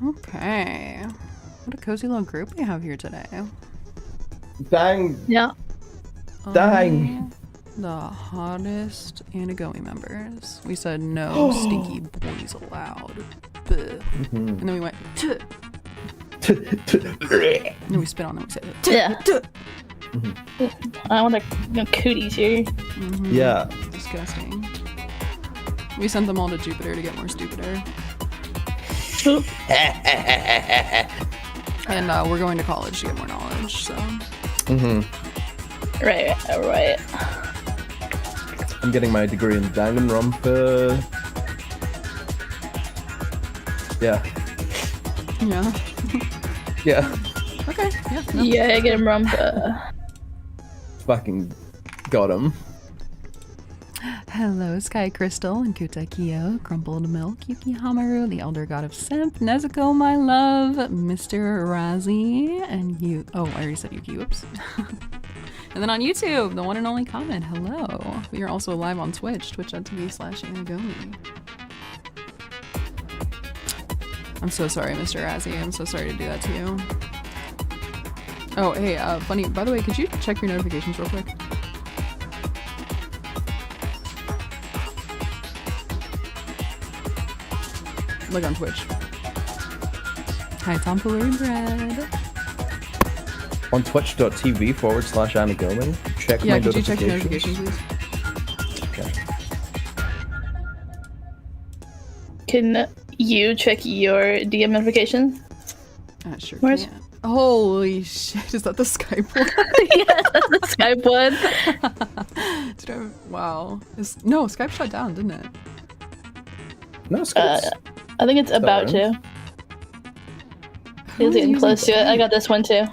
Okay. What a cozy little group we have here today. Dang. Yeah. Dang. The hottest Anagami members. We said no stinky boys allowed. And then we went and then we spit on them and said Yeah. I want the cooties here. Yeah. Disgusting. We sent them all to Jupiter to get more stupider. And we're going to college to get more knowledge, so. Right. I'm getting my degree in danganronpa. Yeah. Okay, yeah. No. Yeah, get him rumpa. Fucking got him. Hello, Sky Crystal and Kutakio, Crumpled Milk, Yuki Hamaru, the Elder God of Simp, Nezuko, my love, Mr. Razi, and you. Oh, I already said Yuki, whoops. And then on YouTube, the one and only comment, hello. We are also live on Twitch, twitch.tv/Anagami. I'm so sorry, Mr. Razi. I'm so sorry to do that to you. Oh, hey, funny, by the way, could you check your notifications real quick? Like on Twitch. Hi, Tomfoolery Bread. On twitch.tv/Anagami. Check my could you check your notifications. notifications, please? Okay. Can you check your DM notifications? Sure Where's- can. Holy shit, is that the Skype one? Yeah, the Skype one. Wow. No, Skype shut down, didn't it? No, Scott's I think it's about to. Who It's is getting using close to it. I Skype? got this one too.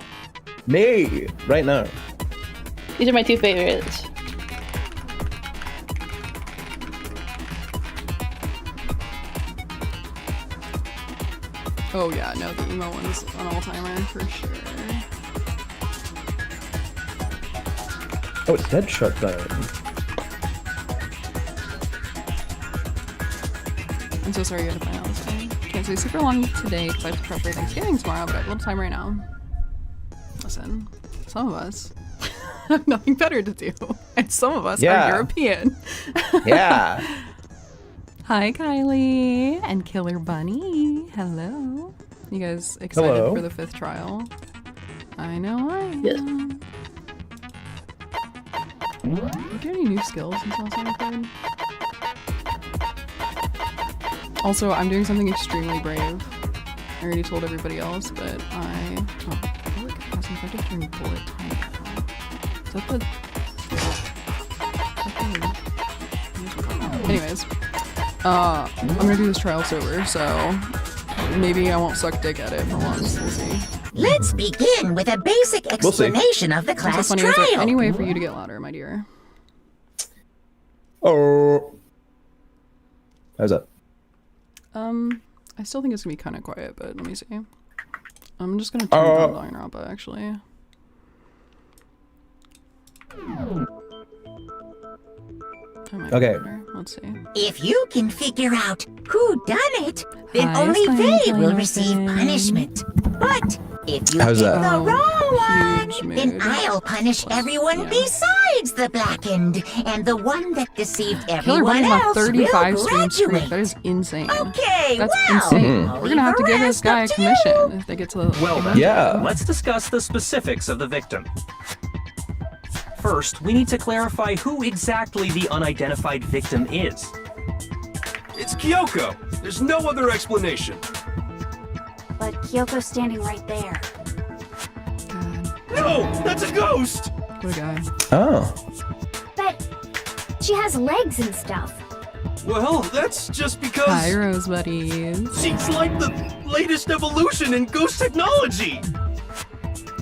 me right now. These are my two favorites. Oh yeah, no, the emo one's an all-timer for sure. Oh, it's dead shut down. I'm so sorry you had to find out this day. Can't stay super long today because I have to prep for Thanksgiving tomorrow, but I have a little time right now. Listen, some of us have nothing better to do, and some of us are European. Yeah. Hi, Kylie and Killer Bunny. Hello. You guys excited Hello. for the 5th trial? I know I am. Yes. Did you get any new skills since last time I played? Also, I'm doing something extremely brave. I already told everybody else, but I feel like I was infected during bullet time. Is that the... Anyways. I'm gonna do this trial sober, so maybe I won't suck dick at it for once. We'll see. Let's begin with a basic explanation of the What's so class funny, trial. is there any way for you to get louder, my dear? Oh. How's that? I still think it's gonna be kind of quiet, but let me see. I'm just gonna turn on danganronpa, actually. Okay. Let's see. If you can figure out who done it, then Hi, only Sky they will Planet. receive punishment. But if you How's pick that? the wrong one, Huge then mood. I'll punish everyone yeah. besides the blackened, and the one that deceived Killer everyone Bunny had else 35 will stream streak. graduate. That is insane. Okay, That's well, insane. I'll We're gonna have to leave give the this rest guy a up to commission you. if they get to the. Well then, Yeah. let's discuss the specifics of the victim. First, we need to clarify who exactly the unidentified victim is. It's Kyoko. There's no other explanation. But Kyoko's standing right there. God, No, that's a ghost. what a guy. Oh. But she has legs and stuff. Well, that's just because Hi, Rose Buddies. she's like the latest evolution in ghost technology.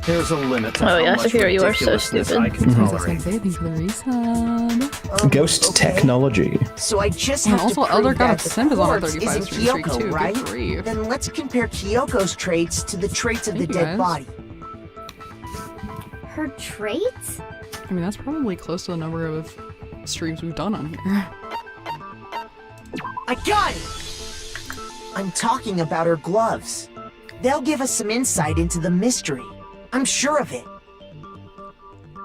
There's a limit to Oh, how yeah, much Shakira, you are so ridiculousness stupid. I can Thank tolerate. you for the resub. Ghost Okay. technology. So I just And have also, to Elder prove God that of the Simp is on a corpse 35 isn't stream streak Kyoko, too. right? Good grief. Then let's compare Kyoko's traits to the traits of Thank the you, dead guys. body. Her traits? I mean, that's probably close to the number of streams we've done on here. I got it! I'm talking about her gloves. They'll give us some insight into the mystery. I'm sure of it.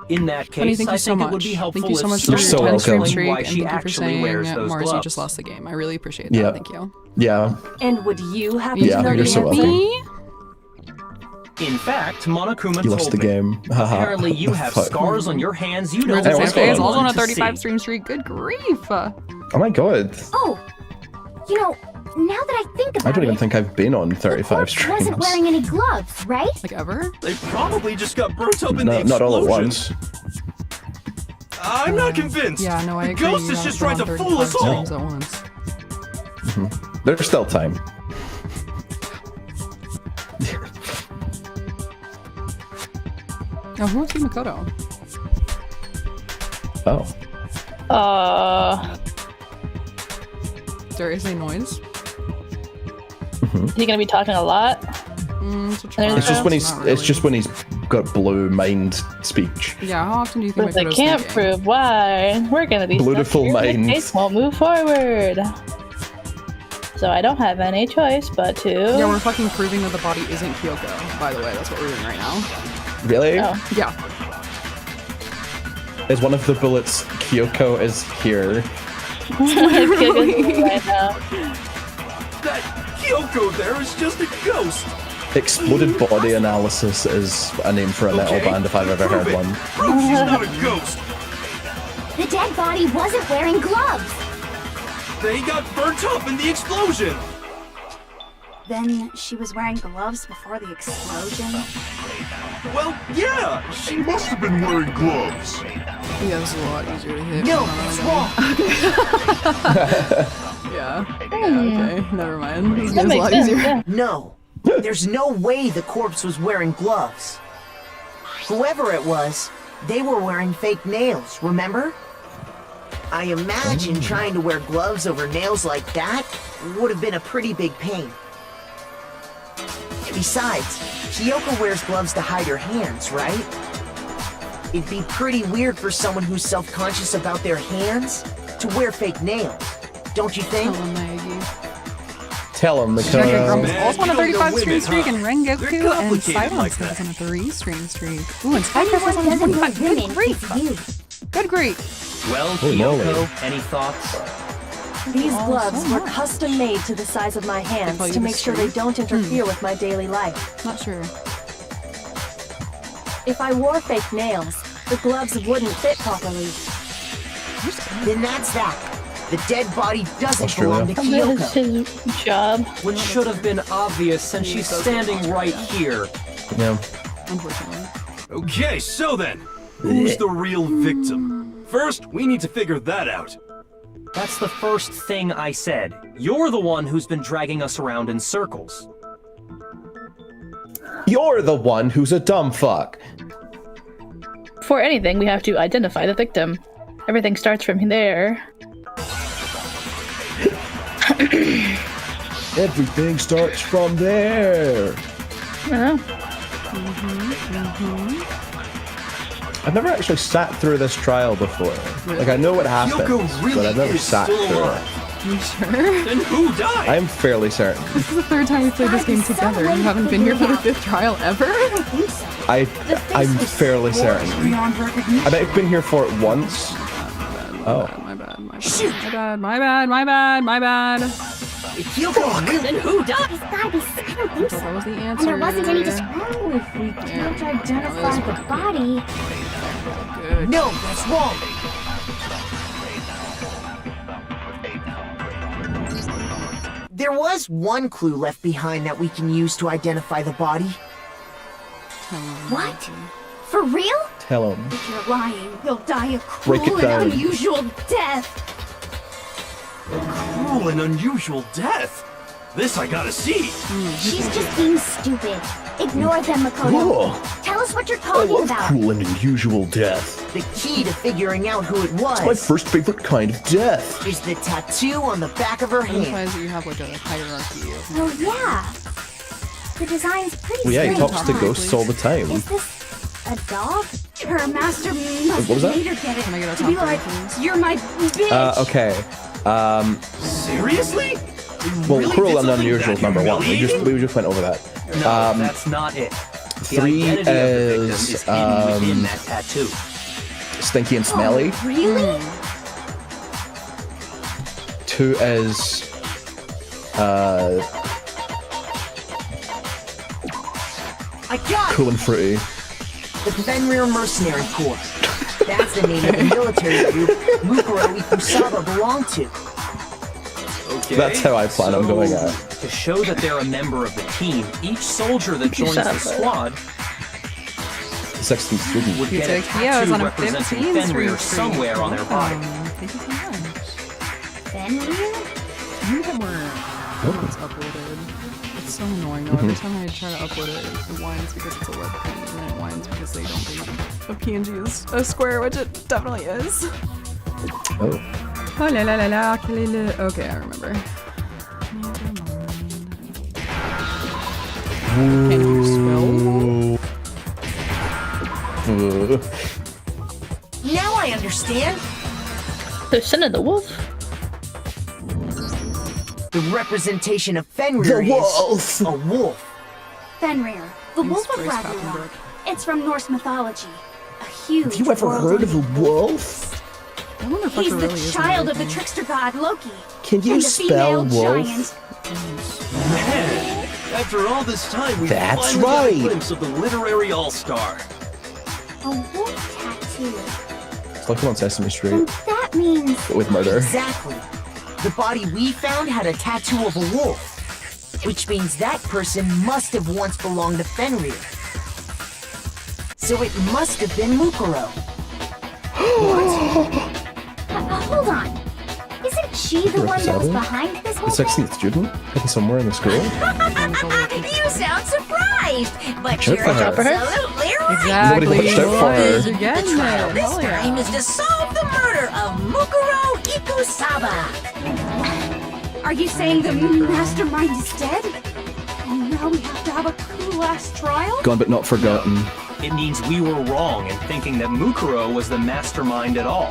In that Funny, case, thank I you so think much. it would be helpful Thank you so if much for You're your so 10 stream welcome. streak, why and she thank you for actually saying, wears those Mars, you gloves. just lost the game. I really appreciate that. Yeah. Thank you. Yeah. And would you happen Yeah, to know you're the so answer? welcome. Me? In fact, Monokuma You lost told the me. game. Haha. Apparently, you have Fuck. scars on your hands you Where's don't the what's same going phase? on? Also on a want to 35 see. stream streak. Good grief. Oh my god. Oh, you know, now that I think about I don't even it, think I've been on the 35 corpse streams. wasn't wearing any gloves, right? Like ever? They probably just got burnt up in the No, explosion. not all at once. I'm not convinced. Yeah, no, I the agree. ghost You is haven't just been trying on to fool us 35 all. streams at once. There's still time. Oh, who wants to be Makoto? Oh. Darius, any noise? Is he gonna be talking a lot? It's just when he's Not it's really. just when he's got blue mind speech. Yeah, how often do you think But they Makoto's can't thinking? prove why. We're gonna be Beautiful stuck here. The minds. case won't move forward. So I don't have any choice but to. Yeah, we're fucking proving that the body isn't Kyoko, by the way. That's what we're doing right now. Really? Oh. Yeah. Is one of the bullets Kyoko is here? right now. That Kyoko there is just a ghost. Exploded body analysis is a name for a metal Okay, band if I've ever prove heard it. one. Prove she's not a ghost. The dead body wasn't wearing gloves. They got burnt up in the explosion. Then she was wearing gloves before the explosion? Well, yeah, she must have been wearing gloves. Yeah, this is a lot easier to hit. No, that's wrong. Yeah. Okay, never mind. This That is a makes lot sense, easier. yeah. No, there's no way the corpse was wearing gloves. Whoever it was, they were wearing fake nails, remember? I imagine trying to wear gloves over nails like that would have been a pretty big pain. Besides, Kyoko wears gloves to hide her hands, right? It'd be pretty weird for someone who's self-conscious about their hands to wear fake nails, don't you think? Hello, Maggie. Tell him Dragon because Grumps Man, also on a you don't know 35 stream women, streak, huh? and They're Rengoku and complicated Sidon like says that. on a 3 stream streak. Ooh, and Spike Everyone says on doesn't 1. want women. Good grief. It's you. Good grief. Well, Holy moly. Kyoko, any thoughts? These Oh, gloves so were much. custom made to the size of my hands call you to the make sure they street? don't interfere with my daily life. Not sure. If I wore fake nails, the gloves wouldn't fit properly. Then that's that. The dead body doesn't Australia. belong to That is Kyoko. his job. Which should have been obvious since she's standing right here. yeah. Unfortunately. Okay, so then, who's the real victim? First, we need to figure that out. That's the first thing I said. You're the one who's been dragging us around in circles. You're the one who's a dumb fuck. Before anything, we have to identify the victim. Everything starts from there. Everything starts from there. Oh. I've never actually sat through this trial before. Like I know what happens, Kyoko really but I've never is sat still through alive. it. You sure? Then who died? I am fairly certain. This is the 3rd time we've played this game together. You haven't been here for the 5th trial ever? I'm fairly certain. I bet I've been here for it once. Oh. My bad. My bad. Kyoko, Then who died? It's gotta be. I don't think so. That was the And answer. there wasn't any just. Oh, if we can't identify the body. Good. no, that's wrong. There was one clue left behind that we can use to identify the body. What? For real? Tell him. If you're lying, you'll die a Break it cruel down. and unusual death. Cruel and unusual death. This I gotta see. She's just being stupid. Ignore them, Makoto. Cool. Tell us what you're I talking love about. cruel and unusual death. The key to figuring out who it My was first favorite kind of death. is the tattoo on the back of her It hand. implies that you have like a hierarchy of Oh yeah. The design's pretty Well, yeah, he strange, talks to huh? ghosts all the time. Is this a dog? Her master must What was that? made her get it. Can I get a to be top like, rating, please? you're my bitch. Okay. Seriously? Well, Really cruel did and something unusual is that number 1. We humiliating? just went over that. No, that's not it. The 3 identity of the victim is is hidden within that tattoo. stinky and smelly. Really? 2 is I got it! cool and fruity. The Fenrir Mercenary Corps. That's the name of the military group Mukuro Ikusaba belonged to. Okay. That's how I plan on going out. To show that they're a member of the team, each soldier that joins the squad 16th student. would get a Yeah, I was tattoo on a representing 15th Fenrir street. somewhere on their body. Thank you so much. Fenrir? You have more it's uploaded. It's so annoying though. Every time I try to upload it, it whines because it's a web page, and then it whines because they don't think a PNG is a square, which it definitely is. Oh. Oh la la la la, okay, I remember. Can you spell? Now I understand. They're sending the wolf. The representation of Fenrir is a wolf. Fenrir, the wolf of Grace Ragnarok. Pappenbrook. It's from Norse mythology. A huge Have you ever heard of a wolf? I wonder if He's that the really is child of the anything. trickster god Loki. Can you and the spell female wolf? giant. Man, after all this time, we That's finally got a right. glimpse of the literary all-star. A wolf tattoo. It's like I'm on Sesame And Street that means but with murder. Exactly. The body we found had a tattoo of a wolf, which means that person must have once belonged to Fenrir. So it must have been Mukuro. hold on. Isn't she the one that was 37? behind this The whole thing? 16th student? Hidden somewhere in the school? You sound surprised, but Check you're for her. absolutely right. Exactly. Nobody watched out for her. Boys, you're getting The trial it. this Hell yeah. time is to solve the murder of Mukuro Ikusaba. Are you saying the mastermind is dead? And now we have to have a cool ass trial? Gone but not forgotten. It means we were wrong in thinking that Mukuro was the mastermind at all.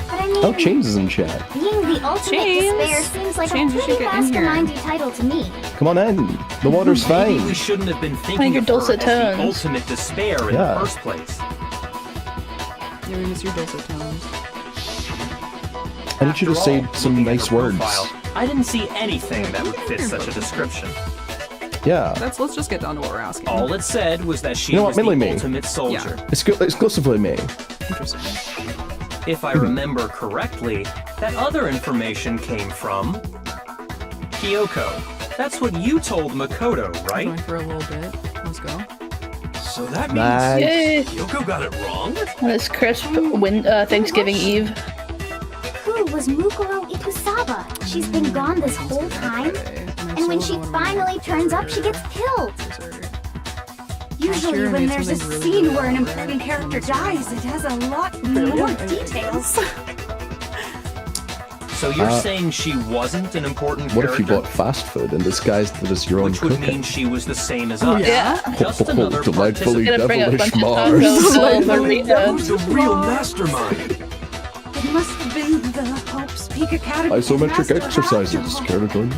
But I mean, Oh, Chains is in chat. being the ultimate James. despair seems like James, a you should pretty get in here. mastermindy title to me. Come on in. The water's Maybe we fine. shouldn't have been Playing thinking your of her dulcet as the tones. ultimate despair in Yeah. the first place. Yeah, we miss your dulcet tones. I need you to After say all, some looking at nice her words. profile, I didn't see anything that would fit such a description. Yeah. Let's just get down to what we're asking. All it said was that she You know was what, mainly the me. ultimate soldier. Exclusively me. Interesting. If I remember correctly, that other information came from Kyoko. That's what you told Makoto, Going right? for a little bit. Let's go. So that means Nice. Yay! Yoko got it wrong? On this crisp Thanksgiving Eve. Who was Mukuro Ikusaba? She's been gone this whole time, and when she finally turns up, she gets killed. Usually when there's a scene where an important character dies, it has a lot more details. So you're saying she wasn't an important What character? if you bought fast food and disguised it as your own Which would cooking? mean she was the same as us. Yeah. Just another Delightfully participant. Gonna bring a devilish bunch of Mars. tacos, margaritas. Who's the real mastermind? It must have been the Hope's Peak Academy. Isometric master exercises. after Care to join me?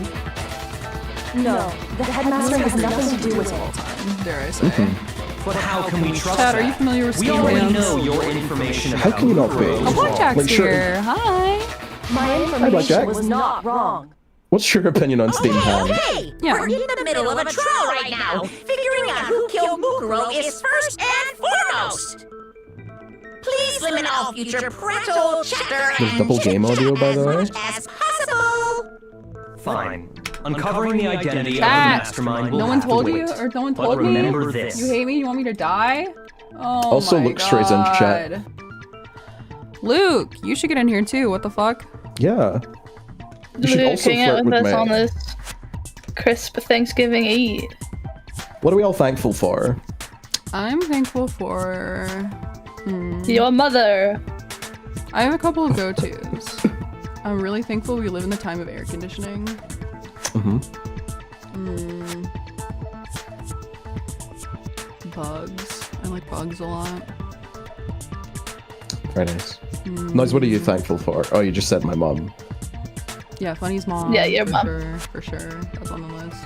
No, the headmaster has nothing to do with it. Dare I say. But how can we trust Chad, that? are you familiar with We Steam already Dance? know your information How about can you not be? Mukuro Oh, was wrong. Blackjack's Like, sure. here. Hi. My Blackjack. information was not wrong. What's your opinion on Steam Town? Okay, Yeah. we're in the middle of a trial right now. Figuring out who killed Mukuro is first and foremost. Please limit all future prattle, chatter, There's and double game audio, by the way. as much as possible. Fine. Uncovering the identity of the Chat. mastermind will No one have told to you, wait. or no one But told me? remember this. You hate me? You want me to die? Oh Also, my Luke Stray's in chat. God. Luke, you should get in here too. What the fuck? Yeah. You should Luke, also hang out flirt with with us on me. this crisp Thanksgiving Eve. What are we all thankful for? I'm thankful for. Your mother. I have a couple of go-tos. I'm really thankful we live in the time of air conditioning. Mm-hmm. Bugs. I like bugs a lot. Very nice. Noise, what are you thankful for? Oh, you just said my mom. Yeah, Funny's mom. Yeah, your for mom. Sure, for sure. That's on the list.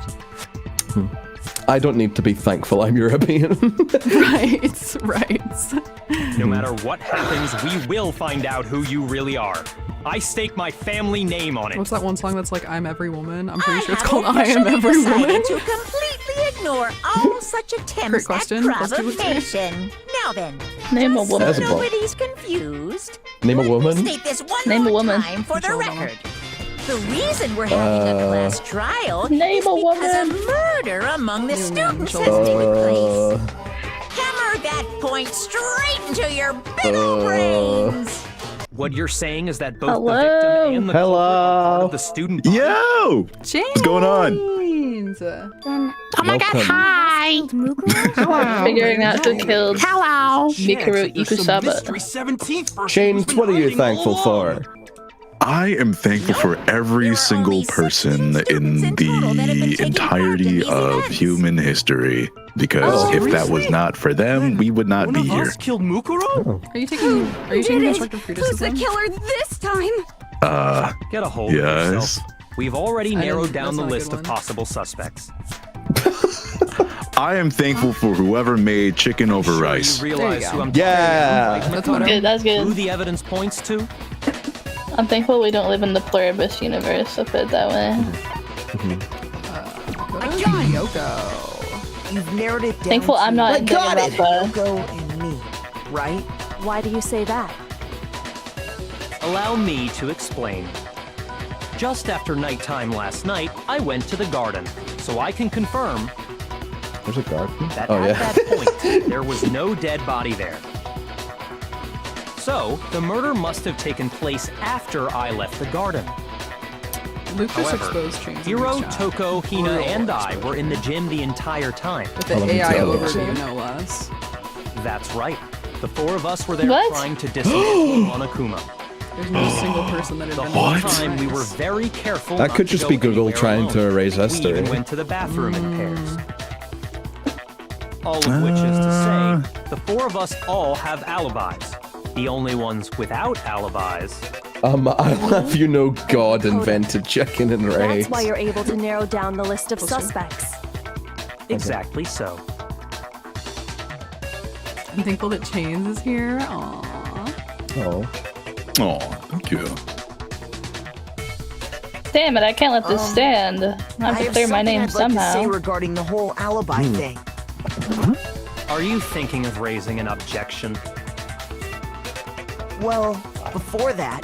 I don't need to be thankful I'm European. Right. No matter what happens, we will find out who you really are. I stake my family name on it. What's that one song that's like I'm Every Woman? I'm pretty sure it's have called I Am Every officially Woman. decided to completely ignore all such attempts question. at Let's do it. provocation. Now then, Name a just woman. so nobody's confused. Name a woman? State this one Name a more woman. time for the Sure, record. The reason we're having a class trial Name is a because a woman. murder among the Name students has children. taken place. Hammer that point straight into your big ol' brains. What you're saying is that both Hello? the victim and the culprit are part of the student body? Yo! James! What's going on? Then Oh my god, Welcome. hi! Mukuro? Figuring out who killed Hello! Mikuru There's some Ikusaba. mystery 17th person James, who's been what are you hiding thankful all for? along. I am thankful for every single person in the entirety of human history. Because Oh, if that was not for them, we would not One be of here. us killed Mukuro? Are you taking constructive Who's the criticism? killer this time? Get a hold of Yes. yourself. We've already I narrowed didn't- down that's the not a list good of one. possible suspects. I am thankful for whoever made chicken over Sure rice. you realize There you who go. I'm Yeah. talking That's about, better. Good, that's who good. the evidence points to? I'm thankful we don't live in the pluribus universe, I'll put it that way. Yoko. You've narrowed it down. Thankful I'm not I in got it. Danganronpa. Yoko and me, right? Why do you say that? Allow me to explain. Just after nighttime last night, I went to the garden, so I can confirm There's a garden. that Oh, at yeah. that point, there was no dead body there. So, the murder must have taken place after I left the garden. Luke just However, exposed James. in Hiro, his chat. Toko, Hina, Real and I exposure. were in the gym the entire time. With the Oh, let me AI tell you. overview, no less. That's right. The four of us were there What? trying to dismantle Monokuma. There's no single person that had The been whole What? time we were very careful. That not could to just go be Google anywhere trying alone. to erase We history. even went to the bathroom in pairs. All of which is to say, the four of us all have alibis. The only ones without alibis. I'll have you know God invented chicken and rice. That's why you're able to narrow down the list of Closer. suspects. Exactly so. I'm thankful that Chains is here. Aww. Oh. Oh, thank you. Damn it, I can't let this stand. I have to clear my name I'd like to say somehow. regarding the whole alibi thing. Are you thinking of raising an objection? Well, before that,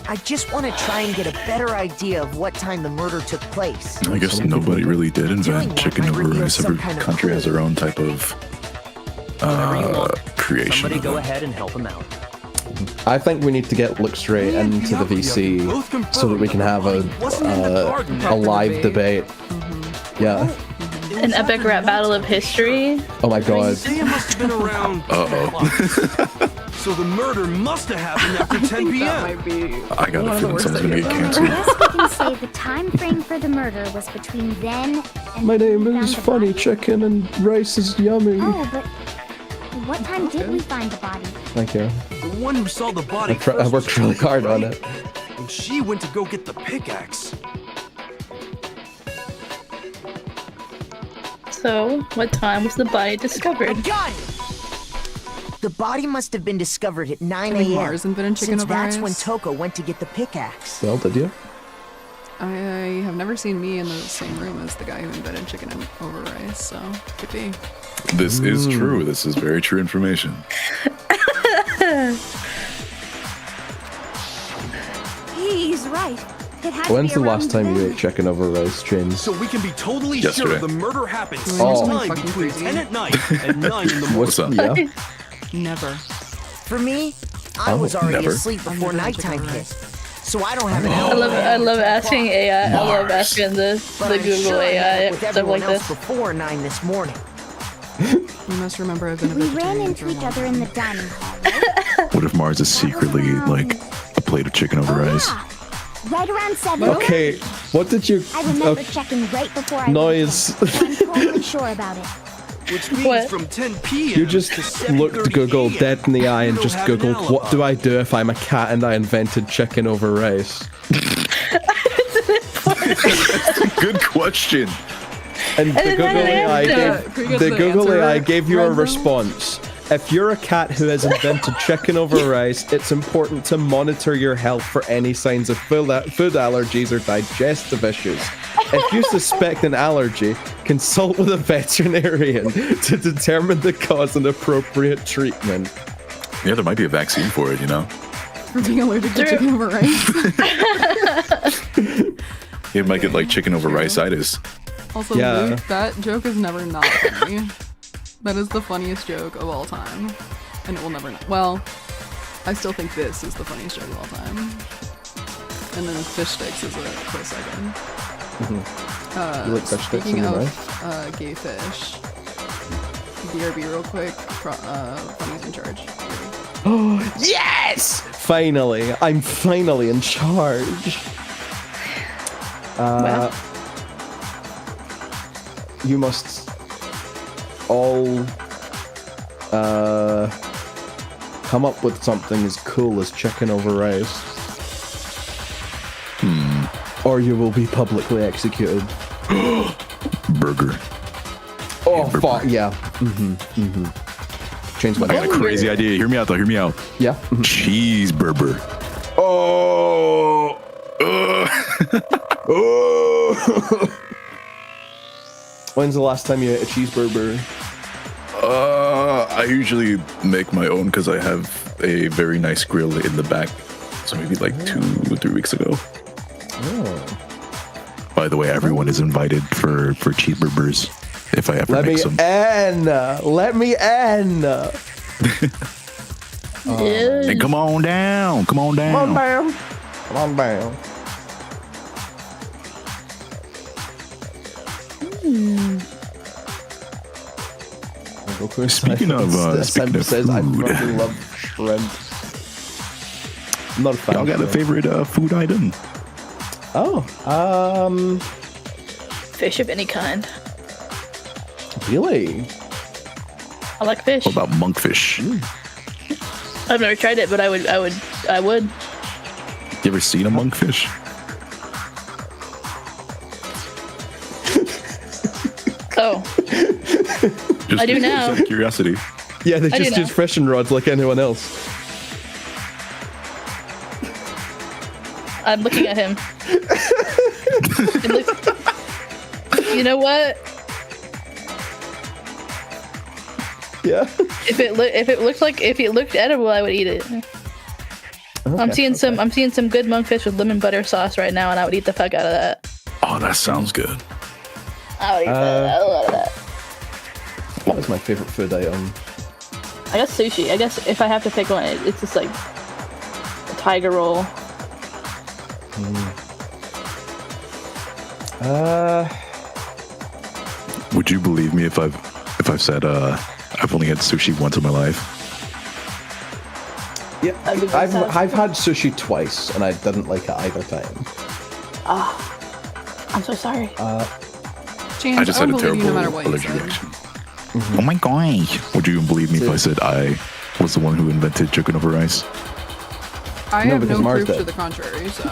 I just want to try and get a better idea of what time the murder took place. I guess nobody really did Doing invent that chicken might over reveal rice. some Every kind of country has clue. their own type of Whatever you want. creation. Somebody of go it. ahead and help him out. I think we need to get Look Straight into the VC so that we can have a live debate. Yeah. An epic rap battle of history. Oh my God. Isaiah must have been around. So the murder must have happened after 10 p.m. That might be I got one a of the feeling worst someone's gonna ideas get ever. canceled. I guess we can say the time frame for the murder was between then and My name when we is found the Funny body. Chicken and rice is yummy. Oh, but what time did we find the body? Thank you. The one who saw the body I first worked was really Toko, hard on right? it. And she went to go get the pickaxe. So, what time was the body I discovered? got it! The body must have been discovered at 9 I think a.m. Mars invented chicken since over that's rice. when Toko went to get the pickaxe. Well, did you? I have never seen me in the same room as the guy who invented chicken and over rice, so could be. This is true. This is very true information. He's right. It had When's to the be last around time you then. ate chicken over rice, James? So we can be totally Yesterday. sure the murder happened Oh. sometime Fucking between crazy. 10 at night and 9 in the morning. What's up? Yeah. Never. For me, I was already never. asleep before never nighttime chicken hit. So I don't have an I love asking AI. I love asking the But I'm Google sure I AI met with stuff everyone like else this. before 9 this morning. You must remember I've been a We ran vegetarian into for a each long other in the dining hall, right? What if Mars is secretly like a plate of chicken over rice? Yeah. Right around 7. Okay, what did you... I remember okay, checking right before I Noise. went in, so I'm totally sure about it. Which means What? from 10 p.m. You just to looked 7:30 Google a.m. dead in the eye and You just don't have an Googled, what do I do if I'm a cat and I invented chicken over rice? Good question. And the then Google had an AI answer. Can we get the to the Google answer, AI gave you a Renzo? response. If you're a cat who has invented chicken over rice, it's important to monitor your health for any signs of food allergies or digestive issues. If you suspect an allergy, consult with a veterinarian to determine the cause and appropriate treatment. Yeah, there might be a vaccine for it, you know? For being allergic to chicken over rice. You might get like chicken over rice-itis. Also, Yeah. Luke, that joke is never not funny. That is the funniest joke of all time. And it will never not. Well, I still think this is the funniest joke of all time. And then fish sticks is a close second. You like fish sticks Speaking in your of mouth? gay fish, BRB real quick. Funny's in charge. Oh, yes! Finally, I'm finally in charge. Well. You must all come up with something as cool as chicken over rice. Or you will be publicly executed. Burger. Oh, fuck, yeah. Change my I got a mind. crazy idea. Hear me out, though. Hear me out. Yeah. Cheeseburger. Oh! Oh! When's the last time you ate a cheeseburger? I usually make my own because I have a very nice grill in the back. So maybe like 2 or 3 weeks ago. Oh. By the way, everyone is invited for cheeseburgers if I ever Let make me some. in! Let me in! Hey, come on down! Come on down! Come on down! Come on down. Speaking of says I food. fucking love shrimp. I'm not a fan. Y'all got a of favorite food item? Oh, Fish of any kind. really? I like fish. What about monkfish? I've never tried it, but I would. You ever seen a monkfish? Oh, Just I do now. Out of curiosity. Yeah, they're I do just know. use fishing rods like anyone else. I'm looking at him. It looks, you know what? Yeah. If it looked edible, I would eat it. I'm seeing some good monkfish with lemon butter sauce right now, and I would eat the fuck out of that. Oh, that sounds good. I would eat that. A lot of that. What is my favorite food item? I guess sushi. I guess if I have to pick one, it's just like a tiger roll. Would you believe me if I've said I've only had sushi once in my life? Yeah, I've had sushi twice, and I didn't like it either time. I'm so sorry. James, I just I had a would believe you no terrible matter what you allergic said. reaction. Oh my gosh! Would you even believe me if I said I was the one who invented chicken over rice? I No, have because no Mars proof to did. the contrary, so.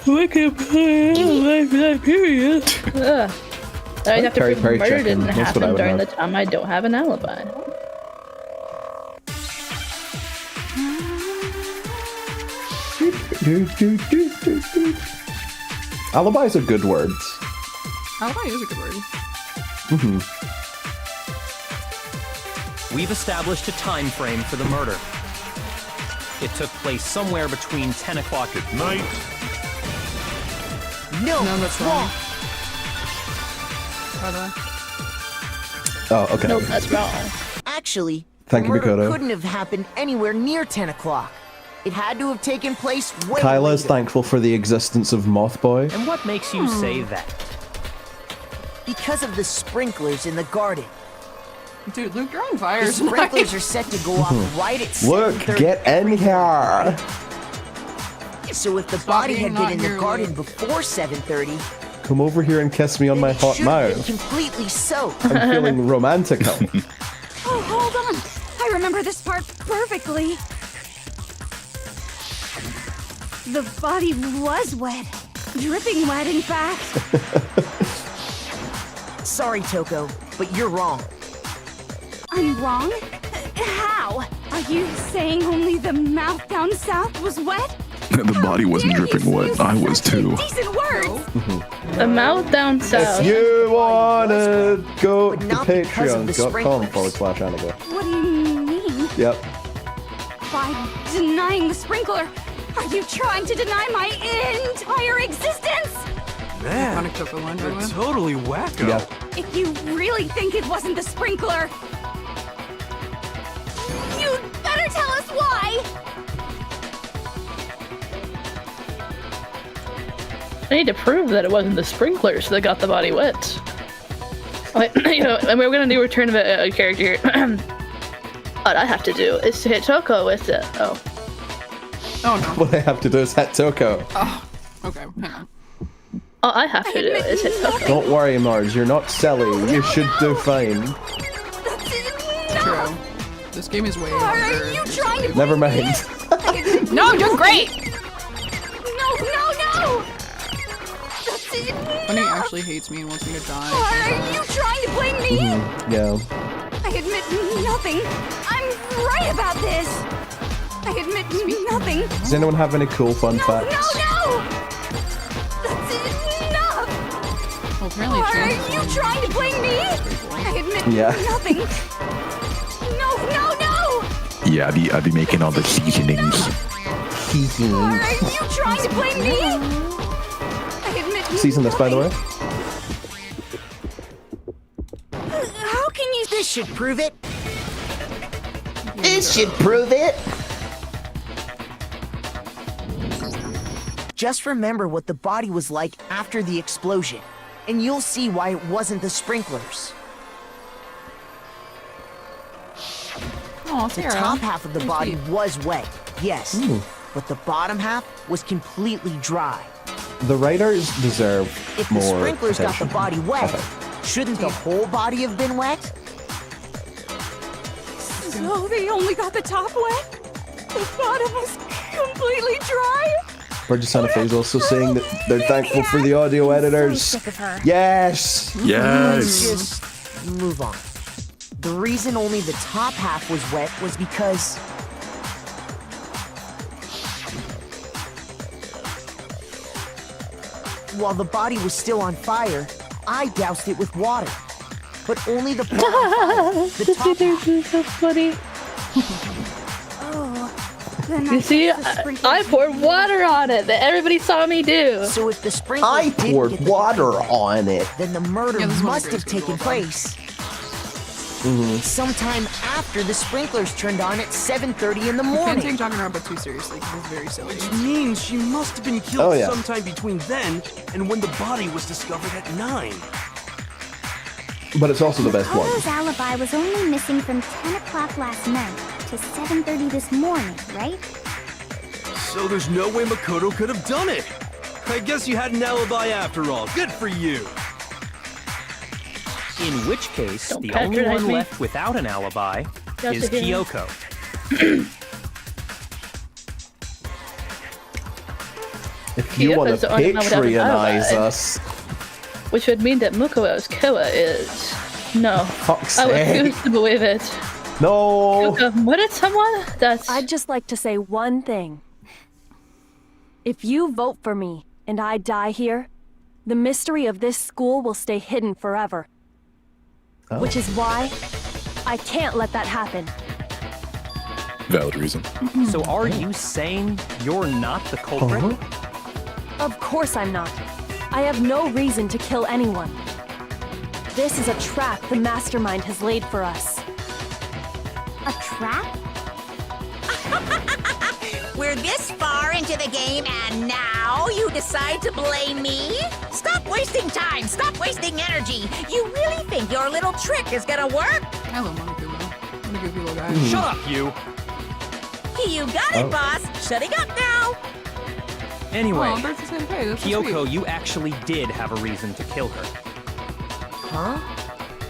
Look at my period. I'd have to Peri prove peri murder chicken. didn't That's what I happen would during have. the time I don't have an alibi. Alibis are good words. Alibi is a good word. We've established a time frame for the murder. It took place somewhere between 10 o'clock at night. No, No, that's wrong. By the way. Oh, okay. Nope, that's wrong. Actually, Thank the you, murder Mikoto. couldn't have happened anywhere near 10 o'clock. It had to have taken place way Kyla is later. thankful for the existence of Mothboy. And what makes you say that? Because of the sprinklers in the garden. Dude, Luke, you're on fire The tonight. sprinklers are set to go off right at Look, 7:30 get in every here! So if the Stop body being had not been in here, the garden Luke. before 7:30, Come over here and kiss me on my hot Should have been mouth. completely soaked. I'm feeling romantical. Oh, hold on. I remember this part perfectly. The body was wet. Dripping wet, in fact. Sorry, Toko, but you're wrong. I'm wrong? How? Are you saying only the mouth down south was wet? The body wasn't dripping wet. I was too. Decent words. The mouth down south. If you wanna go to not because of the patreon.com/Anago. What do you mean? Yep. By denying the sprinkler, are you trying to deny my entire existence? Man, Cocoa one, by the you're way. totally wacko. Yeah. If you really think it wasn't the sprinkler, you'd better tell us why! I need to prove that it wasn't the sprinklers that got the body wet. Like, you know, and we're gonna do Return of a character here. What I have to do is to hit Toko with it. Oh. Oh no. What I have to do is hit Toko. Oh, okay, hang on. All I have to do is hit Toko. Don't worry, Mars. You're not silly. You should do fine. True. This game is way Are harder. you trying to Never mind. No, I'm doing great! No! That's it! Funny actually hates me and wants me to die. Are you trying to blame me? Yeah. I admit nothing. I'm right about this. I admit nothing. Does anyone have any cool fun No! facts? That's enough! Well, apparently Are you trying to blame me? I admit Yeah. nothing. No! Yeah, I'd be making all the seasonings. Are you trying to blame me? I admit Season this, by the way. How can you... This should prove it. This should prove it. Just remember what the body was like after the explosion, and you'll see why it wasn't the sprinklers. Oh, The Sarah. top half of the body was wet, yes, but the bottom half was completely dry. The writers deserve If the more sprinklers got the attention. body wet, shouldn't the whole body have been wet? So they only got the top wet? The bottom was completely dry? Burgess Santa Fe is also saying that they're thankful for the audio editors. sick of her. Yes. Let's just move on. The reason only the top half was wet was because... while the body was still on fire, I doused it with water. But only the bottom half, the top half. This is so funny. Oh, then You see, I poured water on it that everybody saw me do. So if the sprinklers I didn't poured get the water on it. then the murder Yeah, this is one of must the have greatest taken people of all place sometime after the sprinklers turned on at 7:30 in the Can't morning. take danganronpa too seriously because it's very silly. Which means she must have been killed Oh, yeah. sometime between then and when the body was discovered at 9. But it's also the best one. Polo's alibi was only missing from 10 o'clock last night to 7:30 this morning, right? So there's no way Makoto could have done it. I guess you had an alibi after all. Good for you. In which case, Don't the only patronize one me. left without an alibi That's is a hint. Kyoko. If you want Kyoko's to the only one without an patronize alibi. us, Which would mean that Muko's Koa is... No. fuck's I sake. refuse to believe it. No. What did someone? That's... I'd just like to say one thing. If you vote for me and I die here, the mystery of this school will stay hidden forever. Oh. Which is why I can't let that happen. Valid reason. So are you saying you're not the culprit? Of course I'm not. I have no reason to kill anyone. This is a trap the mastermind has laid for us. A trap? We're this far into the game and now you decide to blame me? Stop wasting time! Stop wasting energy! You really think your little trick is gonna work? I love Monokumo. What a goofy little guy. Shut up, you! You got it, boss! Shutting up now! Anyway, Oh, birds the same way. That's so Kyoko, sweet. you actually did have a reason to kill her. Huh?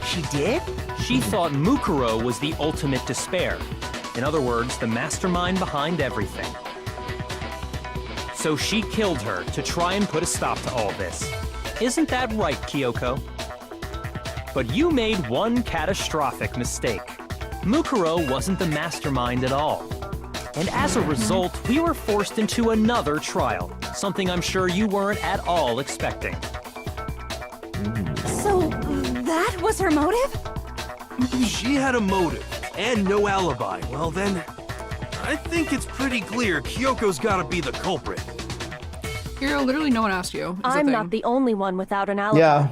She did? She thought Mukuro was the ultimate despair. In other words, the mastermind behind everything. So she killed her to try and put a stop to all this. Isn't that right, Kyoko? But you made one catastrophic mistake. Mukuro wasn't the mastermind at all. And as a result, we were forced into another trial, something I'm sure you weren't at all expecting. So, that was her motive? She had a motive and no alibi. Well then, I think it's pretty clear Kyoko's gotta be the culprit. Hero, literally no one asked you. I'm not the only one without an alibi. Yeah.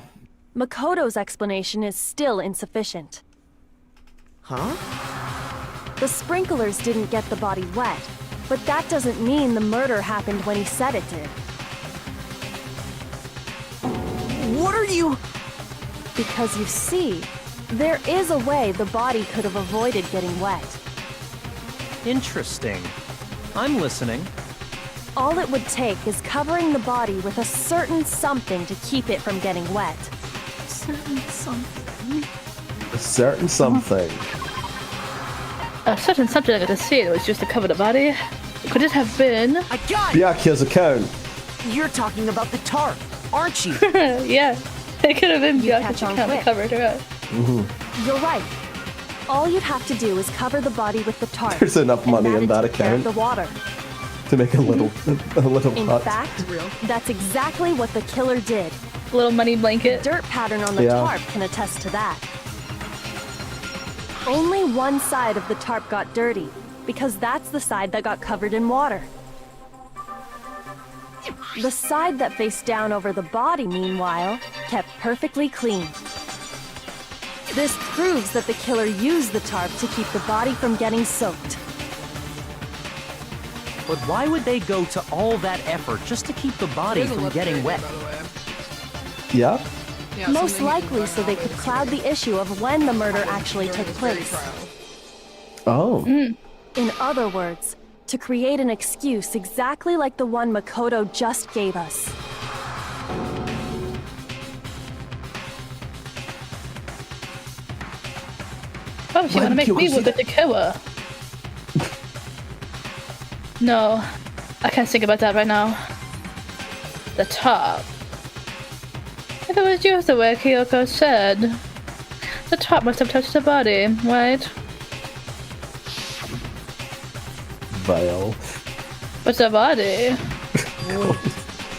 Makoto's explanation is still insufficient. Huh? The sprinklers didn't get the body wet, but that doesn't mean the murder happened when he said it did. What are you... Because you see, there is a way the body could have avoided getting wet. Interesting. I'm listening. All it would take is covering the body with a certain something to keep it from getting wet. Certain something. A certain something. A certain something I got to see it was just to cover the body. Could it have been? I got it! Byakuya's account. You're talking about the tarp, aren't you? Yeah. It could have been You Byakuya's catch on account that quick. covered her up. You're right. All you'd have to do is cover the body with the tarp. There's enough and money in that'd that take care of account the water. to make a little In hut. fact, that's exactly what the killer did. Little money blanket. Dirt pattern on the Yeah. tarp can attest to that. Only one side of the tarp got dirty, because that's the side that got covered in water. The side that faced down over the body, meanwhile, kept perfectly clean. This proves that the killer used the tarp to keep the body from getting soaked. But why would they go to all that effort just to keep the body There's a from legendary getting wet? there, by the way. Yeah. Yeah, Most something likely so they could cloud the issue of when the murder actually during took this very place. trial. Oh. In other words, to create an excuse exactly like the one Makoto just gave us. Oh, she wanna make me look at the killer. No, I can't think about that right now. The top. If it was used the way Kyoko said, the top must have touched the body, right? Vile. But the body,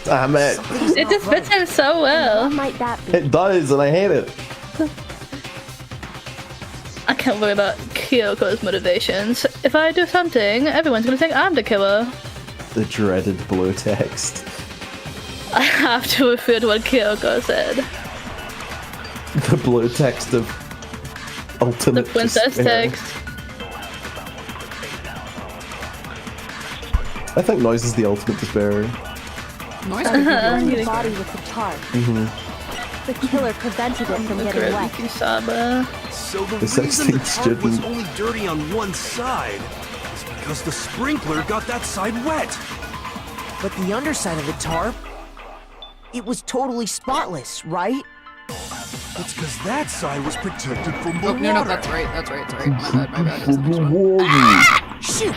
Damn it. it just fits him so well. What might that be? It does, and I hate it. I can't worry about Kyoko's motivations. If I do something, everyone's gonna think I'm the killer. The dreaded blue text. I have to refer to what Kyoko said. The blue text of The ultimate princess despair. text. I think Noise is the ultimate despair. Noise Covering the body with the tarp. The killer prevented it from getting wet. Saba. So the The reason the 16th tarp was student. only dirty on one side is because the sprinkler got that side wet. But the underside of the tarp, it was totally spotless, right? It's because that side was protected from the Oh, water. no, that's right. That's right. Sorry. My bad. That's the next one. Shoot!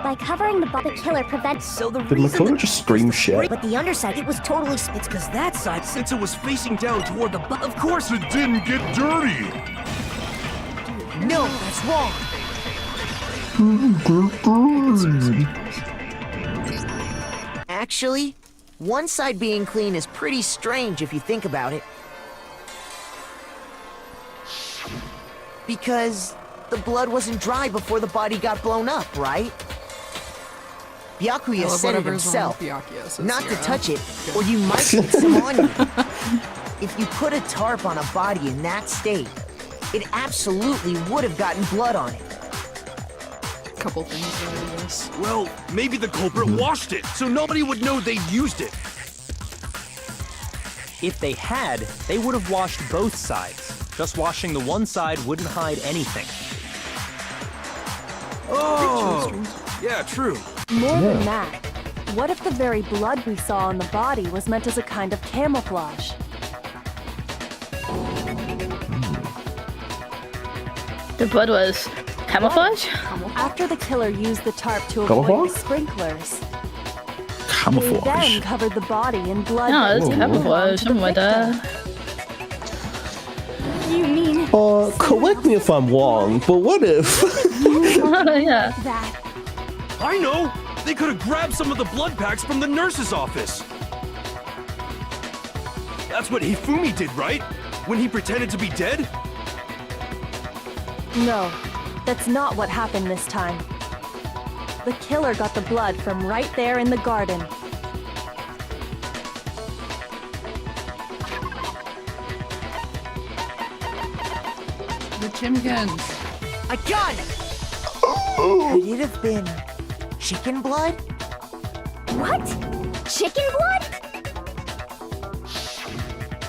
By covering the killer prevents. So the Did reason Makoto just scream shit? But the underside, it was totally... It's because that side... Since it was facing down toward the Of course it didn't get dirty! No, that's wrong. Actually, one side being clean is pretty strange if you think about it. Because the blood wasn't dry before the body got blown up, right? Byakuya said it himself, not to touch it, or you might get some on you. If you put a tarp on a body in that state, it absolutely would have gotten blood on it. Couple things related to this. Well, maybe the culprit washed it, so nobody would know they used it. If they had, they would have washed both sides. Just washing the one side wouldn't hide anything. Oh, Yeah, true. More than that, what if the very blood we saw on the body was meant as a kind of camouflage? The blood was camouflage? After the killer used the tarp to avoid Camouflage? the sprinklers, they Camouflage. then covered the body in blood. No, that that's didn't belong camouflage. to Oh the my victim. god. You mean Correct me if I'm wrong, but what if? Yeah. that? I know! They could have grabbed some of the blood packs from the nurse's office. That's what Hifumi did, right? When he pretended to be dead? No, that's not what happened this time. The killer got the blood from right there in the garden. The chimkins. I got it! Could it have been chicken blood? What? Chicken blood?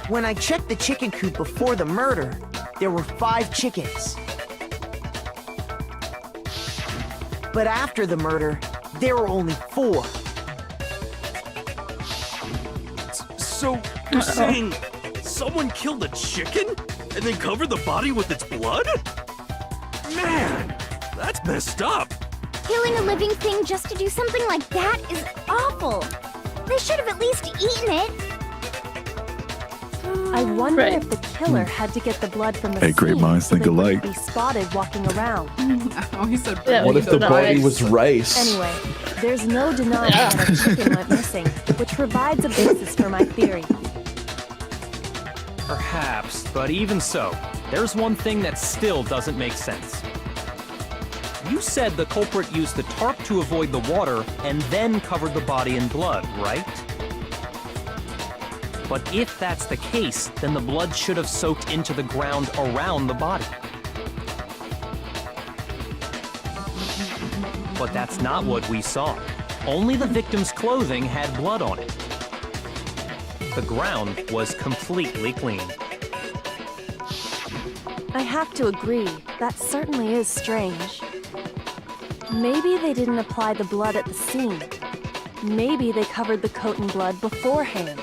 When I checked the chicken coop before the murder, there were 5 chickens. But after the murder, there were only 4. So, you're saying someone killed a chicken and then covered the body with its blood? Man, that's messed up. Killing a living thing just to do something like that is awful. They should have at least eaten it. I wonder Right. if the killer had to get the blood from the Hey, great scene minds so think they wouldn't alike. be spotted walking around. Oh, he said. Yeah, What if the Nice. body was rice? Anyway, there's no denying that a chicken went missing, which provides a basis for my theory. Perhaps, but even so, there's one thing that still doesn't make sense. You said the culprit used the tarp to avoid the water and then covered the body in blood, right? But if that's the case, then the blood should have soaked into the ground around the body. But that's not what we saw. Only the victim's clothing had blood on it. The ground was completely clean. I have to agree, that certainly is strange. Maybe they didn't apply the blood at the scene. Maybe they covered the coat in blood beforehand.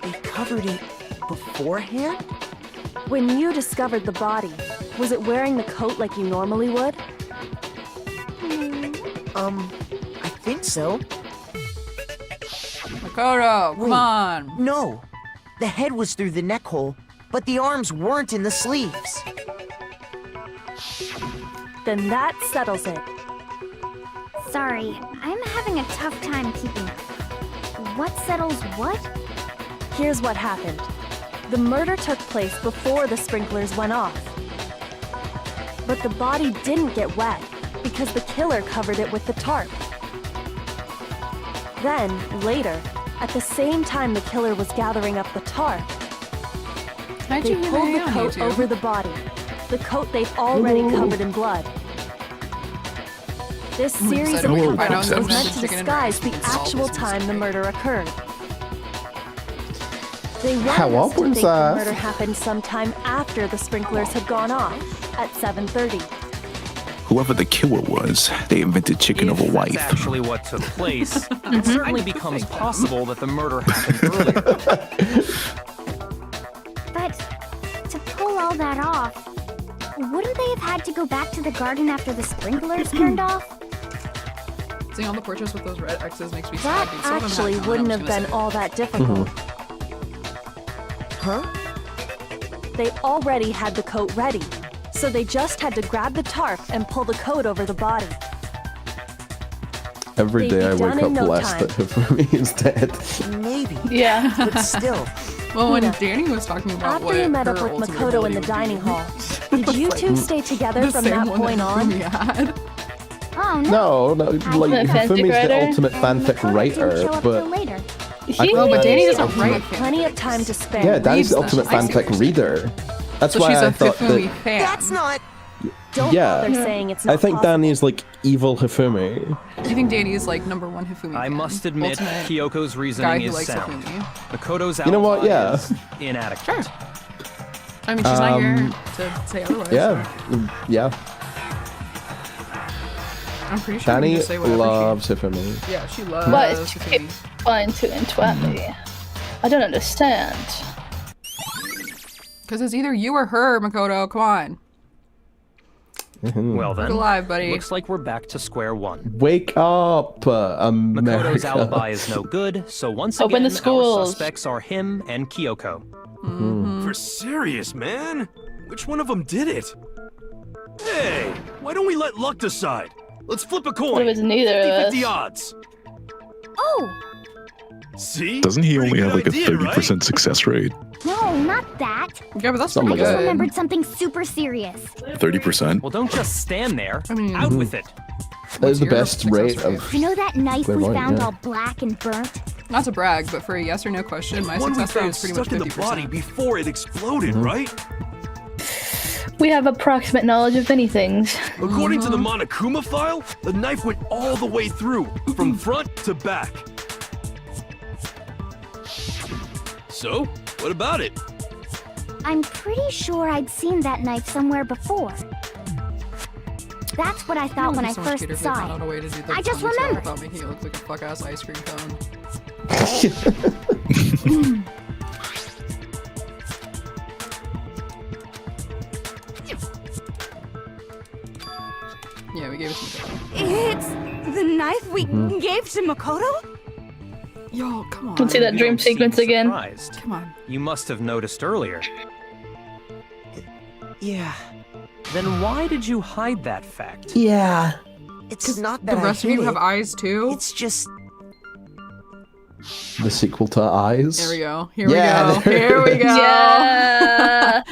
They covered it beforehand? When you discovered the body, was it wearing the coat like you normally would? I think so. Makoto, come Wait. on. No. The head was through the neck hole, but the arms weren't in the sleeves. Then that settles it. Sorry, I'm having a tough time keeping up. What settles what? Here's what happened. The murder took place before the sprinklers went off. But the body didn't get wet because the killer covered it with the tarp. Then, later, at the same time the killer was gathering up the tarp, How'd they you hear pulled me the on coat YouTube? over the body. The coat they've already covered in blood. This I'm series excited of we can find out cover-ups was what's meant in to chicken and disguise the rice and solve actual this time the mystery. murder occurred. They How wanted us to think the that? murder happened sometime after the sprinklers had gone off, at 7:30. Whoever the killer was, they invented chicken If over that's wife. actually what took place, it certainly becomes possible that the murder happened earlier. But to pull all that off, wouldn't they have had to go back to the garden after the sprinklers turned off? Seeing all the portraits with those red X's makes me That sad. because some of them actually had wouldn't comment have I was been gonna all that difficult. Huh? They already had the coat ready, so they just had to grab the tarp and pull the coat over the body. Every They'd day I be done wake in up no blessed time. that Hifumi is dead. Maybe. Yeah. But still, say. Well, when Hina, Danny was talking about After what you met her up with ultimate Makoto in ability the would dining be, hall, did you two stay together the from same that one point that on? Hifumi had. Oh no. No, The like fanfic Hifumi's the writer? ultimate And fanfic Makoto didn't show writer, up till but later. Oh, but Danny doesn't Ultimate- write Plenty of fanfics. time to spare. yeah, Danny's the Reads ultimate them. I see what fanfic you're reader. That's So why she's I a thought Hifumi that. fan. that's not. Don't Yeah. bother saying it's not I think possible. Danny's like evil Hifumi. Do you think Danny is like #1 Hifumi? I fan? must admit, Ultimate Kyoko's guy reasoning who is likes sound. Hifumi. Makoto's You know what? alibi Yeah. is inadequate. Sure. I mean, she's not here to say otherwise. Yeah, so. yeah. I'm pretty sure you Danny can just say whatever loves Hifumi. Yeah, she But loves she Hifumi. keeps trying to twat me. I don't understand. Because it's either you or her, Makoto. Come on. Well then, Look alive, buddy. looks like we're back to square one. Wake up, Makoto's America. alibi is no good, so once Open again, the our schools. suspects are him and Kyoko. For serious, man? Which one of them did it? Hey, why don't we let luck decide? Let's flip a coin. What if it's neither of 50-50 us? odds. Oh, See? Doesn't he Pretty only have good like a idea, 30% right? success rate? no, not that. Yeah, but that's Something pretty like I that. remembered something super serious. 30%? Well, don't just stand there. I mean, Out with it. That is the your best success rate rate? of. You know that knife we Clairvoyant, found yeah. all black and burnt? not to brag, but for a yes or no question, my One we success rate found is pretty much stuck in the body 50%. before it exploded, right? We have approximate knowledge of many things. According to the Monokuma file, the knife went all the way through, from front to back. So, what about it? I'm pretty sure I'd seen that knife somewhere before. That's what I thought when I So much first cuter if they found saw out a it. way to do the I just ponytail remembered. without making it look like a fuck-ass ice cream cone. Yeah, we gave it to Makoto. It's the knife we gave to Makoto? Yo, come on. Let's see that You dream don't seem sequence again. surprised. Come on. You must have noticed earlier. Yeah. Then why did you hide that fact? Yeah. It's not The that rest I of hid you have it. eyes too? It's just The sequel to Eyes. There we go. Here Yeah, we go. there Here we it go. Yeah.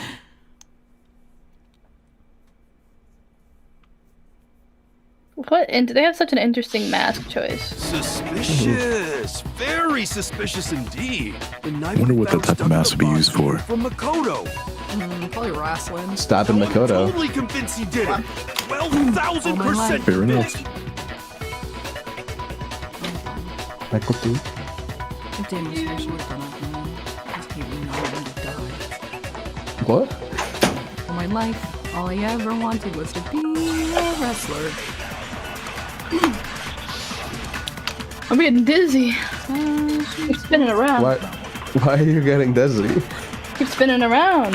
What? And they have such an interesting mask choice. Suspicious. Very suspicious indeed. The knife Wonder we what found that type of stuck in mask the would be used body for. From Makoto. Probably wrestling. Stabbing I'm Makoto. totally convinced he did it. 12,000% Fair enough. convinced. Makoto. Damn, this fish would have done it, man. I just hate when I want to die. What? All my life, all I ever wanted was to be a wrestler. I'm getting dizzy. Keep spinning around. Why are you getting dizzy? Keep spinning around.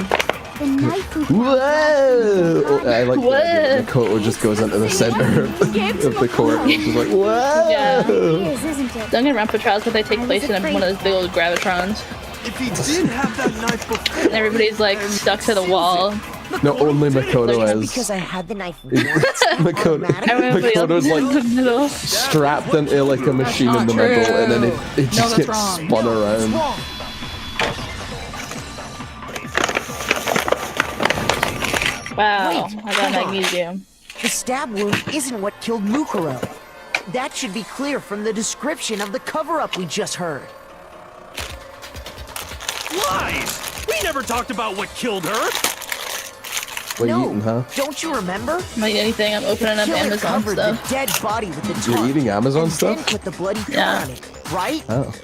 The knife we Whoa! Oh, I like Whoa. that. Makoto just goes into the center of the court. And she's like, whoa! Yeah. is, isn't it? Danganronpa trials, but they take place in one of those big old gravitrons. If he did have that knife before, And everybody's like stuck to the wall. No, only Makoto just is. because I had the knife once. Makoto, Everybody else Makoto's is in the like middle. strapped into like a machine in the not middle, and then true. it just that's gets wrong. spun around. Wrong. Wow, Wait, I got hold on. magnesium. The stab wound isn't what killed Mukuro. That should be clear from the description of the cover-up we just heard. lies! We never talked about what killed her. What no, you eating, huh? don't you remember? I'm not eating anything. I'm opening up Killer Amazon covered stuff. the dead body with the You're tarp eating Amazon and then stuff? put the bloody cut Yeah. on it, right? Oh.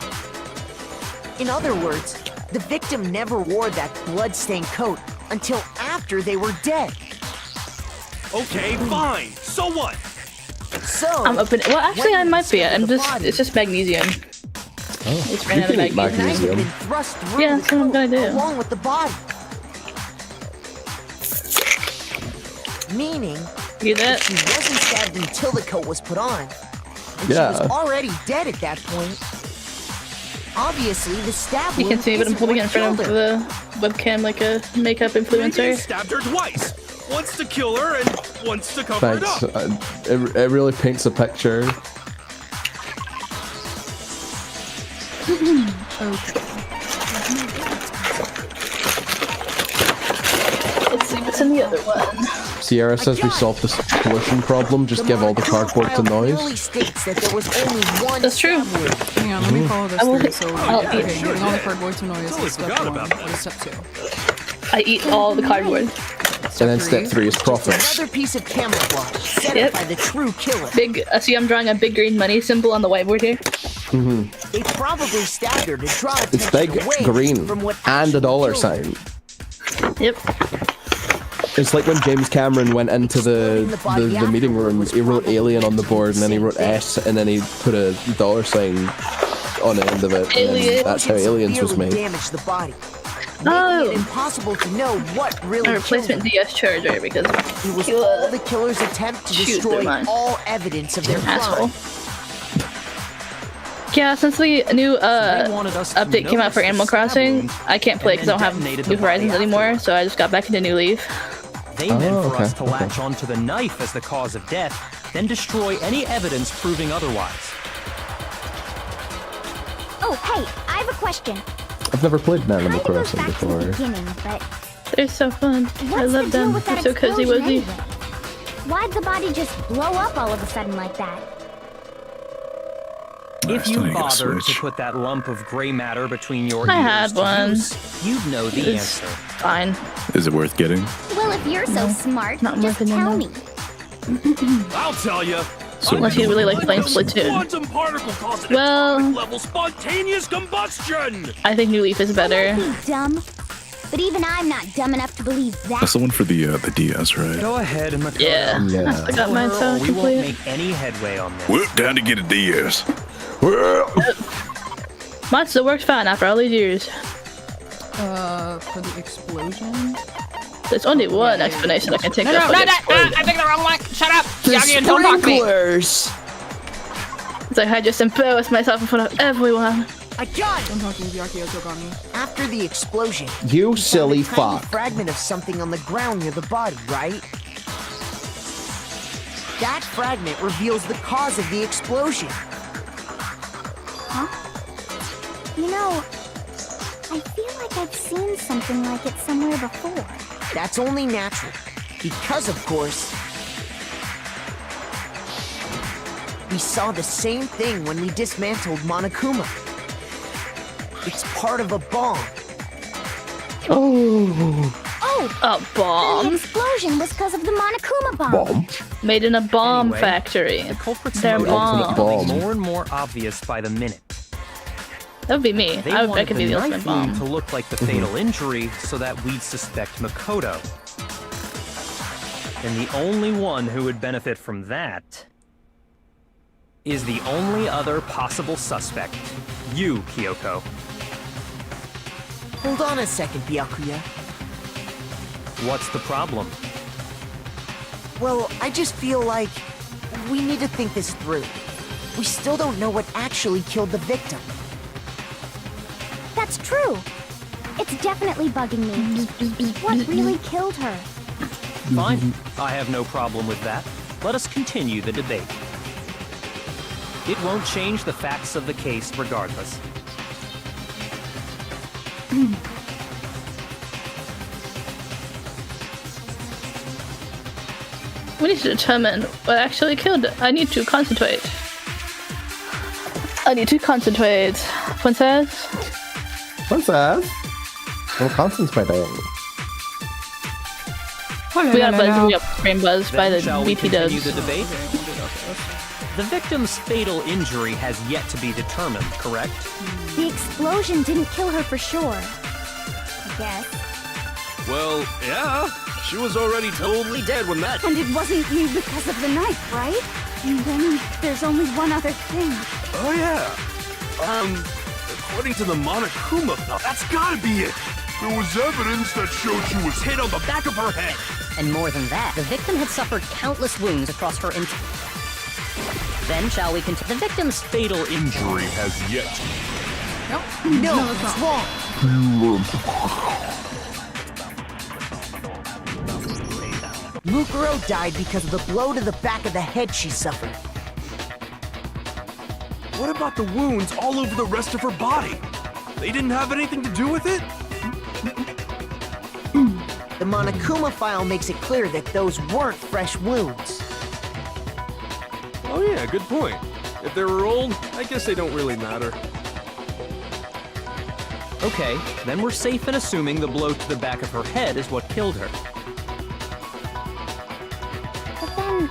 In other words, the victim never wore that blood-stained coat until after they were dead. Okay, fine. So what? So I'm opening. Well, actually, I when might be. discovered I'm the just. body, It's just magnesium. Oh. It's You ran out of can eat the knife had magnesium. been thrust through Yeah, the that's what I'm coat gonna do. along with the body. Meaning, You that? she wasn't stabbed until the coat was put on. And Yeah. she was already dead at that point. Obviously, the stab You can wound see, but I'm isn't holding it what in front of killed her. the webcam like a makeup Maybe he influencer. stabbed her twice. Once to kill her and once to cover it Thanks. up. It really paints a picture. Let's see what's in the other one. Sierra says we solved the pollution problem. Just give all the cardboard to Monokuma file noise. clearly states that there was only one That's true. stab wound. Hang on, let me follow this I will- through. So, I'll okay, eat- getting all the cardboard to noise Totally is step forgot 1. about that. What is step 2? I eat all the cardboard. And then step 3 is profits. Another piece of camouflage set Yep. up by the true killer. Big. See, I'm drawing a big green money symbol on the whiteboard here. They probably stabbed her to draw attention It's big, away green, from what and a actually dollar killed her. sign. Yep. It's like when James Cameron went into the meeting room, he wrote alien on the board, and then he wrote S, and then he put a dollar sign on the end of it. And then that's how Aliens was made. Damaged the body. Oh. Making it impossible to know what really A replacement DS charger because it was all the killer's attempt to destroy all evidence of their crime. Yeah, since the new update came out for Animal Crossing, I can't play because I don't have New Horizons anymore, so I just got back into New Leaf. They meant for us to latch onto the knife as the cause of death, then destroy any evidence proving otherwise. Oh, hey, I have a question. I've never played an Animal Crossing before. They're so fun. I love them. They're so cozy woozy. Anyway? Why'd the body just blow up all of a sudden like that? If you bothered to put that lump of gray matter between your ears, I had one. You'd know the answer. Fine. Is it worth getting? Well, if you're so smart, just tell me. I'll tell you. Unless you really like playing Splatoon. Quantum particle causes Well, atomic level spontaneous combustion. I think New Leaf is better. Dumb. But even I'm not dumb enough to believe that. That's the one for the DS, right? Go ahead and Makoto. Yeah. I got mine so we complete. won't make any headway on this. Whoop, down to get a DS. Matsuda works fine after all these years. For the explosion? There's only one explanation I can take up for the explosion. I think the wrong one. Shut up! The Yagi, don't talk to me! sprinklers! It's like I just embarrassed myself in front of everyone. I got it! Don't talk to me, Yaki, took on me. After the explosion, You we silly found a tiny fuck. fragment of something on the ground near the body, right? That fragment reveals the cause of the explosion. Huh? You know, I feel like I've seen something like it somewhere before. That's only natural. Because, of course, we saw the same thing when we dismantled Monokuma. It's part of a bomb. Oh. A bomb? The explosion was because of the Monokuma bomb. Made in a bomb Anyway, factory. The culprit's They're motive was bomb. becoming more and more obvious by the minute. That would be me. They I wanted could be the the knife ultimate wound bomb. to look like the fatal injury so that we'd suspect Makoto. And the only one who would benefit from that is the only other possible suspect. You, Kyoko. Hold on a second, Byakuya. What's the problem? Well, I just feel like we need to think this through. We still don't know what actually killed the victim. That's true. It's definitely bugging me. What really killed her? Fine. I have no problem with that. Let us continue the debate. It won't change the facts of the case regardless. We need to determine what actually killed it. I need to concentrate. Princess? Princess? Well, concentrating. We got buzz. We got brain buzz by the Then shall we BT continue dubs. the debate? The victim's fatal injury has yet to be determined, correct? The explosion didn't kill her for sure. I guess. Well, yeah. She was already totally dead when that. And it wasn't you because of the knife, right? And then there's only one other thing. Oh yeah. According to the Monokuma file, that's gotta be it. There was evidence that showed she was hit on the back of her head. And more than that, the victim had suffered countless wounds across her Then shall we continue? The victim's fatal injury has yet. No, it's wrong. Mukuro died because of the blow to the back of the head she suffered. What about the wounds all over the rest of her body? They didn't have anything to do with it? The Monokuma file makes it clear that those weren't fresh wounds. Oh yeah, good point. If they were old, I guess they don't really matter. Okay, then we're safe in assuming the blow to the back of her head is what killed her. But then,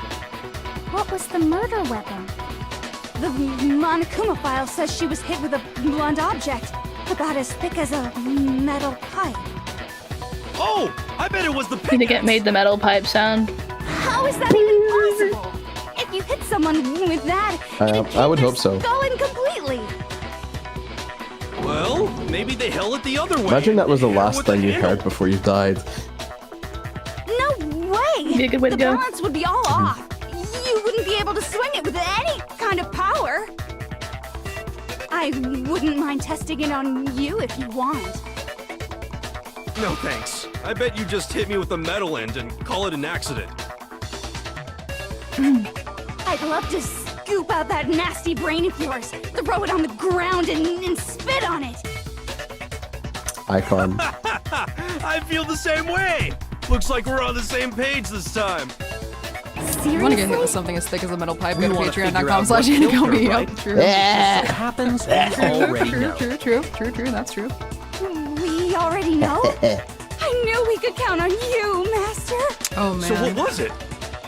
what was the murder weapon? The Monokuma file says she was hit with a blunt object, about as thick as a metal pipe. Oh, I bet it was the I think it made the metal pipe sound. How is that even possible? If you hit someone with that, I would hope so. skull in completely. Well, maybe they held it the other way. Imagine that was the last With the thing you handle. heard before you died. No way! Be a good way to the go. balance would be all off. You wouldn't be able to swing it with any kind of power. I wouldn't mind testing it on you if you want. No thanks. I bet you just hit me with the metal end and call it an accident. I'd love to scoop out that nasty brain of yours, throw it on the ground, and spit on it. Icon. I feel the same way. Looks like we're on the same page this time. I want to get hit with something as thick as a metal pipe. Go to wanna figure out what patreon.com/Anagami. killed her, Yep, true. It happens, we already True, know. true. That's true. We already know? I knew we could count on you, Master. Oh man. So what was it?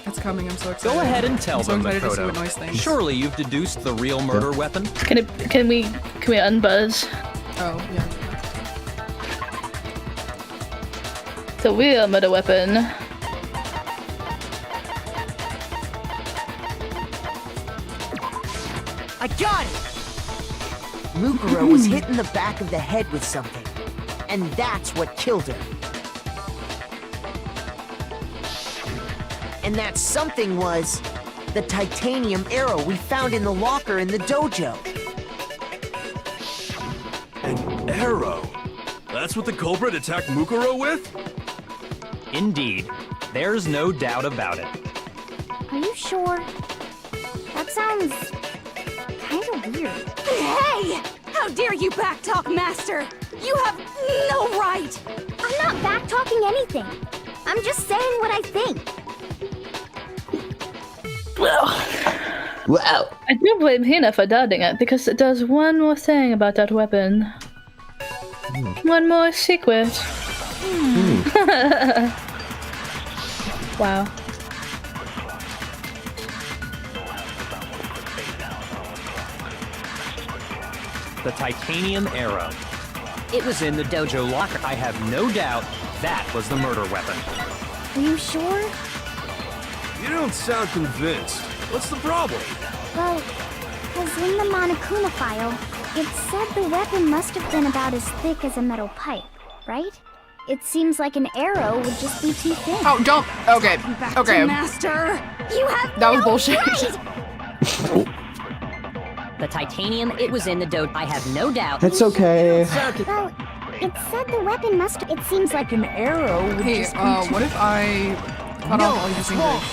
It's coming. I'm so excited. Go ahead and tell I'm so them, excited to see Makoto. what noise things. Surely you've deduced the real murder weapon? Can we unbuzz Oh yeah. the real murder weapon? I got it! Mukuro was hit in the back of the head with something, and that's what killed her. And that something was the titanium arrow we found in the locker in the dojo. An arrow? That's what the culprit attacked Mukuro with? Indeed. There's no doubt about it. Are you sure? That sounds kind of weird. Hey! How dare you backtalk, Master? You have no right! I'm not backtalking anything. I'm just saying what I think. Wow. I do blame Hina for doubting it because it does one more thing about that weapon. One more secret. Wow. The titanium arrow. It was in the dojo locker. I have no doubt that was the murder weapon. Are you sure? You don't sound convinced. What's the problem? Well, because in the Monokuma file, it said the weapon must have been about as thick as a metal pipe, right? It seems like an arrow would just be too thin. Oh, don't. Okay. Back Okay. to Master! You have That was no bullshit. right! The titanium, it was in the dojo. I have no doubt. It's okay. Well, it said the weapon must. It seems like an arrow would Hey, just be too. what if I cut off all your fingers?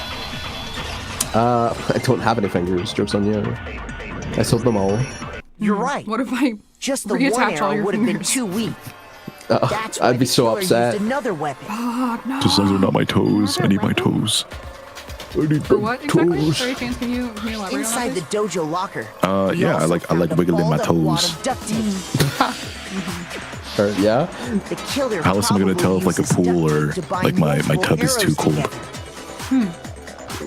I don't have any fingers. Joke's on you. I sold them all. You're right. What if I Just the one reattach all arrow your would have been fingers? too weak. That's why I'd be the so killer upset. used another weapon. Oh, no. Just those are not my toes. I need my toes. I need For my what exactly? toes. Sorry, Chance, can you elaborate on Inside the that, dojo locker. we Yeah, I also like found a wiggling my balled-up wad toes. of duct tape. Or, yeah? The killer How else am I gonna tell if like a probably uses pool or duct tape to bind like my multiple tub is too arrows cold? together.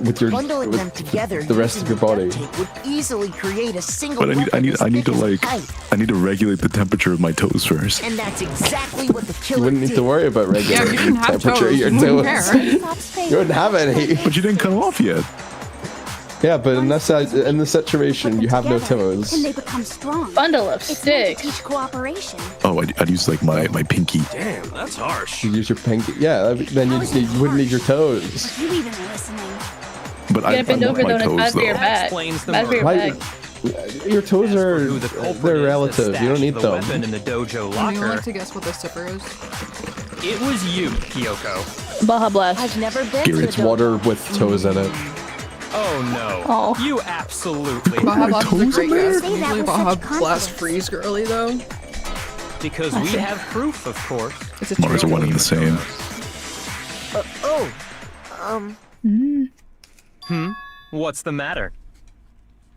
With your Bundling them with together the rest of your using body. duct tape would easily create a single But I weapon need as to thick as a like pipe. I need to regulate the temperature of my toes first. And that's exactly what the You killer wouldn't need did. to worry about Yeah, regulating if you didn't the have temperature of toes, your you wouldn't toes. care. Stop saying You wouldn't have any. But you didn't cut them off yet. Yeah, but in this in the situation, you have no And toes. they become strong. Bundle of It's meant sticks. to teach cooperation. Oh, I'd use like my pinky. Damn, that's harsh. You use your pinky. Yeah, then you wouldn't need your toes. You even listening? But I You're gonna bend want over my though and toes bad for your though. back. Explains the Bad for your murder. back. Your toes are Who the culprit they're is that relative. You don't stashed need the them. weapon in the dojo Would you locker. like to guess what this zipper is? It was you, Kyoko. Baja Blast. I've never been to the It's water with toes in it. Oh no. Oh. You absolutely Baja my Blast is a toes great in there? guess. Say that Usually with Baja such Blast confidence. freeze girly though. because we have proof, of course. It's a Mars are one and the same. What's the matter?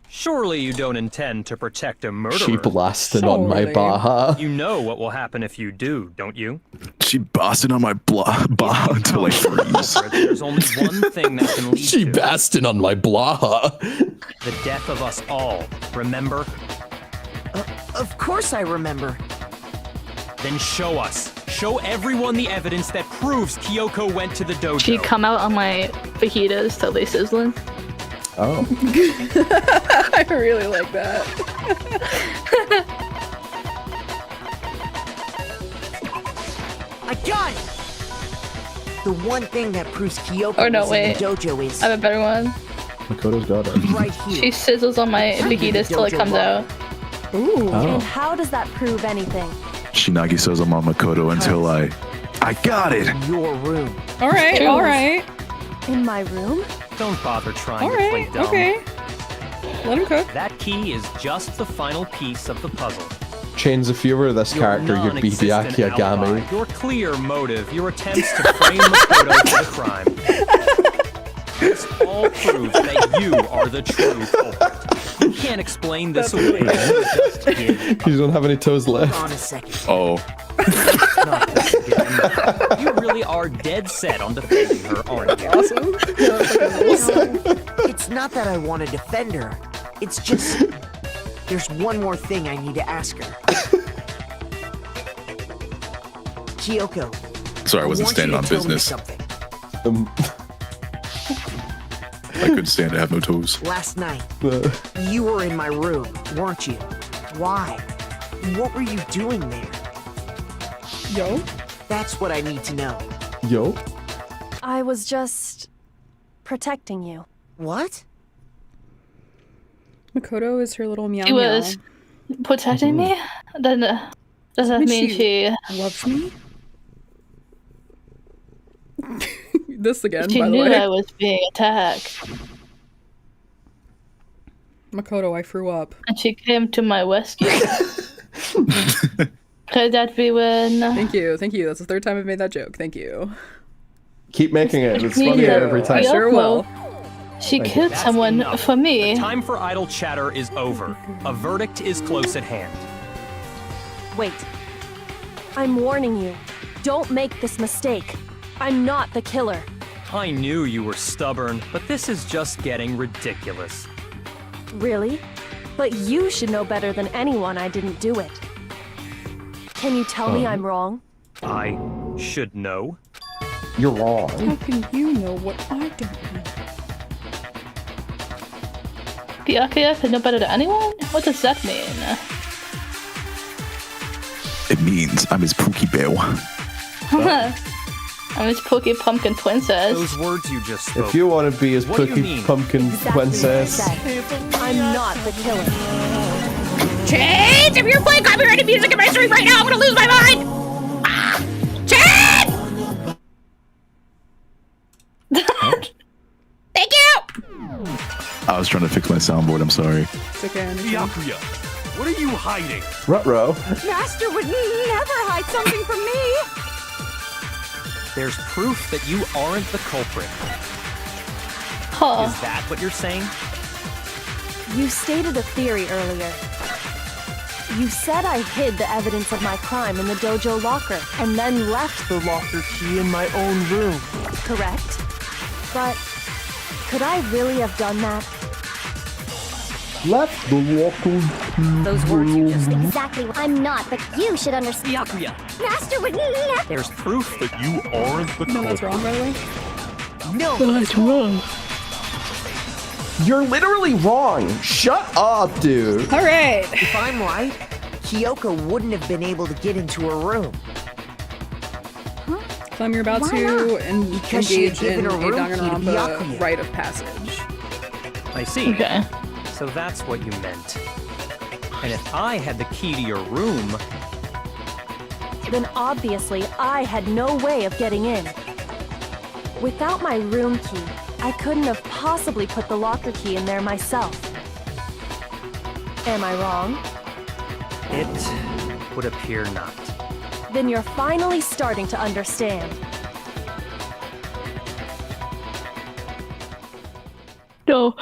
Surely you don't intend to protect a murderer. She blasted on my Surely. Baja. You know what will happen if you do, don't you? She busted on my Baja until I freeze. There's only one thing that can lead She to basted on my Blaha. the death of us all. Remember? Of course I remember. Then show us. Show everyone the evidence that proves Kyoko went to the dojo. She come out on my fajitas totally sizzling. Oh. I really like that. I got it! The one thing that proves Kyoko Or no, was wait. in the dojo is I have a better one. Makoto's got it. right here. She sizzles on my fajitas till it comes out. Ooh. And how does that prove anything? Shinagi says I'm on Makoto until I got it. Your room. All right, all right, In my room? Don't bother trying all to play right. dumb. Okay. Let him cook. That key is just the final piece of the puzzle. Chains, if you were this Your character, you'd be the non-existent alibi, Akiagami. your clear motive, your attempts to frame Makoto for the crime. This all proves that you are the true culprit. You can't explain this away. Just give up. You don't have any toes Hold left. on a second. Oh, You really are dead set on defending her, aren't you? Awesome. It's not that I want to defend her. It's just... There's one more thing I need to ask her. Kyoko. sorry, I wasn't want standing you on to tell me business. something. I couldn't stand to have no toes. Last night, you were in my room, weren't you? Why? What were you doing there? Yo. That's what I need to know. Yo. I was just protecting you. What? Makoto is her little meow She meow. was protecting me? Then does that mean she loves me? This again, she by the knew way. I was being attacked? Makoto, I threw up. And she came to my rescue. Could that be when... Thank you, thank you. That's the third time I've made that joke. Thank you. Keep making it. It's means funnier that every time. I sure will. She Thank you. killed That's someone enough. for me. The time for idle chatter is over. A verdict is close at hand. Wait. I'm warning you. Don't make this mistake. I'm not the killer. I knew you were stubborn, but this is just getting ridiculous. Really? But you should know better than anyone I didn't do it. Can you tell me I'm wrong? I should know. You're wrong. How can you know what I don't know? Byakuya could know better than anyone? What does that mean? It means I'm his Pookie Bell. I'm his Pokey Pumpkin Princess. Those words you just spoke. If you want to be his What do you Pookie mean? Pumpkin Exactly what I Princess, said. I'm not the killer. Chance, if you're playing copyrighted music in my stream right now, I'm gonna lose my mind! Ah! Chance! Thank you! I was trying to fix my soundboard, I'm sorry. It's okay, I understand. Byakuya, what are you hiding? Ruh-roh. Master would never hide something from me. There's proof that you aren't the culprit. Huh. Is that what you're saying? You stated a theory earlier. You said I hid the evidence of my crime in the dojo locker and then left the locker key in my own room. Correct? But could I really have done that? Left the locker. Those words you just... Exactly. I'm not, but you should understand. Byakuya, Master would never. there's proof that you aren't the No, that's wrong, by the way. No! That's wrong. You're literally wrong. Shut up, dude. All right. If I'm right, Kyoko wouldn't have been able to get into her room. So you're about Why to not? Because she had engage in given a her room key to danganronpa Byakuya. rite of passage. I see. Okay. So that's what you meant. And if I had the key to your room, Then obviously I had no way of getting in. Without my room key, I couldn't have possibly put the locker key in there myself. Am I wrong? it would appear not. Then you're finally starting to understand. No,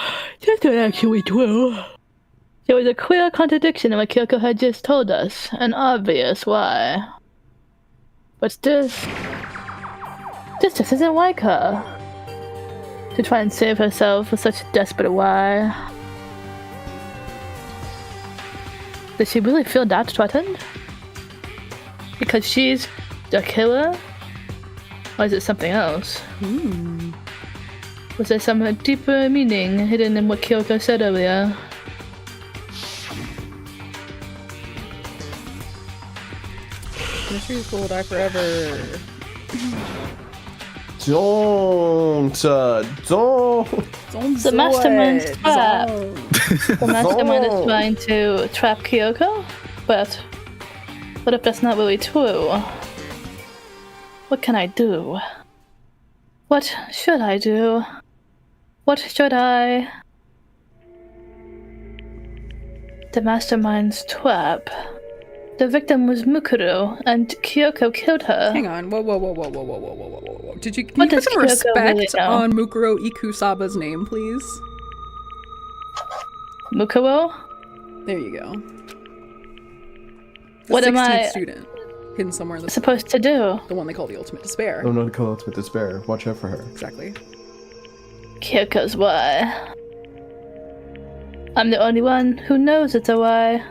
that's not actually true. There was a clear contradiction in what Kyoko had just told us, and obvious why. But this just isn't like her. To try and save herself with such a desperate why. Does she really feel that threatened? Because she's the killer Or is it something else? Was there some deeper meaning hidden in what Kyoko said earlier? Mysteries will die forever. Don't. The mastermind's trap. The mastermind is trying to trap Kyoko? But what if that's not really true? What can I do? What should I do? What should I? The mastermind's trap. The victim was Mukuro, and Kyoko killed her. Hang on. Whoa. Can you put some respect on Mukuro Ikusaba's name, please? Mukuro? There you go. What am I student hidden somewhere in the supposed to do? The one they call the Ultimate Despair. Oh, no, they call Ultimate Despair. Watch out for her. Exactly. Kyoko's why. I'm the only one who knows it's a why.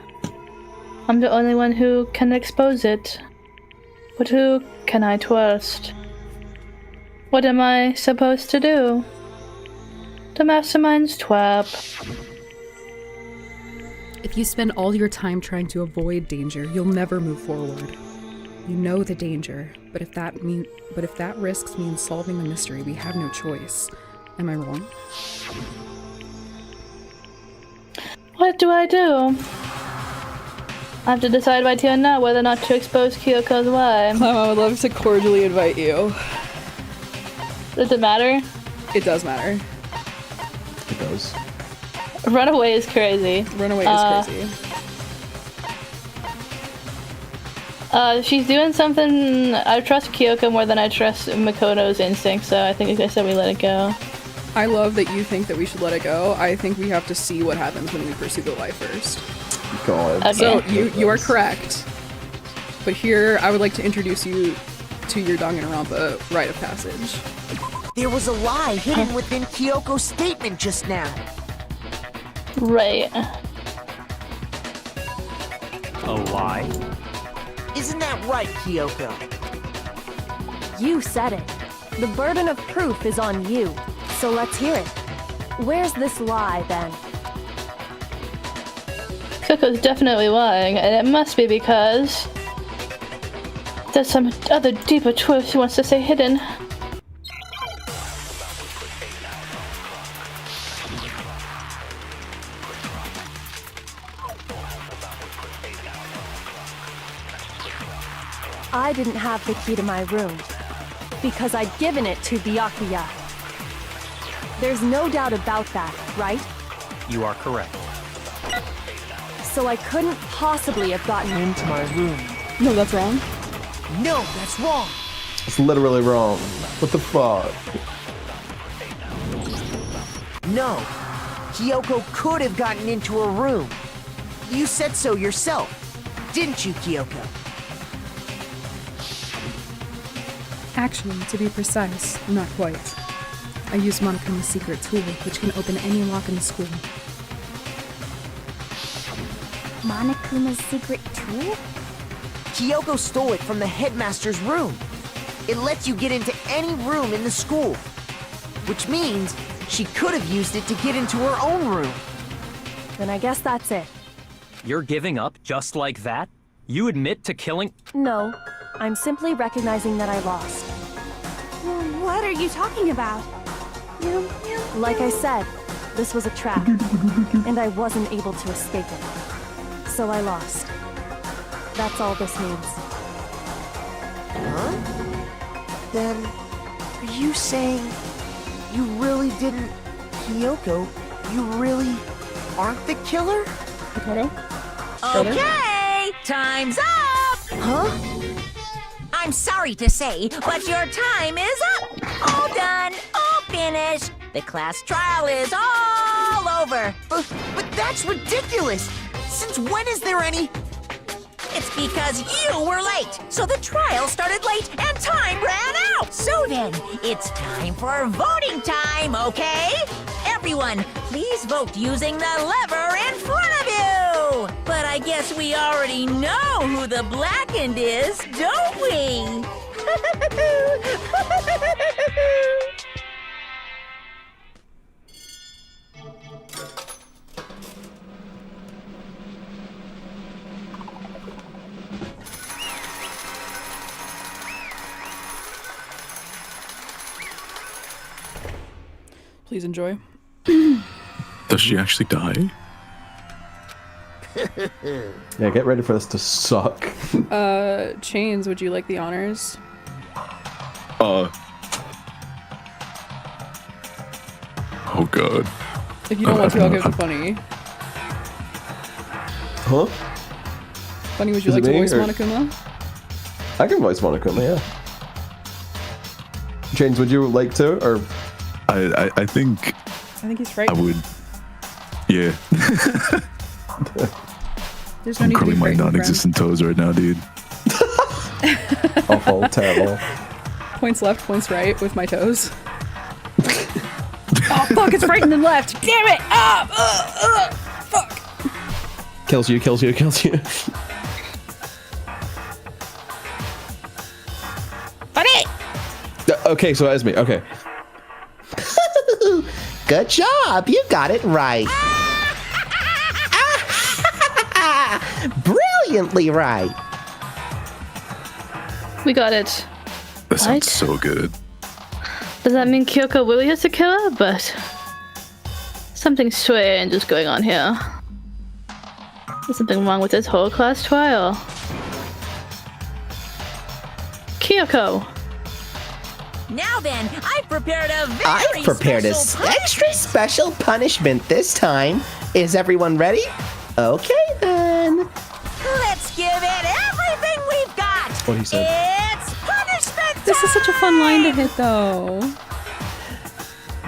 I'm the only one who can expose it. But who can I trust? What am I supposed to do? The mastermind's trap. If you spend all your time trying to avoid danger, you'll never move forward. You know the danger, but if that risks means solving the mystery, we have no choice. Am I wrong? What do I do? I have to decide right here and now whether or not to expose Kyoko's why. I would love to cordially invite you. Does it matter? It does matter. It does. Runaway is crazy. Runaway is crazy. She's doing something. I trust Kyoko more than I trust Makoto's instinct, so I think I said we let it go. I love that you think that we should let it go. I think we have to see what happens when we pursue the lie first. God. Okay. So you are correct. But here, I would like to introduce you to your danganronpa rite of passage. There was a lie hidden within Kyoko's statement just now. Right. A lie? Isn't that right, Kyoko? You said it. The burden of proof is on you. So let's hear it. Where's this lie, then? Kyoko's definitely lying, and it must be because there's some other deeper truth she wants to stay hidden. I didn't have the key to my room because I'd given it to Byakuya. There's no doubt about that, right? You are correct. So I couldn't possibly have gotten into my room. No, that's wrong. No, that's wrong. It's literally wrong. What the fuck? No. Kyoko could have gotten into her room. You said so yourself, didn't you, Kyoko? Actually, to be precise, not quite. I used Monokuma's secret tool, which can open any lock in the school. Monokuma's secret tool? Kyoko stole it from the headmaster's room. It lets you get into any room in the school, which means she could have used it to get into her own room. Then I guess that's it. You're giving up just like that? You admit to killing— No, I'm simply recognizing that I lost. What are you talking about? Like I said, this was a trap, and I wasn't able to escape it. So I lost. That's all this means. Huh? Then, are you saying you really didn't... Kyoko, you really aren't the killer? Okay, time's up! Huh? I'm sorry to say, but your time is up! All done, all finished! The class trial is all over! But that's ridiculous! Since when is there any... It's because you were late, so the trial started late and time ran out! So then, it's time for voting time, okay? Everyone, please vote using the lever in front of you! But I guess we already know who the blackened is, don't we? Please enjoy. Does she actually die? Yeah, get ready for this to suck. Chains, would you like the honors? Oh god. If you don't want to, I'll give it to Funny. Huh? Funny, would you Is like it to me, voice or- Monokuma? I can voice Monokuma, yeah. James, would you like to, or? I think I think he's I frightened. would. Yeah. There's no I'm need to be curling my frightened, non-existent toes right now, dude. Awful, terrible. friend. Points left, points right with my toes. Oh fuck, it's right and then left. Damn it! Fuck. Kills you, kills you, kills you. Funny! Okay, so that is me, okay. Good job, you got it right. Brilliantly right. We got it. That sounds Right? so good. Does that mean Kyoko really has to kill her? But something strange is going on here. There's something wrong with this whole class trial. Kyoko! Now then, I've prepared a very special extra special punishment this time. Is everyone ready? Okay then. Let's give it everything we've got. What he said. It's punishment This is such a fun line to hit, though.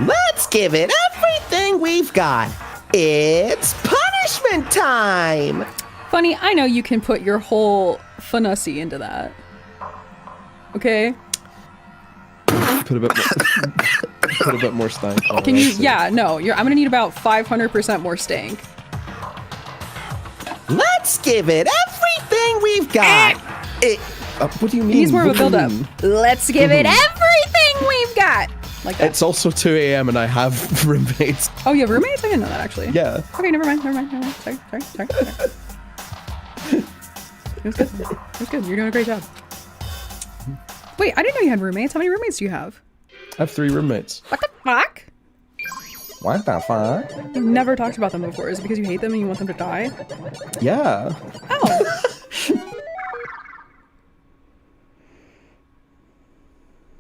Let's give it everything we've got. It's punishment time. Funny, I know you can put your whole fanusy into that. Okay? Put a bit more, put a bit more stank on it, Can you? I'd say. Yeah, no. I'm gonna need about 500% more stank. Let's give it everything we've got. What do you mean? It needs more of a What do you build-up. mean? Let's give it everything we've got. Like that. It's also 2 a.m. and I have roommates. Oh, you have roommates? I didn't know that actually. Yeah. Okay, never mind. Sorry. It was good. It was good. You're doing a great job. Wait, I didn't know you had roommates. How many roommates do you have? I have 3 roommates. What the fuck? What the fuck? You've never talked about them before. Is it because you hate them and you want them to die? Yeah. Oh.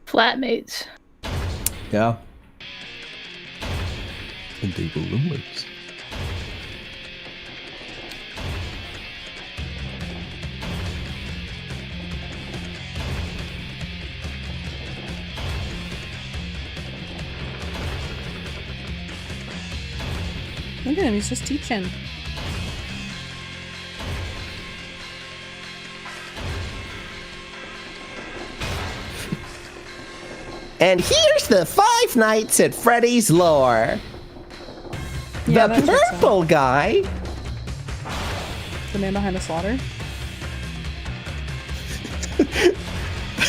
Flatmates. Yeah. And they were roommates. Look at him. He's just teaching. And here's the 5 Nights at Freddy's lore. Yeah, The that checks out. purple guy. The man behind the slaughter.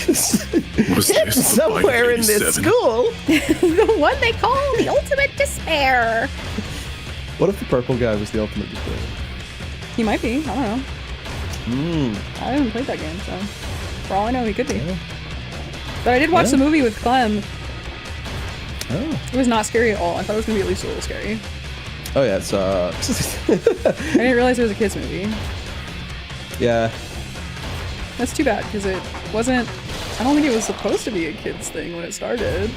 Hidden somewhere in this school. The one they call the ultimate despair. What if the purple guy was the ultimate despair? He might be. I don't know. Hmm. I haven't played that game, so for all I know, he could be. Yeah. But I did watch the movie with Clem. Oh. It was not scary at all. I thought it was gonna be at least a little scary. Oh yeah, it's I didn't realize it was a kids movie. Yeah. That's too bad because it wasn't. I don't think it was supposed to be a kids thing when it started.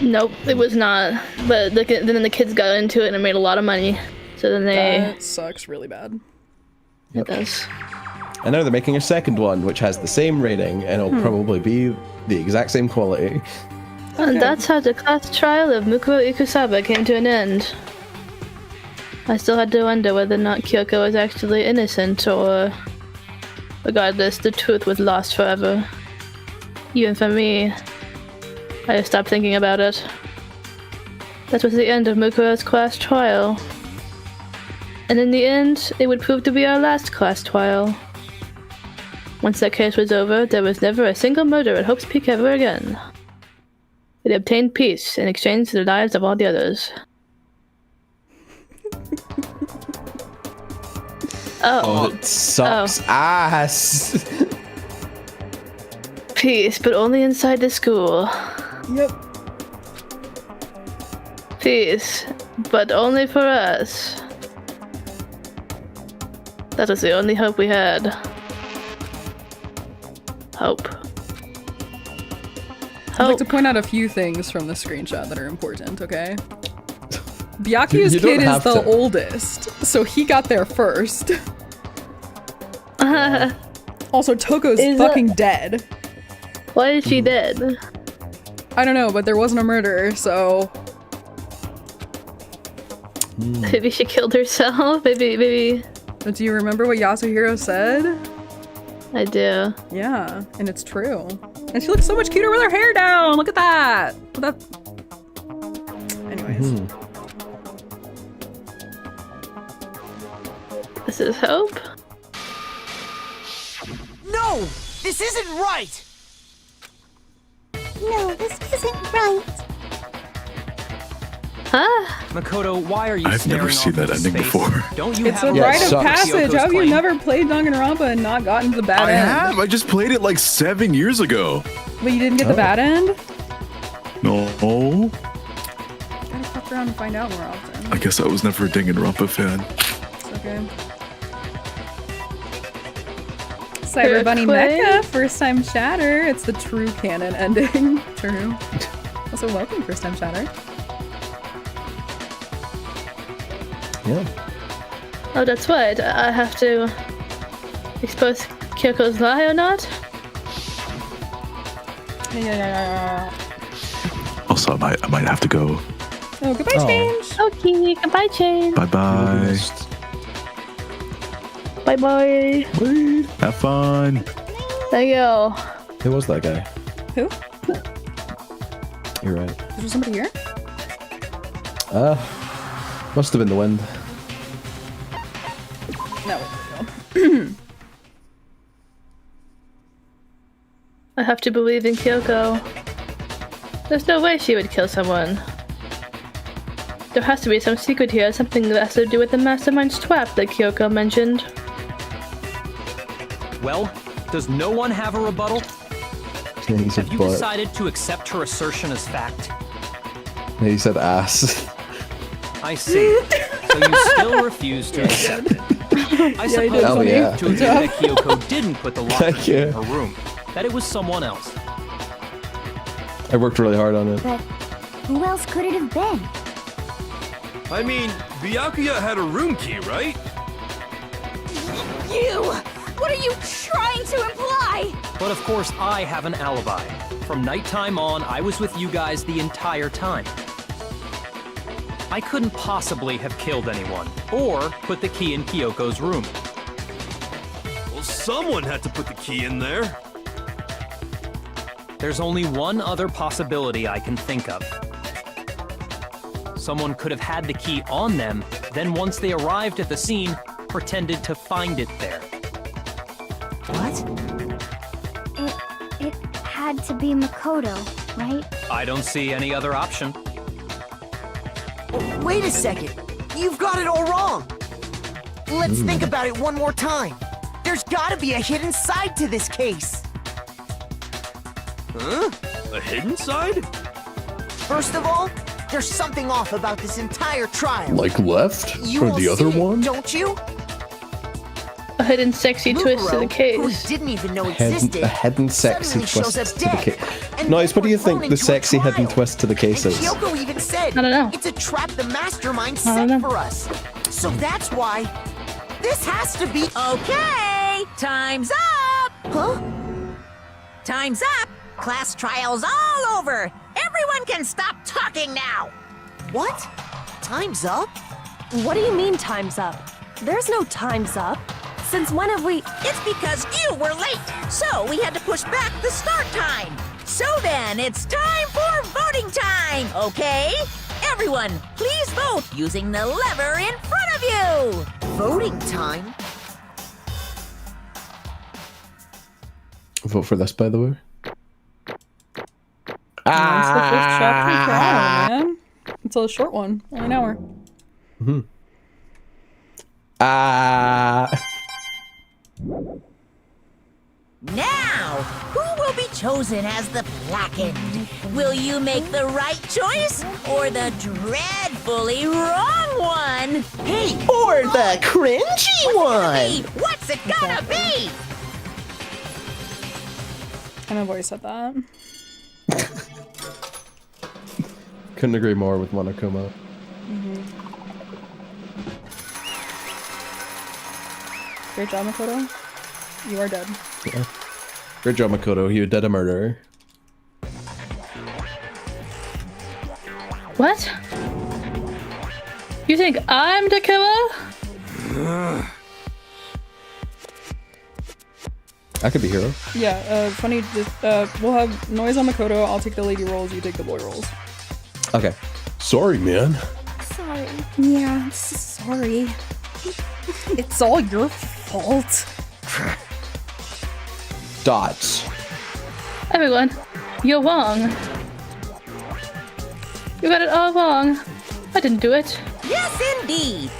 Nope, it was not. But then the kids got into it and it made a lot of money. So then they. That sucks really bad. It does. And now they're making a second one, which has the same rating, and it'll probably be the exact same quality. And that's how the class trial of Mukuro Ikusaba came to an end. I still had to wonder whether or not Kyoko was actually innocent, or regardless, the truth was lost forever. Even for me, I stopped thinking about it. That was the end of Mukuro's class trial. And in the end, it would prove to be our last class trial. Once that case was over, there was never a single murder at Hope's Peak ever again. It obtained peace in exchange for the lives of all the others. Oh, it sucks ass. Peace, but only inside the school. Yep. Peace, but only for us. That was the only hope we had. Hope. I'd like to point out a few things from the screenshot that are important, okay? Byakuya's You don't kid is have the to. oldest, so he got there first. Also, Toko's fucking dead. Why is she dead? I don't know, but there wasn't a murder, so... Maybe she killed herself? Maybe... But do you remember what Yasuhiro said? I do. Yeah, and it's true. And she looks so much cuter with her hair down! Look at that! Anyways. This is Hope? No! This isn't right! No, this isn't right. Huh? Makoto, why are you I've never seen that ending before. Don't you It's a have rite of sucks. passage. How have you never played Danganronpa and not gotten to the bad I end? have. I just played it like 7 years ago. But you didn't get the bad end? No. Gotta fuck around and find out more often. I guess I was never a Danganronpa fan. It's okay. Cyber Bunny Mecha, first time shatter. It's the true canon ending. True. Also, welcome, first time shatter. Yeah. Oh, that's right. I have to expose Kyoko's lie or not? Yeah. Also, I might have to go. Oh, goodbye, Change. Okay, goodbye, Chain. Bye-bye. Bye-bye. Have fun. Thank you. Who was that guy? Who? You're right. Is there somebody here? Must have been the wind. No. I have to believe in Kyoko. There's no way she would kill someone. There has to be some secret here, something that has to do with the mastermind's trap that Kyoko mentioned. Well, does no one have a rebuttal? Yeah, he said Have you butt. decided to accept her assertion as fact? Yeah, he said ass. I see. So you still refuse to accept it. I suppose Hell you yeah. have to admit that Kyoko didn't put the locker Thank key in you. her room. That it was someone else. I worked really hard on it. But who else could it have been? I mean, Byakuya had a room key, right? You! What are you trying to imply? But of course, I have an alibi. From nighttime on, I was with you guys the entire time. I couldn't possibly have killed anyone, or put the key in Kyoko's room. Well, someone had to put the key in there. There's only one other possibility I can think of. Someone could have had the key on them, then once they arrived at the scene, pretended to find it there. It had to be Makoto, right? I don't see any other option. Wait a second. You've got it all wrong. Let's think about it one more time. There's gotta be a hidden side to this case. Huh? A hidden side? First of all, there's something off about this entire trial. Like left? You Or will the other see it, one? don't you? A hidden sexy twist to the Mukuro, who case. didn't even know Hidden, existed, a hidden sexy suddenly shows twist up to the dead. case. And Noise, what do you people think thrown the into a sexy hidden trial. twist to the case And is? Kyoko even said, I don't know. it's a trap the mastermind I set don't know. for us. So that's why this has to be. Okay, time's up! Huh? Time's up! Class trial's all over! Everyone can stop talking now! What? Time's up? What do you mean time's up? There's no time's up. Since when have we... It's because you were late, so we had to push back the start time. So then, it's time for voting time, okay? Everyone, please vote using the lever in front of you! Voting time? Vote for this, by the way. That's the first chapter trial, man. It's a short one, only an hour. Now, who will be chosen as the blackened? Will you make the right choice or the dreadfully wrong one? Hey, or the cringy one. Hey, what's it gonna be? And I've always said that. Couldn't agree more with Monokuma. Great job, Makoto. You are dead. Yeah. Great job, Makoto. You did a murderer. What? You think I'm the killer? I could be hero. Yeah, funny, just, we'll have Noise on Makoto, I'll take the lady rolls, you take the boy rolls. Okay. Sorry, man. Sorry. Yeah, sorry. It's all your fault. Dots. Everyone, you're wrong. You got it all wrong. I didn't do it. Yes, indeed.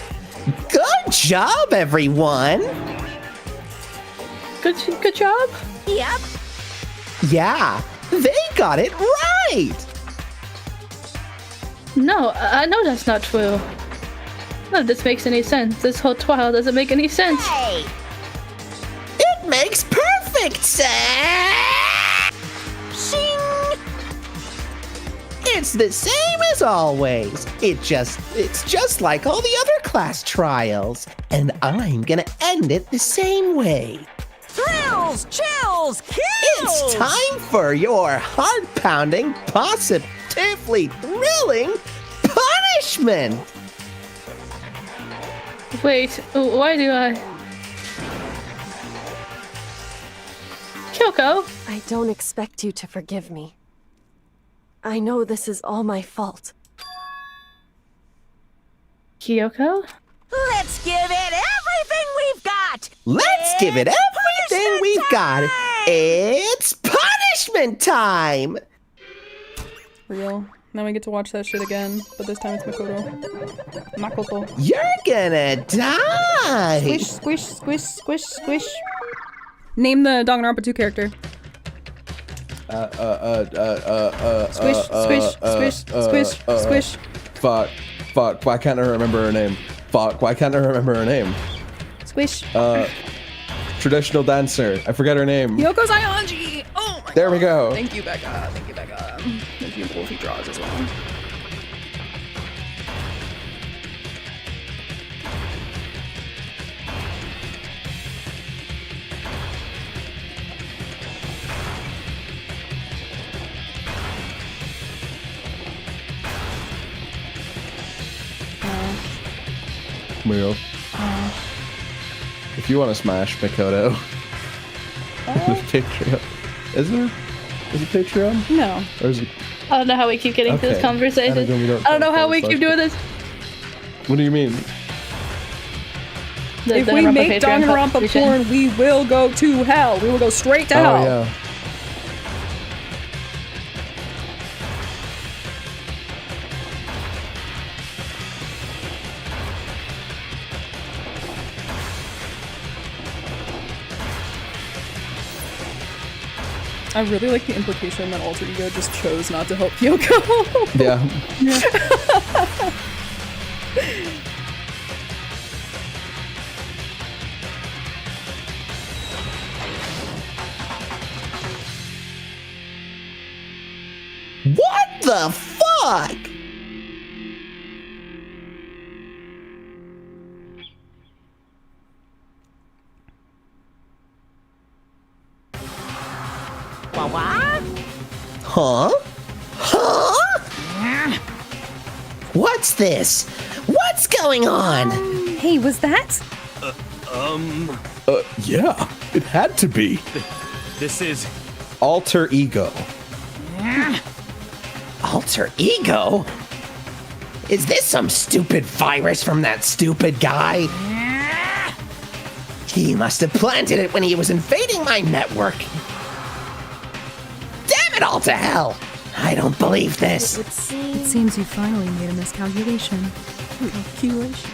Good job, everyone. Good job. Yep. Yeah, they got it right. No, I know that's not true. None of this makes any sense. This whole trial doesn't make any sense. Hey. It makes perfect sense. Shing. It's the same as always. It's just like all the other class trials. And I'm gonna end it the same way. Thrills, chills, kills. It's time for your heart-pounding, positively thrilling punishment. Wait, why do I? Kyoko? I don't expect you to forgive me. I know this is all my fault. Kyoko? Let's give it everything we've got. Let's give it everything we've got. It's punishment time. Real. Now we get to watch that shit again, but this time it's Makoto. Makoto. You're gonna die. Squish, squish, squish, squish, squish. Name the Danganronpa 2 character. Squish, squish, squish, squish, squish. Fuck, why can't I remember her name? Fuck, why can't I remember her name? Squish. Traditional dancer. I forget her name. Yoko Saionji! Oh my There we go. Thank you, Becca. Thank you, Becca. It's beautiful if he draws as well. Real. If you want to smash Makoto with Patreon, is it Patreon? No. Or is it? I don't know how we keep getting to this Okay. conversation. I I don't know how we keep doing this. What do you mean? If we make Danganronpa porn, we will go to hell. We will go straight to hell. Oh yeah. I really like the implication that Alter Ego just chose not to help Kyoko. Yeah. What the fuck? What? Huh? Huh? What's this? What's going on? Hey, was that? Yeah. It had to be. This is Alter Ego. Alter Ego? Is this some stupid virus from that stupid guy? He must have planted it when he was invading my network. it all to hell! I don't believe this. It seems you finally made a miscalculation. Calculation?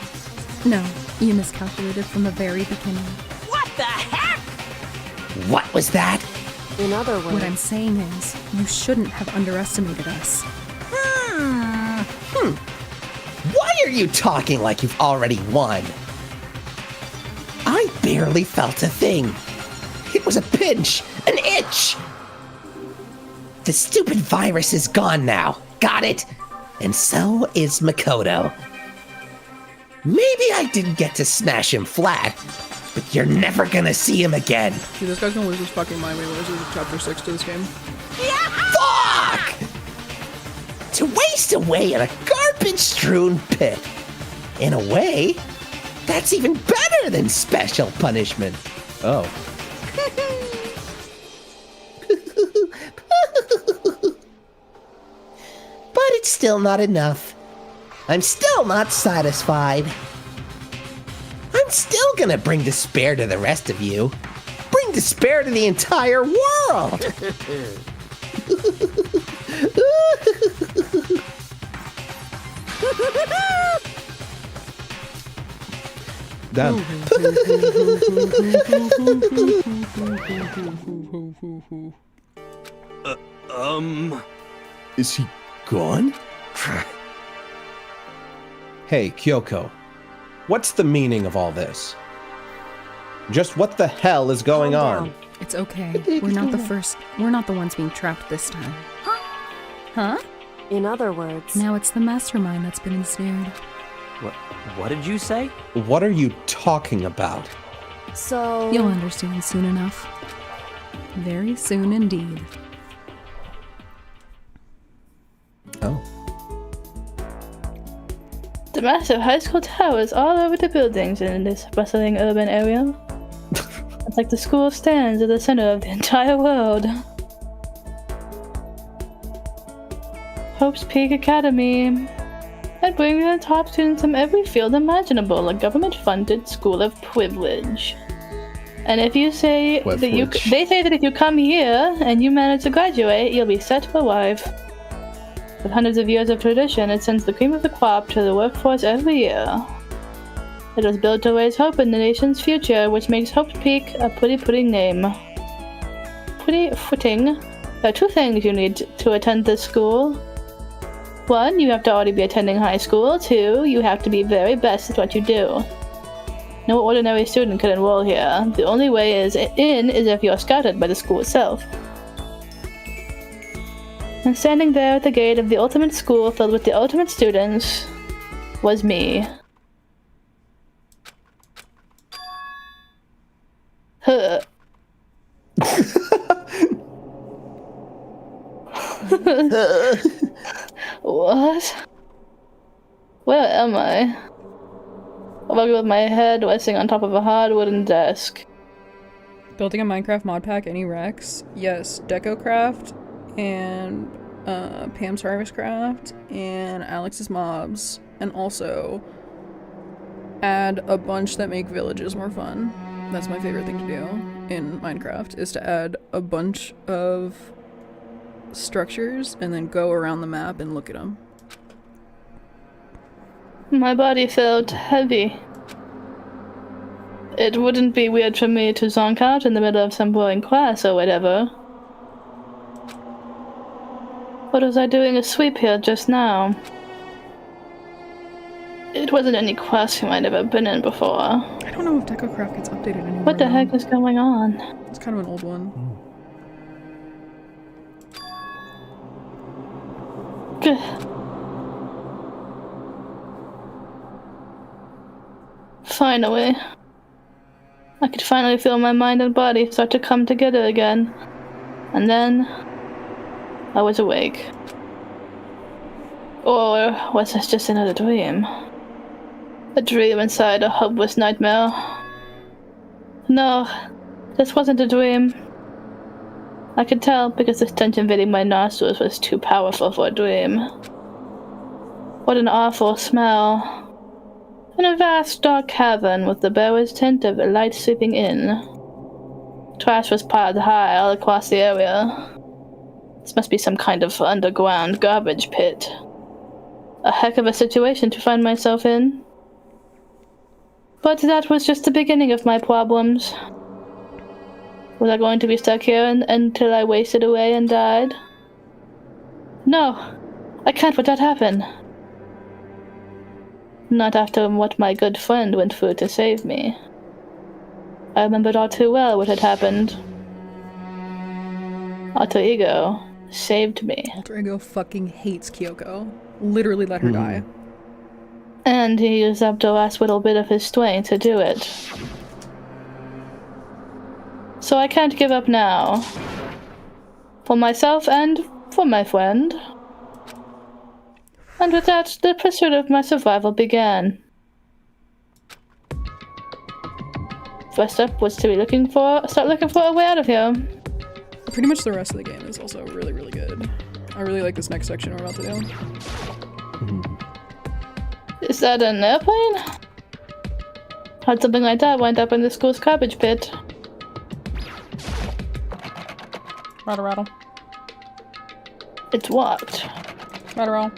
No, you miscalculated from the very beginning. What the heck? What was that? In other words, What I'm saying is, you shouldn't have underestimated us. Why are you talking like you've already won? I barely felt a thing. It was a pinch, an itch. The stupid virus is gone now. Got it? And so is Makoto. Maybe I didn't get to smash him flat, but you're never gonna see him again. Dude, this guy's gonna lose his fucking mind when he loses chapter 6 to this game. Fuck! To waste away in a garbage-strewn pit. In a way, that's even better than special punishment. Oh. But it's still not enough. I'm still not satisfied. I'm still gonna bring despair to the rest of you. Bring despair to the entire world. Damn. Is he gone? Hey, Kyoko. What's the meaning of all this? Just what the hell is going on? It's okay. We're not the first. We're not the ones being trapped this time. Huh? in other words... Now it's the mastermind that's been ensnared. What did you say? What are you talking about? So... You'll understand soon enough. Very soon indeed. Oh. The massive high school towers all over the buildings in this bustling urban area. It's like the school stands at the center of the entire world. Hope's Peak Academy. It brings in top students from every field imaginable, a government-funded school of privilege. And if you say that they say that if you come here and you manage to graduate, you'll be set for life. With hundreds of years of tradition, it sends the cream of the crop to the workforce every year. It was built to raise hope in the nation's future, which makes Hope's Peak a pretty name. Pretty footing. There are two things you need to attend this school. One, you have to already be attending high school. Two, you have to be very best at what you do. No ordinary student can enroll here. The only way in is if you're scouted by the school itself. And standing there at the gate of the ultimate school filled with the ultimate students was me. Huh. What? Where am I? I'm walking with my head resting on top of a hard wooden desk. Building a Minecraft mod pack, any Rex? Yes, DecoCraft and Pam's Harvest Craft and Alex's Mobs, and also add a bunch that make villages more fun. That's my favorite thing to do in Minecraft, is to add a bunch of structures and then go around the map and look at them. My body felt heavy. It wouldn't be weird for me to zonk out in the middle of some boring class or whatever. What was I doing a sweep here just now? It wasn't any classroom I'd ever been in before. I don't know if DecoCraft gets updated anymore. What the heck is going on? It's kind of an old one. Finally. I could finally feel my mind and body start to come together again. And then... I was awake. Or was this just another dream? A dream inside a hopeless nightmare? No, this wasn't a dream. I could tell because the stench invading my nostrils was too powerful for a dream. What an awful smell. In a vast dark cavern with the barest hint of light sweeping in. Trash was piled high all across the area. This must be some kind of underground garbage pit. A heck of a situation to find myself in. But that was just the beginning of my problems. Was I going to be stuck here until I wasted away and died? No, I can't let that happen. Not after what my good friend went through to save me. I remembered all too well what had happened. Alter Ego saved me. Alter Ego fucking hates Kyoko. Literally let her die. And he used up the last little bit of his strength to do it. So I can't give up now. For myself and for my friend. And with that, the pursuit of my survival began. First up was to start looking for a way out of here. Pretty much the rest of the game is also really, really good. I really like this next section we're about to do. Is that an airplane? How'd something like that wind up in the school's garbage pit? Rattle, rattle. It's what? Rattle, rattle.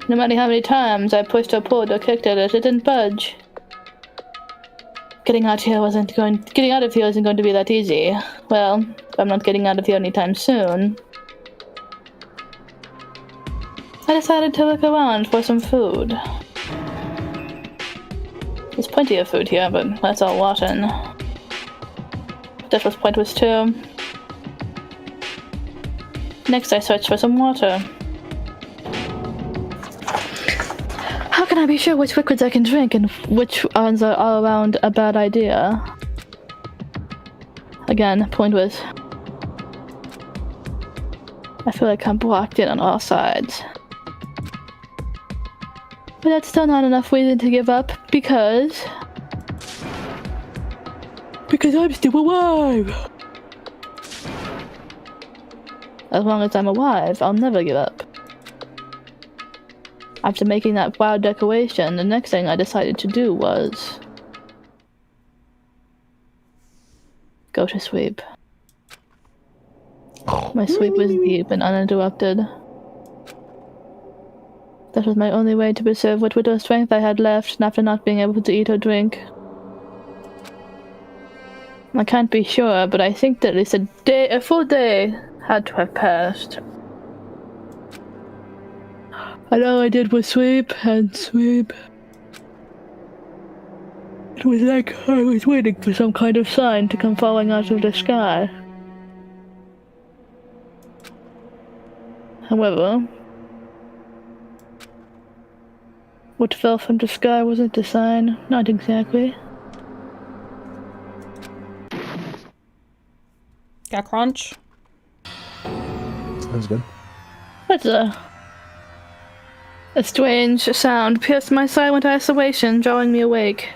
No matter how many times I pushed or pulled or kicked at it, it didn't budge. Getting out of here isn't going to be that easy. Well, if I'm not getting out of here anytime soon. I decided to look around for some food. There's plenty of food here, but that's all rotten. That was pointless too. Next I searched for some water. How can I be sure which liquids I can drink and which ones are all around a bad idea? Again, point was, I feel like I'm blocked in on all sides. But that's still not enough reason to give up because I'm still alive! As long as I'm alive, I'll never give up. After making that wild declaration, the next thing I decided to do was go to sleep. My sleep was deep and uninterrupted. That was my only way to preserve what little strength I had left after not being able to eat or drink. I can't be sure, but I think that at least a full day had to have passed. And all I did was sleep and sleep. It was like I was waiting for some kind of sign to come falling out of the sky. However, what fell from the sky wasn't a sign, not exactly. Got crunch? Sounds good. What's a strange sound pierced my silent isolation, drawing me awake.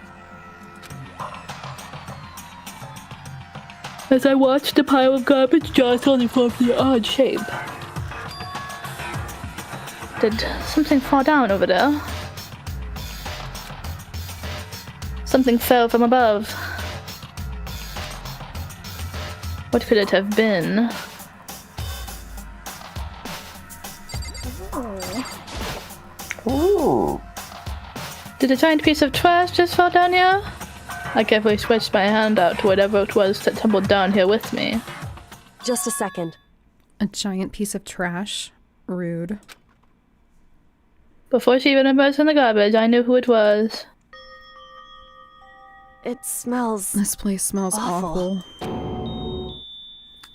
As I watched the pile of garbage jostle and form the odd shape. Did something fall down over there? Something fell from above. What could it have been? Ooh. Did a giant piece of trash just fall down here? I carefully stretched my hand out to whatever it was that tumbled down here with me. Just a second. A giant piece of trash? Rude. Before she even emerged from the garbage, I knew who it was. It smells... This place smells awful.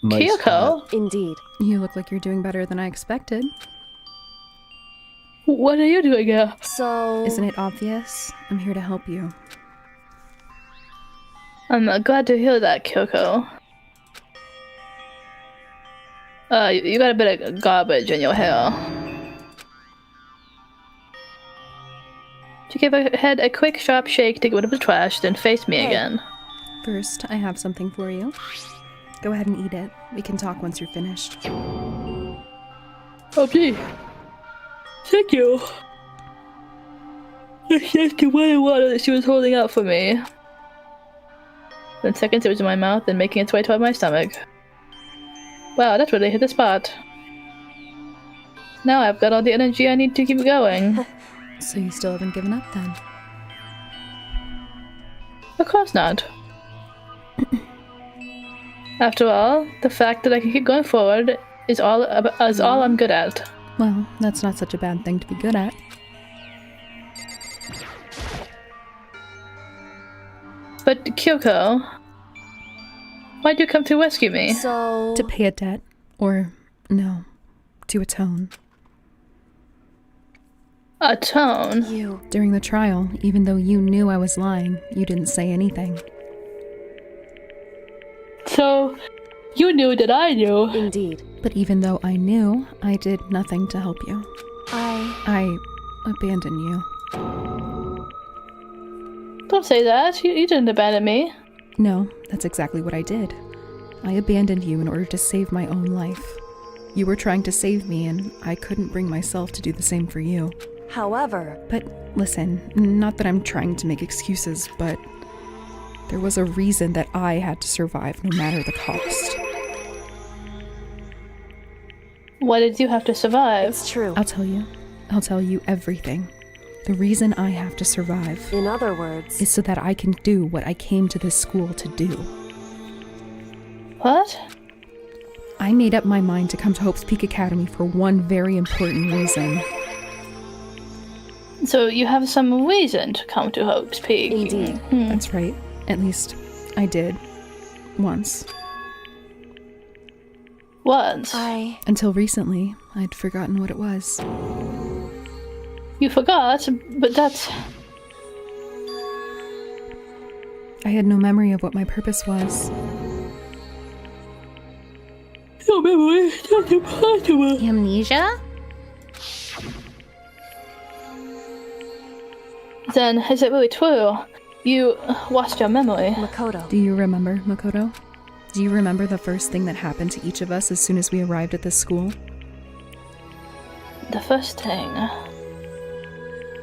Nice Kyoko? hat. Indeed. You look like you're doing better than I expected. What are you doing here? So... Isn't it obvious? I'm here to help you. I'm glad to hear that, Kyoko. You got a bit of garbage in your hair. She gave her head a quick, sharp shake to get rid of the trash, then faced me again. First, I have something for you. Go ahead and eat it. We can talk once you're finished. Oh, gee. Thank you. It's just the water water that she was holding out for me. Then seconds it was in my mouth and making its way toward my stomach. Wow, that really hit the spot. Now I've got all the energy I need to keep going. So you still haven't given up then? Of course not. After all, the fact that I can keep going forward is all I'm good at. Well, that's not such a bad thing to be good at. But Kyoko, why'd you come to rescue me? So... To pay a debt. Or, no, to atone. Atone? You... During the trial, even though you knew I was lying, you didn't say anything. So, you knew that I knew. Indeed. But even though I knew, I did nothing to help you. I abandoned you. Don't say that. You didn't abandon me. No, that's exactly what I did. I abandoned you in order to save my own life. You were trying to save me, and I couldn't bring myself to do the same for you. However... But listen, not that I'm trying to make excuses, but there was a reason that I had to survive no matter the cost. Why did you have to survive? It's true. I'll tell you. I'll tell you everything. The reason I have to survive, in other words, is so that I can do what I came to this school to do. What? I made up my mind to come to Hope's Peak Academy for one very important reason. So you have some reason to come to Hope's Peak? Indeed. That's right. At least, I did. Once. Once? Until recently, I'd forgotten what it was. You forgot? But that's... I had no memory of what my purpose was. No memory? That's impossible. Amnesia? Then, is it really true? You lost your memory. Makoto. Do you remember, Makoto? Do you remember the first thing that happened to each of us as soon as we arrived at this school? The first thing...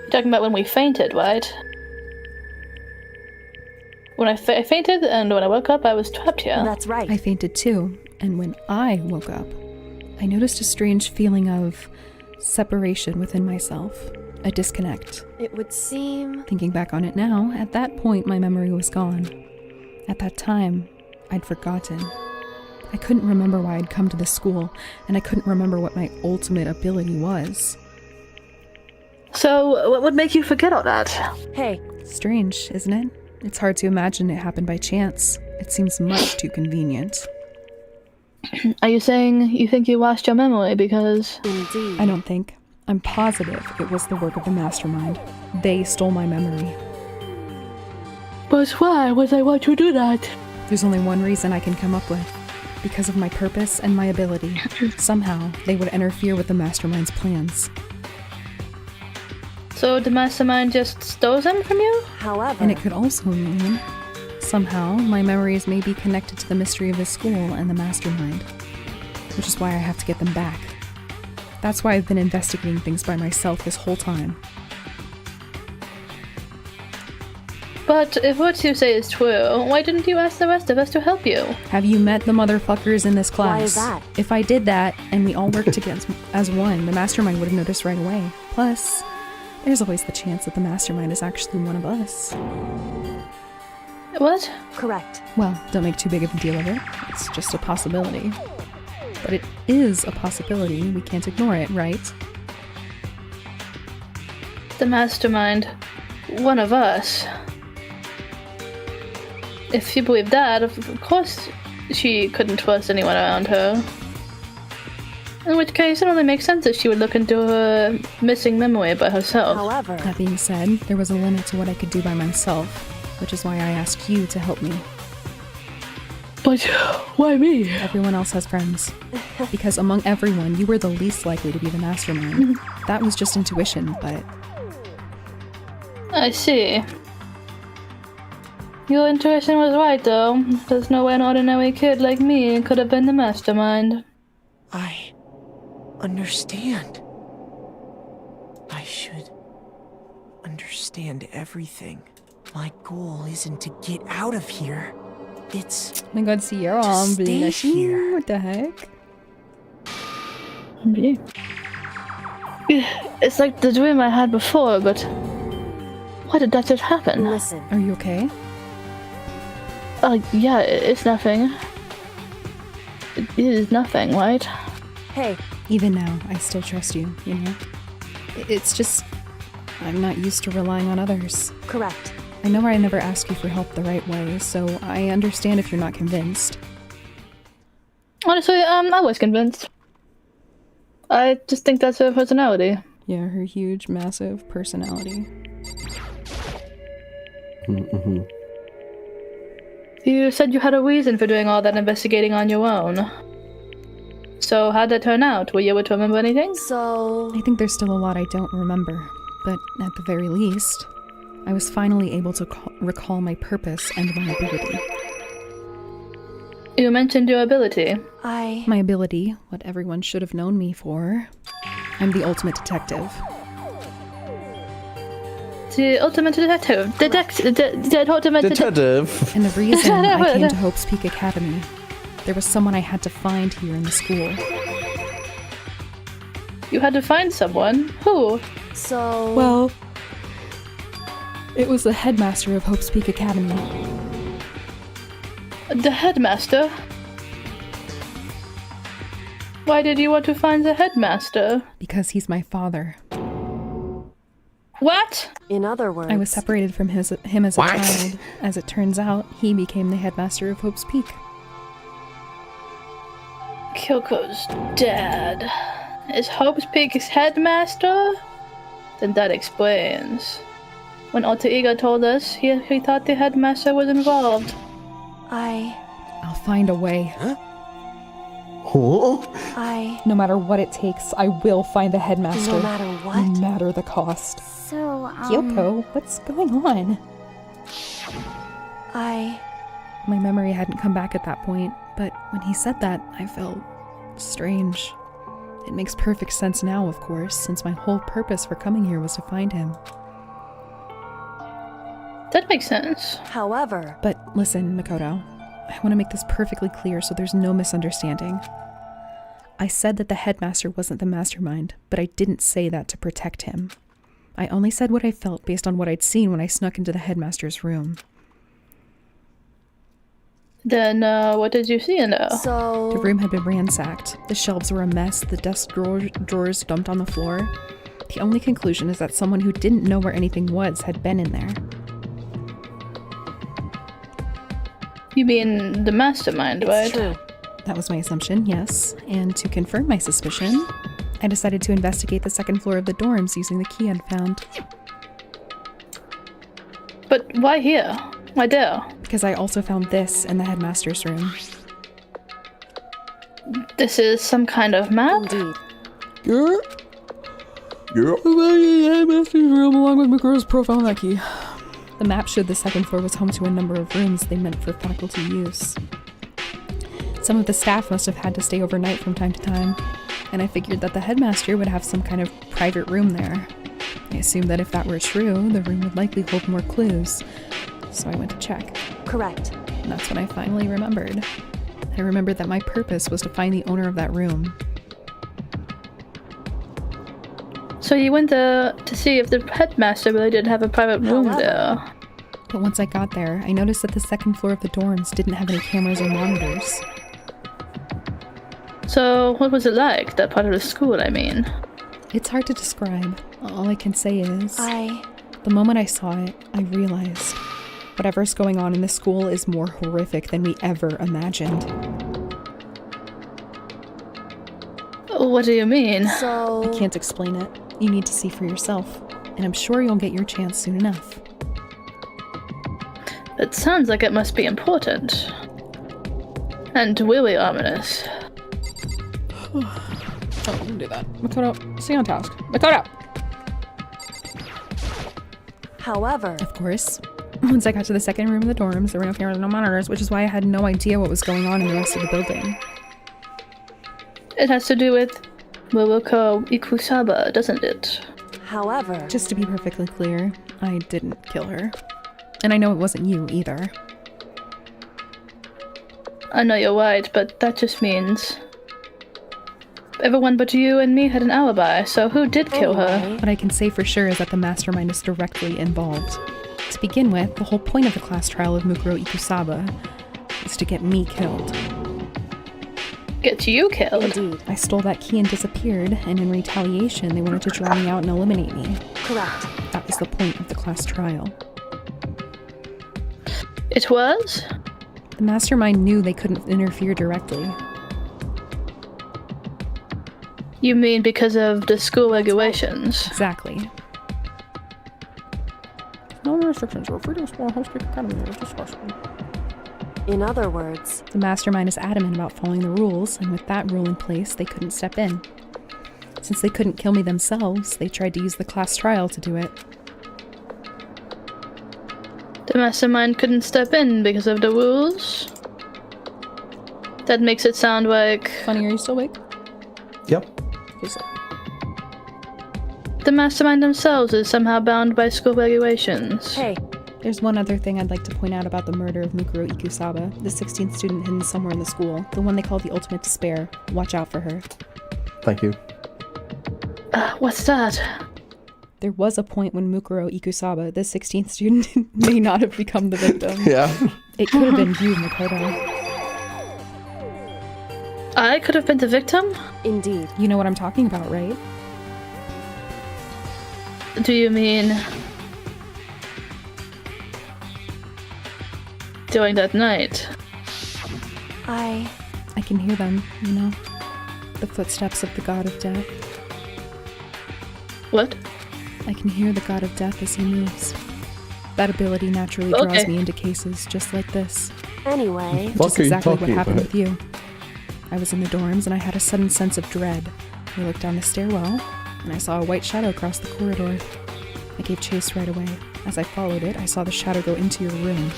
You're talking about when we fainted, right? When I fainted, and when I woke up, I was trapped here. That's right. I fainted too, and when I woke up, I noticed a strange feeling of separation within myself. A disconnect. It would seem... Thinking back on it now, at that point my memory was gone. At that time, I'd forgotten. I couldn't remember why I'd come to this school, and I couldn't remember what my ultimate ability was. So, what would make you forget all that? Hey. Strange, isn't it? It's hard to imagine it happened by chance. It seems much too convenient. Are you saying you think you lost your memory because... Indeed. I don't think. I'm positive it was the work of the mastermind. They stole my memory. But why would I want to do that? There's only one reason I can come up with. Because of my purpose and my ability. Somehow, they would interfere with the mastermind's plans. So the mastermind just stole them from you? However... And it could also mean, somehow, my memories may be connected to the mystery of the school and the mastermind. Which is why I have to get them back. That's why I've been investigating things by myself this whole time. But if what you say is true, why didn't you ask the rest of us to help you? Have you met the motherfuckers in this class? Why is that? If I did that, and we all worked together as one, the mastermind would have noticed right away. Plus, there's always the chance that the mastermind is actually one of us. What? Correct. Well, don't make too big of a deal of it. It's just a possibility. But it is a possibility. We can't ignore it, right? The mastermind. One of us. If you believe that, of course she couldn't trust anyone around her. In which case, it only makes sense that she would look into her missing memory by herself. However... That being said, there was a limit to what I could do by myself, which is why I asked you to help me. But why me? Everyone else has friends. Because among everyone, you were the least likely to be the mastermind. That was just intuition, but... I see. Your intuition was right, though. There's no way an ordinary kid like me could have been the mastermind. I understand. I should understand everything. My goal isn't to get out of here. It's oh my god, Sierra, to I'm stay blushing. here. What the heck? Yeah. It's like the dream I had before, but why did that just happen? Listen. Are you okay? Yeah, it's nothing. It is nothing, right? Hey. Even now, I still trust you, you know? It's just, I'm not used to relying on others. Correct. I know I never asked you for help the right way, so I understand if you're not convinced. Honestly, I was convinced. I just think that's her personality. Yeah, her huge, massive personality. Mm-hmm. You said you had a reason for doing all that investigating on your own. So how'd that turn out? Were you able to remember anything? So... I think there's still a lot I don't remember, but at the very least, I was finally able to recall my purpose and my ability. You mentioned your ability. My ability, what everyone should have known me for. I'm the ultimate detective. The ultimate detective. The ultimate Detective. And the reason I came to Hope's Peak Academy, there was someone I had to find here in the school. You had to find someone? Who? So... Well, it was the headmaster of Hope's Peak Academy. The headmaster? Why did you want to find the headmaster? Because he's my father. What? In other words... I was separated from him as a child. As it turns out, he became the headmaster of Hope's Peak. Kyoko's dad is Hope's Peak's headmaster? Then that explains. When Alter Ego told us, he thought the headmaster was involved. I'll find a way. Huh? No matter what it takes, I will find the headmaster. No matter what? No matter the cost. So, Kyoko, what's going on? My memory hadn't come back at that point, but when he said that, I felt strange. It makes perfect sense now, of course, since my whole purpose for coming here was to find him. That makes sense. However... But listen, Makoto, I want to make this perfectly clear so there's no misunderstanding. I said that the headmaster wasn't the mastermind, but I didn't say that to protect him. I only said what I felt based on what I'd seen when I snuck into the headmaster's room. Then, what did you see in there? So... The room had been ransacked. The shelves were a mess, the desk drawers dumped on the floor. The only conclusion is that someone who didn't know where anything was had been in there. You mean the mastermind, right? It's true. That was my assumption, yes. And to confirm my suspicion, I decided to investigate the second floor of the dorms using the key I'd found. But why here? Why there? Because I also found this in the headmaster's room. This is some kind of map? Indeed. Yeah. The headmaster's room along with Makoto's profile on that key. The map showed the second floor was home to a number of rooms they meant for faculty use. Some of the staff must have had to stay overnight from time to time, and I figured that the headmaster would have some kind of private room there. I assumed that if that were true, the room would likely hold more clues, so I went to check. Correct. And that's when I finally remembered. I remembered that my purpose was to find the owner of that room. So you went there to see if the headmaster really did have a private room there. But once I got there, I noticed that the second floor of the dorms didn't have any cameras or monitors. So what was it like, that part of the school, I mean? It's hard to describe. All I can say is... The moment I saw it, I realized whatever's going on in this school is more horrific than we ever imagined. What do you mean? So... I can't explain it. You need to see for yourself, and I'm sure you'll get your chance soon enough. It sounds like it must be important. And really ominous. Oh, don't do that. Makoto, stay on task. Makoto! However... Of course. Once I got to the second room of the dorms, there were no cameras, no monitors, which is why I had no idea what was going on in the rest of the building. It has to do with Momoko Ikusaba, doesn't it? However... Just to be perfectly clear, I didn't kill her. And I know it wasn't you, either. I know you're right, but that just means... everyone but you and me had an alibi, so who did kill her? What I can say for sure is that the mastermind is directly involved. To begin with, the whole point of the class trial of Mukuro Ikusaba is to get me killed. Get you killed? Indeed. I stole that key and disappeared, and in retaliation, they wanted to draw me out and eliminate me. Correct. That was the point of the class trial. It was? The mastermind knew they couldn't interfere directly. You mean because of the school regulations? Exactly. No restrictions. We're free to explore Host Creek Academy with discretion. In other words, The mastermind is adamant about following the rules, and with that rule in place, they couldn't step in. Since they couldn't kill me themselves, they tried to use the class trial to do it. The mastermind couldn't step in because of the rules? That makes it sound like... Funny, are you still awake? Yep. Okay, so. The mastermind themselves is somehow bound by school regulations. hey, There's one other thing I'd like to point out about the murder of Mukuro Ikusaba, the 16th student hidden somewhere in the school, the one they call the Ultimate Despair. Watch out for her. Thank you. What's that? There was a point when Mukuro Ikusaba, the 16th student, may not have become the victim. Yeah. It could have been you, Makoto. I could have been the victim? indeed. You know what I'm talking about, right? Do you mean... during that night? I can hear them, you know? The footsteps of the god of death. What? I can hear the god of death as he moves. That ability naturally draws Okay. me into cases just like this. Anyway, Which What is are you exactly what talking happened about? with you. I was in the dorms and I had a sudden sense of dread. I looked down the stairwell and I saw a white shadow across the corridor. I gave chase right away. As I followed it, I saw the shadow go into your room.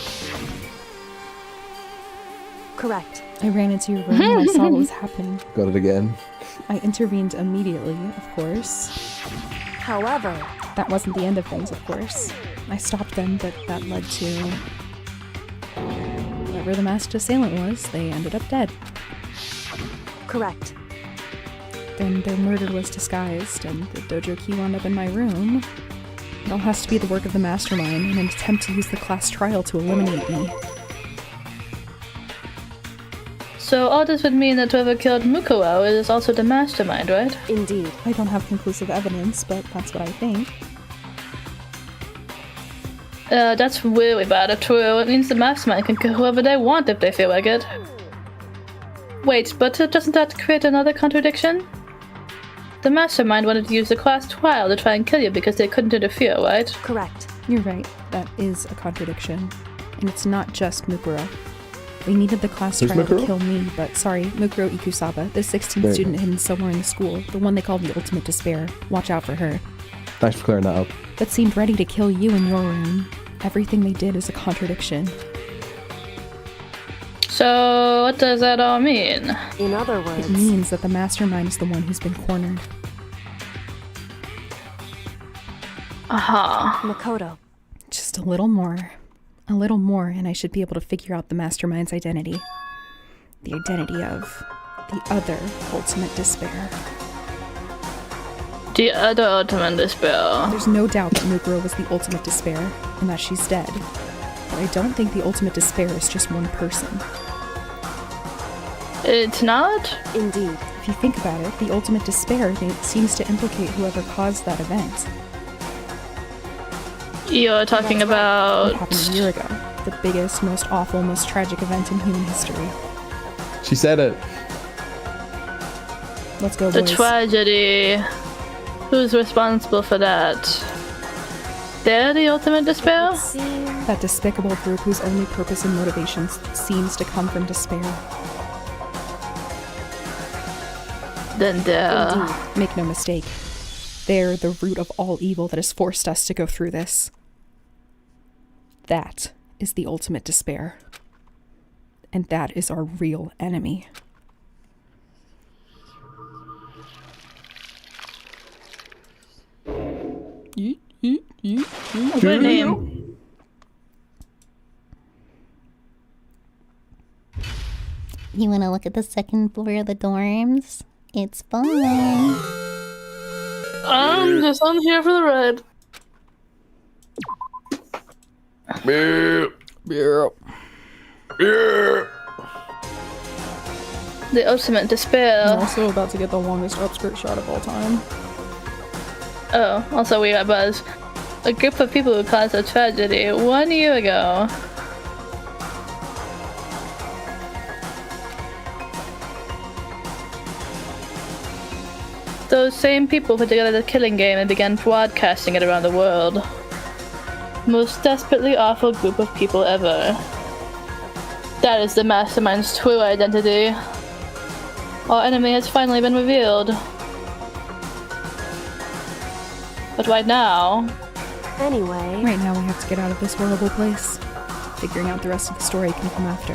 correct. I ran into your room and I saw what was happening. Got it again. I intervened immediately, of course. However, That wasn't the end of things, of course. I stopped them, but that led to... whoever the masked assailant was, they ended up dead. correct. Then their murder was disguised, and the dojo key wound up in my room. It all has to be the work of the mastermind in an attempt to use the class trial to eliminate me. So all this would mean that whoever killed Mukuro is also the mastermind, right? Indeed. I don't have conclusive evidence, but that's what I think. That's really bad if true. It means the mastermind can kill whoever they want if they feel like it. Wait, but doesn't that create another contradiction? The mastermind wanted to use the class trial to try and kill you because they couldn't interfere, right? Correct. You're right, that is a contradiction. And it's not just Mukuro. They needed the class Who's trial to Mukuro? kill me, but sorry, Mukuro Ikusaba, the 16th There you student hidden somewhere in the school, the one they call the Ultimate Despair. Watch out for her. Thanks for clearing that up. That seemed ready to kill you in your room. Everything they did is a contradiction. So what does that all mean? In other words, It means that the mastermind is the one who's been cornered. Aha. Makoto. Just a little more. A little more, and I should be able to figure out the mastermind's identity. The identity of the other Ultimate Despair. The other Ultimate Despair. There's no doubt that Mukuro was the Ultimate Despair, and that she's dead. But I don't think the Ultimate Despair is just one person. It's not? Indeed. If you think about it, the Ultimate Despair seems to implicate whoever caused that event. You're talking What about... happened a year ago. The biggest, most awful, most tragic event in human history. She said it. Let's go, the boys. tragedy. Who's responsible for that? They're the Ultimate Despair? That despicable group whose only purpose and motivation seems to come from despair. Then they're... Make no mistake. They're the root of all evil that has forced us to go through this. That is the Ultimate Despair. And that is our real enemy. Good name. You want to look at the second floor of the dorms? It's fun. I'm just on here for the ride. Beer. The ultimate despair. I'm also about to get the longest upskirt shot of all time. Oh, also we got Buzz. A group of people who caused a tragedy 1 year ago. Those same people put together the killing game and began broadcasting it around the world. Most desperately awful group of people ever. That is the mastermind's true identity. Our enemy has finally been revealed. But right now... Anyway... Right now we have to get out of this horrible place. Figuring out the rest of the story can come after.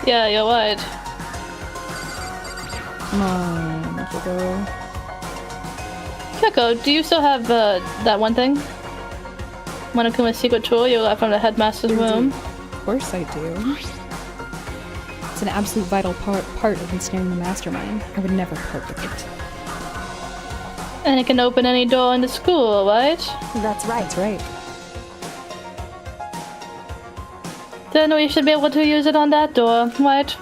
Yeah, you're right. Come on, Kyoko. Kyoko, do you still have that one thing? Monokuma's secret tool you got from the headmaster's room? Of course I do. It's an absolute vital part of ensnaring the mastermind. I would never part with it. And it can open any door in the school, right? That's right. That's right. Then we should be able to use it on that door, right?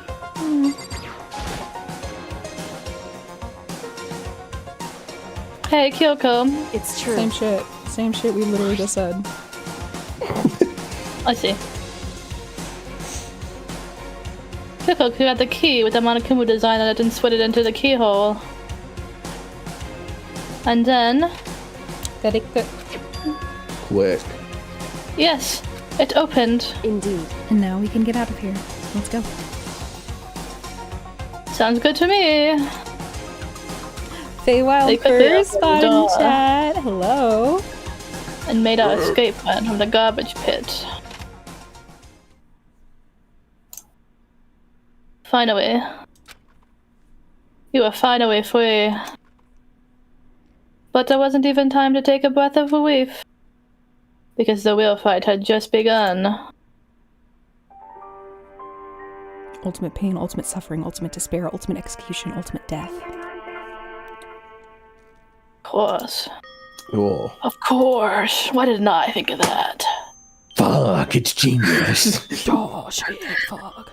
Hey, Kyoko. It's true. Same shit. Same shit we literally just said. I see. Kyoko, you got the key with the Monokumu design on it and slid it into the keyhole. And then... Very quick. Quick. Yes, it opened. Indeed. And now we can get out of here. Let's go. Sounds good to me. Feywild first spot in chat. Hello. And made our escape plan from the garbage pit. Finally. You were finally free. But there wasn't even time to take a breath of relief. Because the real fight had just begun. Ultimate pain, ultimate suffering, ultimate despair, ultimate execution, ultimate death. Of course. Oh. Of course. Why didn't I think of that? Fuck, it's genius. Oh, shit, fuck.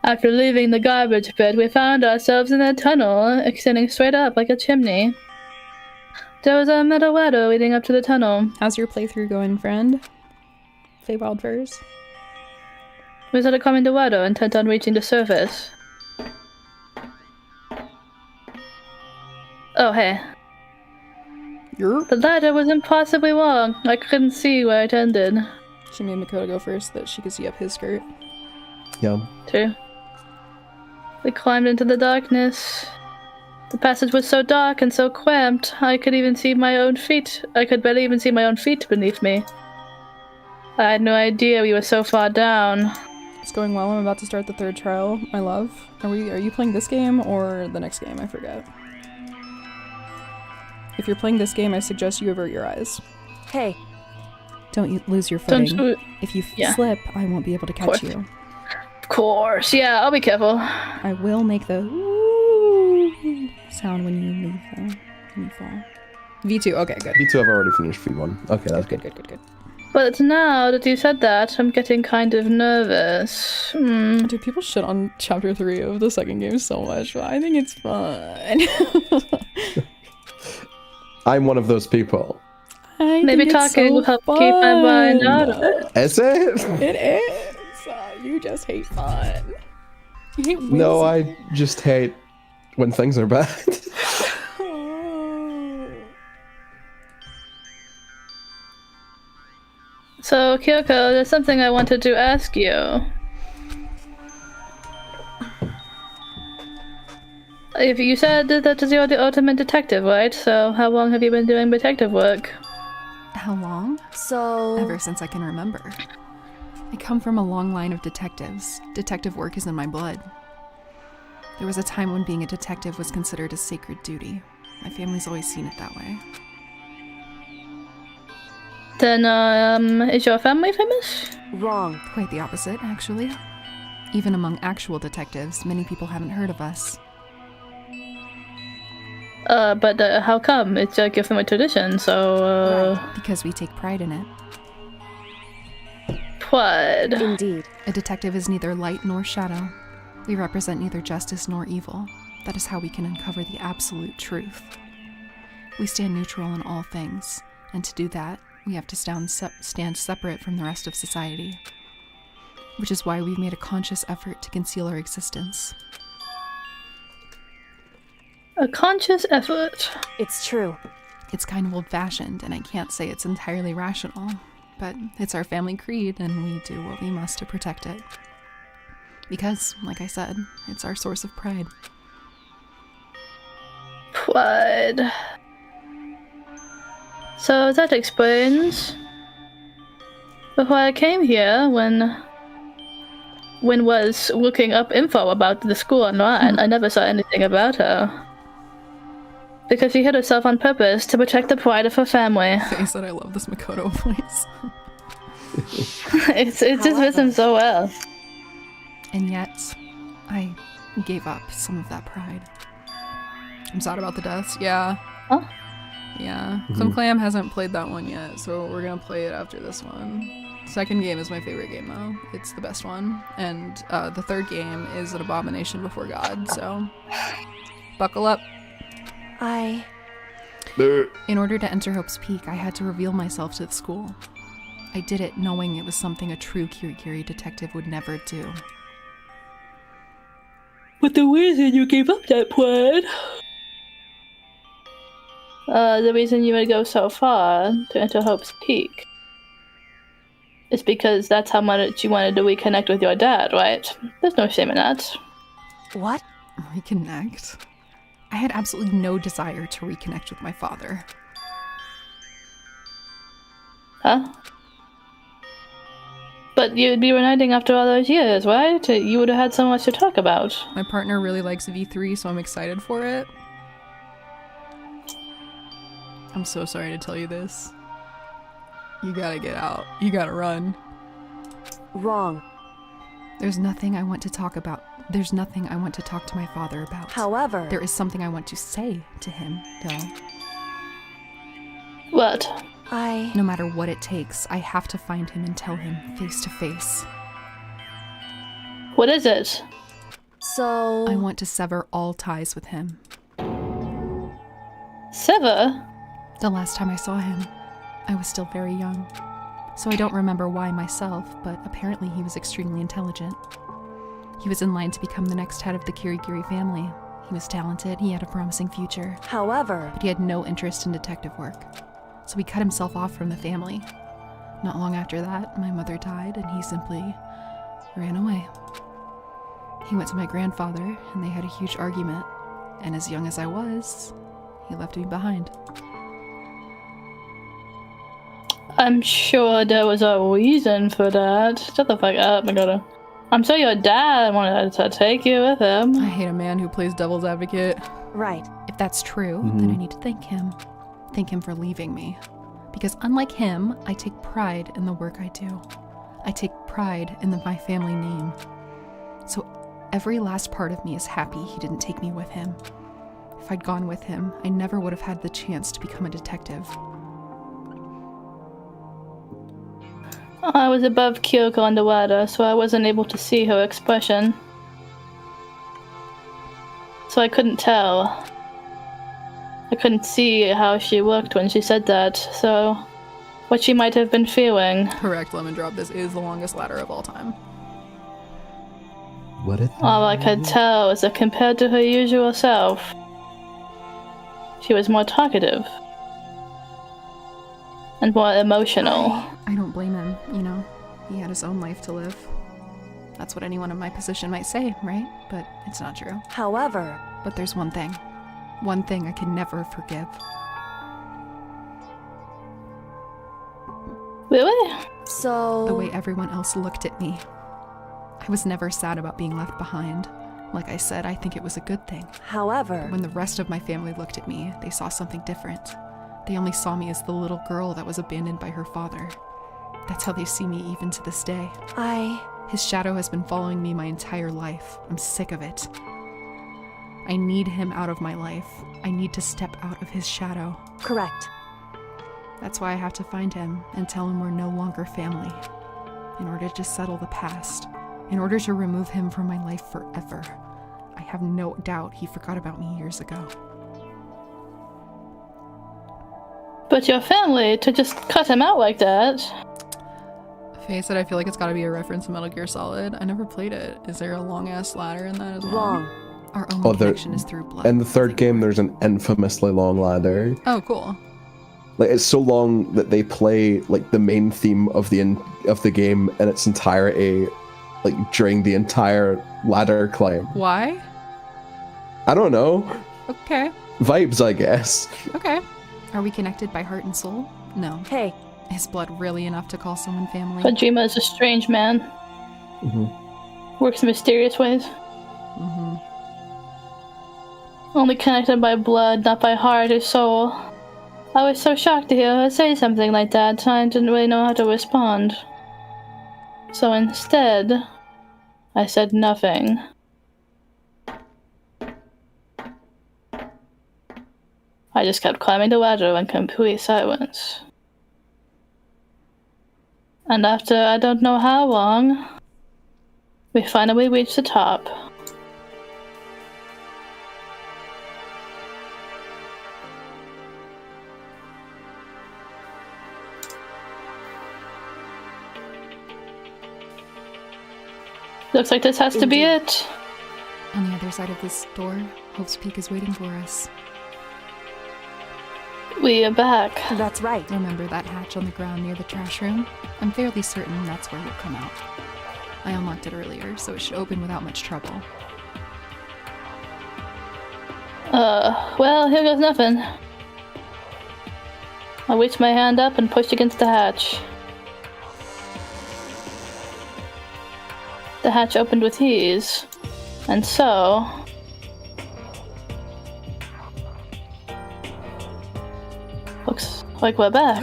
After leaving the garbage pit, we found ourselves in a tunnel extending straight up like a chimney. There was a metal ladder leading up to the tunnel. How's your playthrough going, friend? Feywild Furs? We started climbing the ladder, intent on reaching the surface. Oh, hey. The ladder was impossibly long. I couldn't see where it ended. She made Makoto go first so that she could see up his skirt. Yum. True. We climbed into the darkness. The passage was so dark and so cramped, I could even see my own feet. I could barely even see my own feet beneath me. I had no idea we were so far down. It's going well. I'm about to start the third trial, my love. Are you playing this game or the next game? I forget. If you're playing this game, I suggest you avert your eyes. Hey. Don't lose your footing. Don't if you slip, I won't be able to catch you. Of course, yeah, I'll be careful. I will make the ooh sound when you leave, though. When you fall. V2, okay, good. V2 I've already finished V1. Okay, that's good. Good. But now that you said that, I'm getting kind of nervous. Dude, people shit on chapter 3 of the second game so much, but I think it's fun. I'm one of those people. Maybe talking will help keep my mind out of it. Is it? It is. You just hate fun. You hate No, I just hate when things are bad. So, Kyoko, there's something I wanted to ask you. If you said that you're the ultimate detective, right? So, how long have you been doing detective work? How long? So... Ever since I can remember. I come from a long line of detectives. Detective work is in my blood. There was a time when being a detective was considered a sacred duty. My family's always seen it that way. Then, is your family famous? Wrong. Quite the opposite, actually. Even among actual detectives, many people haven't heard of us. But how come? It's like a family tradition, so, Right, because we take pride in it. Pride. Indeed. A detective is neither light nor shadow. We represent neither justice nor evil. That is how we can uncover the absolute truth. We stand neutral in all things, and to do that, we have to stand separate from the rest of society. Which is why we've made a conscious effort to conceal our existence. A conscious effort. It's true. It's kind of old-fashioned, and I can't say it's entirely rational, but it's our family creed, and we do what we must to protect it. Because, like I said, it's our source of pride. Pride. So that explains. Before I came here, when was looking up info about the school online, I never saw anything about her. Because she hid herself on purpose to protect the pride of her family. They said I love this Makoto voice. It just fits him so well. And yet, I gave up some of that pride. I'm sad about the deaths, yeah. Huh? Yeah. Some Clam hasn't played that one yet, so we're gonna play it after this one. Second game is my favorite game, though. It's the best one. And the third game is an abomination before God, so buckle up. In order to enter Hope's Peak, I had to reveal myself to the school. I did it knowing it was something a true Kirigiri detective would never do. But the reason you gave up that pride... the reason you would go so far to enter Hope's Peak is because that's how much you wanted to reconnect with your dad, right? There's no shame in that. What? Reconnect? I had absolutely no desire to reconnect with my father. Huh? But you'd be reuniting after all those years, right? You would have had so much to talk about. My partner really likes V3, so I'm excited for it. I'm so sorry to tell you this. You gotta get out. You gotta run. Wrong. There's nothing I want to talk about. There's nothing I want to talk to my father about. However... There is something I want to say to him, though. What? No matter what it takes, I have to find him and tell him face to face. What is it? So... I want to sever all ties with him. Sever? The last time I saw him, I was still very young. So I don't remember why myself, but apparently he was extremely intelligent. He was in line to become the next head of the Kirigiri family. He was talented, he had a promising future. However... But he had no interest in detective work. So he cut himself off from the family. Not long after that, my mother died and he simply ran away. He went to my grandfather and they had a huge argument. And as young as I was, he left me behind. I'm sure there was a reason for that. Shut the fuck up, Makoto. I'm sure your dad wanted to take you with him. I hate a man who plays devil's advocate. Right. If that's true, then I need to thank him. Thank him for leaving me. Because unlike him, I take pride in the work I do. I take pride in my family name. So every last part of me is happy he didn't take me with him. If I'd gone with him, I never would have had the chance to become a detective. I was above Kyoko on the water, so I wasn't able to see her expression. So I couldn't tell. I couldn't see how she looked when she said that, so what she might have been feeling. Correct, Lemon Drop. This is the longest ladder of all time. What if... All I could tell is that compared to her usual self, she was more talkative. And more emotional. I don't blame him, you know. He had his own life to live. That's what anyone in my position might say, right? But it's not true. However... But there's one thing. One thing I can never forgive. Really? So... The way everyone else looked at me. I was never sad about being left behind. Like I said, I think it was a good thing. However... But when the rest of my family looked at me, they saw something different. They only saw me as the little girl that was abandoned by her father. That's how they see me even to this day. His shadow has been following me my entire life. I'm sick of it. I need him out of my life. I need to step out of his shadow. Correct. That's why I have to find him and tell him we're no longer family. In order to settle the past. In order to remove him from my life forever. I have no doubt he forgot about me years ago. But your family, to just cut him out like that. Faye said I feel like it's gotta be a reference to Metal Gear Solid. I never played it. Is there a long-ass ladder in that as well? Wrong. Our only connection is through blood. In the third game, there's an infamously long ladder. Oh, cool. Like, it's so long that they play like the main theme of the game in its entirety, like during the entire ladder climb. Why? I don't know. Okay. Vibes, I guess. Okay. Are we connected by heart and soul? No. Hey. Is blood really enough to call someone family? Kojima is a strange man. Works in mysterious ways. Only connected by blood, not by heart or soul. I was so shocked to hear her say something like that, I didn't really know how to respond. So instead, I said nothing. I just kept climbing the ladder in complete silence. And after I don't know how long, we finally reached the top. Looks like this has to be it. On the other side of this door, Hope's Peak is waiting for us. We are back. That's right. Remember that hatch on the ground near the trash room? I'm fairly certain that's where we'll come out. I unlocked it earlier, so it should open without much trouble. Well, here goes nothing. I reached my hand up and pushed against the hatch. The hatch opened with ease, and so... looks like we're back.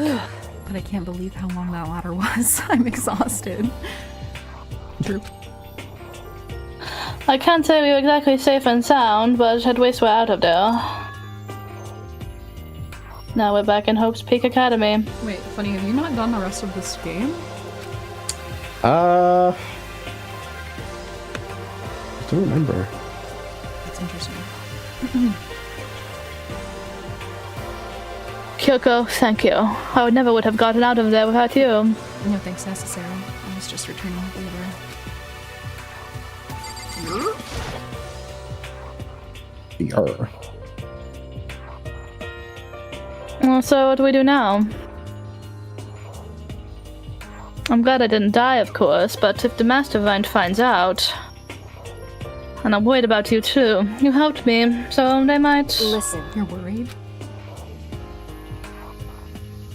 But I can't believe how long that ladder was. I'm exhausted. True. I can't say we were exactly safe and sound, but at least we're out of there. Now we're back in Hope's Peak Academy. Wait, funny, have you not done the rest of this game? I don't remember. That's interesting. Kyoko, thank you. I would have gotten out of there without you. No thanks necessary. I was just returning the favor. Yarr. Well, so what do we do now? I'm glad I didn't die, of course, but if the Mastermind finds out... And I'm worried about you too. You helped me, so they might... Listen. You're worried?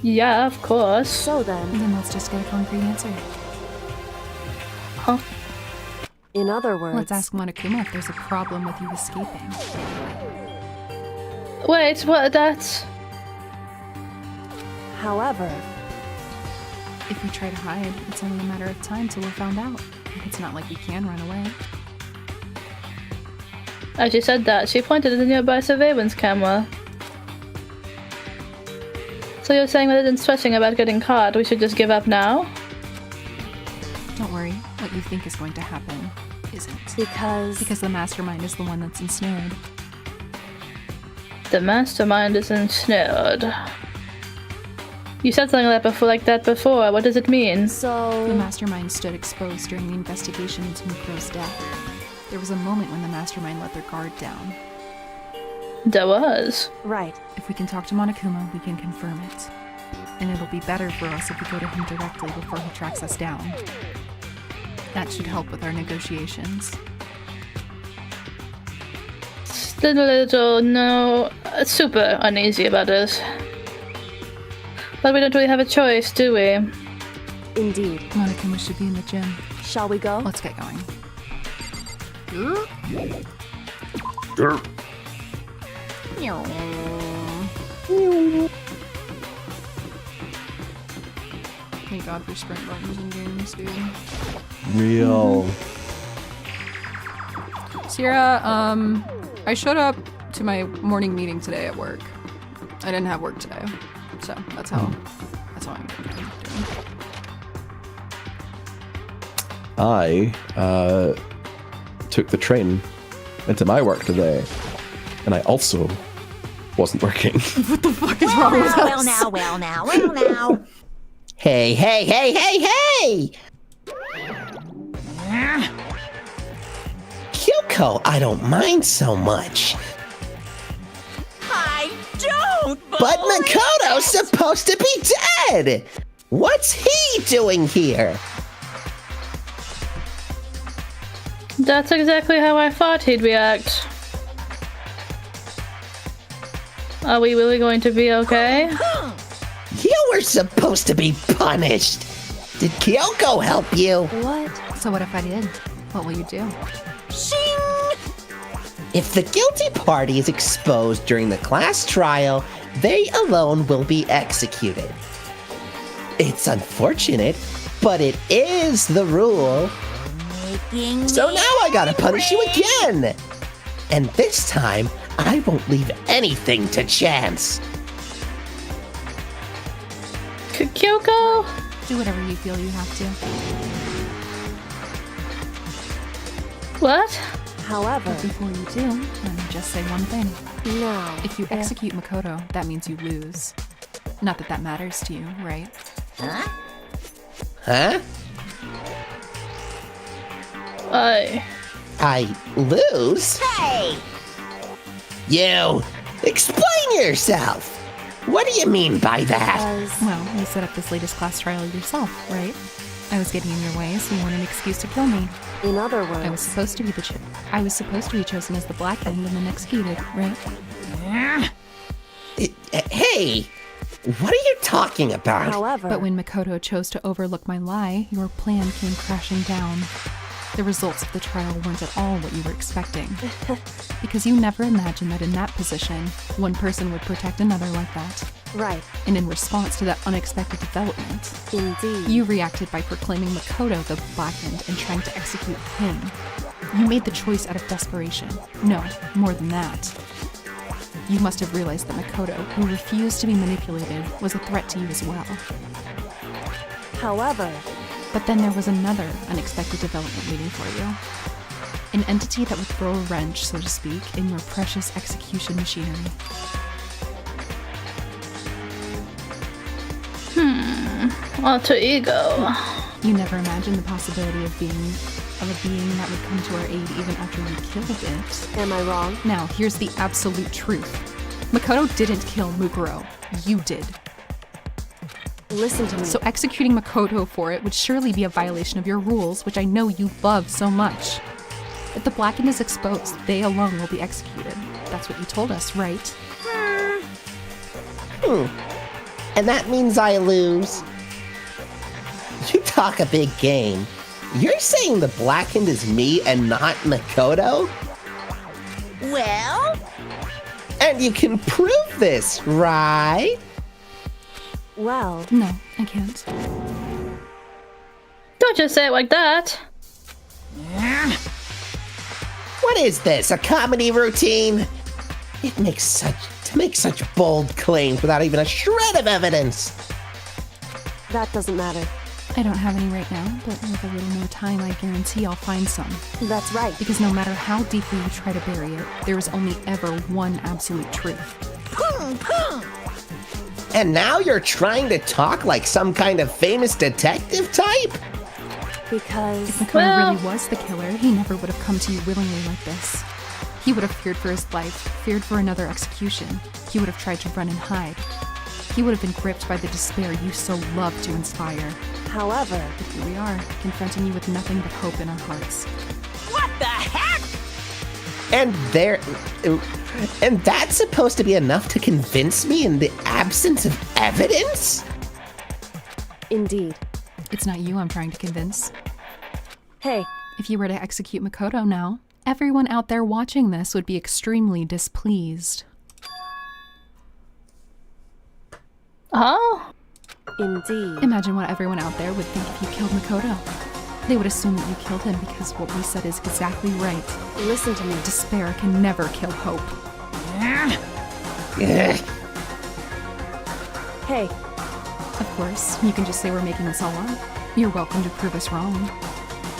Yeah, of course. So then let's just get a concrete answer. Huh? In other words... Let's ask Monokuma if there's a problem with you escaping. Wait, what? That's... However... If we try to hide, it's only a matter of time till we're found out. It's not like we can run away. As she said that, she pointed at the nearby surveillance camera. So you're saying rather than stressing about getting caught, we should just give up now? Don't worry, what you think is going to happen isn't. Because the Mastermind is the one that's ensnared. The Mastermind is ensnared. You said something like that before. What does it mean? So... The Mastermind stood exposed during the investigation into Mukuro's death. There was a moment when the Mastermind let their guard down. There was. Right. If we can talk to Monokuma, we can confirm it. And it'll be better for us if we go to him directly before he tracks us down. That should help with our negotiations. Super uneasy about this. But we don't really have a choice, do we? Indeed. Monokuma should be in the gym. Shall we go? Let's get going. Thank God for sprint buttons in games, dude. Real. Sierra, I showed up to my morning meeting today at work. I didn't have work today, so that's how I'm doing. I took the train into my work today, and I also wasn't working. What the fuck is wrong with us? Well now. Hey, hey, hey, hey, hey! Kyoko, I don't mind so much. I don't. But Makoto's supposed to be dead! What's he doing here? That's exactly how I thought he'd react. Are we really going to be okay? You were supposed to be punished. Did Kyoko help you? What? So what if I did? What will you do? If the guilty party is exposed during the class trial, they alone will be executed. It's unfortunate, but it is the rule. So now I gotta punish you again! And this time, I won't leave anything to chance. Kyoko? Do whatever you feel you have to. What? However, But before you do, let me just say one thing. no. If you execute Makoto, that means you lose. Not that that matters to you, right? Huh? I lose? Hey! You! Explain yourself! What do you mean by that? Well, you set up this latest class trial yourself, right? I was getting in your way, so you wanted an excuse to kill me. In other words, I was supposed to be chosen as the Black End and then executed, right? Hey! What are you talking about? however, But when Makoto chose to overlook my lie, your plan came crashing down. The results of the trial weren't at all what you were expecting. Because you never imagined that in that position, one person would protect another like that. right, And in response to that unexpected development, indeed. you reacted by proclaiming Makoto the Black End and trying to execute him. You made the choice out of desperation. No, more than that. You must have realized that Makoto, who refused to be manipulated, was a threat to you as well. However, But then there was another unexpected development waiting for you. An entity that would throw a wrench, so to speak, in your precious execution machinery. Alter ego. You never imagined the possibility of a being that would come to our aid even after we killed it. am I wrong? Now, here's the absolute truth. Makoto didn't kill Mukuro. You did. Listen to me. So executing Makoto for it would surely be a violation of your rules, which I know you love so much. If the Black End is exposed, they alone will be executed. That's what you told us, right? And that means I lose. You talk a big game. You're saying the Blackened is me and not Makoto? Well, And you can prove this, right? well, No, I can't. Don't just say it like that. What is this, a comedy routine? To make such bold claims without even a shred of evidence. that doesn't matter. I don't have any right now, but with a little more time, I guarantee I'll find some. That's right. Because no matter how deeply you try to bury it, there is only ever one absolute truth. And now you're trying to talk like some kind of famous detective type? Because, If Makoto Well- really was the killer, he never would have come to you willingly like this. He would have feared for his life, feared for another execution. He would have tried to run and hide. He would have been gripped by the despair you so love to inspire. however, But here we are, confronting you with nothing but hope in our hearts. what the heck? And that's supposed to be enough to convince me in the absence of evidence? indeed. It's not you I'm trying to convince. Hey, If you were to execute Makoto now, everyone out there watching this would be extremely displeased. Oh? Indeed. Imagine what everyone out there would think if you killed Makoto. They would assume that you killed him because what we said is exactly right. Listen to me. Despair can never kill hope. Hey, Of course, you can just say we're making this all up. You're welcome to prove us wrong.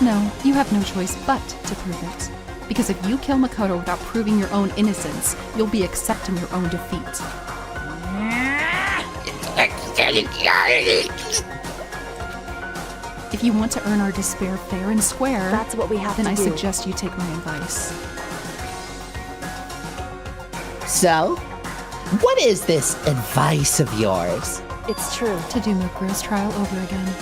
No, you have no choice but to prove it. Because if you kill Makoto without proving your own innocence, you'll be accepting your own defeat. If you want to earn our despair fair and square, that's what we have then to I do. suggest you take my advice. So, what is this advice of yours? It's true. To do Mukuro's trial over again.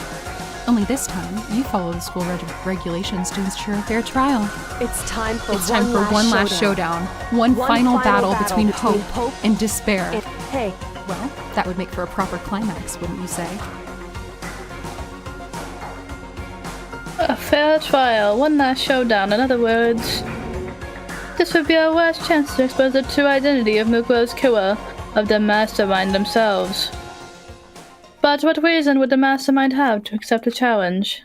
Only this time, you follow the school regulations to ensure a fair trial. It's time for one last showdown. One final battle between hope and despair. Hey. Well, that would make for a proper climax, wouldn't you say? A fair trial, one last showdown. In other words, this would be our worst chance to expose the true identity of Mukuro's killer, of the mastermind themselves. But what reason would the mastermind have to accept the challenge?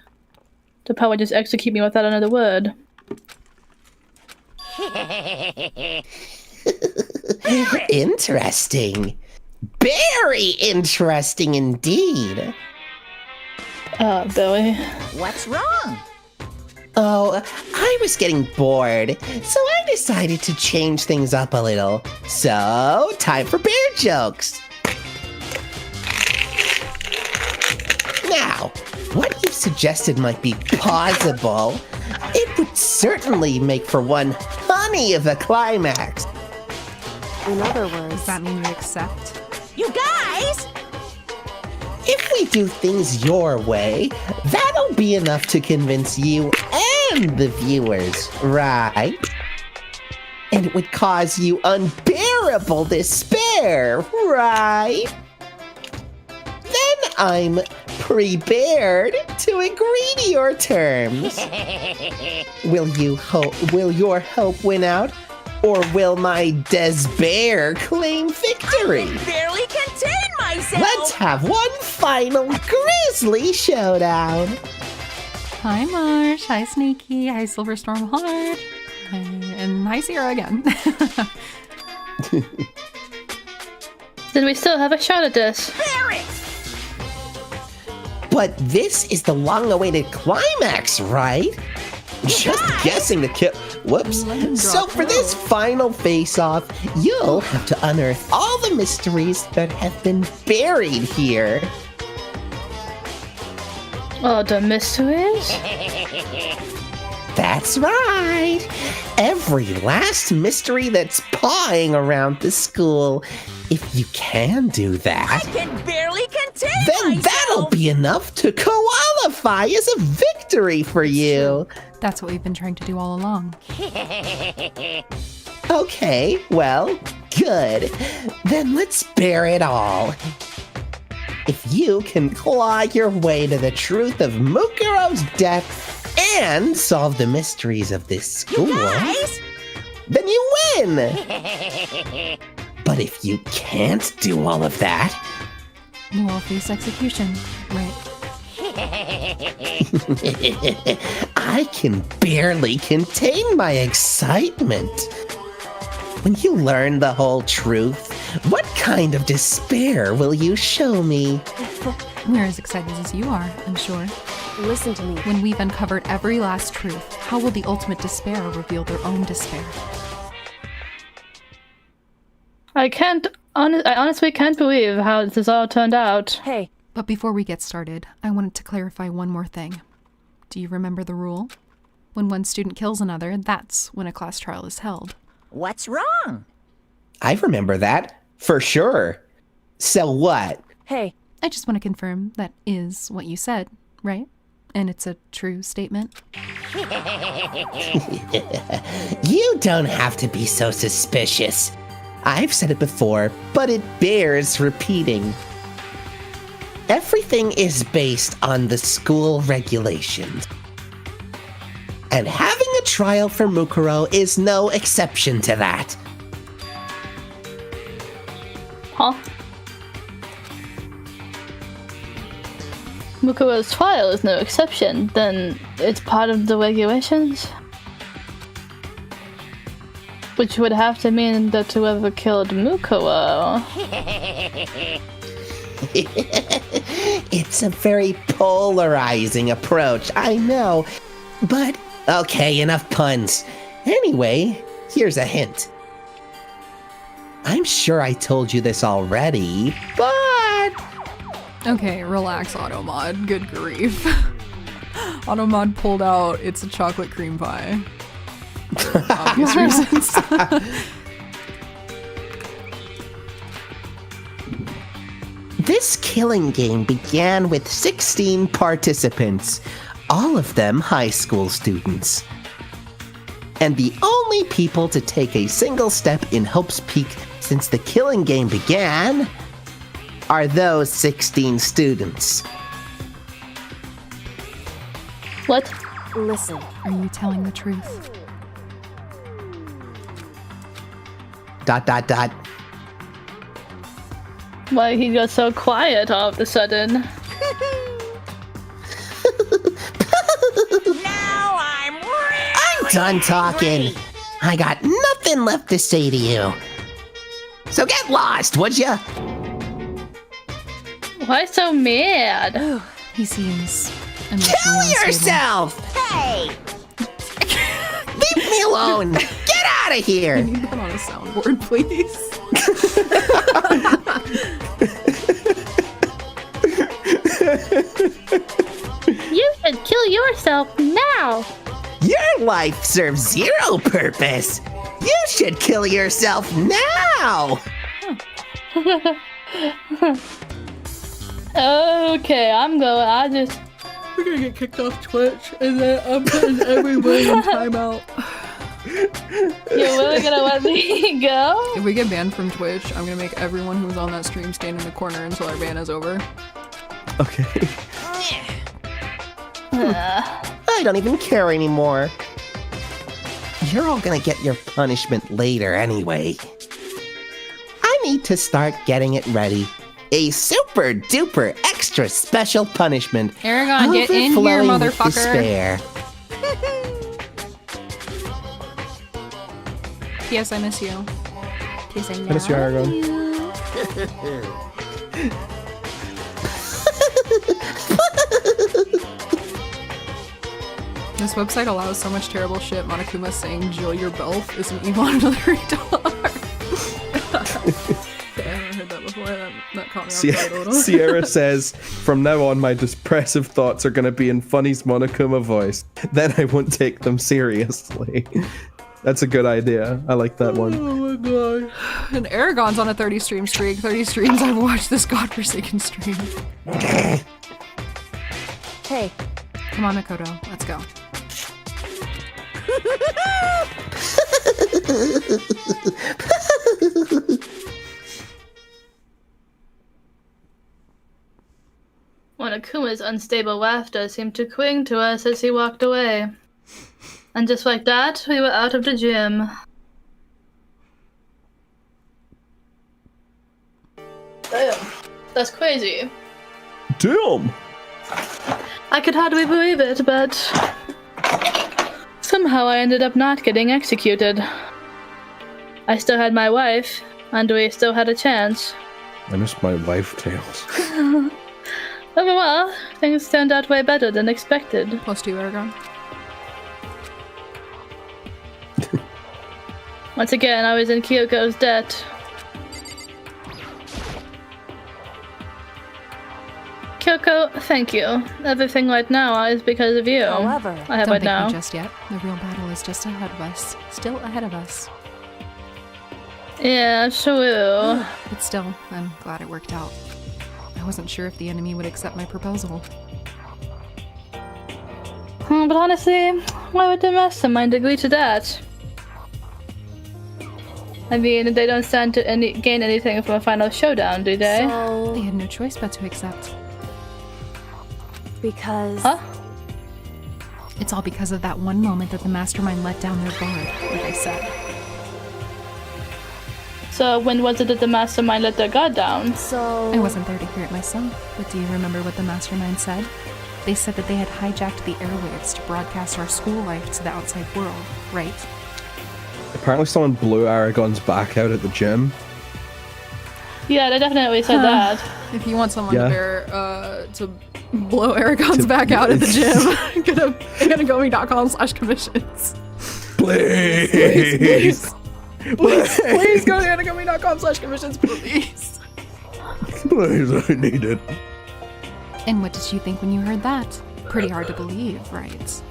To probably just execute me without another word. Interesting. Very interesting indeed. Billy. What's wrong? Oh, I was getting bored, so I decided to change things up a little. So, time for bear jokes. Now, what you've suggested might be plausible. It would certainly make for one honey of a climax. In other words, does that mean you accept? You guys! If we do things your way, that'll be enough to convince you and the viewers, right? And it would cause you unbearable despair, right? Then I'm prepared to agree to your terms. Will your hope win out? Or will my despair claim victory? I can barely contain myself! Let's have one final grisly showdown. Hi Marsh, hi Sneaky, hi Silverstorm Heart, and hi Sierra again. Then we still have a shot at this. Barrett! But this is the long-awaited climax, right? Just guessing the kill. Whoops. So for this final face-off, you'll have to unearth all the mysteries that have been buried here. Oh, the mysteries? That's right. Every last mystery that's pawing around the school. If you can do that, I can barely contain then myself! that'll be enough to qualify as a victory for you. That's what we've been trying to do all along. Okay, well, good. Then let's bear it all. If you can claw your way to the truth of Mukuro's death and solve the mysteries of this school, then you win! But if you can't do all of that, We'll all face execution, right? I can barely contain my excitement. When you learn the whole truth, what kind of despair will you show me? We're as excited as you are, I'm sure. Listen to me. When we've uncovered every last truth, how will the ultimate despair reveal their own despair? I honestly can't believe how this has all turned out. Hey. But before we get started, I wanted to clarify one more thing. Do you remember the rule? When one student kills another, that's when a class trial is held. What's wrong? I remember that, for sure. So what? Hey. I just want to confirm that is what you said, right? And it's a true statement? You don't have to be so suspicious. I've said it before, but it bears repeating. Everything is based on the school regulations. And having a trial for Mukuro is no exception to that. Huh? Mukuro's trial is no exception, then it's part of the regulations? Which would have to mean that whoever killed Mukuro... It's a very polarizing approach, I know. But, okay, enough puns. Anyway, here's a hint. I'm sure I told you this already, but... Okay, relax, Automod. Good grief. Automod pulled out It's a Chocolate Cream Pie. For obvious reasons. This killing game began with 16 participants, all of them high school students. And the only people to take a single step in Hope's Peak since the killing game began are those 16 students. What? Listen. Are you telling the truth? ... Why he got so quiet all of a sudden? Now I'm ready. I'm done talking. I got nothing left to say to you. So get lost, would ya? Why so mad? He seems Kill emotionally unstable. yourself! Hey, Leave me alone! Get out of here! Can you put on a soundboard, please? You should kill yourself now! Your life serves zero purpose. You should kill yourself now. Okay, I'm going. We're gonna get kicked off Twitch, and then I'm putting everybody in timeout. You're really gonna let me go? If we get banned from Twitch, I'm gonna make everyone who's on that stream stand in the corner until our ban is over. Okay. I don't even care anymore. You're all gonna get your punishment later anyway. I need to start getting it ready. A super duper extra special punishment. Aragon, get in here, overflowing with motherfucker. despair. P.S. I miss you. P.S. I miss you, Aragon. This website allows so much terrible shit. Monokuma saying Jill your belf is an evolutionary dog. I haven't heard that before. That caught me off guard a little. Sierra says, from now on, my depressive thoughts are going to be in Funny's Monokuma voice. Then I won't take them seriously. That's a good idea. I like that one. Oh my god. And Aragon's on a 30 stream streak. 30 streams I've watched this godforsaken stream. Hey. Come on, Makoto. Let's go. Monokuma's unstable laughter seemed to cling to us as he walked away. And just like that, we were out of the gym. Damn, that's crazy. Damn! I could hardly believe it, but somehow I ended up not getting executed. I still had my wife, and we still had a chance. I miss my wife tales. Overall, things turned out way better than expected. +2, Aragon. Once again, I was in Kyoko's debt. Kyoko, thank you. Everything right now is because of you. However, I have Don't right thank now. me just yet. The real battle is just ahead of us. Still ahead of us. Yeah, true. But still, I'm glad it worked out. I wasn't sure if the enemy would accept my proposal. But honestly, why would the mastermind agree to that? I mean, they don't stand to gain anything from a final showdown, do they? So, They had no choice but to accept. because... Huh? It's all because of that one moment that the mastermind let down their guard, like I said. So when was it that the mastermind let their guard down? So... I wasn't there to hear it myself, but do you remember what the mastermind said? They said that they had hijacked the airwaves to broadcast our school life to the outside world, right? Apparently someone blew Aragon's back out at the gym. Yeah, they definitely said that. If you want someone Yeah. to blow Aragon's back out at the gym, go to anagami.com/commissions. Please. Please go to anagami.com/commissions, please. Please, I need it. And what did you think when you heard that? Pretty hard to believe, right?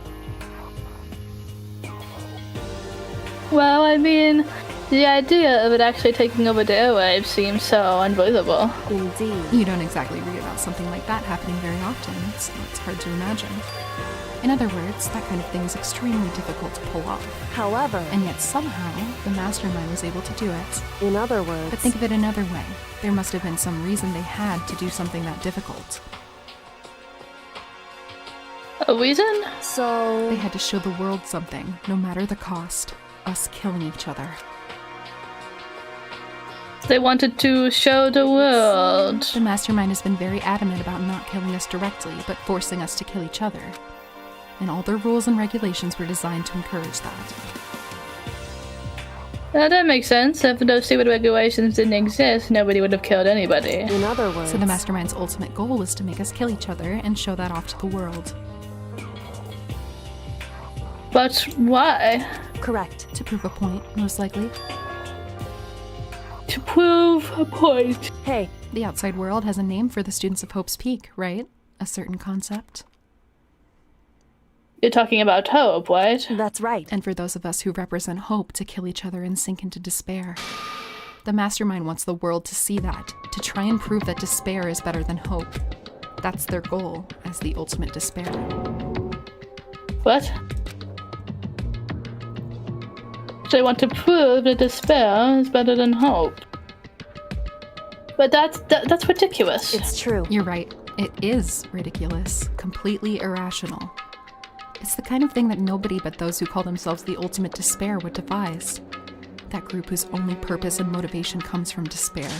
Well, I mean, the idea of it actually taking over the airwaves seems so unbelievable. Indeed. You don't exactly read about something like that happening very often, so it's hard to imagine. In other words, that kind of thing is extremely difficult to pull off. However, And yet somehow, the mastermind was able to do it. in other words... But think of it another way. There must have been some reason they had to do something that difficult. A reason? So... They had to show the world something, no matter the cost. Us killing each other. They wanted to show the world. The mastermind has been very adamant about not killing us directly, but forcing us to kill each other. And all their rules and regulations were designed to encourage that. That makes sense. If those stupid regulations didn't exist, nobody would have killed anybody. In other words... So the mastermind's ultimate goal was to make us kill each other and show that off to the world. But why? Correct. To prove a point, most likely. To prove a point. Hey, The outside world has a name for the students of Hope's Peak, right? A certain concept. You're talking about hope, right? that's right. And for those of us who represent hope, to kill each other and sink into despair. The mastermind wants the world to see that, to try and prove that despair is better than hope. That's their goal, as the ultimate despair. What? They want to prove that despair is better than hope. But that's ridiculous. It's true. You're right. It is ridiculous. Completely irrational. It's the kind of thing that nobody but those who call themselves the ultimate despair would devise. That group whose only purpose and motivation comes from despair.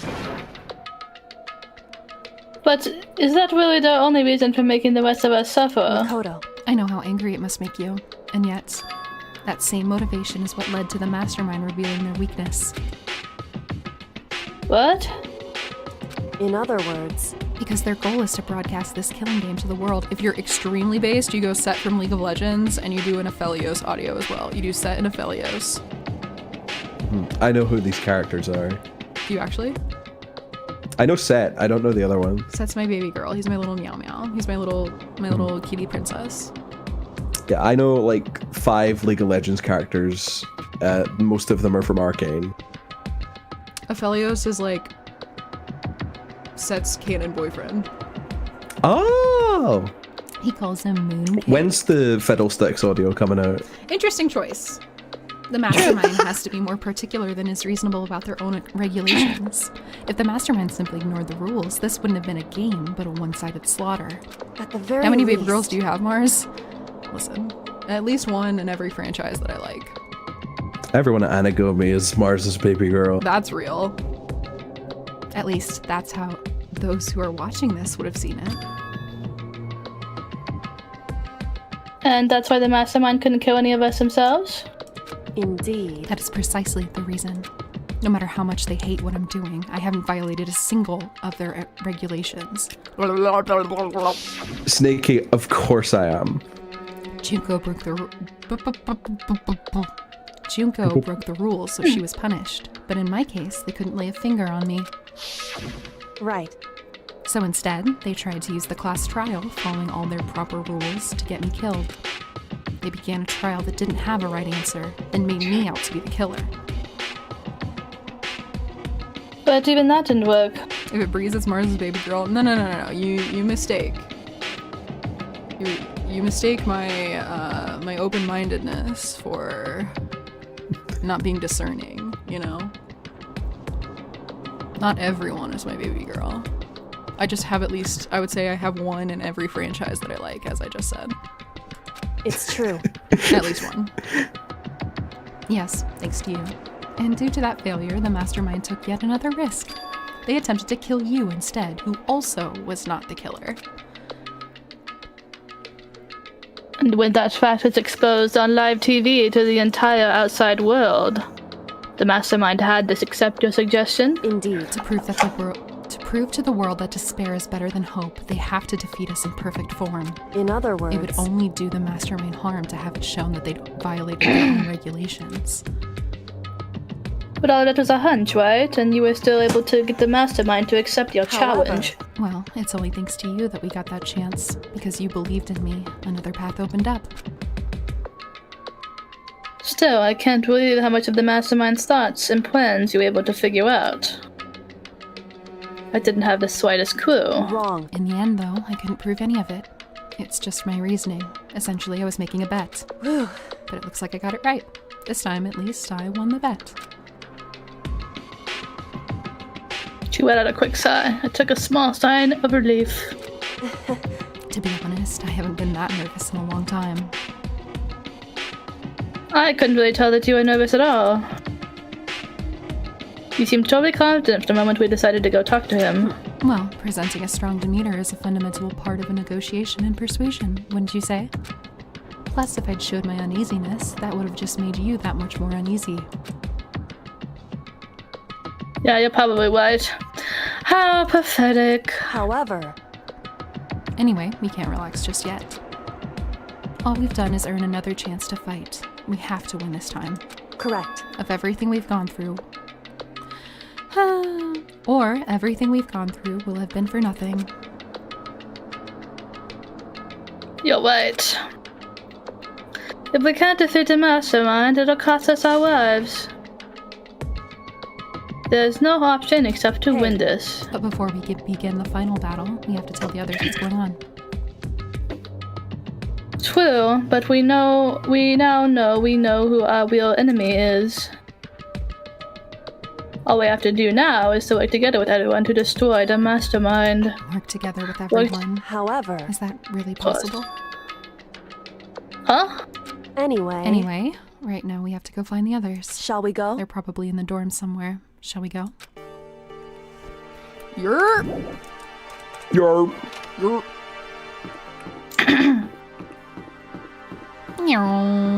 But is that really the only reason for making the rest of us suffer? Makoto. I know how angry it must make you, and yet, that same motivation is what led to the mastermind revealing their weakness. What? In other words... Because their goal is to broadcast this killing game to the world. If you're extremely based, you go set from League of Legends, and you do an Aphelios audio as well. You do set in Aphelios. I know who these characters are. Do you actually? I know Set. I don't know the other one. Set's my baby girl. He's my little meow meow. He's my little kitty princess. Yeah, I know like 5 League of Legends characters. Most of them are from Arcane. Aphelios is like Set's canon boyfriend. Oh! He calls him Moon. When's the Fiddlesticks audio coming out? Interesting choice. The mastermind has to be more particular than is reasonable about their own regulations. If the mastermind simply ignored the rules, this wouldn't have been a game, but a one-sided slaughter. At the very How many baby least- girls do you have, Mars? Listen, at least one in every franchise that I like. Everyone at Anagami is Mars's baby girl. That's real. At least that's how those who are watching this would have seen it. And that's why the mastermind couldn't kill any of us themselves? Indeed. That is precisely the reason. No matter how much they hate what I'm doing, I haven't violated a single of their regulations. Snakey, of course I am. Junko broke the Junko broke the rules, so she was punished. But in my case, they couldn't lay a finger on me. Right. So instead, they tried to use the class trial, following all their proper rules, to get me killed. They began a trial that didn't have a right answer, and made me out to be the killer. But even that didn't work. If it breathes, it's Mars's baby girl. No. You mistake. You mistake my my open-mindedness for not being discerning, you know? Not everyone is my baby girl. I just have at least, I would say I have one in every franchise that I like, as I just said. It's true. At least one. Yes, thanks to you. And due to that failure, the mastermind took yet another risk. They attempted to kill you instead, who also was not the killer. And when that fact was exposed on live TV to the entire outside world, the mastermind had to accept your suggestion? Indeed. To prove to the world that despair is better than hope, they have to defeat us in perfect form. In other words, It would only do the mastermind harm to have it shown that they'd violated their own regulations. But all that was a hunch, right? And you were still able to get the mastermind to accept your challenge. Well, it's only thanks to you that we got that chance. Because you believed in me, another path opened up. Still, I can't believe how much of the mastermind's thoughts and plans you were able to figure out. I didn't have the slightest clue. Wrong. In the end, though, I couldn't prove any of it. It's just my reasoning. Essentially, I was making a bet. But it looks like I got it right. This time, at least, I won the bet. She let out a quick sigh. I took a small sign of relief. To be honest, I haven't been that nervous in a long time. I couldn't really tell that you were nervous at all. You seemed totally confident from the moment we decided to go talk to him. Well, presenting a strong demeanor is a fundamental part of a negotiation and persuasion, wouldn't you say? Plus, if I'd showed my uneasiness, that would have just made you that much more uneasy. Yeah, you're probably right. How pathetic. However... Anyway, we can't relax just yet. All we've done is earn another chance to fight. We have to win this time. Correct. Of everything we've gone through. Or everything we've gone through will have been for nothing. You're right. If we can't defeat the mastermind, it'll cost us our lives. There's no option except to win this. But before we begin the final battle, we have to tell the others what's going on. True, but we now know who our real enemy is. All we have to do now is to work together with everyone to destroy the mastermind. Work together with everyone. However... Is that really possible? Huh? Anyway, right now we have to go find the others. Shall we go? They're probably in the dorm somewhere. Shall we go? Yerp! Yerp. Yerp. Meow.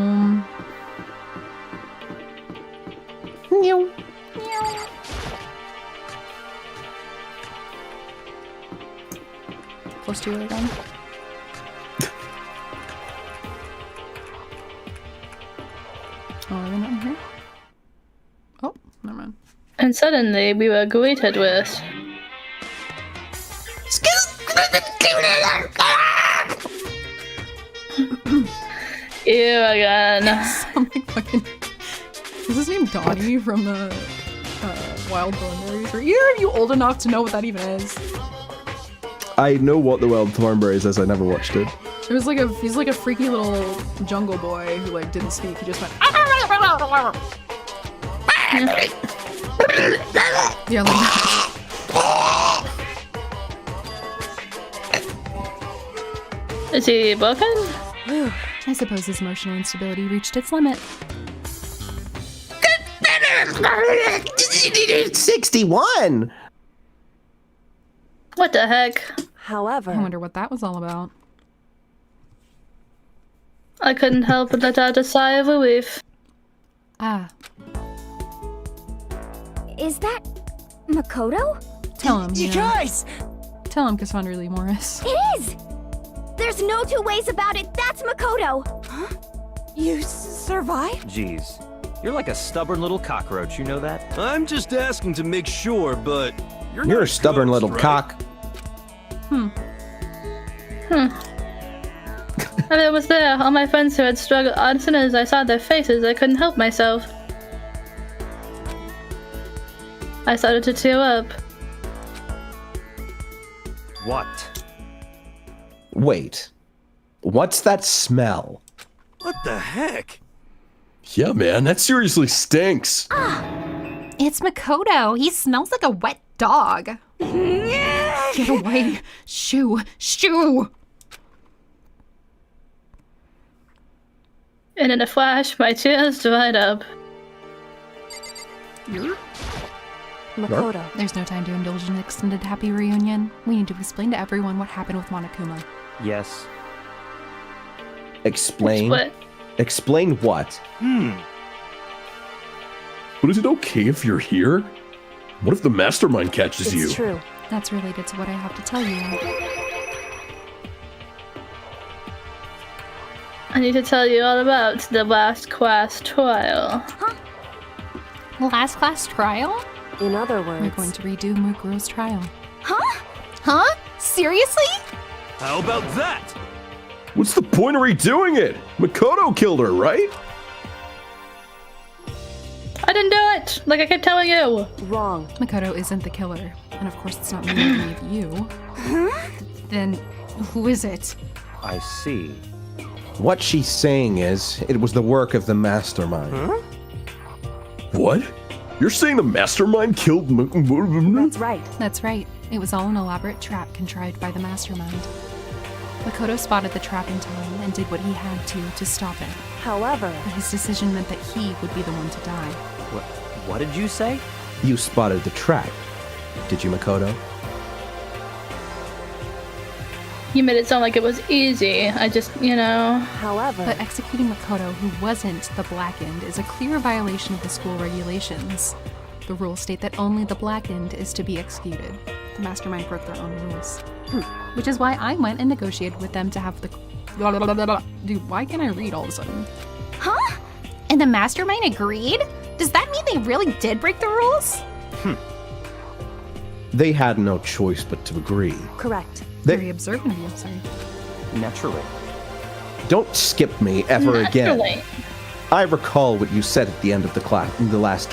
Meow. Close to it again. Oh, are they not in here? Oh, never mind. And suddenly we were greeted with... Ew again. Something fucking... Is his name Dottie from the Wild Thornberries? Are either of you old enough to know what that even is? I know what the Wild Thornberries is, I never watched it. It was like he's like a freaky little jungle boy who like didn't speak, he just went yeah, like Is he broken? I suppose his emotional instability reached its limit. 61! What the heck? However... I wonder what that was all about. I couldn't help but let out a sigh of relief. Ah. Is that Makoto? Tell him, You guys! Tell him, Cassandra Lee Morris. It is! There's no two ways about it. That's Makoto. Huh? You survived? Jeez. You're like a stubborn little cockroach, you know that? I'm just asking to make sure, but You're a stubborn little cock. I was there. All my friends who had struggled. As soon as I saw their faces, I couldn't help myself. I started to tear up. What? Wait. What's that smell? What the heck? Yeah, man, that seriously stinks. It's Makoto. He smells like a wet dog. Get away. Shoo. Shoo. And in a flash, my tears dried up. here? Makoto. There's no time to indulge in an extended happy reunion. We need to explain to everyone what happened with Monokuma. Yes. Explain? What? Explain what? But is it okay if you're here? What if the mastermind catches you? It's true. That's related to what I have to tell you. I need to tell you all about the last class trial. Last class trial? In other We're words, going to redo Mukuro's trial. Huh? Seriously? How about that? What's the point of redoing it? Makoto killed her, right? I didn't do it! Like I kept telling you! wrong. Makoto isn't the killer. And of course it's not me or any of you. Then who is it? I see. What she's saying is, it was the work of the mastermind. What? You're saying the mastermind killed That's right. That's right. It was all an elaborate trap contrived by the mastermind. Makoto spotted the trap in time and did what he had to stop it. However, But his decision meant that he would be the one to die. What did you say? You spotted the trap, did you, Makoto? You made it sound like it was easy. I just, however, But executing Makoto, who wasn't the Blackened, is a clear violation of the school regulations. The rules state that only the Blackened is to be executed. The mastermind broke their own rules. Which is why I went and negotiated with them to have the... Dude, why can't I read all of a sudden? Huh? And the mastermind agreed? Does that mean they really did break the rules? They had no choice but to agree. correct. Very observant of you, sorry. Naturally. Don't skip me ever again. Naturally. I recall what you said at the end of the last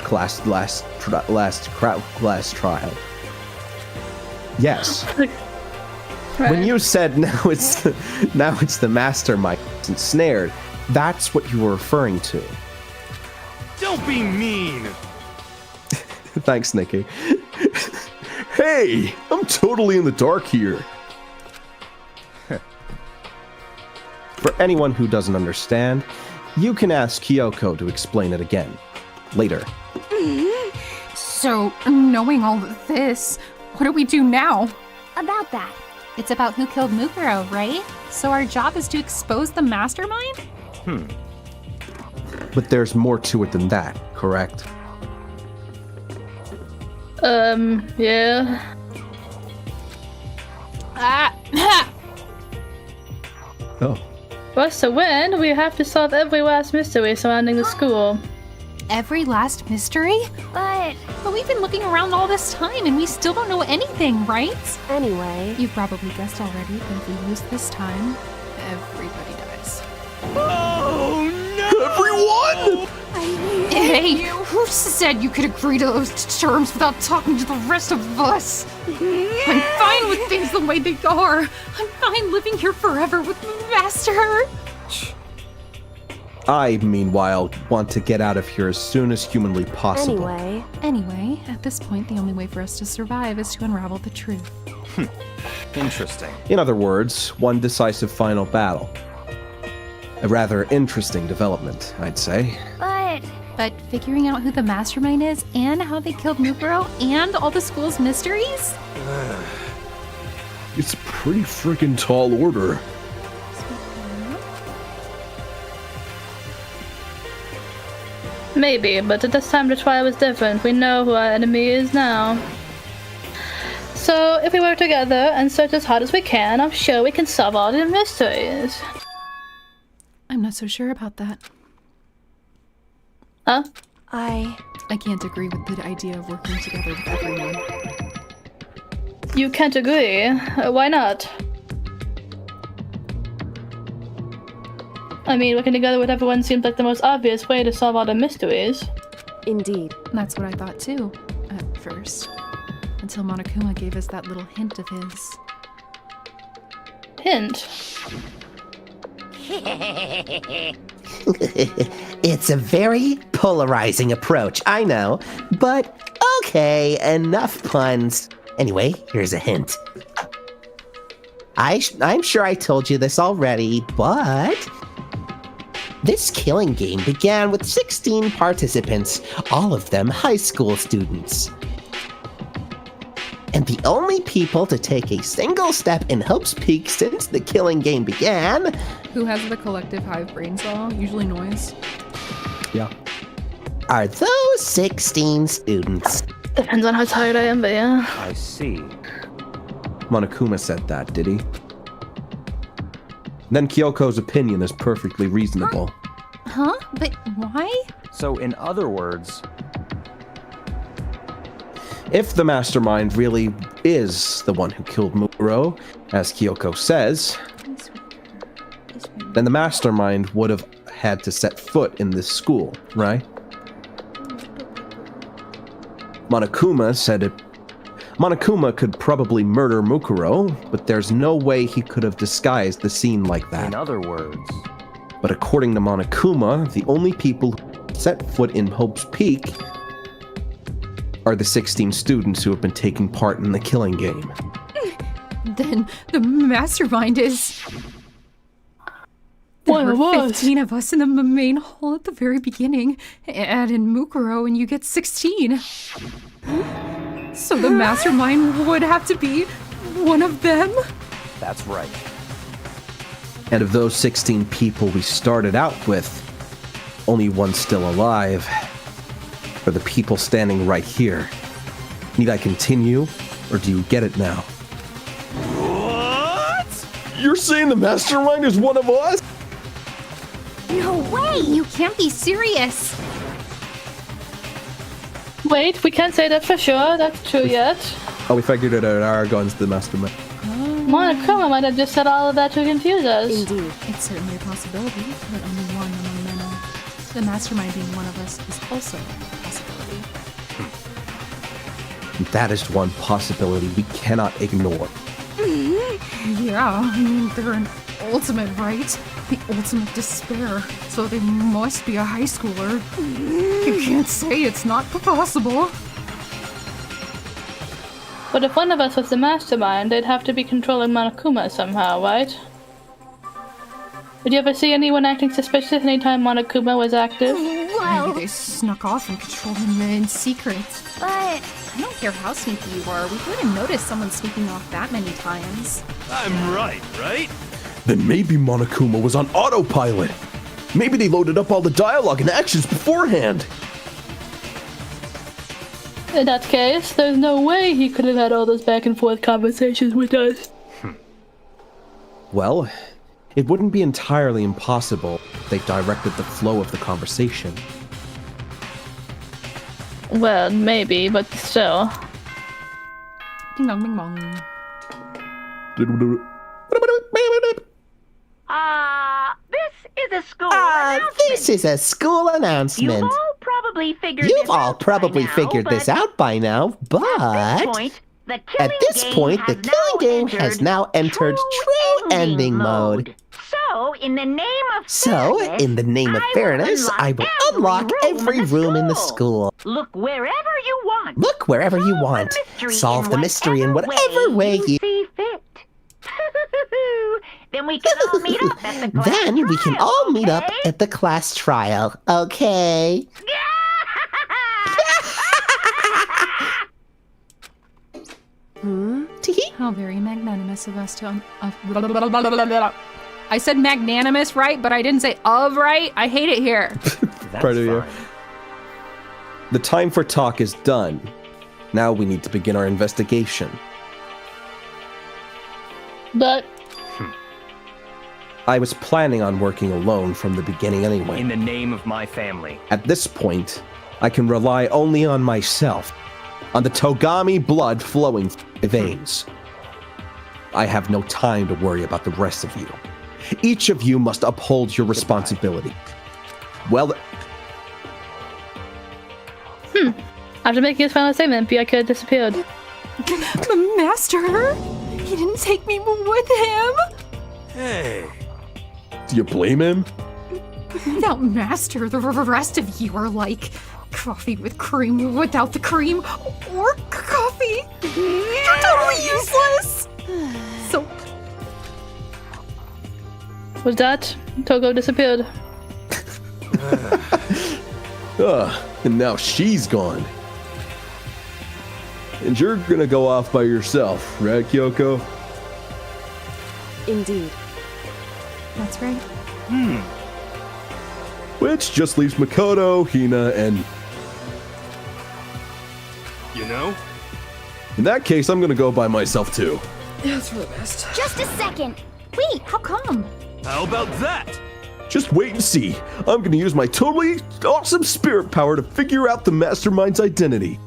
trial. Yes. When you said now it's the mastermind ensnared, that's what you were referring to. Don't be mean! Thanks, Nikki. Hey! I'm totally in the dark here. For anyone who doesn't understand, you can ask Kyoko to explain it again. Later. So, knowing all of this, what do we do now? About that. It's about who killed Mukuro, right? So our job is to expose the mastermind? But there's more to it than that, correct? Yeah. Oh. For us to win, we have to solve every last mystery surrounding the school. Every last mystery? But But we've been looking around all this time and we still don't know anything, right? Anyway, You've probably guessed already, but if we lose this time, everybody dies. Oh no! Everyone! Hey, who said you could agree to those terms without talking to the rest of us? I'm fine with things the way they are. I'm fine living here forever with the master. I, meanwhile, want to get out of here as soon as humanly possible. anyway, At this point, the only way for us to survive is to unravel the truth. Interesting. In other words, one decisive final battle. A rather interesting development, I'd say. But figuring out who the mastermind is and how they killed Mukuro and all the school's mysteries? It's a pretty freaking tall order. Maybe, but at this time the trial is different. We know who our enemy is now. So, if we work together and search as hard as we can, I'm sure we can solve all the mysteries. I'm not so sure about that. Huh? I can't agree with the idea of working together with everyone. You can't agree? Why not? I mean, working together with everyone seems like the most obvious way to solve all the mysteries. Indeed. That's what I thought too, at first. Until Monokuma gave us that little hint of his. Hint? It's a very polarizing approach, I know. But okay, enough puns. Anyway, here's a hint. I'm sure I told you this already, but This killing game began with 16 participants, all of them high school students. And the only people to take a single step in Hope's Peak since the killing game began... Who has the collective hive brain cell? Usually noise. Yeah. ...are those 16 students. Depends on how tired I am, but yeah. I see. Monokuma said that, did he? Then Kyoko's opinion is perfectly reasonable. Huh? But why? So, in other words, If the mastermind really is the one who killed Mukuro, as Kyoko says, then the mastermind would have had to set foot in this school, right? Monokuma said it. Monokuma could probably murder Mukuro, but there's no way he could have disguised the scene like that. in other words, But according to Monokuma, the only people who set foot in Hope's Peak are the 16 students who have been taking part in the killing game. Then the mastermind is... There Well, it were was. 15 of us in the main hall at the very beginning. Add in Mukuro and you get 16. So the mastermind would have to be one of them? that's right. And of those 16 people we started out with, only one's still alive. Are the people standing right here. Need I continue, or do you get it now? What? You're saying the mastermind is one of us? No way! You can't be serious! Wait, we can't say that for sure. That's true yet. Oh, we figured it out. Aragon's the mastermind. Monokuma might have just said all of that to confuse us. Indeed. It's certainly a possibility, but only one among many. The mastermind being one of us is also a possibility. That is one possibility we cannot ignore. Yeah, I mean, they're an ultimate, right? The ultimate despair. So they must be a high schooler. You can't say it's not possible. But if one of us was the mastermind, they'd have to be controlling Monokuma somehow, right? Did you ever see anyone acting suspicious anytime Monokuma was active? Maybe they snuck off and controlled him in secret. But I don't care how sneaky you are, we wouldn't notice someone sneaking off that many times. I'm right? Then maybe Monokuma was on autopilot. Maybe they loaded up all the dialogue and actions beforehand. In that case, there's no way he could have had all those back and forth conversations with us. Well, it wouldn't be entirely impossible if they directed the flow of the conversation. Well, maybe, but still. Ding dong, ding dong. This is a school This is a school announcement. You've all probably figured You've this all out probably by now, figured this but out by now, but at this point, the killing game has now entered true ending mode. So, in the name of fairness, I will unlock every room in the school. Look wherever you want. Look wherever you want. Solve the mystery in whatever way you see fit. Then we can all meet up at the class Then we can all meet up okay? at the class trial, okay? How very magnanimous of us to... I said magnanimous, right? But I didn't say of, right? I hate it here. Proud of you. The time for talk is done. Now we need to begin our investigation. But I was planning on working alone from the beginning anyway. In the name of my family. At this point, I can rely only on myself, on the Togami blood flowing through my veins. I have no time to worry about the rest of you. Each of you must uphold your responsibility. Well, after making his final statement, Byakuya had disappeared. The master? He didn't take me with him? Hey. do you blame him? Without master, the rest of you are like coffee with cream without the cream, or coffee. You're totally useless. So, Was that? Togo disappeared. And now she's gone. And you're gonna go off by yourself, right, Kyoko? Indeed. That's right. Which just leaves Makoto, Hina, and... You know? In that case, I'm gonna go by myself too. Yeah, that's for the best. Just a second. Wait, how come? How about that? Just wait and see. I'm gonna use my totally awesome spirit power to figure out the mastermind's identity.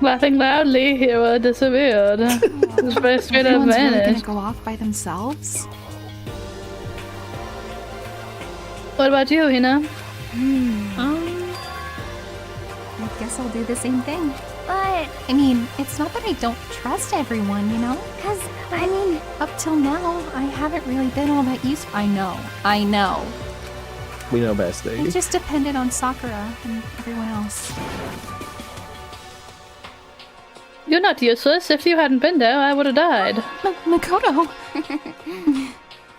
Laughing loudly, Hero disappeared. His first straight up Everyone's really gonna vanished. go off by themselves? What about you, Hina? I guess I'll do the same thing. But, I mean, it's not that I don't trust everyone, you know? cause, I mean, Up till now, I haven't really been all that useful. I know. We know best, I just depended on Sakura and everyone else. You're not useless. If you hadn't been there, I would have died. Makoto!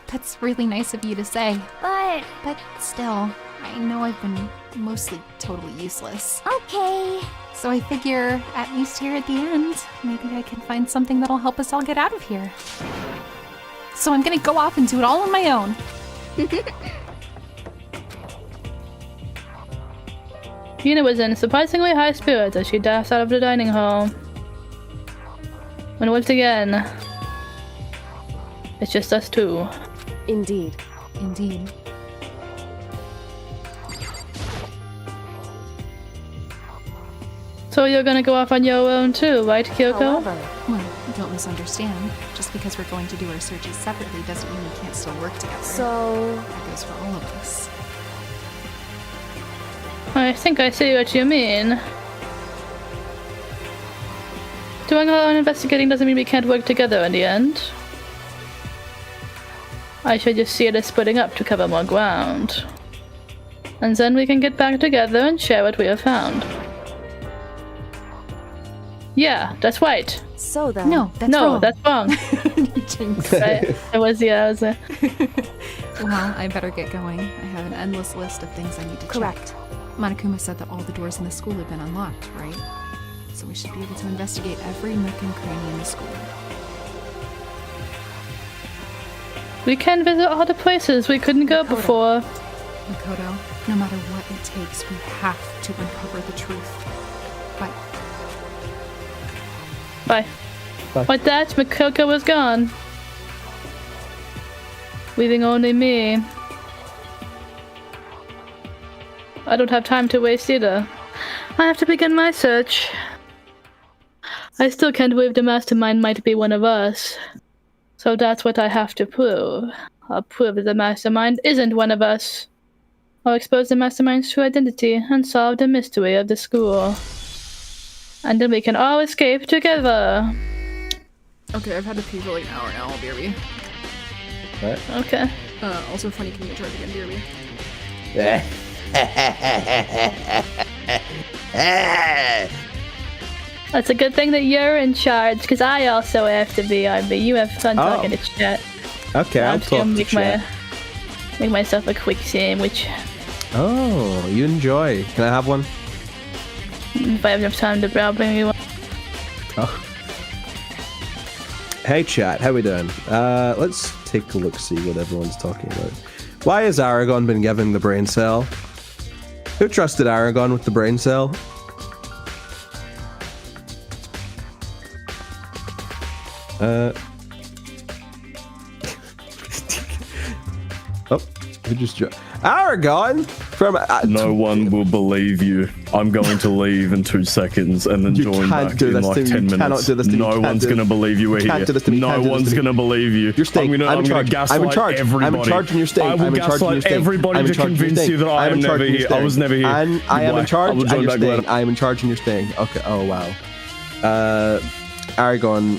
That's really nice of you to say. but, But still, I know I've been mostly totally useless. okay. So I figure, at least here at the end, maybe I can find something that'll help us all get out of here. So I'm gonna go off and do it all on my own. Hina was in surprisingly high spirits as she dashed out of the dining hall. And once again, it's just us two. Indeed. Indeed. So you're gonna go off on your own too, right, Kyoko? However, Well, don't misunderstand. Just because we're going to do our searches separately doesn't mean we can't still work together. so That goes for all of us. I think I see what you mean. Doing our own investigating doesn't mean we can't work together in the end. I should just see it as splitting up to cover more ground. And then we can get back together and share what we have found. Yeah, that's right. so then. No, that's no, wrong. that's wrong. Jinx. Right? I was there. Well, I better get going. I have an endless list of things I need to Correct. check. Monokuma said that all the doors in the school have been unlocked, right? So we should be able to investigate every nook and cranny in the school. We can visit all the places we couldn't go before. Makoto, no matter what it takes, we have to uncover the truth. But Bye. Bye. Like that, Makoko was gone. Leaving only me. I don't have time to waste either. I have to begin my search. I still can't believe the mastermind might be one of us. So that's what I have to prove. I'll prove that the mastermind isn't one of us. I'll expose the mastermind's true identity and solve the mystery of the school. And then we can all escape together. okay, I've had to pee for like an hour now. I'll be right. Right. Okay. Also funny, can you try it again, BRB? That's a good thing that you're in charge, because I also have to be RB. You have fun talking to chat. Okay, I'll just gonna talk to chat. make myself a quick sandwich. Oh, you enjoy. Can I have one? If I have enough time to I'll bring you one. Oh. Hey chat, how we doing? Let's take a look, see what everyone's talking about. Why has Aragon been given the brain cell? Who trusted Aragon with the brain cell? Oh, who just Aragon from No one will believe you. I'm going to leave in 2 seconds and then join back in like 10 minutes. No one's going to believe you were here. No one's going to believe you. You're staying. I'm going to gaslight everybody. I'm in charge and you're staying. I will gaslight everybody to convince you that I am never here. I was never here. I am in charge I will and join you're back staying. later. I am in charge and you're staying. Okay. Oh wow. Aragon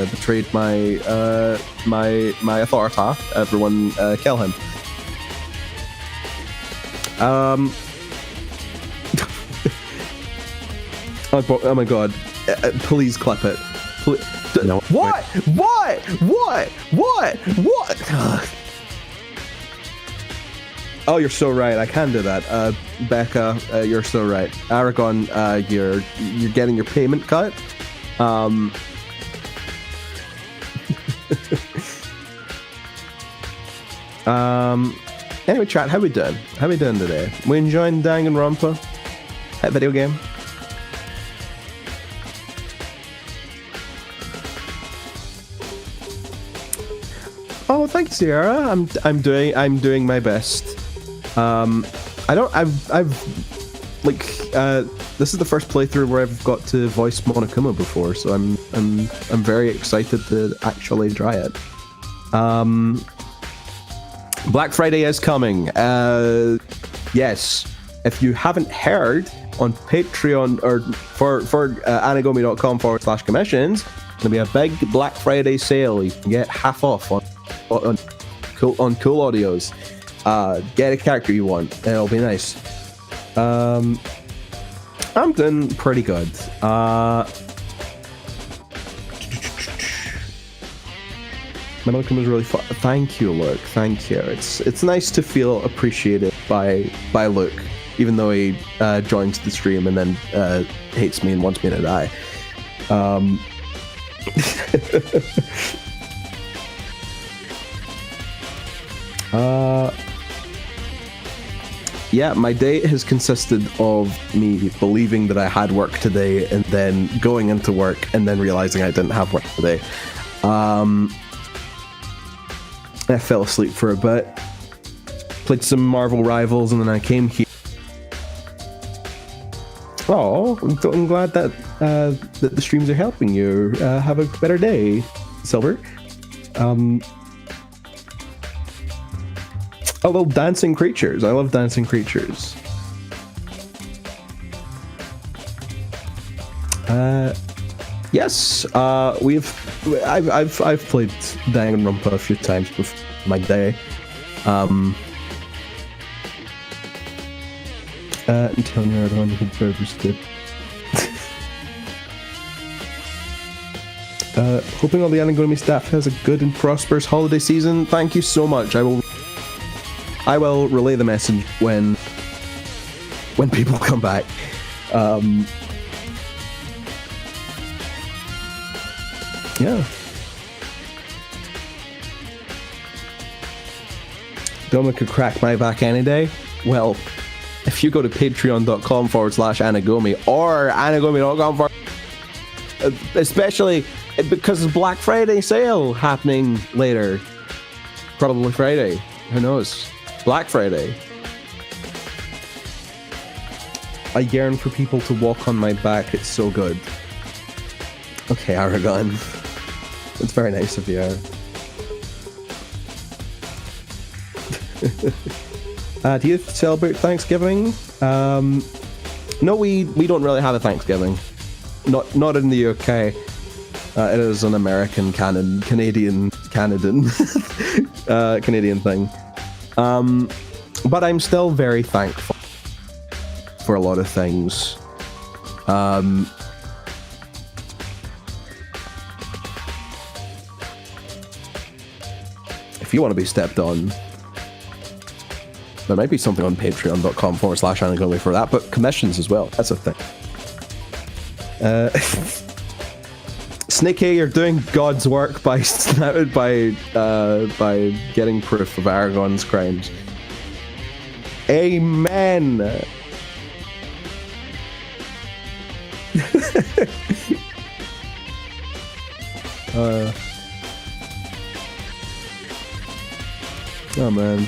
betrayed my authority. Everyone kill him. Oh my god. Please clip it. No, what? What? Oh, you're so right. I can do that. Becca, you're so right. Aragon, you're getting your payment cut. Anyway, chat, how we doing? How we doing today? We enjoying Danganronpa? That video game? Oh, thank you, Sierra. I'm doing my best. This is the first playthrough where I've got to voice Monokuma before, so I'm very excited to actually try it. Black Friday is coming. Yes, if you haven't heard, on Patreon or for anagami.com/commissions, there's gonna be a big Black Friday sale. You can get half off on cool audios. Get a character you want. It'll be nice. I'm doing pretty good. Monokuma was really fun. Thank you, Luke. Thank you. It's nice to feel appreciated by Luke, even though he joins the stream and then hates me and wants me to die. Yeah, my day has consisted of me believing that I had work today and then going into work and then realizing I didn't have work today. I fell asleep for a bit, played some Marvel Rivals, and then I came here. Oh, I'm glad that that the streams are helping you have a better day, Silver. Oh, little dancing creatures. I love dancing creatures. Yes, I've played Danganronpa a few times before my day. I'm telling you, I don't think Burgers did. Hoping all the Anagami staff has a good and prosperous holiday season. Thank you so much. I will relay the message when people come back. Yeah. Doma could crack my back any day. Well, if you go to patreon.com/Anagami or anagami.com, especially because it's Black Friday sale happening later. Probably Friday. Who knows? Black Friday. I yearn for people to walk on my back. It's so good. Okay, Aragon. It's very nice of you. Do you celebrate Thanksgiving? No, we don't really have a Thanksgiving. Not in the UK. It is an American Canadian Canadian thing. But I'm still very thankful for a lot of things. If you want to be stepped on, there might be something on patreon.com/Anagami for that, but commissions as well. That's a thing. Snakey, you're doing God's work by getting proof of Aragon's crimes. Amen. Oh man.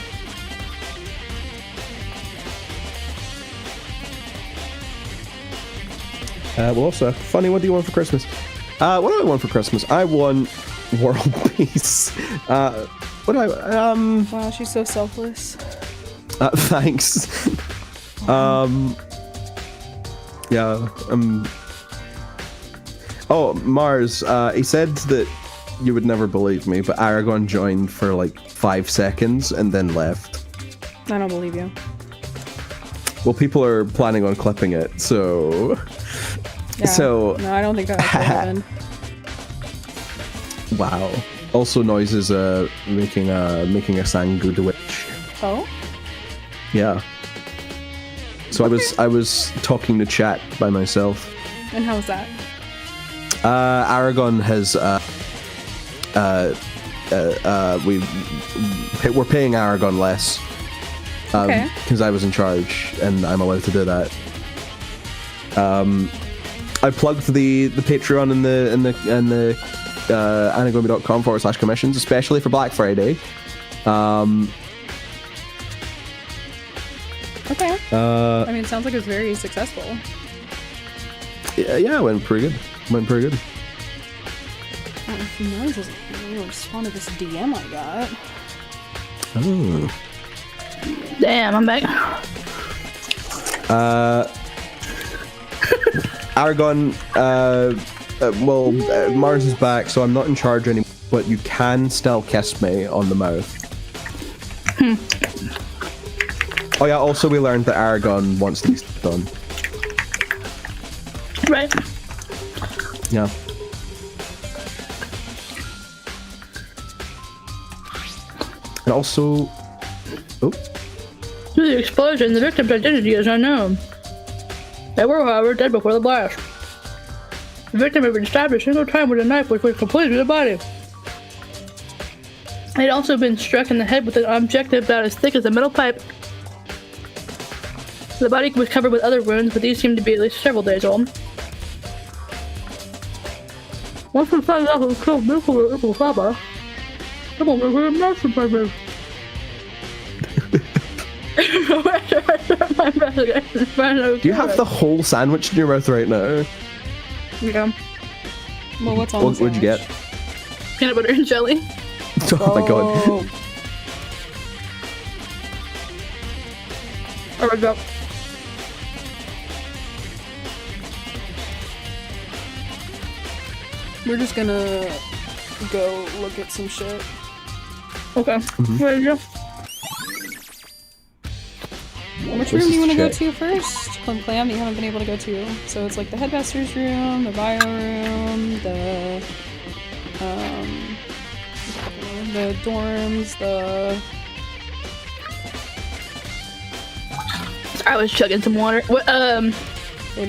Well, also, funny, what do you want for Christmas? What do I want for Christmas? I want world peace. What do I, Wow, she's so selfless. Thanks. Yeah, oh, Mars, he said that you would never believe me, but Aragon joined for like 5 seconds and then left. I don't believe you. Well, people are planning on clipping it, so... Yeah. No, I don't think that's relevant. Wow. Also, Noise is making a Sangu witch. Oh. Yeah. So I was talking to chat by myself. And how was that? Aragon has we're paying Aragon less. Okay. Because I was in charge and I'm allowed to do that. I plugged the Patreon and the anagumi.com/commissions, especially for Black Friday. Okay. I mean, it sounds like it was very successful. Yeah, it went pretty good. Well, if Noise doesn't really respond to this DM I got. Oh. Damn, I'm back. Aragon, Mars is back, so I'm not in charge anymore, but you can still kiss me on the mouth. Oh yeah, also we learned that Aragon wants these done. Right. Yeah. And also... Oh. Due to the explosion, the victim's identity is unknown. They were, however, dead before the blast. The victim had been stabbed a single time with a knife which was completed the body. He had also been struck in the head with an object about as thick as a metal pipe. The body was covered with other wounds, but these seemed to be at least several days old. Once we found out who killed Nicola Iposaba, it won't be very nice by me. Do you have the whole sandwich in your mouth right now? Yeah. Well, what's on the What'd you get? Peanut butter and jelly. Oh my god. Alright, go. We're just gonna go look at some shit. Okay. Where you go? Which room do you want to go to first? Club Clam that you haven't been able to go to. So it's like the headmaster's room, the bio room, the dorms, I was chugging some water. What, data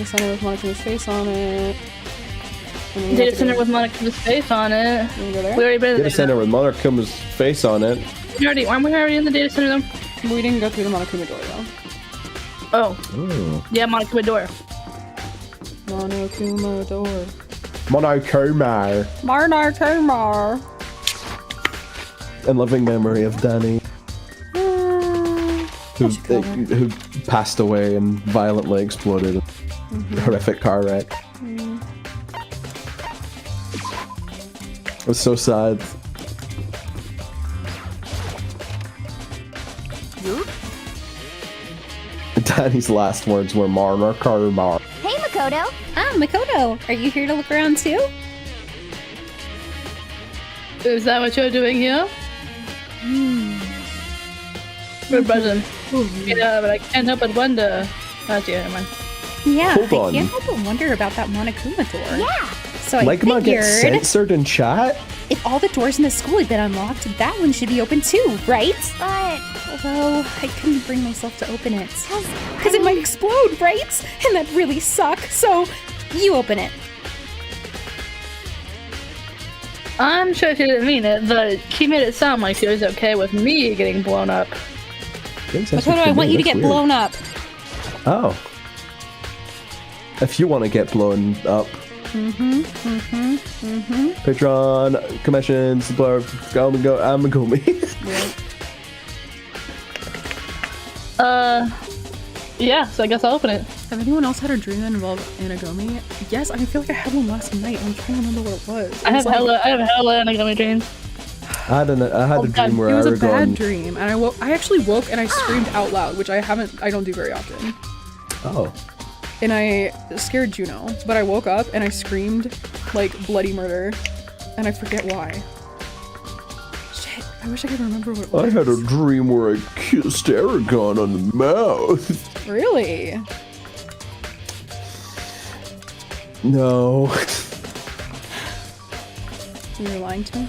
center with Monikuma's face on it. Data center with Monikuma's face on it. You wanna go there? We already been in the Data center with Monikuma's face on it. Aren't we already in the data center though? We didn't go through the Monokuma door though. Oh. Oh. Yeah, Monokuma door. Monokuma door. Monokuma. Monokuma. In living memory of Danny. Who passed away and violently exploded in a horrific car wreck. It was so sad. Danny's last words were Marner Karmar. Hey, Makoto. Ah, Makoto, are you here to look around too? Is that what you're doing here? Good present. Yeah, but I can't help but wonder. Oh, dear, never mind. Yeah, Hold on. I can't help but wonder about that Monokuma door. Yeah. So I Ligma figured gets censored in chat? if all the doors in the school had been unlocked, that one should be open too, right? But although I couldn't bring myself to open it. Because it might explode, right? And that'd really suck. So you open it. I'm sure she didn't mean it, but she made it sound like she was okay with me getting blown up. Makoto, I want you to get blown up. Oh. If you want to get blown up. Patreon, commissions, Amagumi. Yeah, so I guess I'll open it. Have anyone else had a dream that involved Anagami? Yes, I feel like I had one last night. I'm trying to remember what it was. I have hella Anagami dreams. I had a dream where it was a Aragon... bad dream, and I actually woke and I screamed out loud, which I don't do very often. Oh. And I scared Juno, but I woke up and I screamed like bloody murder, and I forget why. Shit, I wish I could remember what it was. I had a dream where I kissed Aragon on the mouth. Really? No. You're lying to me?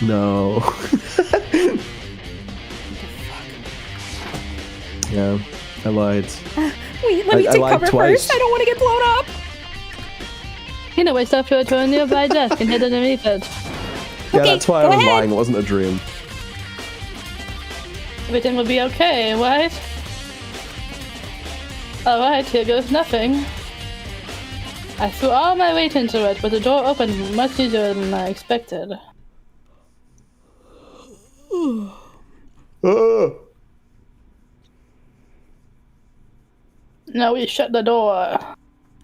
No. Yeah, I lied. Wait, let me take cover twice. first. I don't want to get blown up. You know, stuff to a nearby desk and hid underneath it. Yeah, Okay, that's why I go was ahead. lying. It wasn't a dream. Everything will be okay, right? Alright, here goes nothing. I threw all my weight into it, but the door opened much easier than I expected. Now we shut the door.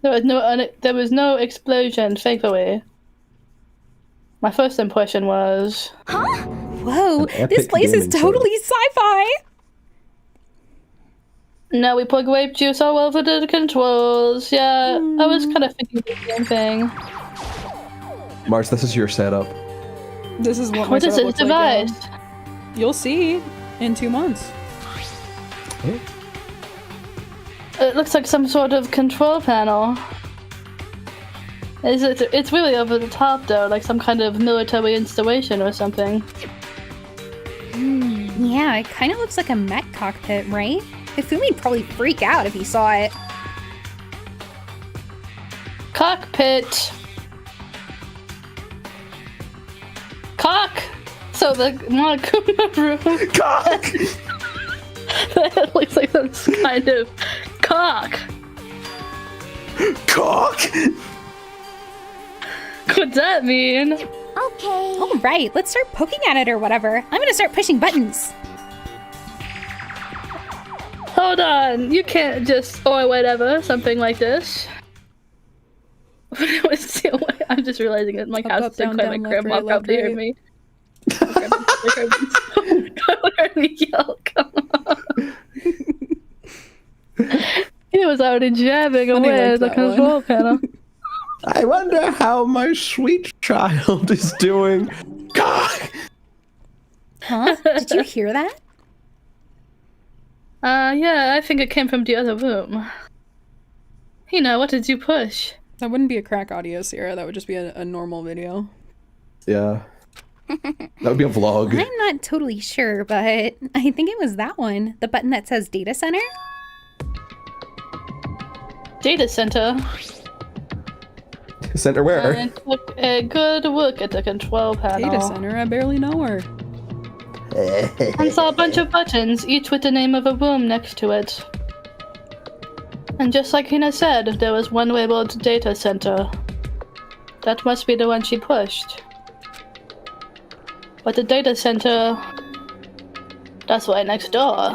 There was no explosion, thankfully. My first impression was... Huh? Whoa, An this epic place is gaming setup. totally sci-fi! Now we plug grape juice all over the controls. Yeah, I was kind of thinking the same thing. Mars, this is your setup. This is what my What is setup this looks like, device? yeah. You'll see in 2 months. It looks like some sort of control panel. It's really over the top though, like some kind of military installation or something. Yeah, it kind of looks like a mech cockpit, right? Hifumi'd probably freak out if he saw it. Cockpit! Cock! So the Monokuma room... Cock! That looks like some kind of cock! Cock! What's that mean? Okay. All right, let's start poking at it or whatever. I'm gonna start pushing buttons. Hold on, you can't just, or whatever, something like this. I'm just realizing that my house is so quiet, my grandma probably heard me. Heard me yell, come on. He was already jabbing away at the control panel. I wonder how my sweet child is doing. God! Huh? Did you hear that? Yeah, I think it came from the other room. Hina, what did you push? That wouldn't be a crack audio, Sierra. That would just be a normal video. Yeah. That would be a vlog. I'm not totally sure, but I think it was that one. The button that says Data Center? Data center. Center where? And took a good look at the control panel. Data Center? I barely know her. And saw a bunch of buttons, each with the name of a room next to it. And just like Hina said, there was one labeled Data Center. That must be the one she pushed. But the Data Center... that's right next door.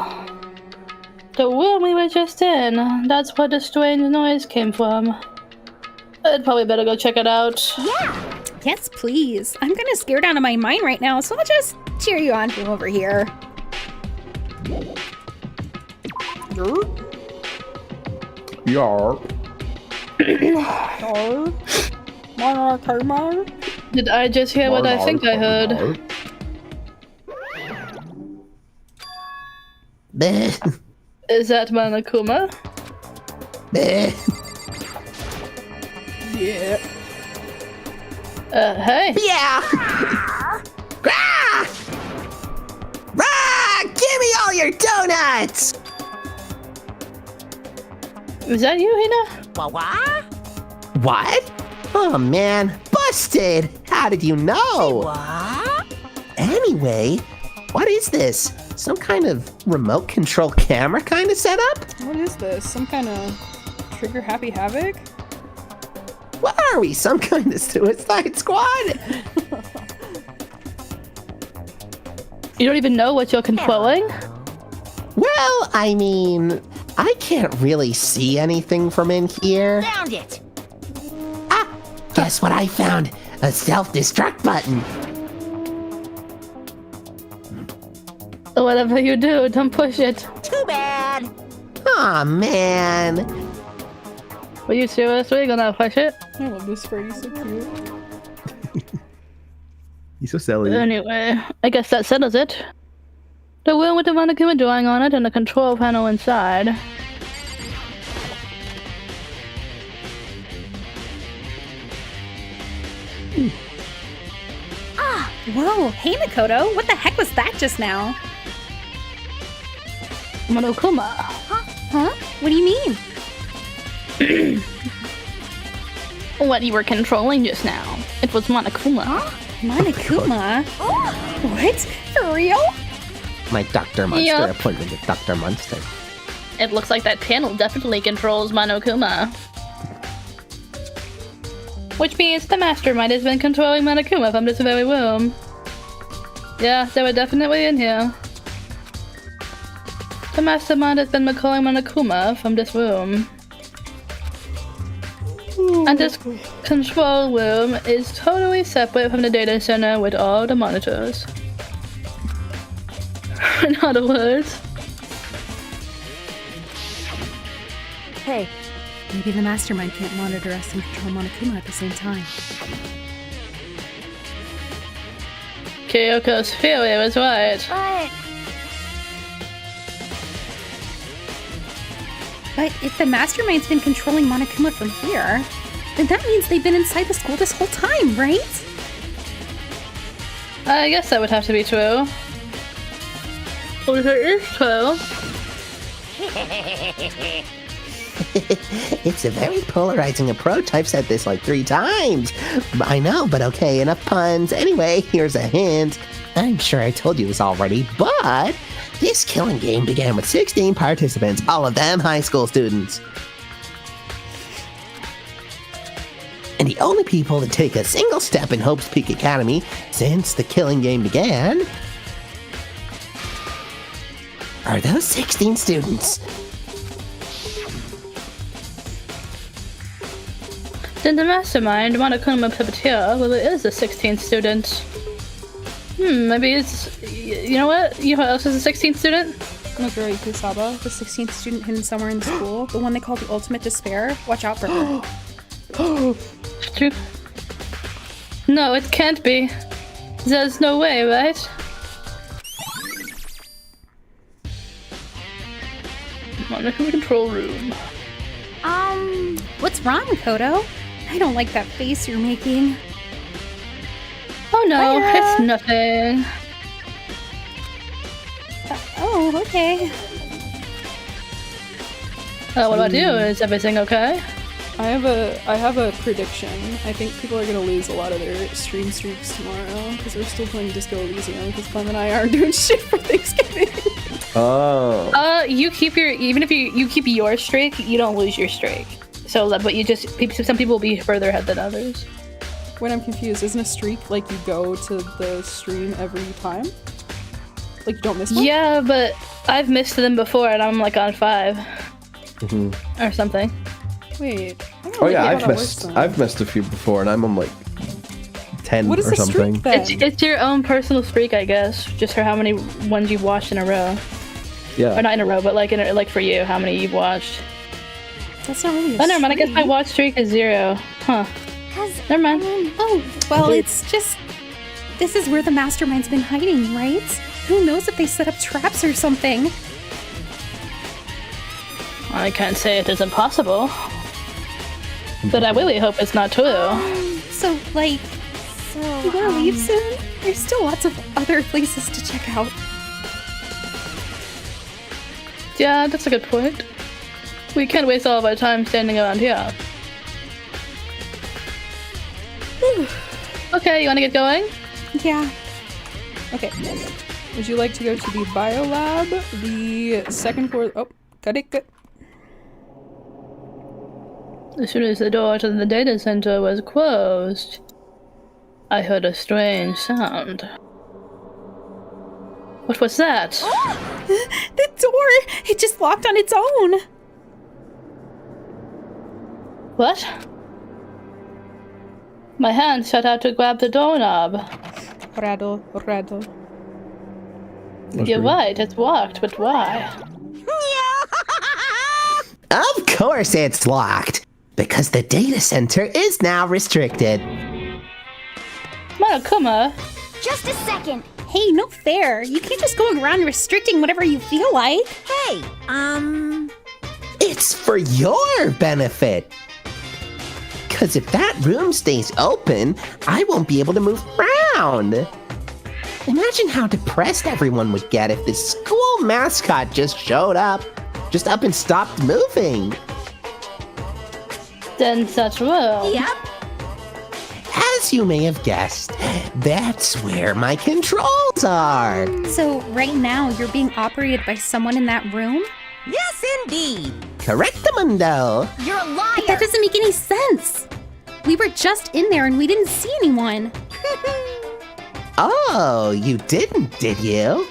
The room we were just in, that's where the strange noise came from. I'd probably better go check it out. Yeah! Yes, please. I'm kind of scared out of my mind right now, so I'll just cheer you on from over here. Yarp. Did I just hear what I think I heard? Is that Monokuma? Yeah. Hey. Yeah! Rah! Rah! Give me all your donuts! Is that you, Hina? What? Oh man, busted! How did you know? What? Anyway, what is this? Some kind of remote control camera kind of setup? What is this? Some kind of trigger happy havoc? What are we? Some kind of Suicide Squad? You don't even know what you're controlling? Well, I mean, I can't really see anything from in here. Found it. Ah, guess what I found? A self-destruct button. Whatever you do, don't push it. Too bad. Aw, man. Were you seriously gonna push it? I love this Freddy, so cute. He's so silly. Anyway, I guess that settles it. The room with the Monokuma drawing on it and the control panel inside. Ah, whoa, hey Makoto, what the heck was that just now? Monokuma. Huh? What do you mean? What you were controlling just now. It was Monokuma. Monokuma? What? For real? My Dr. Monster appointment with Dr. Monster. It looks like that panel definitely controls Monokuma. Which means the mastermind has been controlling Monokuma from this very room. Yeah, they were definitely in here. The mastermind has been controlling Monokuma from this room. And this control room is totally separate from the data center with all the monitors. In other words. Hey, maybe the mastermind can't monitor us and control Monokuma at the same time. Kyoko's theory was right. But if the mastermind's been controlling Monokuma from here, then that means they've been inside the school this whole time, right? I guess that would have to be true. Well, if it is true. It's a very polarizing approach. I've said this like 3 times. I know, but okay, enough puns. Anyway, here's a hint. I'm sure I told you this already, but this killing game began with 16 participants, all of them high school students. And the only people to take a single step in Hope's Peak Academy since the killing game began are those 16 students. Then the mastermind, Monokuma Puppeteer, well, it is a 16th student. Maybe it's... You know what? You know who else is a 16th student? Noguri Kusaba, the 16th student hidden somewhere in the school, the one they call the Ultimate Despair. Watch out for her. True. No, it can't be. There's no way, right? Monokuma control room. What's wrong, Makoto? I don't like that face you're making. Oh no, it's nothing. Oh, okay. What about you? Is everything okay? I have a prediction. I think people are gonna lose a lot of their stream streaks tomorrow because we're still playing Disco Elysium because Clem and I aren't doing shit for Thanksgiving. Oh. You keep your if you keep your streak, you don't lose your streak. So, but you just some people will be further ahead than others. When I'm confused, isn't a streak like you go to the stream every time? Like you don't miss one? Yeah, but I've missed them before and I'm like on 5 or something. Wait. Oh yeah, I've missed a few before and I'm on like 10 what is or something. It's your own personal streak, I guess. Just for how many ones you've watched in a row. Yeah. Or not in a row, but like for you, how many you've watched. That's not really a never mind, I guess my watch streak is 0. Huh. Never mind. It's just... This is where the mastermind's been hiding, right? Who knows if they set up traps or something? I can't say it isn't possible. But I really hope it's not true. You wanna leave soon? There's still lots of other places to check out. Yeah, that's a good point. We can't waste all of our time standing around here. Okay, you wanna get going? Yeah. Okay. Would you like to go to the biolab? The second floor... Oh, got it, good. As soon as the door to the data center was closed, I heard a strange sound. What was that? The door! It just locked on its own! What? My hand shot out to grab the doorknob. Rattle. You're right, it's locked, but why? Of course it's locked! Because the data center is now restricted. Monokuma! Just a second. Hey, no fair. You can't just go around restricting whatever you feel like. Hey, It's for your benefit. Because if that room stays open, I won't be able to move around. Imagine how depressed everyone would get if this school mascot just showed up. Just up and stopped moving. Then such will. Yep. As you may have guessed, that's where my controls are. So right now you're being operated by someone in that room? Yes, indeed. Correctamundo. You're a liar. But that doesn't make any sense. We were just in there and we didn't see anyone. Oh, you didn't, did you?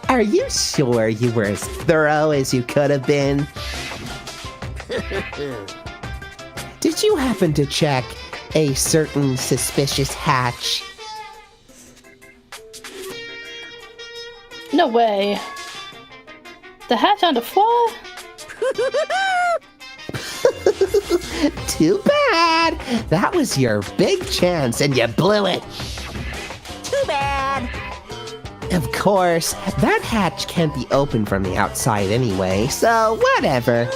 Are you sure you were as thorough as you could have been? Did you happen to check a certain suspicious hatch? No way. The hatch on the floor? Too bad. That was your big chance and you blew it. Too bad. Of course, that hatch can't be opened from the outside anyway, so whatever.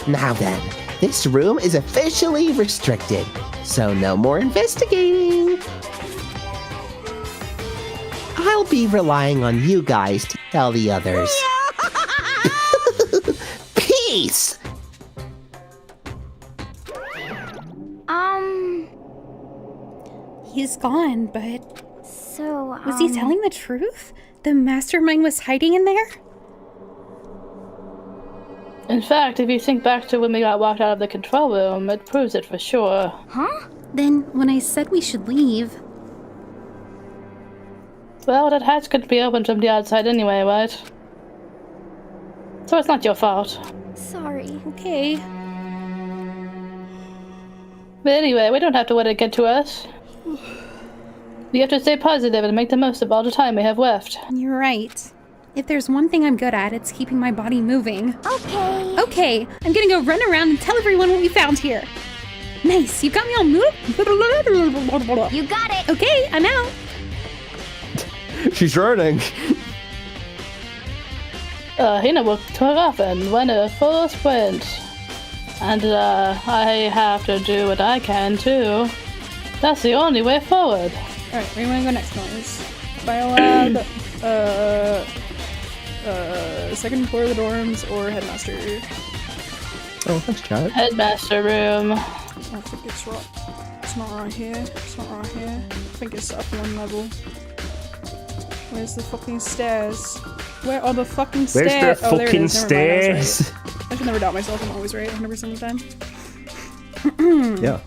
Now then, this room is officially restricted, so no more investigating. I'll be relying on you guys to tell the others. Peace! He's gone, but... So, was he telling the truth? The mastermind was hiding in there? In fact, if you think back to when we got walked out of the control room, it proves it for sure. Huh? Then, when I said we should leave... Well, that hatch couldn't be opened from the outside anyway, right? So it's not your fault. Sorry. Okay. But anyway, we don't have to let it get to us. We have to stay positive and make the most of all the time we have left. You're right. If there's one thing I'm good at, it's keeping my body moving. Okay. Okay, I'm gonna go run around and tell everyone what we found here. Nice, you got me all moved. You got it. Okay, I'm out. She's running. Hina will took off and went a full sprint. And, I have to do what I can, too. That's the only way forward. Alright, where do you want to go next, Noise? Biolab, second floor of the dorms, or headmaster? Oh, thanks, chat. Headmaster room. I think it's right. It's not right here. It's not right here. I think it's up one level. Where's the fucking stairs? Where are the fucking stairs? Where's the fucking stairs? stairs? I should never doubt myself. I'm always right 100% of the time. Yeah.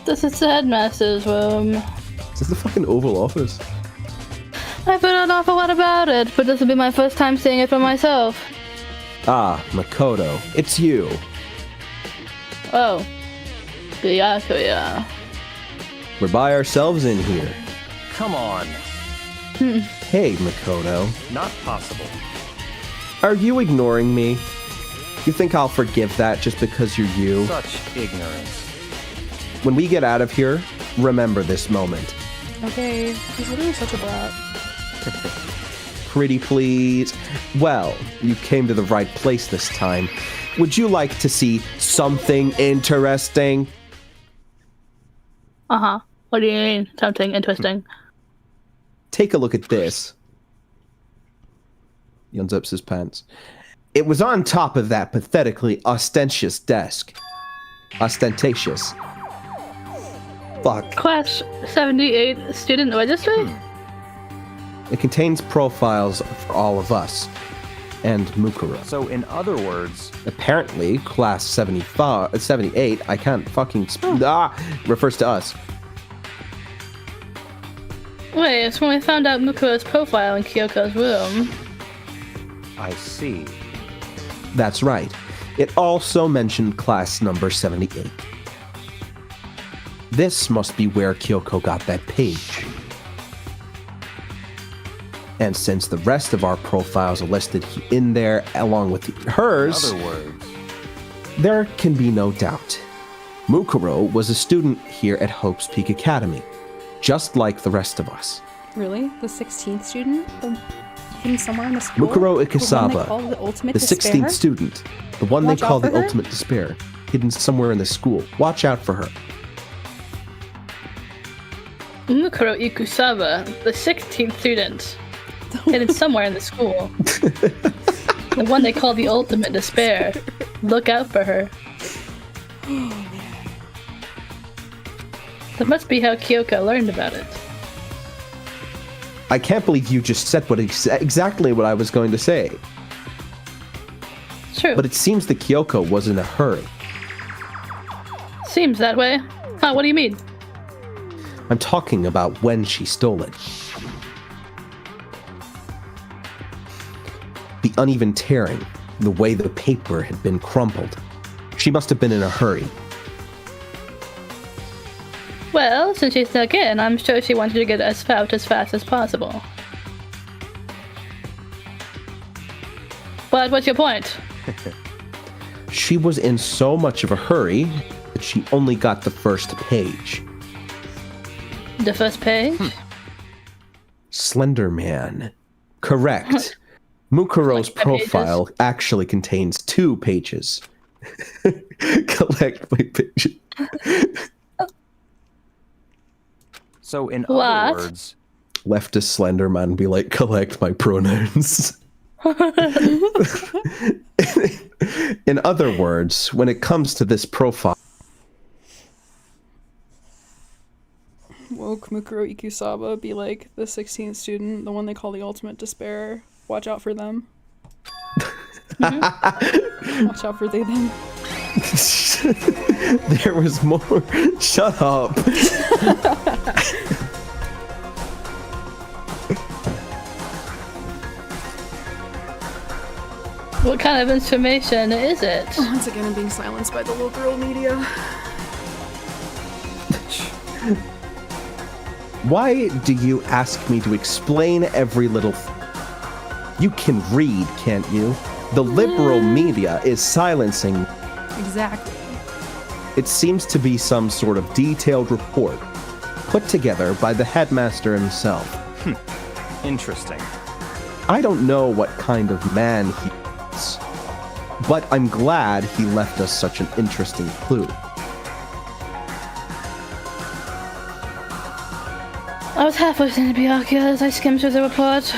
This is the headmaster's room. This is the fucking Oval Office. I've heard an awful lot about it, but this will be my first time seeing it for myself. Ah, Makoto, it's you. Oh. Byakuya. We're by ourselves in here. Come on. Hey, Makoto. Not possible. Are you ignoring me? You think I'll forgive that just because you're you? Such ignorance. When we get out of here, remember this moment. Okay, he's literally such a brat. Pretty please. Well, you came to the right place this time. Would you like to see something interesting? Uh-huh. What do you mean? Something interesting. Take a look at this. He unzips his pants. It was on top of that pathetically ostentatious desk. Ostentatious. Fuck. Class 78 student registry? It contains profiles for all of us. And Mukuro. So, in other words... Apparently, class 78, I can't fucking... refers to us. Wait, it's when we found out Mukuro's profile in Kyoko's room. I see. That's right. It also mentioned class number 78. This must be where Kyoko got that page. And since the rest of our profiles are listed in there along with hers, In other words, there can be no doubt. Mukuro was a student here at Hope's Peak Academy, just like the rest of us. Really? The 16th student? hidden somewhere in the school? Mukuro The one they call Ikasaba, the ultimate the despair? 16th student. The one Watch they out call for the her? ultimate despair. Hidden somewhere in the school. Watch out for her. Mukuro Ikusaba, the 16th student, hidden somewhere in the school. The one they call the ultimate despair. Look out for her. That must be how Kyoko learned about it. I can't believe you just said exactly what I was going to say. True. But it seems that Kyoko was in a hurry. Seems that way. Huh, what do you mean? I'm talking about when she stole it. The uneven tearing, the way the paper had been crumpled. She must have been in a hurry. Well, since she snuck in, I'm sure she wanted to get us out as fast as possible. But what's your point? She was in so much of a hurry that she only got the first page. The first page? Slender Man. Correct. Mukuro's profile actually contains 2 pages. Collect my pages. So in other words... Leftist Slender Man be like, collect my pronouns. In other words, when it comes to this profile... Woke Mukuro Ikusaba be like the 16th student, the one they call the ultimate despair. Watch out for them. Watch out for they them. There was more. Shut up. What kind of information is it? Once again, I'm being silenced by the little girl media. Why do you ask me to explain every little You can read, can't you? The liberal media is silencing. Exactly. It seems to be some sort of detailed report put together by the headmaster himself. Interesting. I don't know what kind of man he is, but I'm glad he left us such an interesting clue. I was half listening to Byakuya as I skimmed through the report.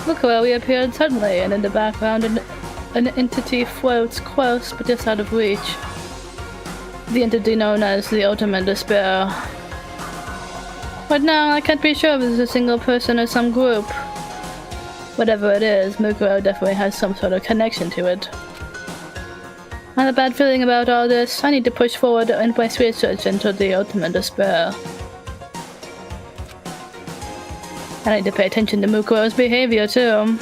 Look where we appeared suddenly, and in the background an entity floats close but just out of reach. The entity known as the Ultimate Despair. But now I can't be sure if it's a single person or some group. Whatever it is, Mukuro definitely has some sort of connection to it. I have a bad feeling about all this. I need to push forward in my research into the Ultimate Despair. I need to pay attention to Mukuro's behavior too.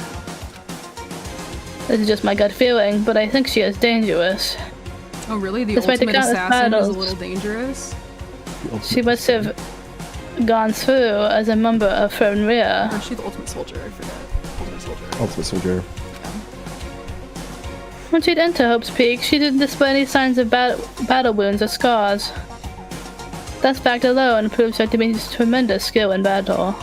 This is just my gut feeling, but I think she is dangerous. Oh really? The Despite ultimate assassin battles, is a little dangerous? She must have gone through as a member of Fenrir. Or is she the ultimate soldier? I forget. Ultimate soldier. Ultimate soldier. When she'd enter Hope's Peak, she didn't display any signs of battle wounds or scars. That fact alone proves her to be tremendous skill in battle.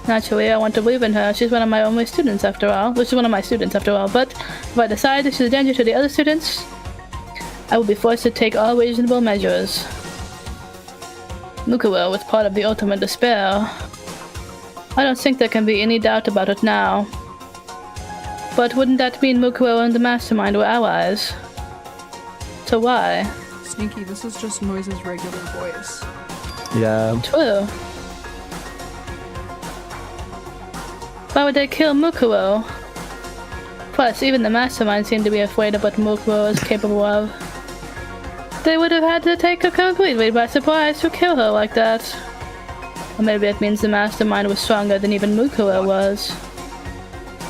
Naturally, I want to believe in her. She's one of my only students after all. Well, she's one of my students after all, but if I decide that she's a danger to the other students, I will be forced to take all reasonable measures. Mukuro was part of the Ultimate Despair. I don't think there can be any doubt about it now. But wouldn't that mean Mukuro and the Mastermind were allies? So why? Sneaky, this is just Noise's regular voice. Yeah. True. Why would they kill Mukuro? Plus, even the Mastermind seemed to be afraid of what Mukuro is capable of. They would have had to take her completely by surprise to kill her like that. Or maybe it means the Mastermind was stronger than even Mukuro was.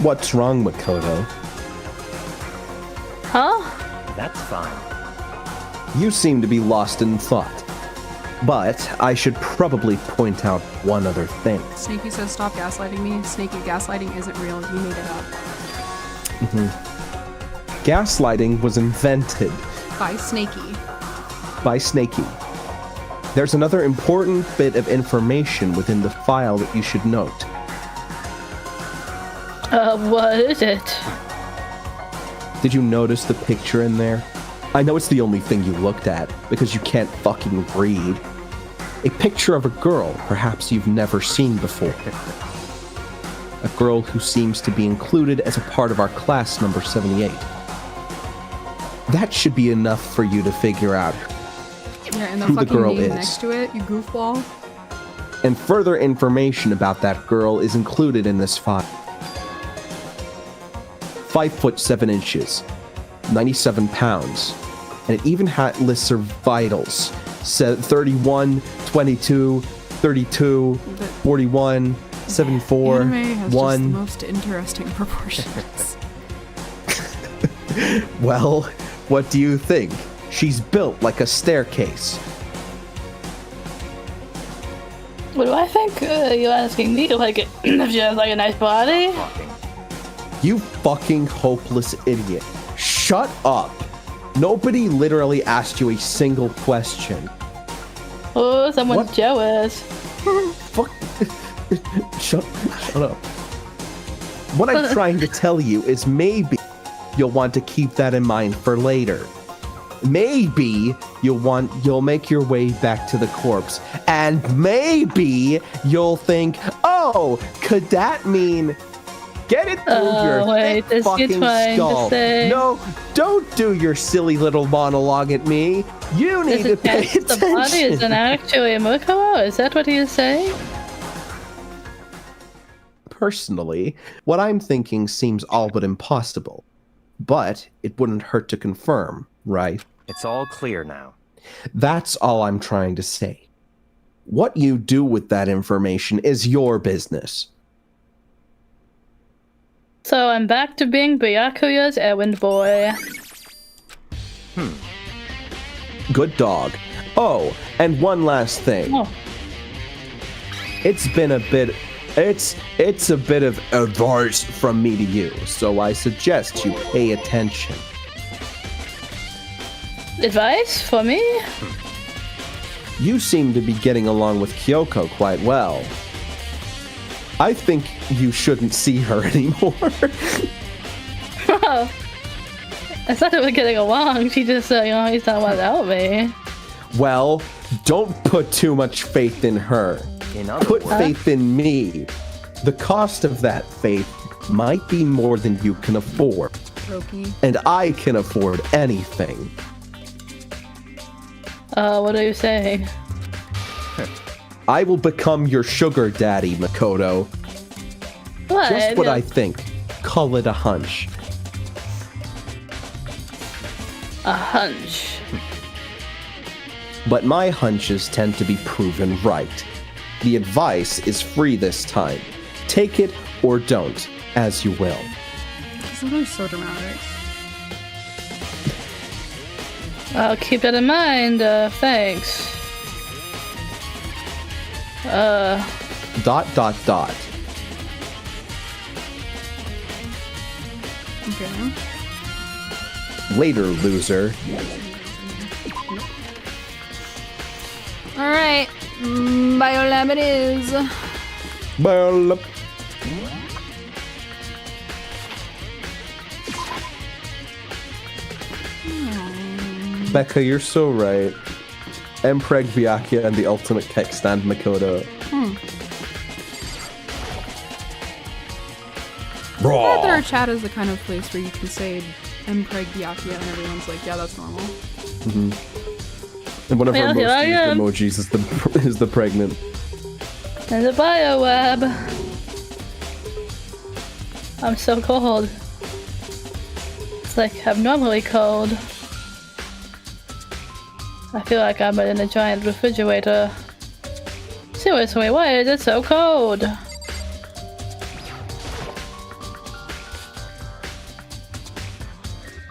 What's wrong, Makoto? Huh? That's fine. You seem to be lost in thought. But I should probably point out one other thing. Sneaky says stop gaslighting me. Sneaky, gaslighting isn't real. You made it up. Gaslighting was invented by Snakey. by Snakey. There's another important bit of information within the file that you should note. What is it? Did you notice the picture in there? I know it's the only thing you looked at, because you can't fucking read. A picture of a girl perhaps you've never seen before. A girl who seems to be included as a part of our class number 78. That should be enough for you to figure out Yeah, and the who the fucking girl name is. next to it, you goofball. And further information about that girl is included in this file. 5 foot 7 inches, 97 pounds, and it even lists her vitals. Said 31, 22, 32, 41, 74, Anime has 1. just the most interesting proportions. Well, what do you think? She's built like a staircase. What do I think? You asking me like if she has like a nice body? You fucking hopeless idiot. Shut up. Nobody literally asked you a single question. Oh, someone's jealous. Fuck. Shut up. What I'm trying to tell you is maybe you'll want to keep that in mind for later. Maybe you'll make your way back to the corpse, and maybe you'll think, oh, could that mean get it through your thick fucking skull? No, don't do your silly little monologue at me. You need to pay attention. The body isn't actually a Mukuro? Is that what he is saying? Personally, what I'm thinking seems all but impossible. But it wouldn't hurt to confirm, right? It's all clear now. That's all I'm trying to say. What you do with that information is your business. So I'm back to being Byakuya's errand boy. Good dog. Oh, and one last thing. Oh. It's a bit of advice from me to you, so I suggest you pay attention. Advice for me? You seem to be getting along with Kyoko quite well. I think you shouldn't see her anymore. Oh. I thought we were getting along. She just said, he's not want to help me. Well, don't put too much faith in her. Put faith in me. The cost of that faith might be more than you can afford. Roki. And I can afford anything. What are you saying? I will become your sugar daddy, Makoto. What? Just what I think. Call it a hunch. A hunch. But my hunches tend to be proven right. The advice is free this time. Take it or don't, as you will. This is so dramatic. I'll keep that in mind, thanks. Dot. Okay. Later, loser. Alright. Biolab it is. Biolab. Becca, you're so right. Mpreg Byakuya and the ultimate kickstand Makoto. I thought that our chat is the kind of place where you can say Mpreg Byakuya and everyone's like, yeah, that's normal. Mm-hmm. And one of our most used emojis is the pregnant. And the bioweb. I'm so cold. It's like abnormally cold. I feel like I'm in a giant refrigerator. Seriously, why is it so cold?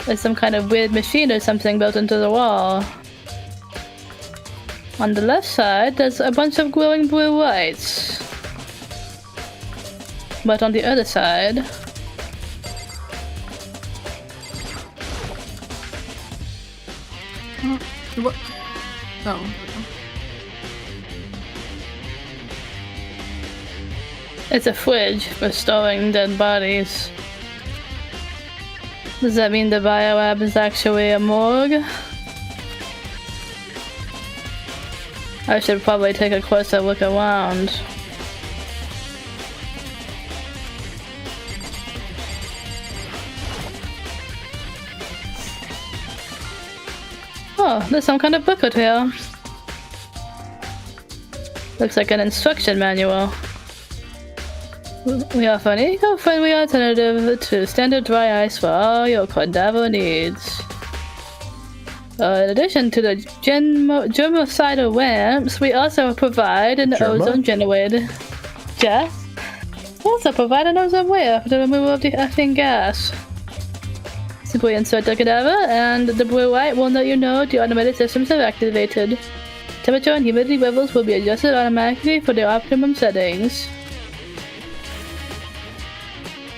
There's some kind of weird machine or something built into the wall. On the left side, there's a bunch of glowing blue lights. But on the other side... What? Oh. It's a fridge for storing dead bodies. Does that mean the biolab is actually a morgue? I should probably take a closer look around. Oh, there's some kind of booklet here. Looks like an instruction manual. We offer an eco-friendly alternative to standard dry ice for all your cadaver needs. In addition to the germicidal lamps, we also provide an ozone-generated gas. We also provide an ozone layer for the removal of the effing gas. Simply insert the cadaver, and the blue light will let you know the automated systems have activated. Temperature and humidity levels will be adjusted automatically for the optimum settings.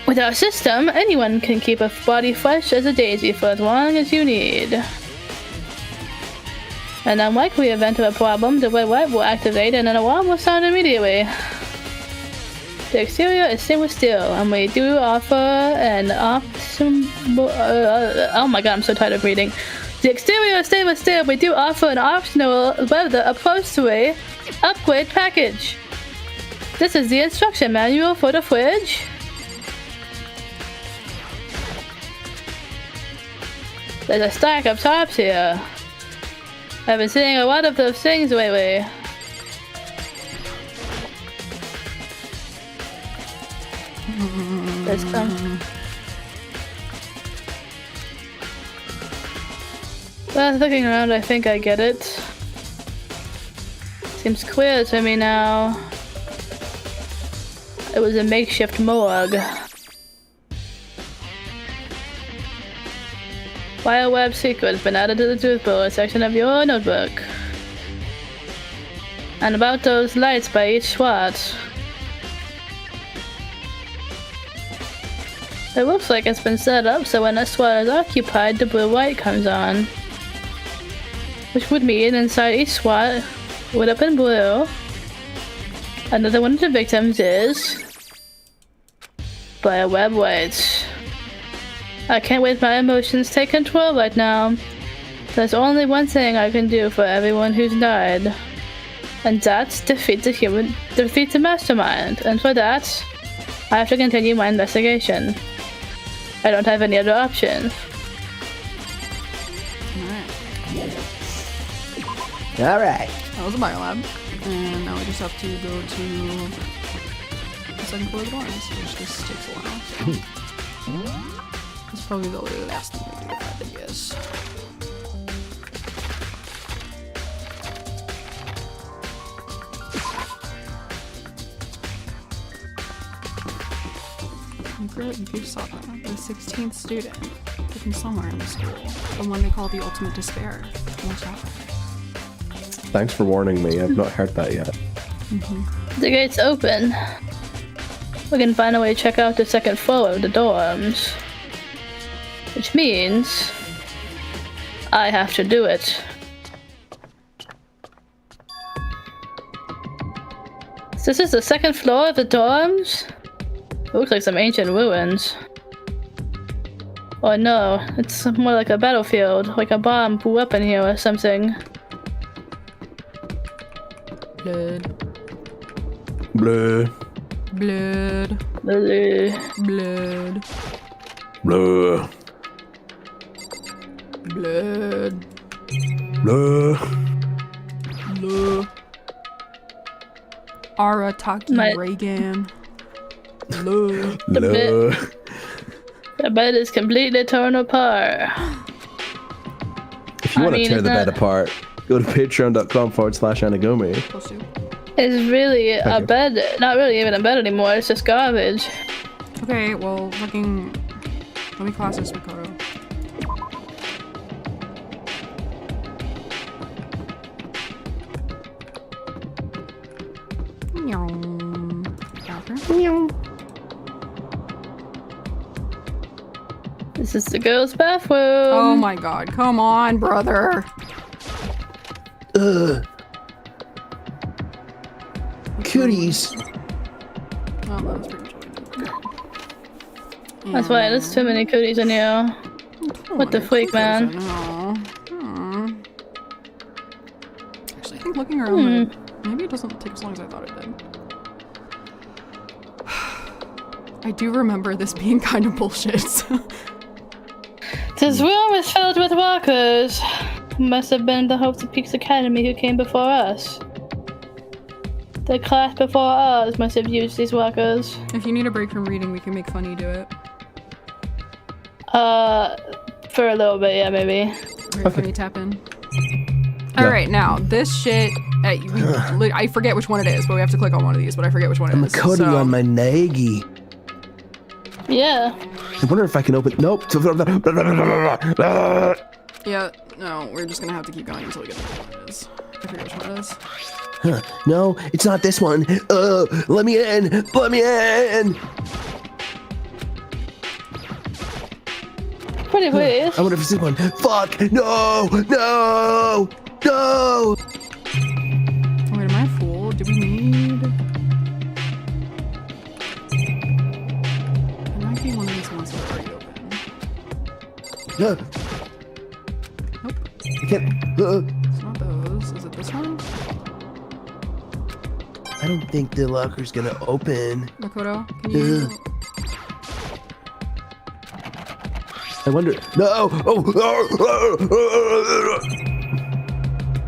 With our system, anyone can keep a body fresh as a daisy for as long as you need. In an unlikely event of a problem, the red light will activate and an alarm will sound immediately. The exterior is stainless steel, and we do offer an oh my god, I'm so tired of reading. The exterior is stainless steel. We do offer an optional leather upholstery upgrade package. This is the instruction manual for the fridge. There's a stack of tops here. I've been seeing a lot of those things lately. There's some. Well, looking around, I think I get it. Seems clear to me now. It was a makeshift morgue. Bioweb secret has been added to the truth bullet section of your notebook. And about those lights by each SWAT. It looks like it's been set up so when a SWAT is occupied, the blue light comes on. Which would mean inside each SWAT, lit up in blue, another one of the victims is Bioweb lights. I can't let my emotions take control right now. There's only one thing I can do for everyone who's died. And that's defeat the mastermind. And for that, I have to continue my investigation. I don't have any other option. Alright. That was a biolab. And now we just have to go to the second floor of the dorms, which this takes a while. So. It's probably the last thing we do, I guess. You saw that. The 16th student. From somewhere in the school. The one they call the ultimate despair. Watch out. Thanks for warning me. I've not heard that yet. The gate's open. We can finally check out the second floor of the dorms. Which means I have to do it. So this is the second floor of the dorms? It looks like some ancient ruins. Oh no, it's more like a battlefield, like a bomb blew up in here or something. Blood. Blood. Blood. Blood. Blood. Blood. Blood. Blood. Blood. Arataki Reagan. Blood. The bed is completely torn apart. If you want to tear the bed apart, go to patreon.com/anagumi. It's really a bed, not really even a bed anymore, it's just garbage. Okay, well, fucking... Let me class this, Makoto. This is the girls' bathroom. Oh my god, come on, brother. Cooties. Well, that was pretty much what I did. Okay. That's why there's too many cooties in you. What the freak, man? Actually, I think looking around, maybe it doesn't take as long as I thought it did. I do remember this being kind of bullshit. This room is filled with walkers. Must have been the hopes of Peaks Academy who came before us. The class before us must have used these walkers. If you need a break from reading, we can make Funny do it. For a little bit, yeah, maybe. Funny tap in. Alright, now, this shit, I forget which one it is, but we have to click on one of these, but I forget which one it is. I'm a Cody on my Nagi. Yeah. I wonder if I can open. Nope. Yeah, no, we're just gonna have to keep going until we get to what it is. I forget which one it is. Huh. No, it's not this one. Let me in. Let me in. Pretty weird. I wonder if it's this one. Fuck. No. No. No. Wait, am I a fool? Do we need... It might be one of these ones that are already open. No. Nope. I can't. It's not those. Is it this one? I don't think the locker's gonna open. Makoto, can you... I wonder. No!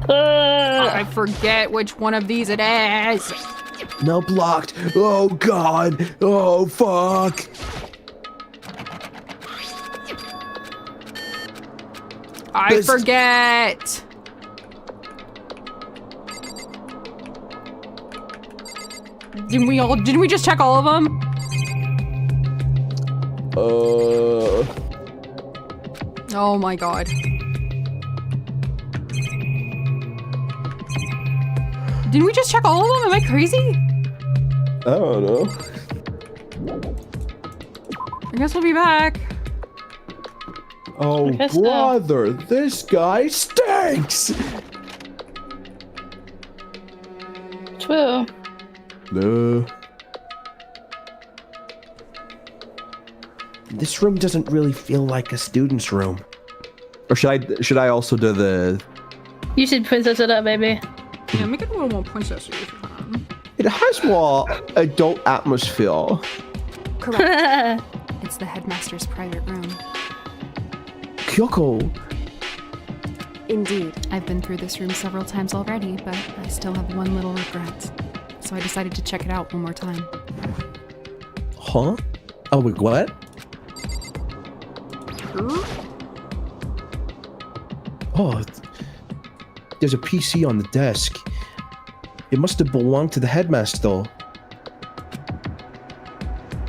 I forget which one of these it is! No, blocked. Oh, God. Oh, fuck. I forget! Didn't we just check all of them? Oh my god. Didn't we just check all of them? Am I crazy? I don't know. I guess we'll be back. Oh, brother, this guy stinks! True. No. This room doesn't really feel like a student's room. Or should I also do the... You should princess it up, baby. Yeah, make it a little more princessy if you can. It has more adult atmosphere. Correct. It's the headmaster's private room. Kyoko. Indeed. I've been through this room several times already, but I still have one little regret. So I decided to check it out one more time. Huh? Oh, wait, what? Oh, there's a PC on the desk. It must have belonged to the headmaster.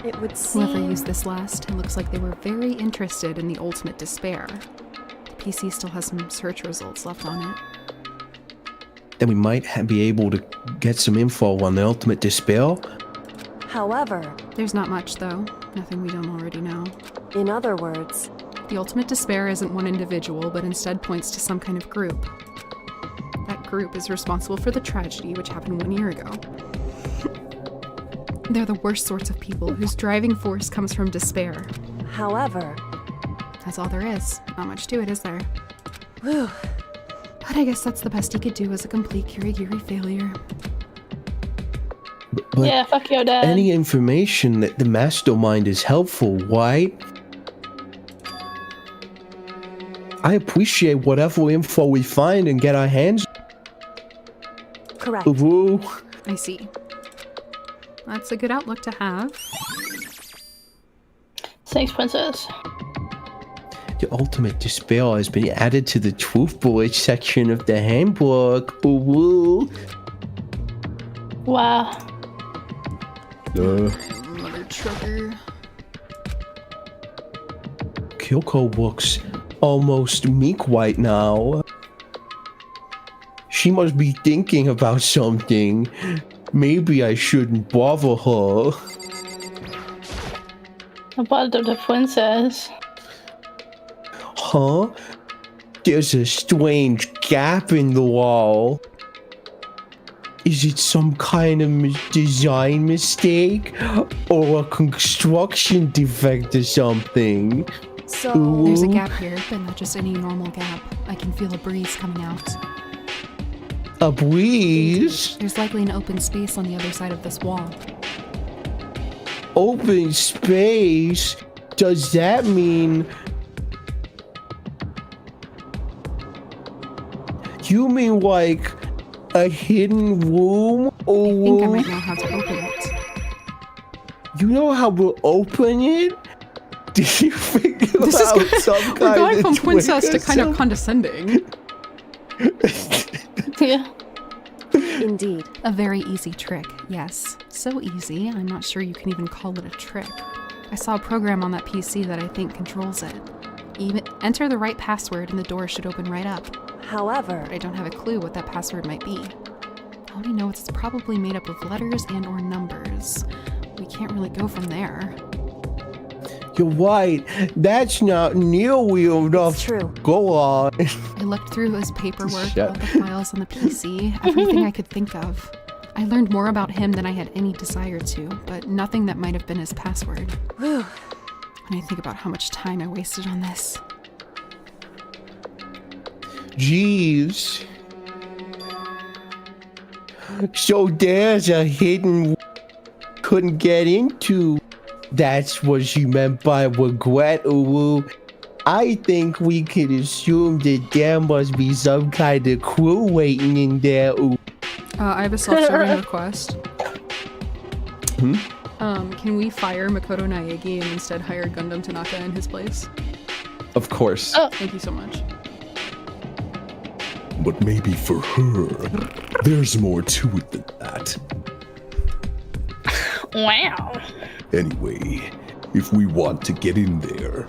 It would seem... Whoever used this last, it looks like they were very interested in the ultimate despair. The PC still has some search results left on it. Then we might be able to get some info on the ultimate despair. However... There's not much, though. Nothing we don't already know. In other words... The ultimate despair isn't one individual, but instead points to some kind of group. That group is responsible for the tragedy which happened 1 year ago. They're the worst sorts of people whose driving force comes from despair. However... That's all there is. Not much to it, is there? Whew. But I guess that's the best he could do as a complete Kirigiri failure. But yeah, fuck your dad. Any information that the mastermind is helpful, right? I appreciate whatever info we find and get our hands. Correct. Woo. I see. That's a good outlook to have. Thanks, princess. The ultimate despair has been added to the truth bullet section of the handbook. Woo. Wow. Mother trucker. Kyoko looks almost meek white now. She must be thinking about something. Maybe I shouldn't bother her. About the princess. Huh? There's a strange gap in the wall. Is it some kind of design mistake or a construction defect or something? So there's a gap here, but not just any normal gap. I can feel a breeze coming out. A breeze? There's likely an open space on the other side of this wall. Open space? Does that mean... You mean like a hidden room? Or I think I might know how to open it. You know how to open it? Did you figure This out is some we're kind going of from trick princess or to kind of something? condescending. Yeah. Indeed. A very easy trick, yes. So easy, I'm not sure you can even call it a trick. I saw a program on that PC that I think controls it. Even enter the right password and the door should open right up. However, But I don't have a clue what that password might be. All we know is it's probably made up of letters and or numbers. We can't really go from there. You're right. That's not nearly enough. true. Go on. I looked through his paperwork, Shit. all the files on the PC, everything I could think of. I learned more about him than I had any desire to, but nothing that might have been his password. Whew. When I think about how much time I wasted on this. Jeez. So there's a hidden couldn't get into. That's what she meant by regret, Uru. I think we could assume that there must be some kind of crew waiting in there, Uru. I have a self-serving request. Hmm? Can we fire Makoto Naegi and instead hire Gundam Tanaka in his place? Of course. Oh. Thank you so much. But maybe for her, there's more to it than that. Wow. Anyway, if we want to get in there,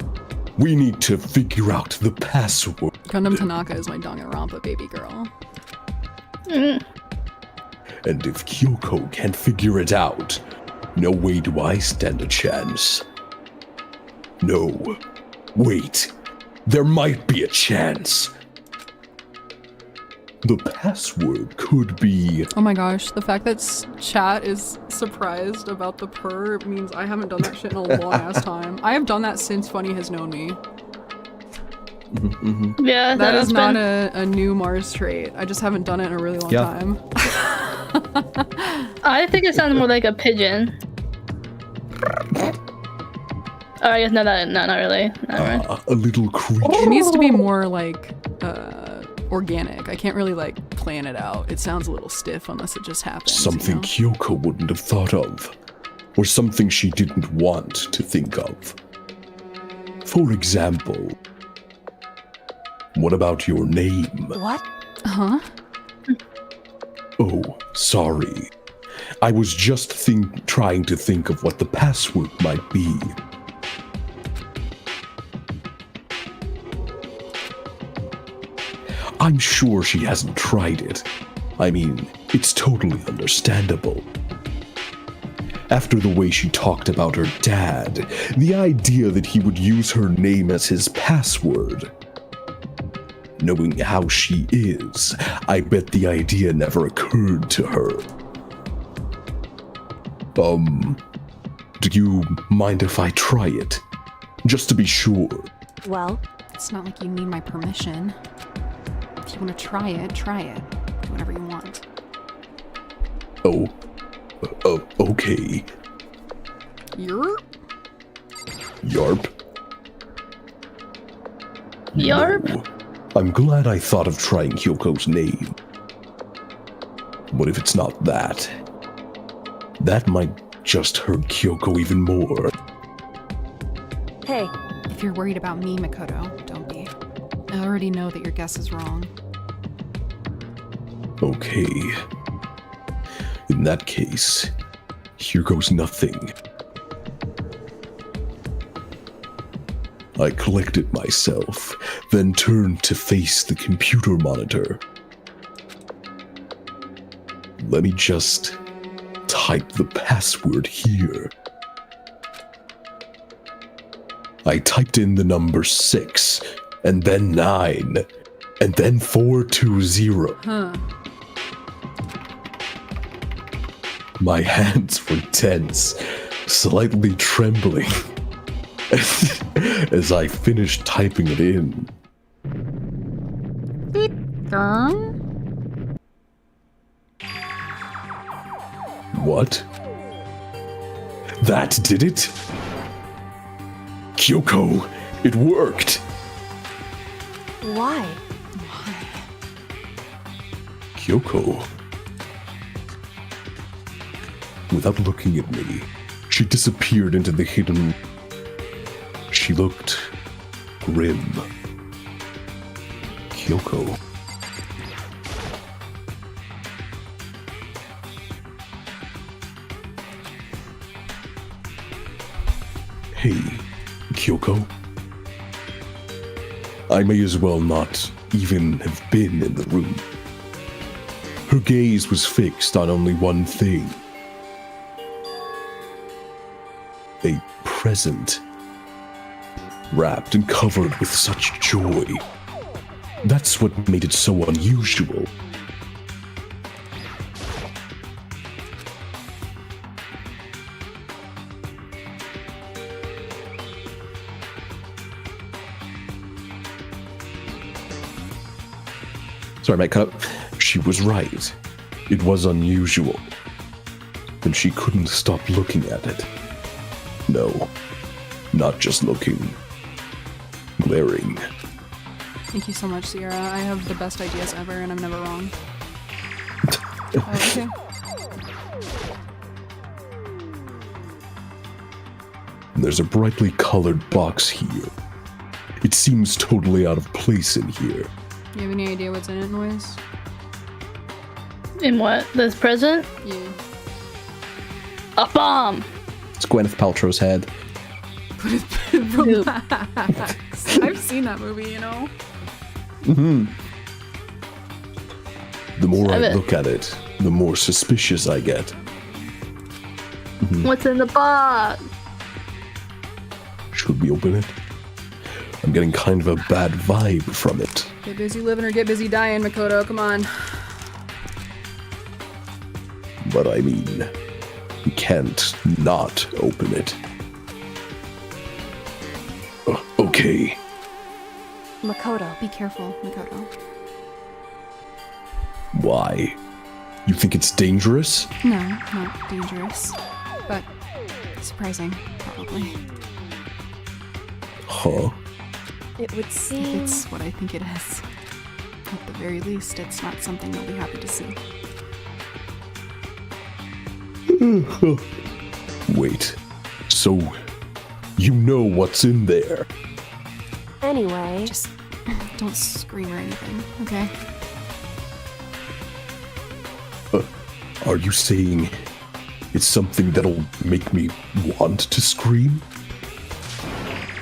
we need to figure out the password. Gundam Tanaka is my danganronpa baby girl. Mm. And if Kyoko can't figure it out, no way do I stand a chance. No. Wait. There might be a chance. The password could be... Oh my gosh, the fact that chat is surprised about the purr means I haven't done that shit in a long ass time. I have done that since Funny has known me. Yeah, That is not been... a new Mars trait. I just haven't done it in a really long Yeah. time. I think it sounds more like a pigeon. Oh, I guess no, not really. Not a little creature. It needs to be more like organic. I can't really like plan it out. It sounds a little stiff unless it just happens. Something You know? Kyoko wouldn't have thought of. Or something she didn't want to think of. For example, what about your name? What? Huh? Oh, sorry. I was just trying to think of what the password might be. I'm sure she hasn't tried it. I mean, it's totally understandable. After the way she talked about her dad, the idea that he would use her name as his password. Knowing how she is, I bet the idea never occurred to her. Do you mind if I try it? Just to be sure. Well, it's not like you need my permission. If you want to try it, try it. Do whatever you want. Okay. Yerp? Yarp? Yarp? No. I'm glad I thought of trying Kyoko's name. What if it's not that? That might just hurt Kyoko even more. Hey. If you're worried about me, Makoto, don't be. I already know that your guess is wrong. Okay. In that case, here goes nothing. I collected myself, then turned to face the computer monitor. Let me just type the password here. I typed in the number 6, and then 9, and then 420. Huh. My hands were tense, slightly trembling. As I finished typing it in. What? That did it? Kyoko, it worked! Why? Kyoko. Without looking at me, she disappeared into the hidden. She looked grim. Kyoko. Hey, Kyoko. I may as well not even have been in the room. Her gaze was fixed on only one thing. A present. Wrapped and covered with such joy. That's what made it so unusual. Sorry, Mike, cut up. She was right. It was unusual. And she couldn't stop looking at it. No, not just looking. Glaring. Thank you so much, Sierra. I have the best ideas ever, and I'm never wrong. Okay. There's a brightly colored box here. It seems totally out of place in here. You have any idea what's in it, Noise? In what? This present? Yeah. A bomb! It's Gwyneth Paltrow's head. Relax. I've seen that movie, you know? Mm-hmm. The more I look at it, the more suspicious I get. Mm-hmm. What's in the box? Should we open it? I'm getting kind of a bad vibe from it. Get busy living or get busy dying, Makoto. Come on. But I mean, we can't not open it. Okay. Makoto. Be careful, Makoto. Why? You think it's dangerous? No, not dangerous. But surprising, probably. Huh? It would seem... It's what I think it is. At the very least, it's not something you'll be happy to see. Wait. So, you know what's in there? Anyway... Just don't scream or anything, okay? Are you saying it's something that'll make me want to scream?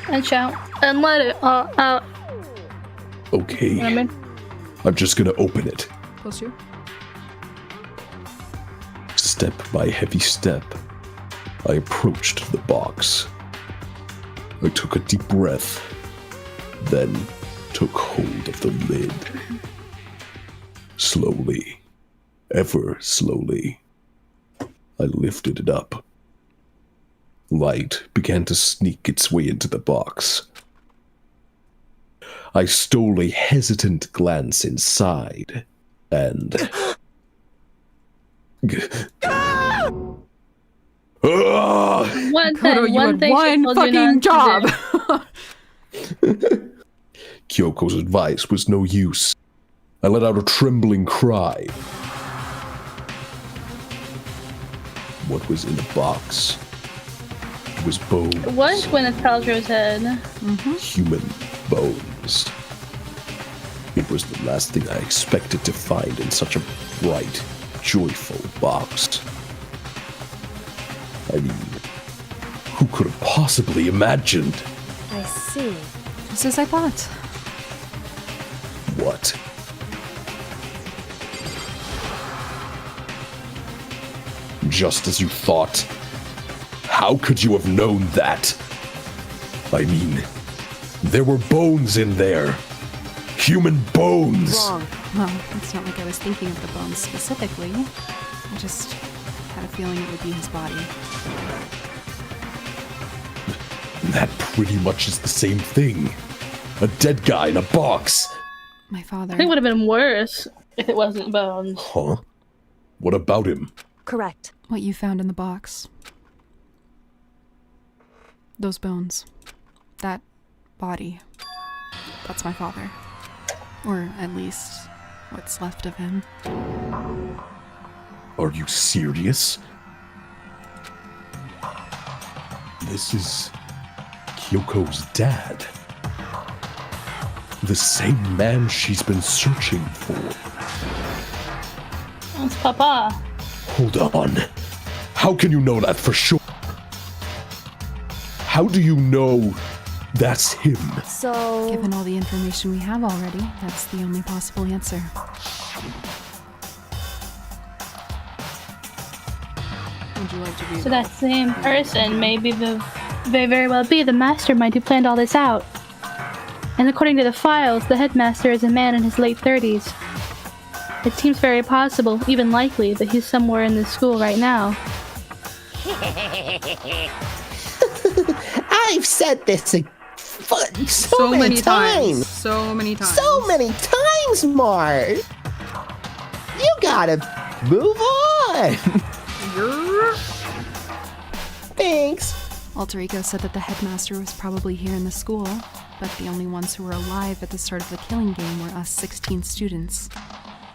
And shout and let it all out. Okay. You know what I mean? I'm just gonna open it. Close to you. Step by heavy step, I approached the box. I took a deep breath, then took hold of the lid. Slowly, ever slowly, I lifted it up. Light began to sneak its way into the box. I stole a hesitant glance inside, and... One Makoto, you had one fucking job! Kyoko's advice was no use. I let out a trembling cry. What was in the box? It was bones. It was Gwyneth Paltrow's head. Mm-hmm. Human bones. It was the last thing I expected to find in such a bright, joyful box. I mean, who could have possibly imagined? I see. Just as I thought. What? Just as you thought? How could you have known that? I mean, there were bones in there. Human bones. Wrong. Well, it's not like I was thinking of the bones specifically. I just had had a feeling it would be his body. That pretty much is the same thing. A dead guy in a box. My father. I think it would have been worse if it wasn't bones. Huh? What about him? Correct. What you found in the box. Those bones. That body. That's my father. Or at least what's left of him. Are you serious? This is Kyoko's dad. The same man she's been searching for. That's Papa. Hold on. How can you know that for sure? How do you know that's him? So... Given all the information we have already, that's the only possible answer. Would you like to be So that same person may very well be the mastermind who planned all this out. And according to the files, the headmaster is a man in his late 30s. It seems very possible, even likely, that he's somewhere in this school right now. I've said this so many times. So many times. So many times, Mart. You gotta move on. Thanks. Alter Ego said that the headmaster was probably here in the school, but the only ones who were alive at the start of the killing game were us 16 students.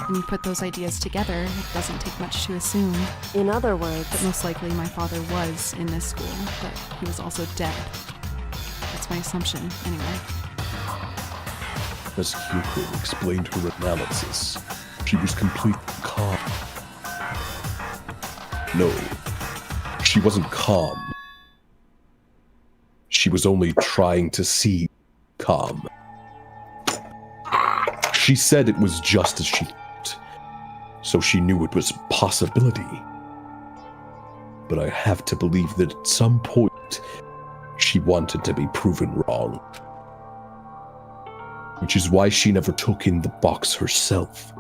When you put those ideas together, it doesn't take much to assume. In other words... That most likely my father was in this school, but he was also dead. That's my assumption, anyway. As Kyoko explained her analysis, she was completely calm. No, she wasn't calm. She was only trying to seem calm. She said it was just as she thought, so she knew it was a possibility. But I have to believe that at some point, she wanted to be proven wrong. Which is why she never took in the box herself,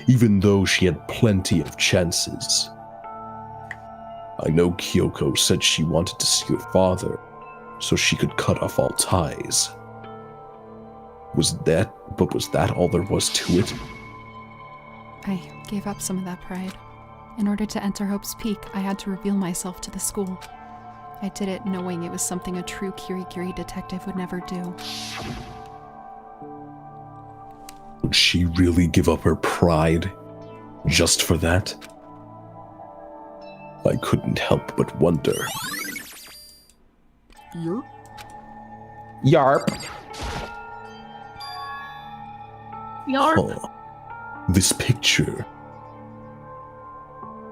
even though she had plenty of chances. I know Kyoko said she wanted to see her father, so she could cut off all ties. Was that all there was to it? I gave up some of that pride. In order to enter Hope's Peak, I had to reveal myself to the school. I did it knowing it was something a true Kirigiri detective would never do. Would she really give up her pride just for that? I couldn't help but wonder. Yarp. Yarp? This picture.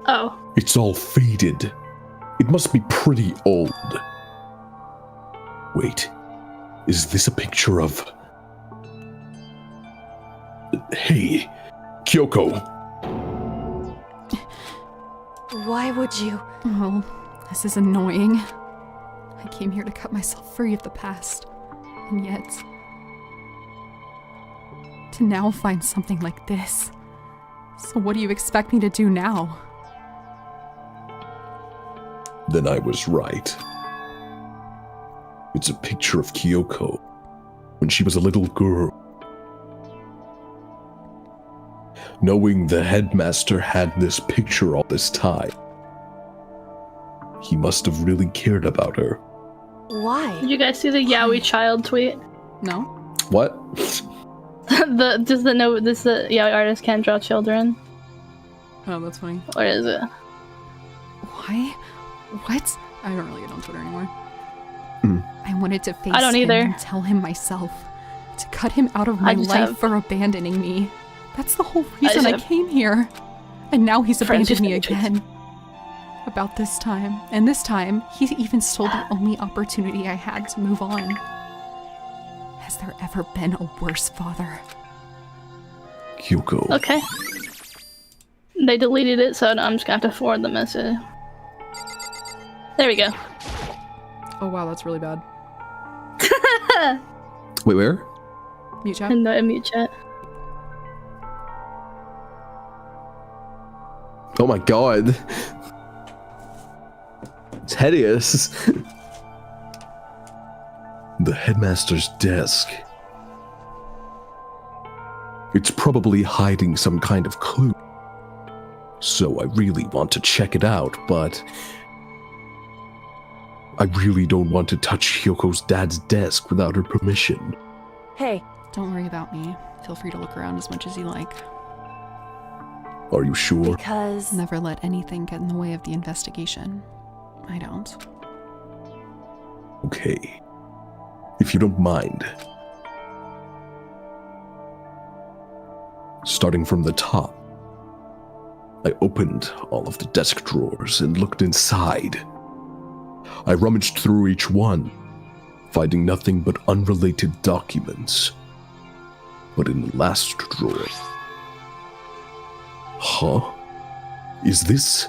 Oh. It's all faded. It must be pretty old. Wait, is this a picture of... Hey, Kyoko. Why would you? Oh, this is annoying. I came here to cut myself free of the past. And yet... to now find something like this. So what do you expect me to do now? Then I was right. It's a picture of Kyoko when she was a little girl. Knowing the headmaster had this picture all this time, he must have really cared about her. Why? Did you guys see the Yaoi child tweet? No. What? the Yaoi artist can't draw children? Oh, that's funny. Or is it? Why? What? I don't really get on Twitter anymore. I wanted to face I don't him either. and tell him myself. To cut him out of my life for abandoning me. That's the whole reason I came here. And now he's abandoned me again. About this time. And this time, he even stole the only opportunity I had to move on. Has there ever been a worse father? Kyoko. Okay. They deleted it, so I'm just gonna have to forward the message. There we go. Oh wow, that's really bad. Wait, where? Mute chat? No, in mute chat. Oh my god. It's hideous. The headmaster's desk. It's probably hiding some kind of clue. So I really want to check it out, but I really don't want to touch Hyoko's dad's desk without her permission. Hey. Don't worry about me. Feel free to look around as much as you like. Are you sure? Because... Never let anything get in the way of the investigation. I don't. Okay. If you don't mind. Starting from the top. I opened all of the desk drawers and looked inside. I rummaged through each one, finding nothing but unrelated documents. But in the last drawer... Huh? Is this...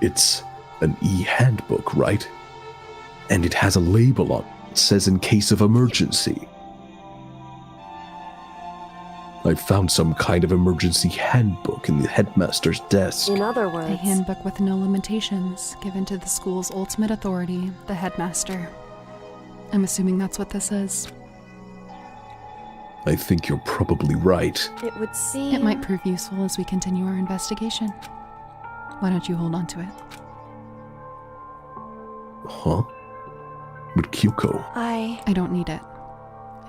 It's an e-handbook, right? And it has a label on it. It says in case of emergency. I found some kind of emergency handbook in the headmaster's desk. In other words... A handbook with no limitations, given to the school's ultimate authority, the headmaster. I'm assuming that's what this is. I think you're probably right. It would seem... It might prove useful as we continue our investigation. Why don't you hold on to it? Huh? But Kyoko... I don't need it.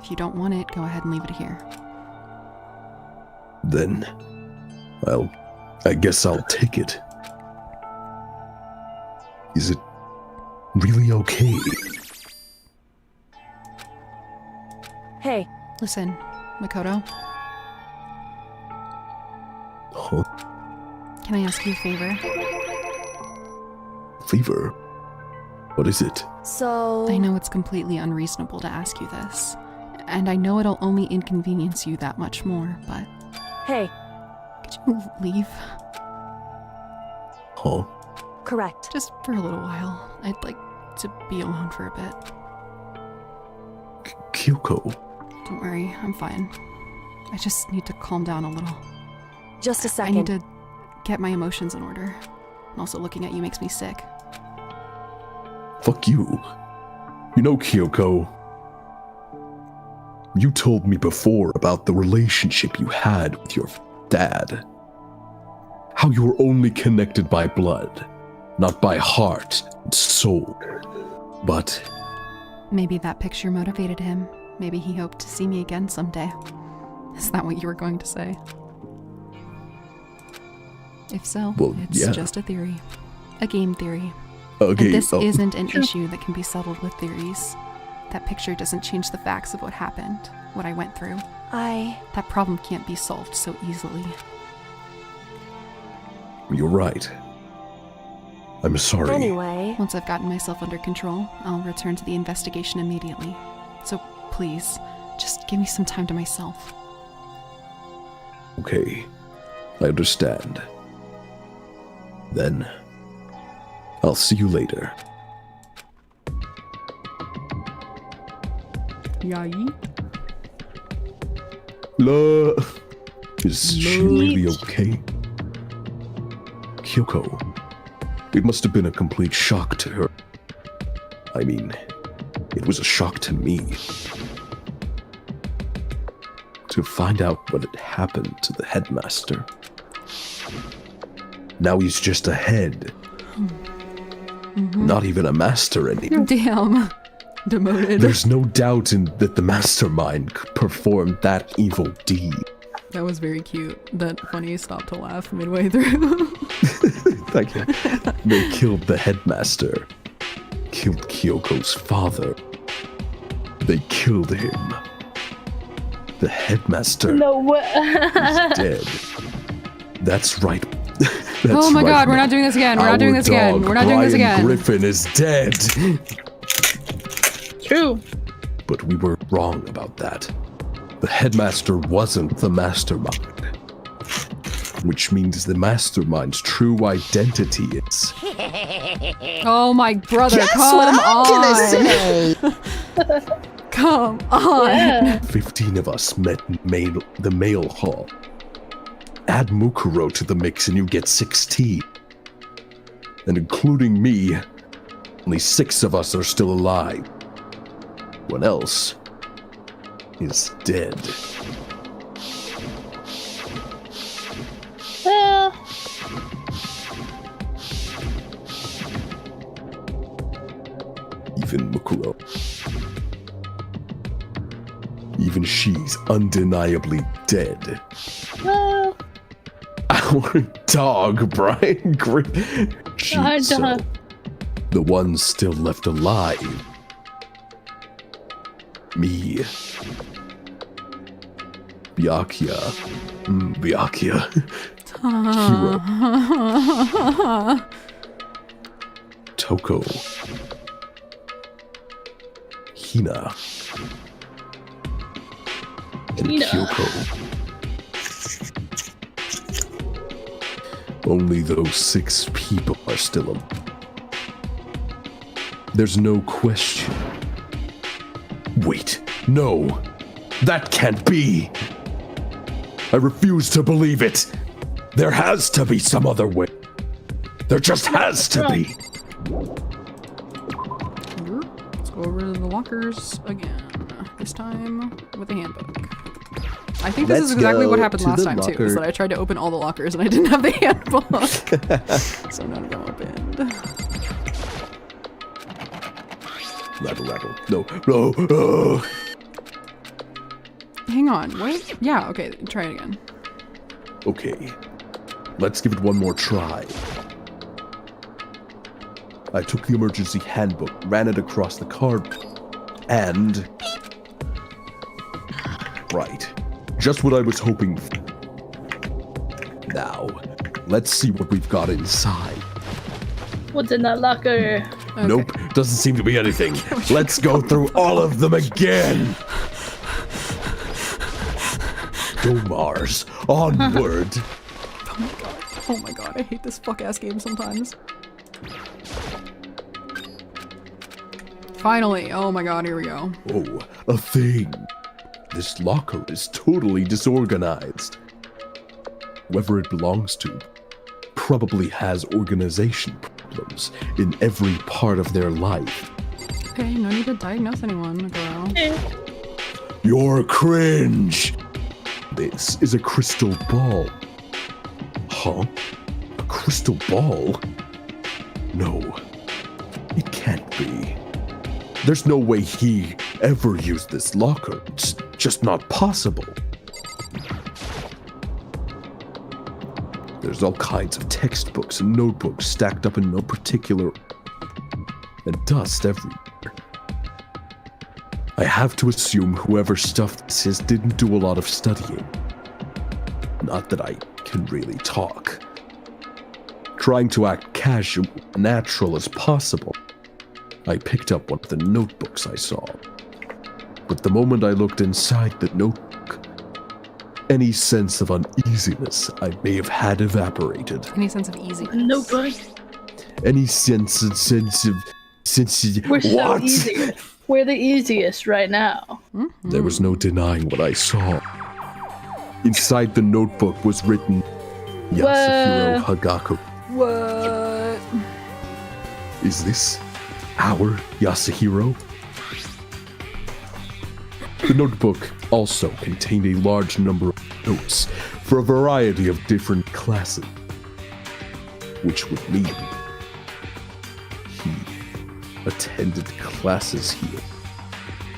If you don't want it, go ahead and leave it here. Then... I guess I'll take it. Is it really okay? Hey. Listen, Makoto. Huh? Can I ask you a favor? Favor? What is it? So... I know it's completely unreasonable to ask you this, and I know it'll only inconvenience you that much more, but... Hey. Could you leave? Huh? Correct. Just for a little while. I'd like to be alone for a bit. Kyoko. Don't worry, I'm fine. I just need to calm down a little. Just a second. I need to get my emotions in order. And also looking at you makes me sick. Fuck you. You know, Kyoko, you told me before about the relationship you had with your dad. How you were only connected by blood, not by heart and soul. But... Maybe that picture motivated him. Maybe he hoped to see me again someday. Is that what you were going to say? If so, well, it's yeah. just a theory. A game theory. Okay, And this isn't an issue that can be settled with theories. That picture doesn't change the facts of what happened, what I went through. That problem can't be solved so easily. You're right. I'm sorry. Anyway... Once I've gotten myself under control, I'll return to the investigation immediately. So please, just give me some time to myself. Okay, I understand. Then, I'll see you later. Yai? Is she really okay? Kyoko, it must have been a complete shock to her. I mean, it was a shock to me. To find out what had happened to the headmaster. Now he's just a head. Not even a master anymore. Damn. Demoted. There's no doubt that the mastermind performed that evil deed. That was very cute. That funny stopped to laugh midway through. Thank you. They killed the headmaster. Killed Kyoko's father. They killed him. The headmaster is dead. That's right. Oh my god, we're not doing this again. We're not doing this again. We're not doing this again. Griffin is dead. True. But we were wrong about that. The headmaster wasn't the mastermind. Which means the mastermind's true identity is... Oh my brother, Guess come what I'm on! gonna say. Come on! Yeah. 15 of us met in the mail hall. Add Mukuro to the mix and you get 16. And including me, only 6 of us are still alive. One else is dead. Well, Even Mukuro. Even she's undeniably dead. well, Our dog, Brian Green. our dog. The one still left alive. Me. Byakuya. Byakuya. Hero. Toko. Hina. And Hina. Kyoko. Only those 6 people are still alive. There's no question. Wait, no. That can't be. I refuse to believe it. There has to be some other way. There just has to be. Let's go over to the lockers again. This time with the handbook. I think this is exactly what happened last time too, is that I tried to open all the lockers and I didn't have the handbook. So none of them opened. Rattle. No. Hang on, what? Yeah, okay, try it again. Okay. Let's give it one more try. I took the emergency handbook, ran it across the card, and... Right. Just what I was hoping for. Now, let's see what we've got inside. What's in that locker? Okay. Nope, doesn't seem to be anything. Let's go through all of them again. Go Mars, onward. Oh my god, I hate this fuck-ass game sometimes. Finally, oh my god, here we go. Oh, a thing. This locker is totally disorganized. Whoever it belongs to probably has organization problems in every part of their life. Okay, no need to diagnose anyone, girl. You're cringe. This is a crystal ball. Huh? A crystal ball? No, it can't be. There's no way he ever used this locker. It's just not possible. There's all kinds of textbooks and notebooks stacked up in no particular... and dust everywhere. I have to assume whoever stuffed this didn't do a lot of studying. Not that I can really talk. Trying to act casual, natural as possible, I picked up one of the notebooks I saw. But the moment I looked inside the notebook, any sense of uneasiness I may have had evaporated. Any sense of easiness? Notebook. Any sense of We're so what? easy. We're the easiest right now. There was no denying what I saw. Inside the notebook was written Yasuhiro Hagaku. What? Is this our Yasuhiro? The notebook also contained a large number of notes for a variety of different classes, which would mean he attended classes here.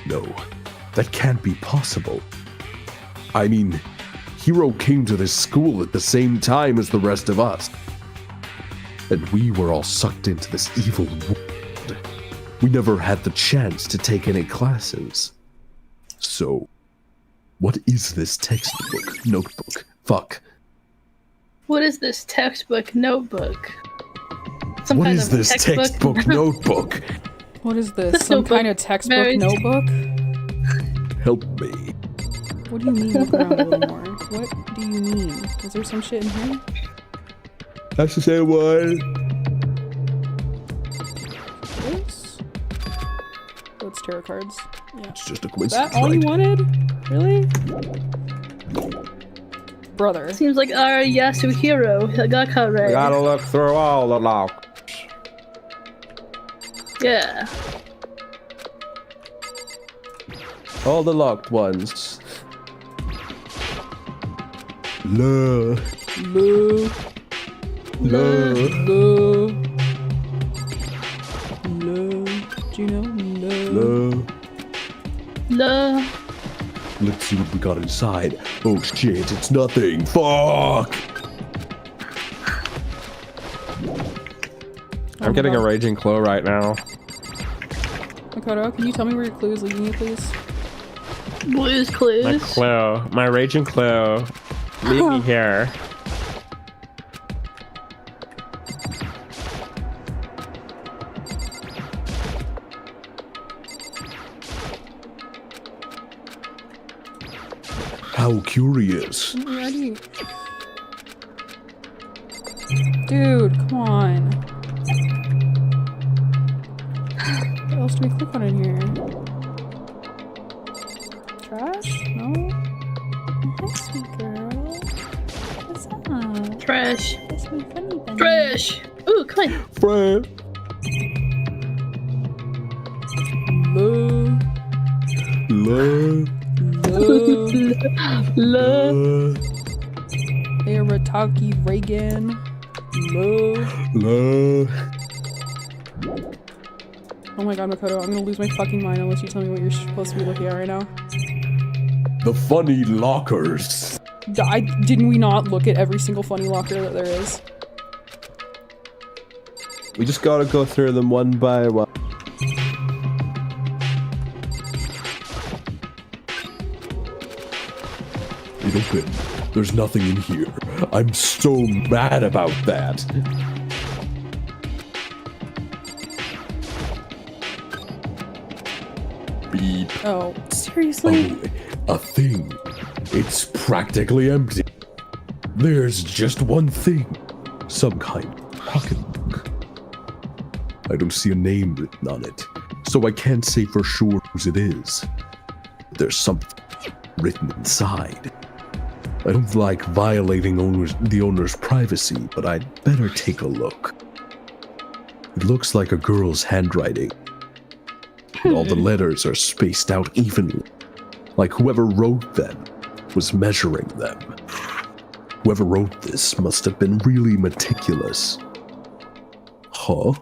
No, that can't be possible. I mean, Hiro came to this school at the same time as the rest of us, and we were all sucked into this evil world. We never had the chance to take any classes. So, what is this textbook, notebook? Fuck. What is this textbook notebook? Some What kind is of this textbook notebook? What is this? Some kind of textbook notebook? Help me. What do you mean? Look around a little more. What do you mean? Is there some shit in here? That's to say what? This? Oh, it's tarot cards. Yeah. It's just a Is coincidence. that all you wanted? Really? Brother. Seems like our Yasuhiro Hagakure. We gotta look through all the lockers. Yeah. All the locked ones. Lo. Lo. Do you know? Lo. Let's see what we got inside. Oh shit, it's nothing. Fuck! I'm getting a raging claw right now. Makoto, can you tell me where your clue is leading you, please? Blue's clues. My claw, my raging claw. Leave me here. How curious. I'm ready. Dude, come on. What else do we click on in here? Trash? No? Oh, hi, sweet girl. What's up? Trash. That's my funny bunny. Trash. Ooh, come on. Fred. Arataki Reagan. Oh my god, Makoto, I'm gonna lose my fucking mind unless you tell me what you're supposed to be looking at right now. The funny lockers. Didn't we not look at every single funny locker that there is? We just gotta go through them one by one. It opened. There's nothing in here. I'm so mad about that. Beep. Oh, seriously? Oh, a thing. It's practically empty. There's just one thing. Some kind of pocketbook. I don't see a name written on it, so I can't say for sure whose it is. There's something written inside. I don't like violating the owner's privacy, but I'd better take a look. It looks like a girl's handwriting. All the letters are spaced out evenly, like whoever wrote them was measuring them. Whoever wrote this must have been really meticulous. Huh?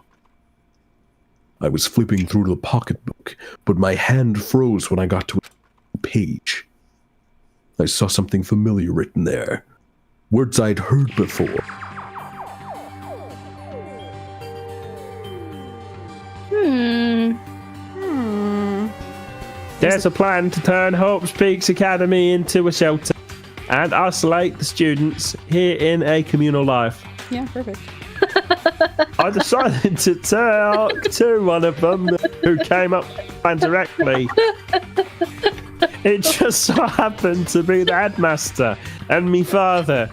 I was flipping through the pocketbook, but my hand froze when I got to a page. I saw something familiar written there. Words I'd heard before. There's a plan to turn Hope's Peaks Academy into a shelter and isolate the students here in a communal life. Yeah, perfect. I decided to talk to one of them who came up and directly. It just so happened to be the headmaster and me father.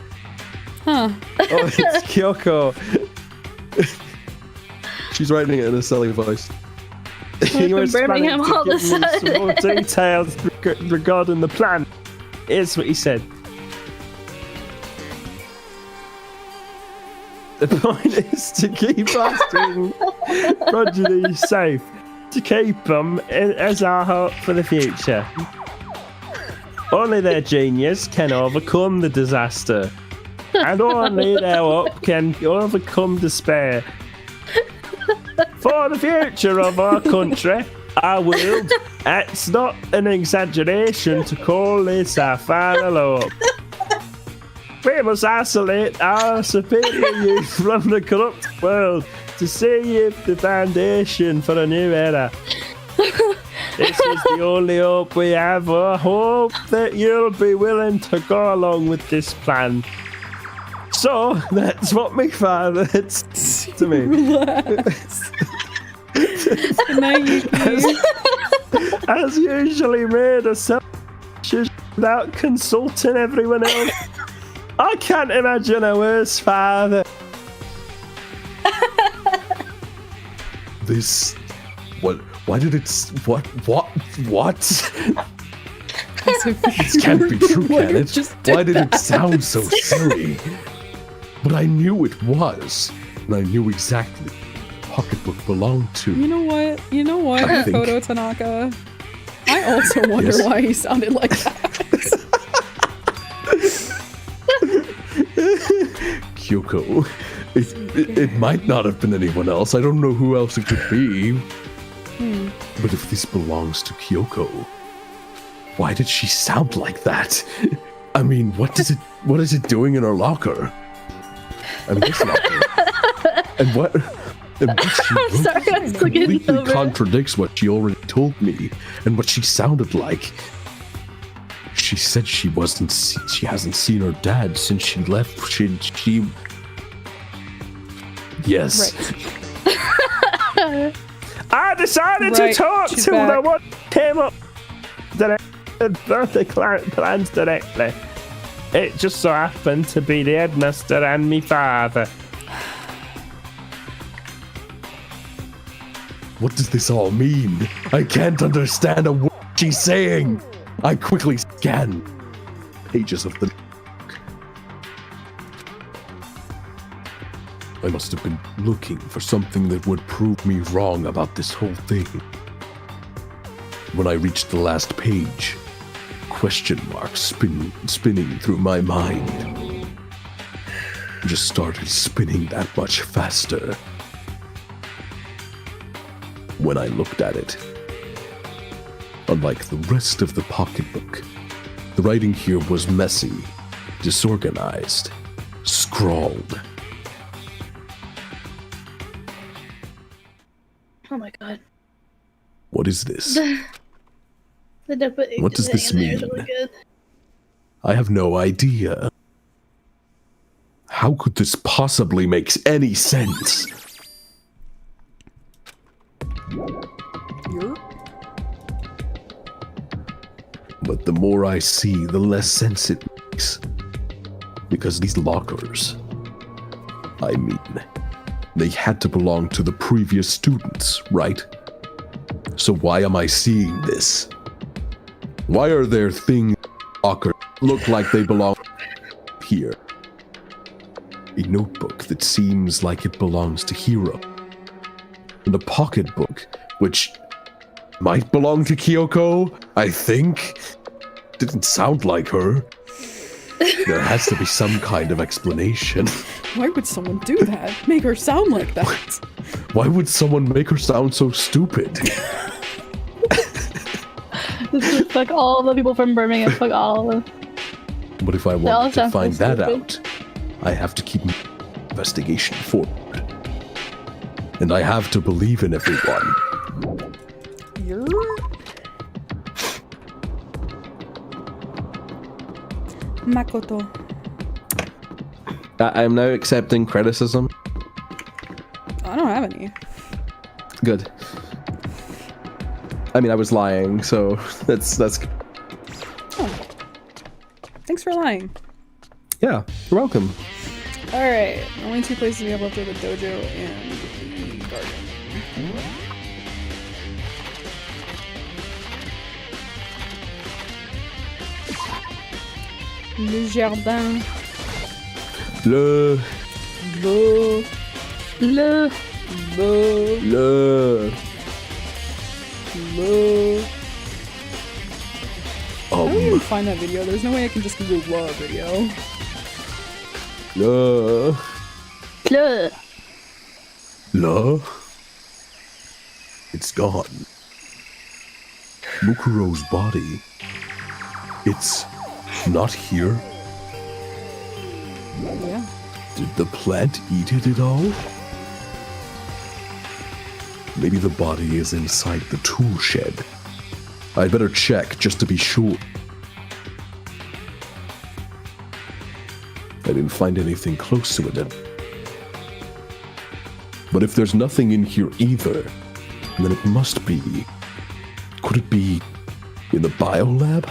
Huh. Oh, it's Kyoko. She's writing it in a silly voice. He was Birmingham all of a some more sudden. details regarding the plan. Here's what he said. The point is to keep our student prodigy safe, to keep them as our hope for the future. Only their genius can overcome the disaster, and only their hope can overcome despair. For the future of our country, our world, it's not an exaggeration to call this our final hope. We must isolate our superior youth from the corrupt world to see if the foundation for a new era. This is the only hope we have. I hope that you'll be willing to go along with this plan. So, that's what my father said to me. Relax. As usually made a self without consulting everyone else. I can't imagine a worse father. This... What? Why did it... What? This can't be true, can it? Why did it sound so silly? But I knew it was. And I knew exactly pocketbook belonged to. You know what? I think- Makoto Tanaka. I also wonder Yes. why he sounded like that. Kyoko, it might not have been anyone else. I don't know who else it could be. But if this belongs to Kyoko, why did she sound like that? I mean, what is it doing in her locker? I mean, this locker. And what she wrote sorry, I was looking completely over. contradicts what she already told me and what she sounded like. She said she hasn't seen her dad since she left. She yes. Right. I decided Right, to talk she's to the back. one came up that birthday plans directly. It just so happened to be the headmaster and me father. What does this all mean? I can't understand a word she's saying. I quickly scan pages of the. I must have been looking for something that would prove me wrong about this whole thing. When I reached the last page, question marks spinning through my mind. Just started spinning that much faster. When I looked at it, unlike the rest of the pocketbook, the writing here was messy, disorganized, scrawled. Oh my god. What is this? The What does this thing in there is mean? really good. I have no idea. How could this possibly make any sense? But the more I see, the less sense it makes. Because these lockers, I mean, they had to belong to the previous students, right? So why am I seeing this? Why are there things in the locker look like they belong here? A notebook that seems like it belongs to Hiro. And a pocketbook, which might belong to Kyoko, I think. Didn't sound like her. There has to be some kind of explanation. Why would someone do that? Make her sound like that? Why would someone make her sound so stupid? This is fuck all the people from Birmingham. Fuck all of them. But if I They all want to sound so find that stupid. out, I have to keep my investigation forward. And I have to believe in everyone. Makoto. I'm now accepting criticism. I don't have any. Good. I mean, I was lying, so that's. Oh. Thanks for lying. Yeah, you're welcome. Alright, only two places we have left are the dojo and the garden. Le jardin. Le. How do you even find that video? There's no way I can just Google love video. La? It's gone. Mukuro's body. It's not here. Yeah. Did the plant eat it at all? Maybe the body is inside the tool shed. I'd better check just to be sure. I didn't find anything close to it. But if there's nothing in here either, then it must be. Could it be in the biolab?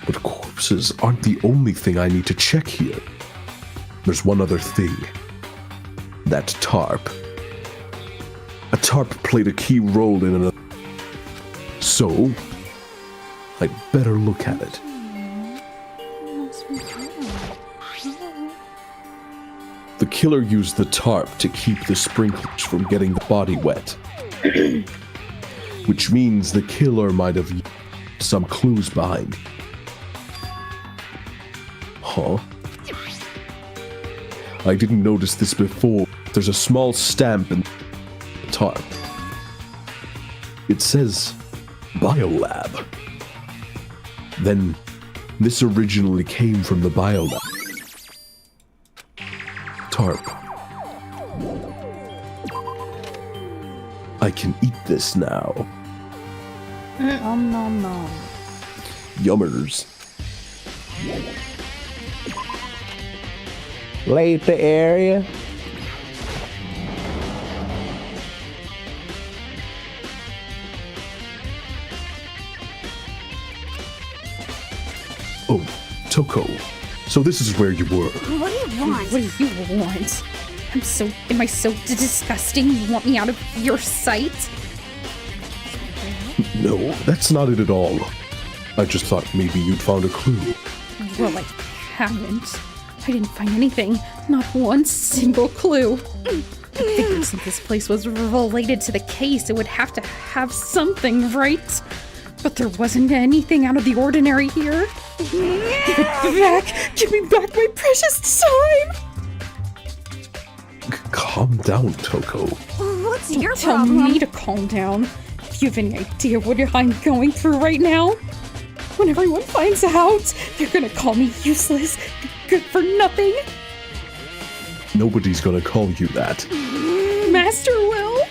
But corpses aren't the only thing I need to check here. There's one other thing. That tarp. A tarp played a key role in another. So, I'd better look at it. The killer used the tarp to keep the sprinklers from getting the body wet. Which means the killer might have some clues behind. Huh? I didn't notice this before. There's a small stamp in the tarp. It says Biolab. Then this originally came from the Biolab. Tarp. I can eat this now. Nom nom nom. Yummers. Leave the area. Oh, Toko. So this is where you were. What do you want? What do you want? Am I so disgusting? You want me out of your sight? No, that's not it at all. I just thought maybe you'd found a clue. Well, I haven't. I didn't find anything. Not one single clue. I figured since this place was related to the case, it would have to have something, right? But there wasn't anything out of the ordinary here. Give it back! Give me back my precious time! Calm down, Toko. What's your Tell problem? me to calm down. If you have any idea what I'm going through right now, when everyone finds out, they're gonna call me useless, good for nothing. Nobody's gonna call you that. Master will.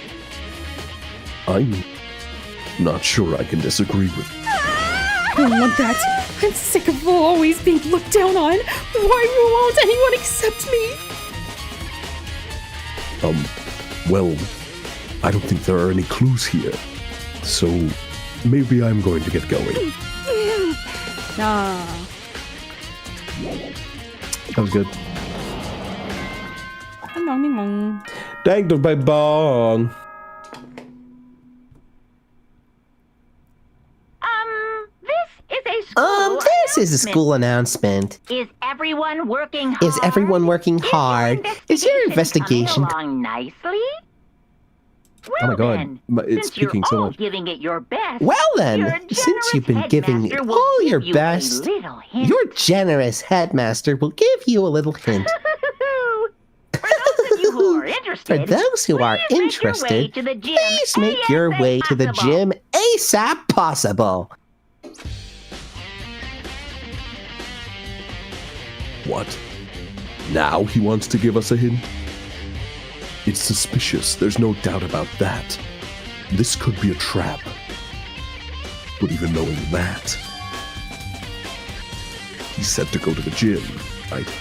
I'm not sure I can disagree with you. I don't want that. I'm sick of always being looked down on. Why won't anyone accept me? Well, I don't think there are any clues here. So, maybe I'm going to get going. Nah. That was good. Thank you, my bong. This is a school announcement. Is everyone working hard? Is everyone working hard? Is your investigation coming along nicely? Oh my god, it's speaking so much. Giving it your best. Well then, since you've been giving it all your best, your generous headmaster will give you a little hint. For those who are interested, please make your way to the gym ASAP possible. What? Now he wants to give us a hint? It's suspicious, there's no doubt about that. This could be a trap. But even knowing that, he's set to go to the gym, right?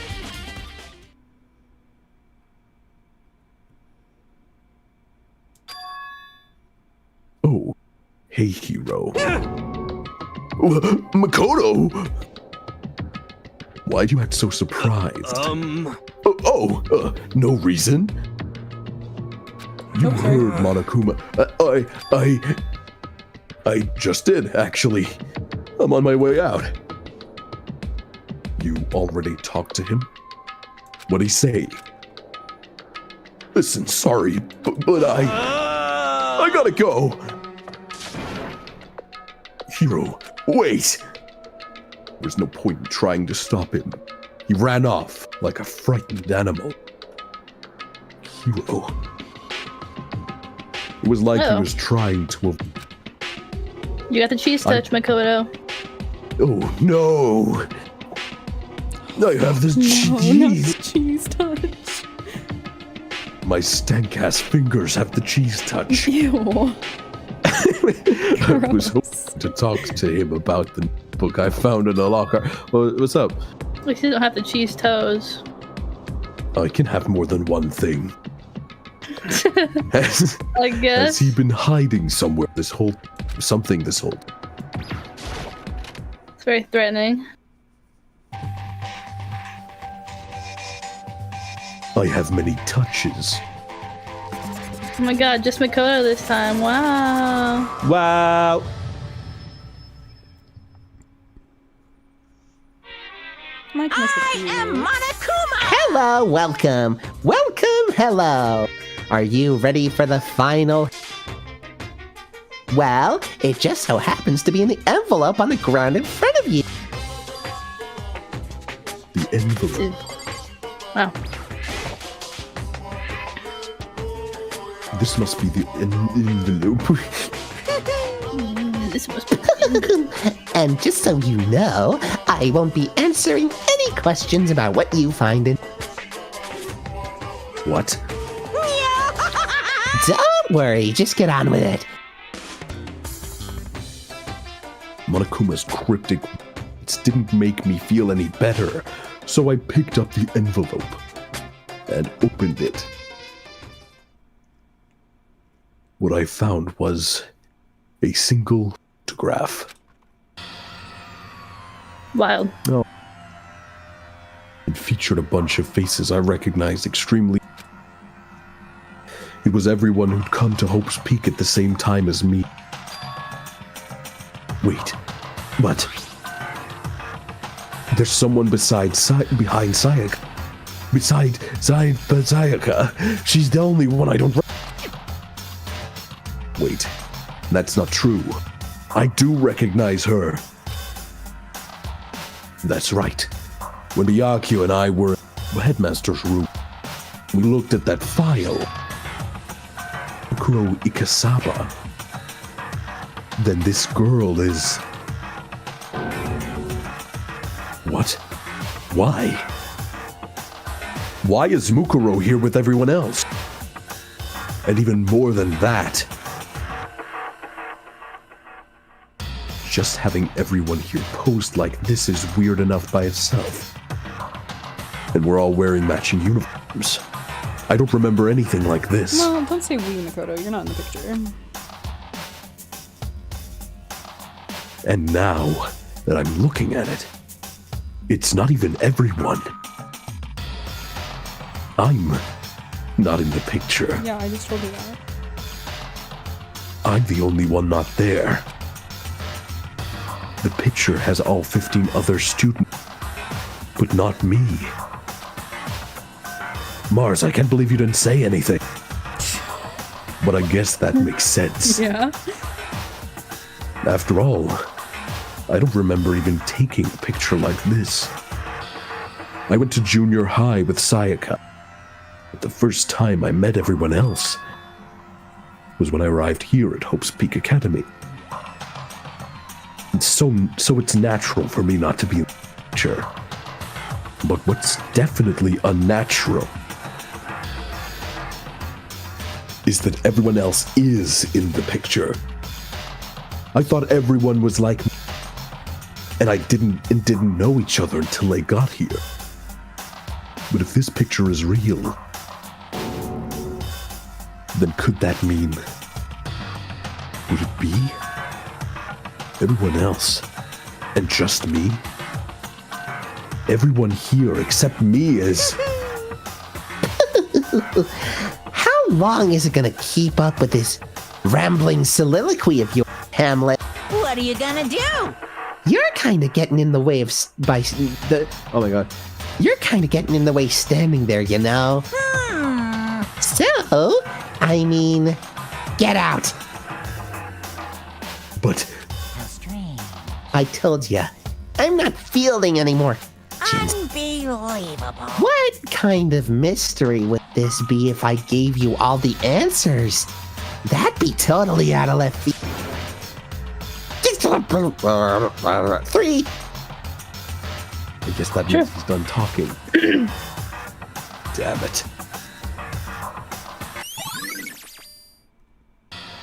Oh, hey, hero. Makoto! Why do you act so surprised? No reason? You heard Monokuma. I just did, actually. I'm on my way out. You already talked to him? What'd he say? Listen, sorry, but I gotta go. Hiro, wait! There's no point in trying to stop him. He ran off like a frightened animal. Hiro. It was like he was trying to... You got the cheese touch, Makoto. Oh, no! I have this cheese touch. My stank-ass fingers have the cheese touch. Ew. I was hoping to talk to him about the book I found in the locker. What's up? At least you don't have the cheese toes. I can have more than one thing. I guess. Has he been hiding somewhere this whole... It's very threatening. I have many touches. Oh my god, just Makoto this time. Wow. Wow. I am Monokuma. Hello, welcome. Welcome, hello. Are you ready for the final? Well, it just so happens to be in the envelope on the ground in front of you. The envelope. Wow. This must be the envelope. This must be And just so you know, I won't be answering any questions about what you find in... What? Don't worry, just get on with it. Monokuma's cryptic words didn't make me feel any better, so I picked up the envelope and opened it. What I found was a single photograph. Wild. Oh. It featured a bunch of faces I recognized extremely. It was everyone who'd come to Hope's Peak at the same time as me. Wait, but there's someone behind Sayaka. Beside Sayaka. She's the only one I don't. Wait, that's not true. I do recognize her. That's right. When Byakuya and I were in the headmaster's room, we looked at that file. Kuro Ikasaba. Then this girl is... What? Why? Why is Mukuro here with everyone else? And even more than that, just having everyone here posed like this is weird enough by itself. And we're all wearing matching uniforms. I don't remember anything like this. No, don't say we, Makoto. You're not in the picture. And now that I'm looking at it, it's not even everyone. I'm not in the picture. Yeah, I just told you that. I'm the only one not there. The picture has all 15 other students, but not me. Mars, I can't believe you didn't say anything. But I guess that makes sense. Yeah. After all, I don't remember even taking a picture like this. I went to junior high with Sayaka. But the first time I met everyone else was when I arrived here at Hope's Peak Academy. And so it's natural for me not to be in the picture. But what's definitely unnatural is that everyone else is in the picture. I thought everyone was like me, and I didn't know each other until they got here. But if this picture is real, then could that mean... Would it be everyone else and just me? Everyone here except me is... How long is it gonna keep up with this rambling soliloquy of yours, Hamlet? What are you gonna do? You're kind of getting in the way of Oh my god. You're kind of getting in the way standing there, you know? So, I mean, get out. But... How strange. I told ya, I'm not fielding anymore. Unbelievable. What kind of mystery would this be if I gave you all the answers? That'd be totally out of left field. 3. I guess that means he's done talking. Damn it.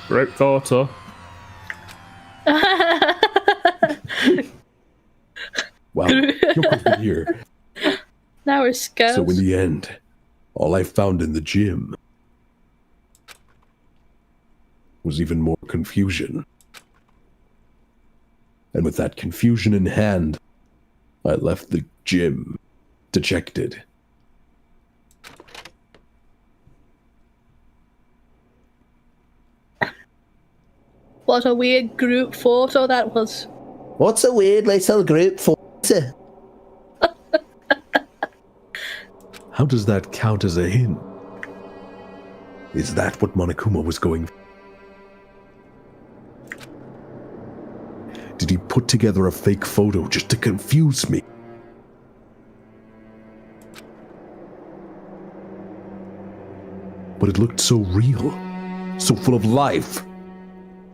Great photo. Wow, Kyoko's been here. Now we're scared. So in the end, all I found in the gym was even more confusion. And with that confusion in hand, I left the gym, dejected. What a weird group photo that was. What's a weird little group photo? How does that count as a hint? Is that what Monokuma was going for? Did he put together a fake photo just to confuse me? But it looked so real, so full of life.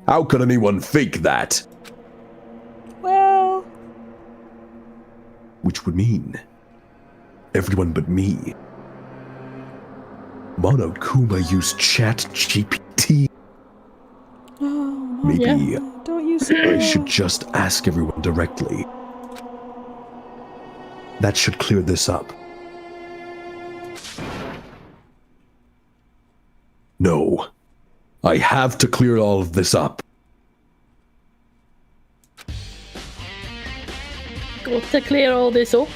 How could anyone fake that? Well... Which would mean everyone but me. Monokuma used ChatGPT. Oh, Maybe don't use I should just ask everyone directly. That should clear this up. No. I have to clear all of this up. Got to clear all this up.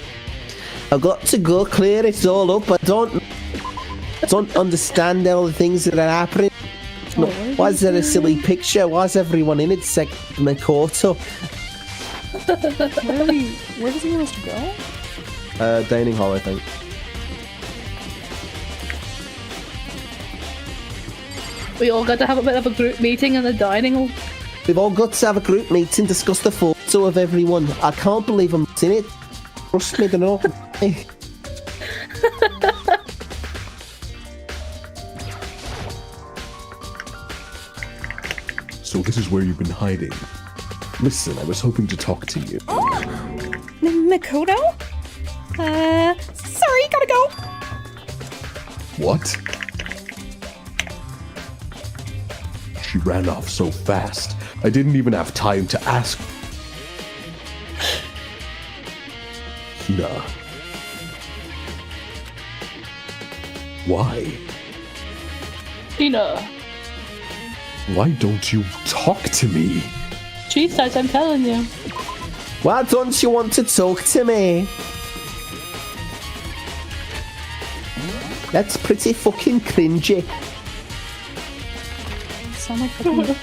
I've got to go clear it all up. I don't understand all the things that are happening. Why is there a silly picture? Why is everyone in it except Makoto? Where does he want us to go? Dining hall, I think. We all got to have a bit of a group meeting in the dining hall. We've all got to have a group meeting, discuss the photo of everyone. I can't believe I'm in it. Trust me, they're not. So this is where you've been hiding. Listen, I was hoping to talk to you. Makoto? Sorry, gotta go. What? She ran off so fast, I didn't even have time to ask. Hina. Why? Hina. Why don't you talk to me? She says I'm telling you. Why don't you want to talk to me? That's pretty fucking cringy. You sound like fucking...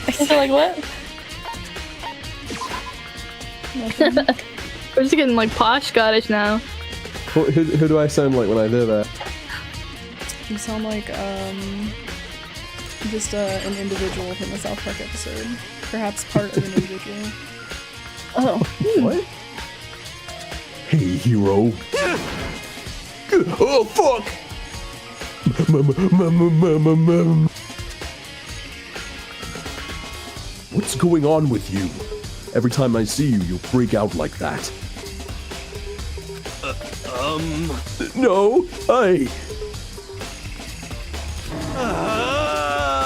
I feel like what? We're just getting like posh Scottish now. Who do I sound like when I do that? You sound like just an individual from the South Park episode. Perhaps part of an individual. Oh. What? Hey, hero. Oh, fuck! What's going on with you? Every time I see you, you freak out like that. No,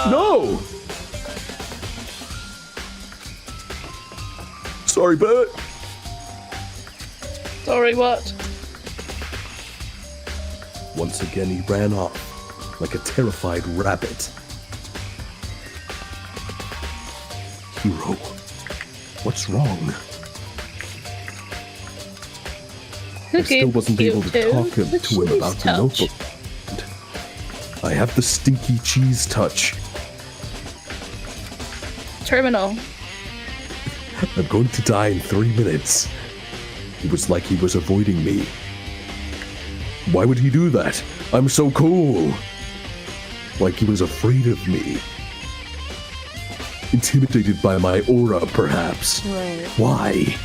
No! Sorry, Bert. Sorry, what? Once again, he ran off like a terrified rabbit. Hero, what's wrong? I still wasn't able to talk to him about the notebook. I have the stinky cheese touch. Terminal. I'm going to die in 3 minutes. It was like he was avoiding me. Why would he do that? I'm so cool. Like he was afraid of me. Intimidated by my aura, perhaps. Right. Why?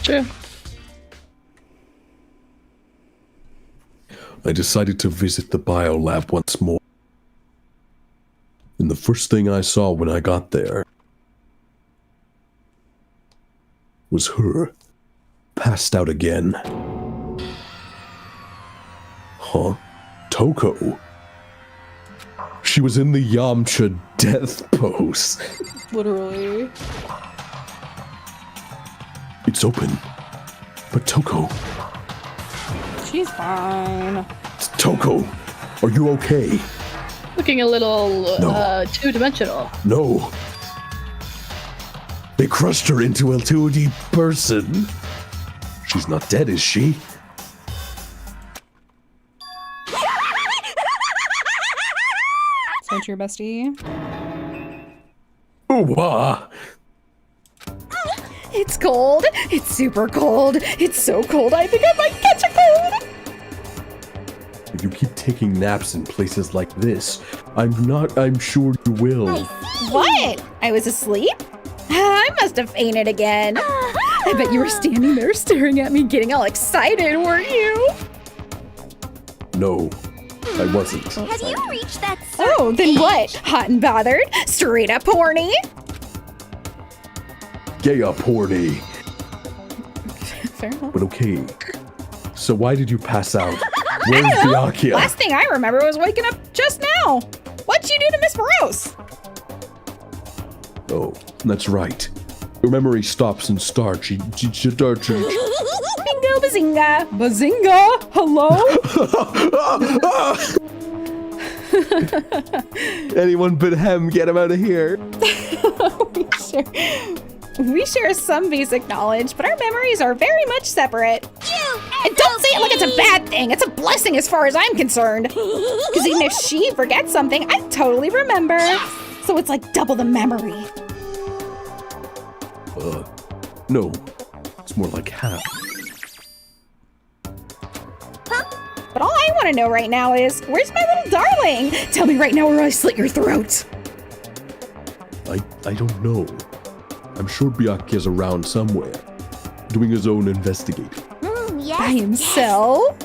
True. I decided to visit the biolab once more. And the first thing I saw when I got there was her, passed out again. Huh? Toko? She was in the Yamcha death pose. Literally. It's open. But Toko... She's fine. Toko, are you okay? Looking a little No. two-dimensional. No. They crushed her into a 2D person. She's not dead, is she? Sent your bestie. Ooh-wah. It's cold. It's super cold. It's so cold I think I might catch a cold. If you keep taking naps in places like this, I'm sure you will. What? I was asleep? I must have fainted again. I bet you were standing there staring at me getting all excited, weren't you? No, I wasn't. Have you reached that Oh, then what? Hot and bothered? Straight up horny? Gay up, horny. Fair enough. But okay. So why did you pass out? Where's Byakuya? Last thing I remember was waking up just now. What'd you do to Miss Morose? Oh, that's right. Your memory stops and starts. Bingo bazinga. Bazinga? Hello? Anyone but him, get him out of here. We share some basic knowledge, but our memories are very much separate. And don't say it like it's a bad thing. It's a blessing as far as I'm concerned. Because even if she forgets something, I totally remember. So it's like double the memory. No. It's more like half. But all I want to know right now is, where's my little darling? Tell me right now or I slit your throat. I don't know. I'm sure Byakuya's around somewhere, doing his own investigating. Yes, By himself?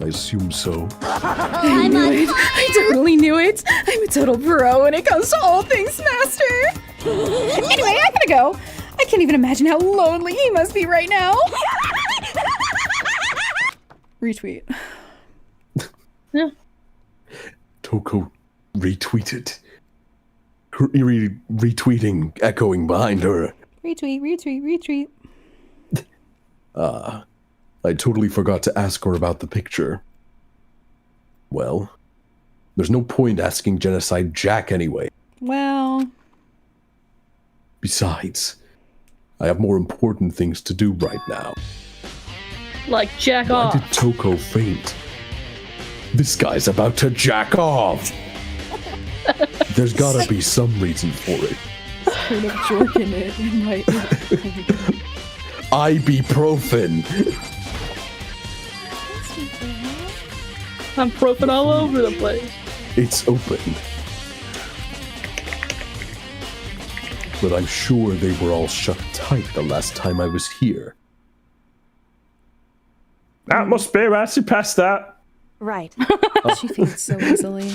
I assume so. I knew it. I totally knew it. I'm a total pro when it comes to all things master. Anyway, I gotta go. I can't even imagine how lonely he must be right now. Retweet. Yeah. Toko retweeted. Retweeting, echoing behind her. Retweet. I totally forgot to ask her about the picture. Well, there's no point asking Genocide Jack anyway. Well... Besides, I have more important things to do right now. Like jack Why off. did Toko faint? This guy's about to jack off! There's gotta be some reason for it. Straight up jorking it in my... Ibuprofen! I'm profing all over the place. It's open. But I'm sure they were all shut tight the last time I was here. That must be where she passed out. Right. She faints so easily.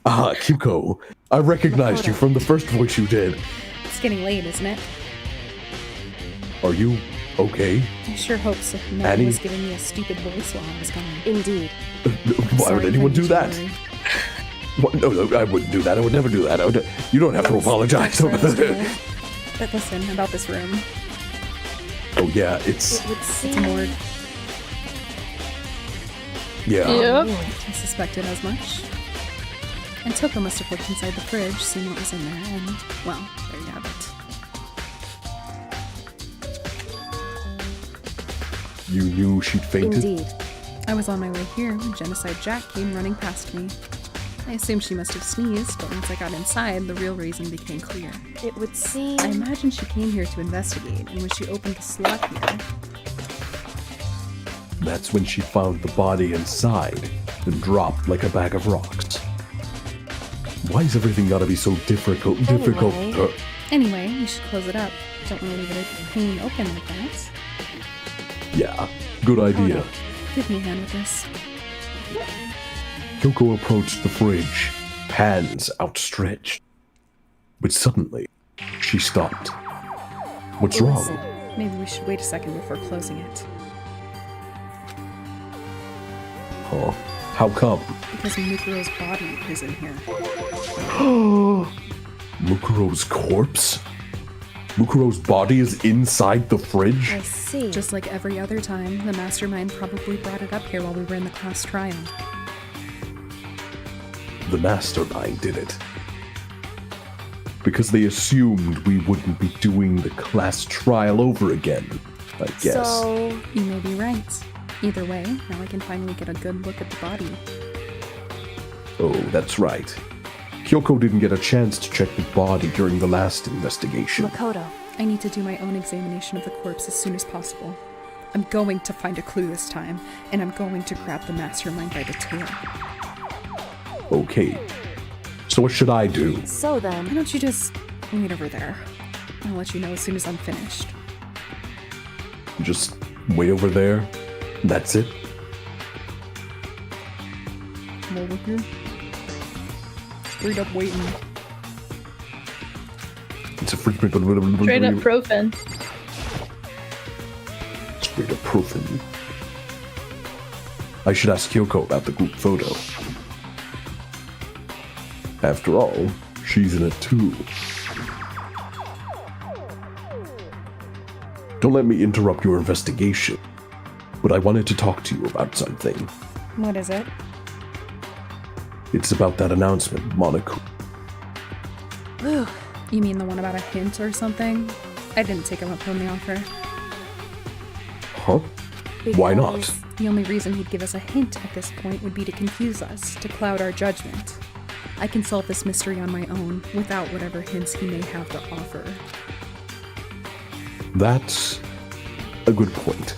Ah, Kyuko. I recognized you from the first voice you did. It's getting late, isn't it? Are you okay? I sure hope so. No Annie? one was giving me a stupid voice while I was gone. Indeed. Why would anyone do that? What? No, I wouldn't do that. I would never do that. You don't have to apologize. But listen, about this room. Oh yeah, it's It's a morgue. yeah. I suspected as much. And Toko must have looked inside the fridge, seen what was in there, and, well, there you have it. You knew she'd fainted? Indeed. I was on my way here when Genocide Jack came running past me. I assumed she must have sneezed, but once I got inside, the real reason became clear. It would seem... I imagine she came here to investigate, and when she opened the slot here... That's when she found the body inside and dropped like a bag of rocks. Why is everything gotta be so difficult? Anyway, we should close it up. Don't want to leave it hanging open like that. Yeah, good idea. Give me a hand with this. Kyoko approached the fridge, hands outstretched. But suddenly, she stopped. What's wrong? Maybe we should wait a second before closing it. Oh, how come? Because Mukuro's body is in here. Mukuro's corpse? Mukuro's body is inside the fridge? I see. Just like every other time, the mastermind probably brought it up here while we were in the class trial. The mastermind did it. Because they assumed we wouldn't be doing the class trial over again, I guess. So, you may be right. Either way, now I can finally get a good look at the body. Oh, that's right. Kyoko didn't get a chance to check the body during the last investigation. Makoto, I need to do my own examination of the corpse as soon as possible. I'm going to find a clue this time, and I'm going to grab the mastermind by the tail. Okay. So what should I do? So then, why don't you just wait over there? I'll let you know as soon as I'm finished. Just wait over there? That's it? Come over here. Straight up waiting. It's a frequent... Straight up profin. Straight up profin. I should ask Kyoko about the group photo. After all, she's in it too. Don't let me interrupt your investigation, but I wanted to talk to you about something. What is it? It's about that announcement, Monaco. You mean the one about a hint or something? I didn't take him up on the offer. Huh? Why not? The only reason he'd give us a hint at this point would be to confuse us, to cloud our judgment. I can solve this mystery on my own, without whatever hints he may have to offer. That's a good point.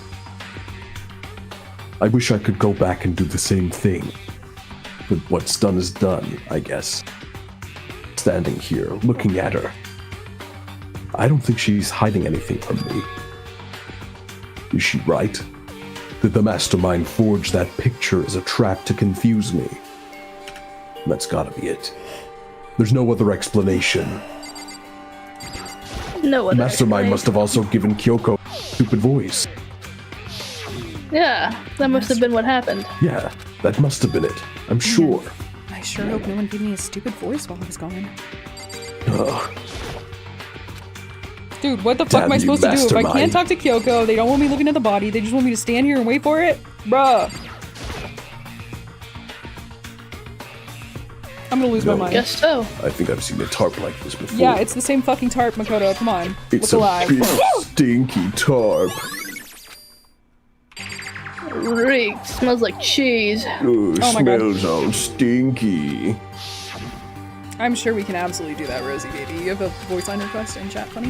I wish I could go back and do the same thing. But what's done is done, I guess. Standing here, looking at her. I don't think she's hiding anything from me. Is she right? Did the mastermind forge that picture as a trap to confuse me? That's gotta be it. There's no other explanation. No other Mastermind must have also given Kyoko a stupid voice. Yeah, that must have been what happened. Yeah, that must have been it. I'm sure. I sure hope no one gave me a stupid voice while I was gone. Ugh. Dude, what the fuck am I supposed to do if I can't talk to Kyoko? They don't want me looking at the body. They just want me to stand here and wait for it? Bruh. I'm gonna lose my mind. Guess so. I think I've seen a tarp like this before. Yeah, it's the same fucking tarp, Makoto. Come on. It's Look a alive. big, stinky tarp. Reek. Smells like cheese. Ooh, Oh my God. smells all stinky. I'm sure we can absolutely do that, Rosie, baby. You have a voice line request in chat, funny?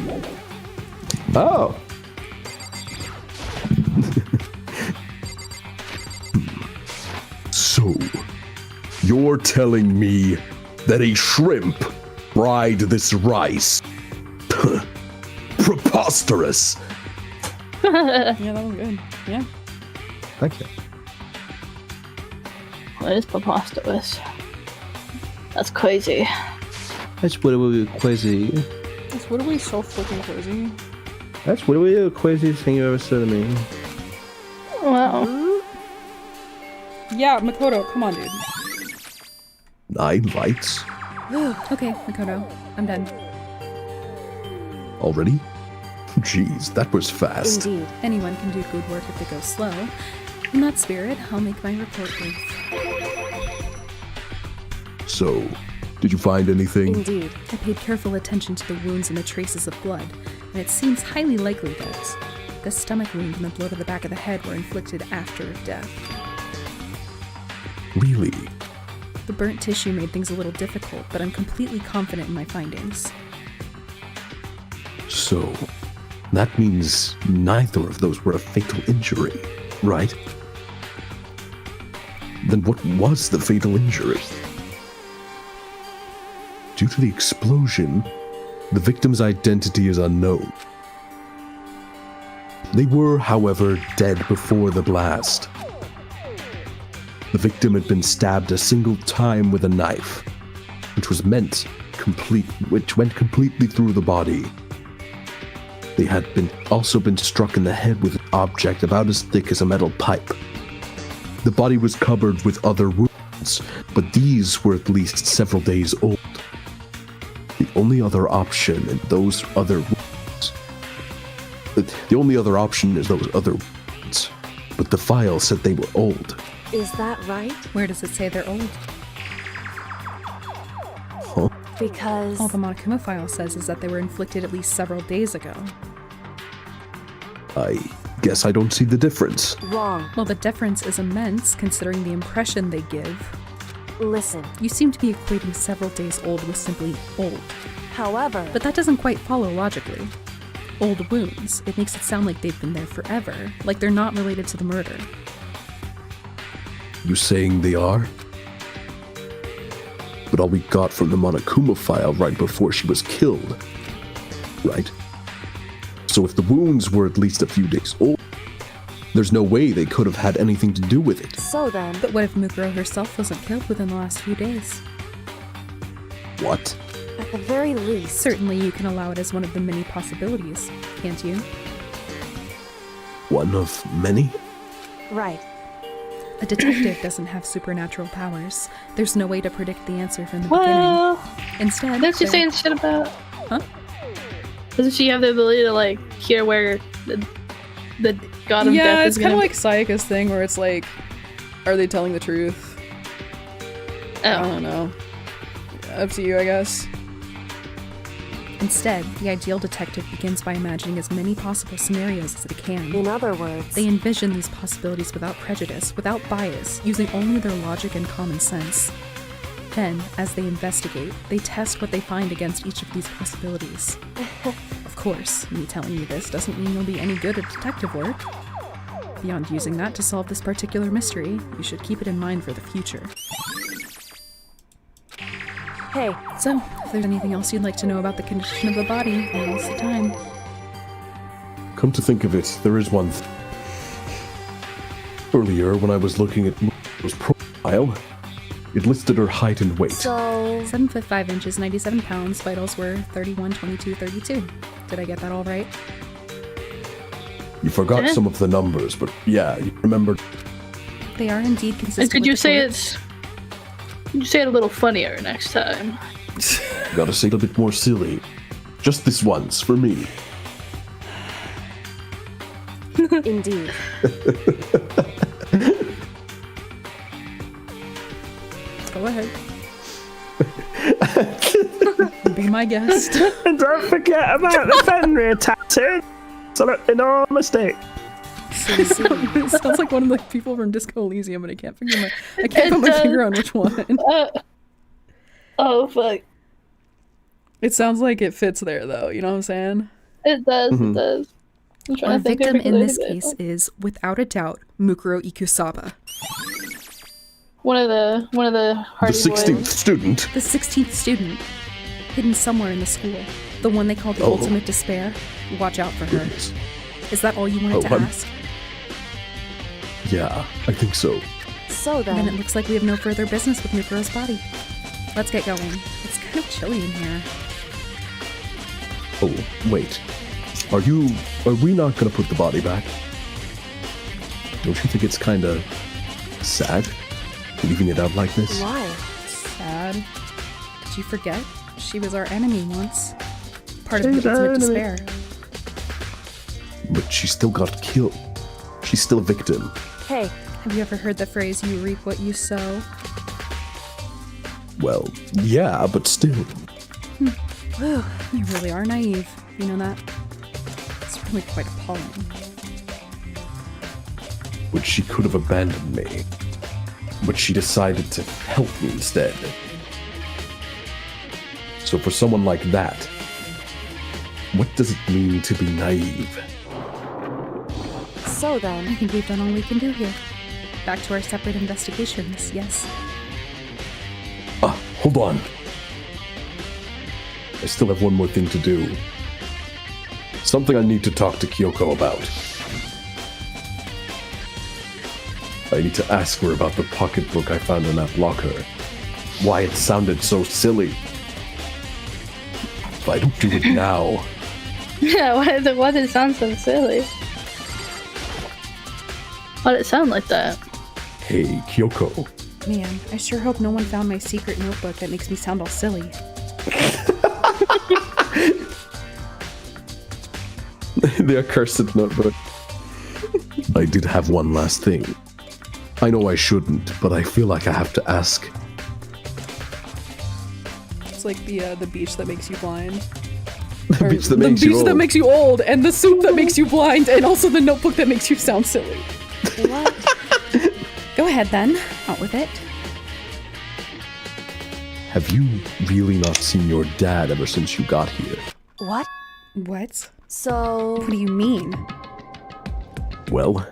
Oh. So, you're telling me that a shrimp fried this rice? Preposterous. Yeah, that was good. Yeah. Thank you. That is preposterous. That's crazy. That's really crazy. That's literally so freaking crazy. That's really the craziest thing you ever said to me. Wow. Yeah, Makoto, come on, dude. 9 lights? Okay, Makoto, I'm done. Already? Jeez, that was fast. Indeed. Anyone can do good work if they go slow. In that spirit, I'll make my report brief. So, did you find anything? Indeed. I paid careful attention to the wounds and the traces of blood, and it seems highly likely that the stomach wound and the blow to the back of the head were inflicted after death. Really? The burnt tissue made things a little difficult, but I'm completely confident in my findings. So, that means neither of those were a fatal injury, right? Then what was the fatal injury? Due to the explosion, the victim's identity is unknown. They were, however, dead before the blast. The victim had been stabbed a single time with a knife, which went completely through the body. They had also been struck in the head with an object about as thick as a metal pipe. The body was covered with other wounds, but these were at least several days old. The only other option is those other wounds. But the file said they were old. Is that right? Where does it say they're old? Huh? Because... All the Monokuma file says is that they were inflicted at least several days ago. I guess I don't see the difference. Wrong. Well, the difference is immense considering the impression they give. Listen. You seem to be equating several days old with simply old. However... But that doesn't quite follow logically. Old wounds, it makes it sound like they've been there forever, like they're not related to the murder. You saying they are? But all we got from the Monokuma file right before she was killed, right? So if the wounds were at least a few days old, there's no way they could have had anything to do with it. So then... But what if Mukuro herself wasn't killed within the last few days? What? At the very least... Certainly you can allow it as one of the many possibilities, can't you? One of many? Right. A detective doesn't have supernatural powers. There's no way to predict the answer from the beginning. Instead... Didn't she say shit about... Huh? Doesn't she have the ability to, like, hear where the god of death is Yeah, it's kind of gonna like Sayaka's thing where it's like, are they telling the truth? Oh. I don't know. Up to you, I guess. Instead, the ideal detective begins by imagining as many possible scenarios as they can. In other words... They envision these possibilities without prejudice, without bias, using only their logic and common sense. Then, as they investigate, they test what they find against each of these possibilities. Of course, me telling you this doesn't mean you'll be any good at detective work. Beyond using that to solve this particular mystery, you should keep it in mind for the future. Hey. So, if there's anything else you'd like to know about the condition of the body, now's the time. Come to think of it, there is one thing. Earlier, when I was looking at Mukuro's profile, it listed her height and weight. So... 7 foot 5 inches, 97 pounds, vitals were 31, 22, 32. Did I get that all right? You forgot some of the numbers, but yeah, you remembered. They are indeed consistent. And could you with say the it's... Could you say it a little funnier next time? Gotta say it a bit more silly. Just this once, for me. Indeed. Go ahead. Be my guest. And don't forget about the Fenrir tattoo. Absolutely no mistake. It sounds like one of the people from Disco Elysium, but I can't put my finger on which one. Oh fuck! It sounds like it fits there, though. You know what I'm saying? It does. It does. I'm trying Our to think victim of in this it. case is, without a doubt, Mukuro Ikusaba. One of the Hardy The 16th boys. student. The 16th student, hidden somewhere in the school. The one they call the ultimate despair. Watch out for her. Is that all you wanted to ask? Yeah, I think so. So then it looks like we have no further business with Mukuro's body. Let's get going. It's kind of chilly in here. Oh, wait. Are we not gonna put the body back? Don't you think it's kinda sad? Leaving it out like this? Why? Sad. Did you forget? She was our enemy once. Part of She's the our ultimate enemy. despair. But she still got killed. She's still a victim. Hey. Have you ever heard the phrase, you reap what you sow? Well, yeah, but still. You really are naive. You know that? It's really quite appalling. But she could have abandoned me. But she decided to help me instead. So for someone like that, what does it mean to be naive? So then... I think we've done all we can do here. Back to our separate investigations, yes? Hold on. I still have one more thing to do. Something I need to talk to Kyoko about. I need to ask her about the pocketbook I found in that locker. Why it sounded so silly. If I don't do it now... Yeah, why did it sound so silly? Why did it sound like that? Hey, Kyoko. Man, I sure hope no one found my secret notebook that makes me sound all silly. The accursed notebook. I did have one last thing. I know I shouldn't, but I feel like I have to ask. like the beach that makes you blind. The beach that the makes beach you old. that makes you old, and the soup that makes you blind, and also the notebook that makes you sound silly. What? Go ahead then. Out with it. Have you really not seen your dad ever since you got here? What? What? So... What do you mean? Well,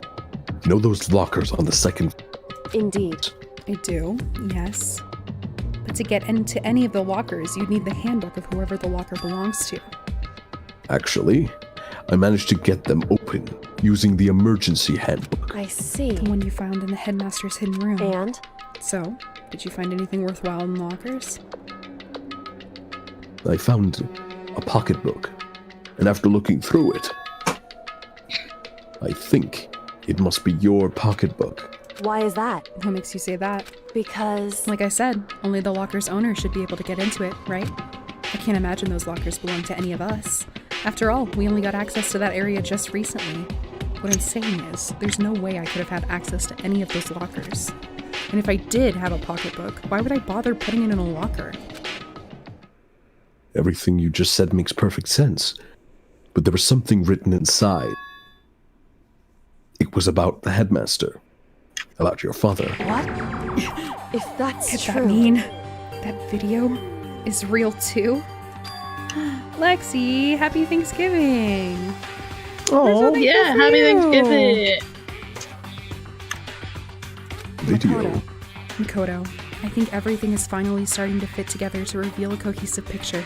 you know those lockers on the second... Indeed. I do, yes. But to get into any of the lockers, you'd need the handbook of whoever the locker belongs to. Actually, I managed to get them open using the emergency handbook. I see. The one you found in the headmaster's hidden room. And? So, did you find anything worthwhile in the lockers? I found a pocketbook, and after looking through it, I think it must be your pocketbook. Why is that? What makes you say that? Because... Like I said, only the locker's owner should be able to get into it, right? I can't imagine those lockers belong to any of us. After all, we only got access to that area just recently. What I'm saying is, there's no way I could have had access to any of those lockers. And if I did have a pocketbook, why would I bother putting it in a locker? Everything you just said makes perfect sense, but there was something written inside. It was about the headmaster. About your father. What? If that's Could true... that mean that video is real too? Lexi, happy Thanksgiving! Oh, yeah, happy Thanksgiving! Video. Makoto, I think everything is finally starting to fit together to reveal a cohesive picture.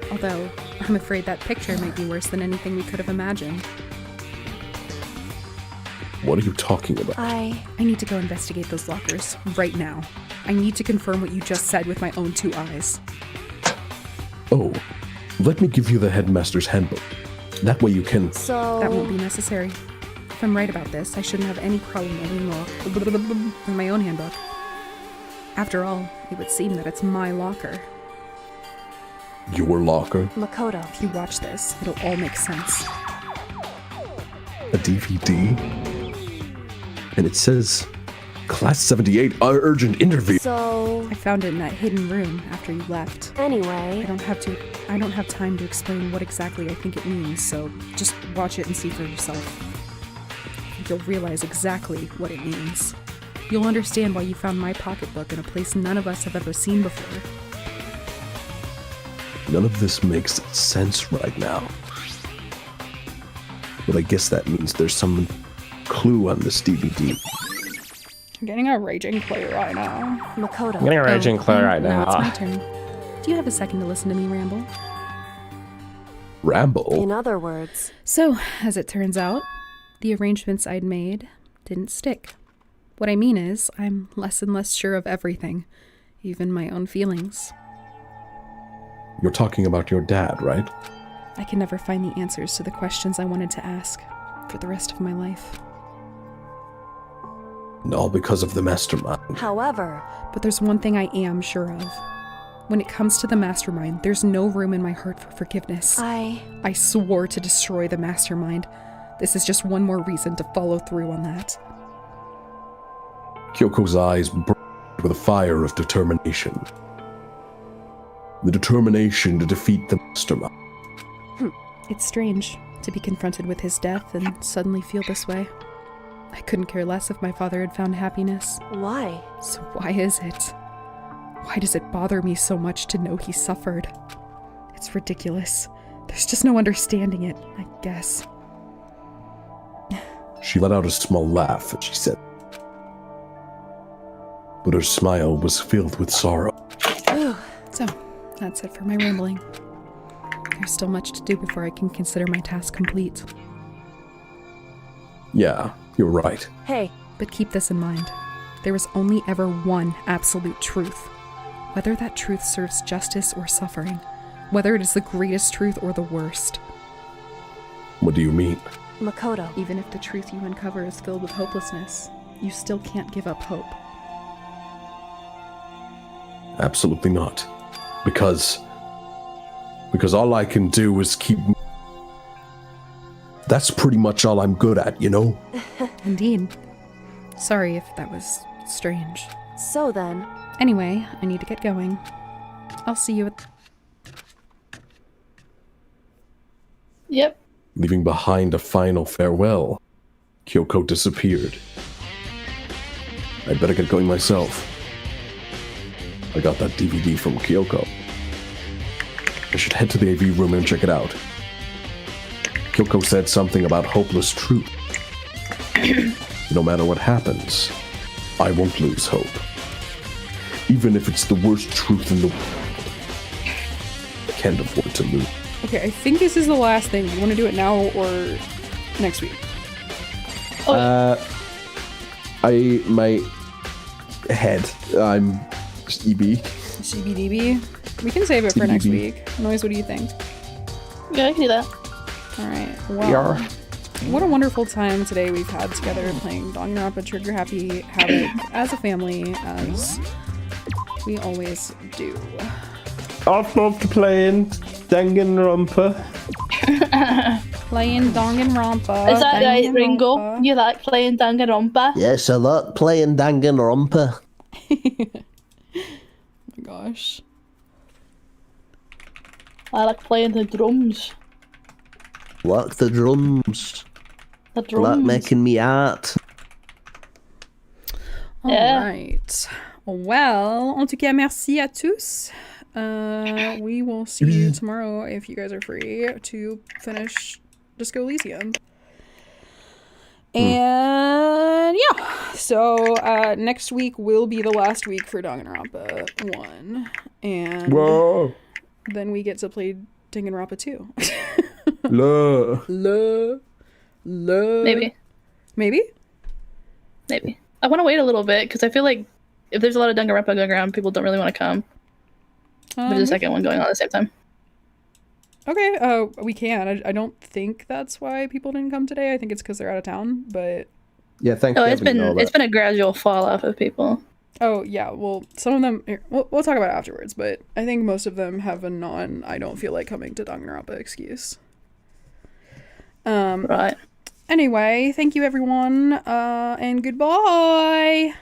Although, I'm afraid that picture might be worse than anything we could have imagined. What are you talking about? I need to go investigate those lockers right now. I need to confirm what you just said with my own 2 eyes. Oh, let me give you the headmaster's handbook. That way you can... So... That won't be necessary. If I'm right about this, I shouldn't have any problem with my own handbook. After all, it would seem that it's my locker. Your locker? Makoto. If you watch this, it'll all make sense. A DVD? And it says, Class 78, urgent interview. So... I found it in that hidden room after you left. Anyway... I don't have time to explain what exactly I think it means, so just watch it and see for yourself. I think you'll realize exactly what it means. You'll understand why you found my pocketbook in a place none of us have ever seen before. None of this makes sense right now. But I guess that means there's some clue on this DVD. I'm getting a raging clue right now. Makoto. I'm getting a raging clue right now. Now it's my turn. Do you have a second to listen to me ramble? Ramble? In other words... So, as it turns out, the arrangements I'd made didn't stick. What I mean is, I'm less and less sure of everything, even my own feelings. You're talking about your dad, right? I can never find the answers to the questions I wanted to ask for the rest of my life. And all because of the mastermind. However... But there's one thing I am sure of. When it comes to the mastermind, there's no room in my heart for forgiveness. I swore to destroy the mastermind. This is just one more reason to follow through on that. Kyoko's eyes burned with a fire of determination. The determination to defeat the mastermind. It's strange to be confronted with his death and suddenly feel this way. I couldn't care less if my father had found happiness. Why? So why is it? Why does it bother me so much to know he suffered? It's ridiculous. There's just no understanding it, I guess. She let out a small laugh as she said, but her smile was filled with sorrow. So, that's it for my rambling. There's still much to do before I can consider my task complete. Yeah, you're right. Hey. But keep this in mind. There is only ever one absolute truth. Whether that truth serves justice or suffering. Whether it is the greatest truth or the worst. What do you mean? Makoto. Even if the truth you uncover is filled with hopelessness, you still can't give up hope. Absolutely not. Because all I can do is keep... That's pretty much all I'm good at, you know? Indeed. Sorry if that was strange. So then... Anyway, I need to get going. I'll see you at... Yep. Leaving behind a final farewell, Kyoko disappeared. I'd better get going myself. I got that DVD from Kyoko. I should head to the AV room and check it out. Kyoko said something about hopeless truth. No matter what happens, I won't lose hope. Even if it's the worst truth in the world, I can't afford to lose. Okay, I think this is the last thing. You want to do it now or next week? My head. I'm just EB. CBDB. We can save it for next week. Noise, what do you think? Yeah, I can do that. Alright, well. What a wonderful time today we've had together playing Danganronpa Trigger Happy Havoc as a family, as we always do. I've loved playing Danganronpa. Playing Danganronpa. Is that right, Ringo? You like playing Danganronpa? Yes, I like playing Danganronpa. Oh my gosh. I like playing the drums. Like the drums. The drums. Like making me art. Alright. Well, en tout cas, merci à tous. We will see you tomorrow if you guys are free to finish Disco Elysium. And yeah, so next week will be the last week for Danganronpa 1. And then we get to play Danganronpa 2. Maybe. I want to wait a little bit because I feel like if there's a lot of Danganronpa going around, people don't really want to come. There's a second one going on at the same time. Okay, we can. I don't think that's why people didn't come today. I think it's because they're out of town, but... Yeah, thanks. It's been a gradual fall off of people. Oh, yeah, well, some of them... We'll talk about it afterwards, but I think most of them have a I don't feel like coming to Danganronpa excuse. Right. Anyway, thank you everyone, and goodbye!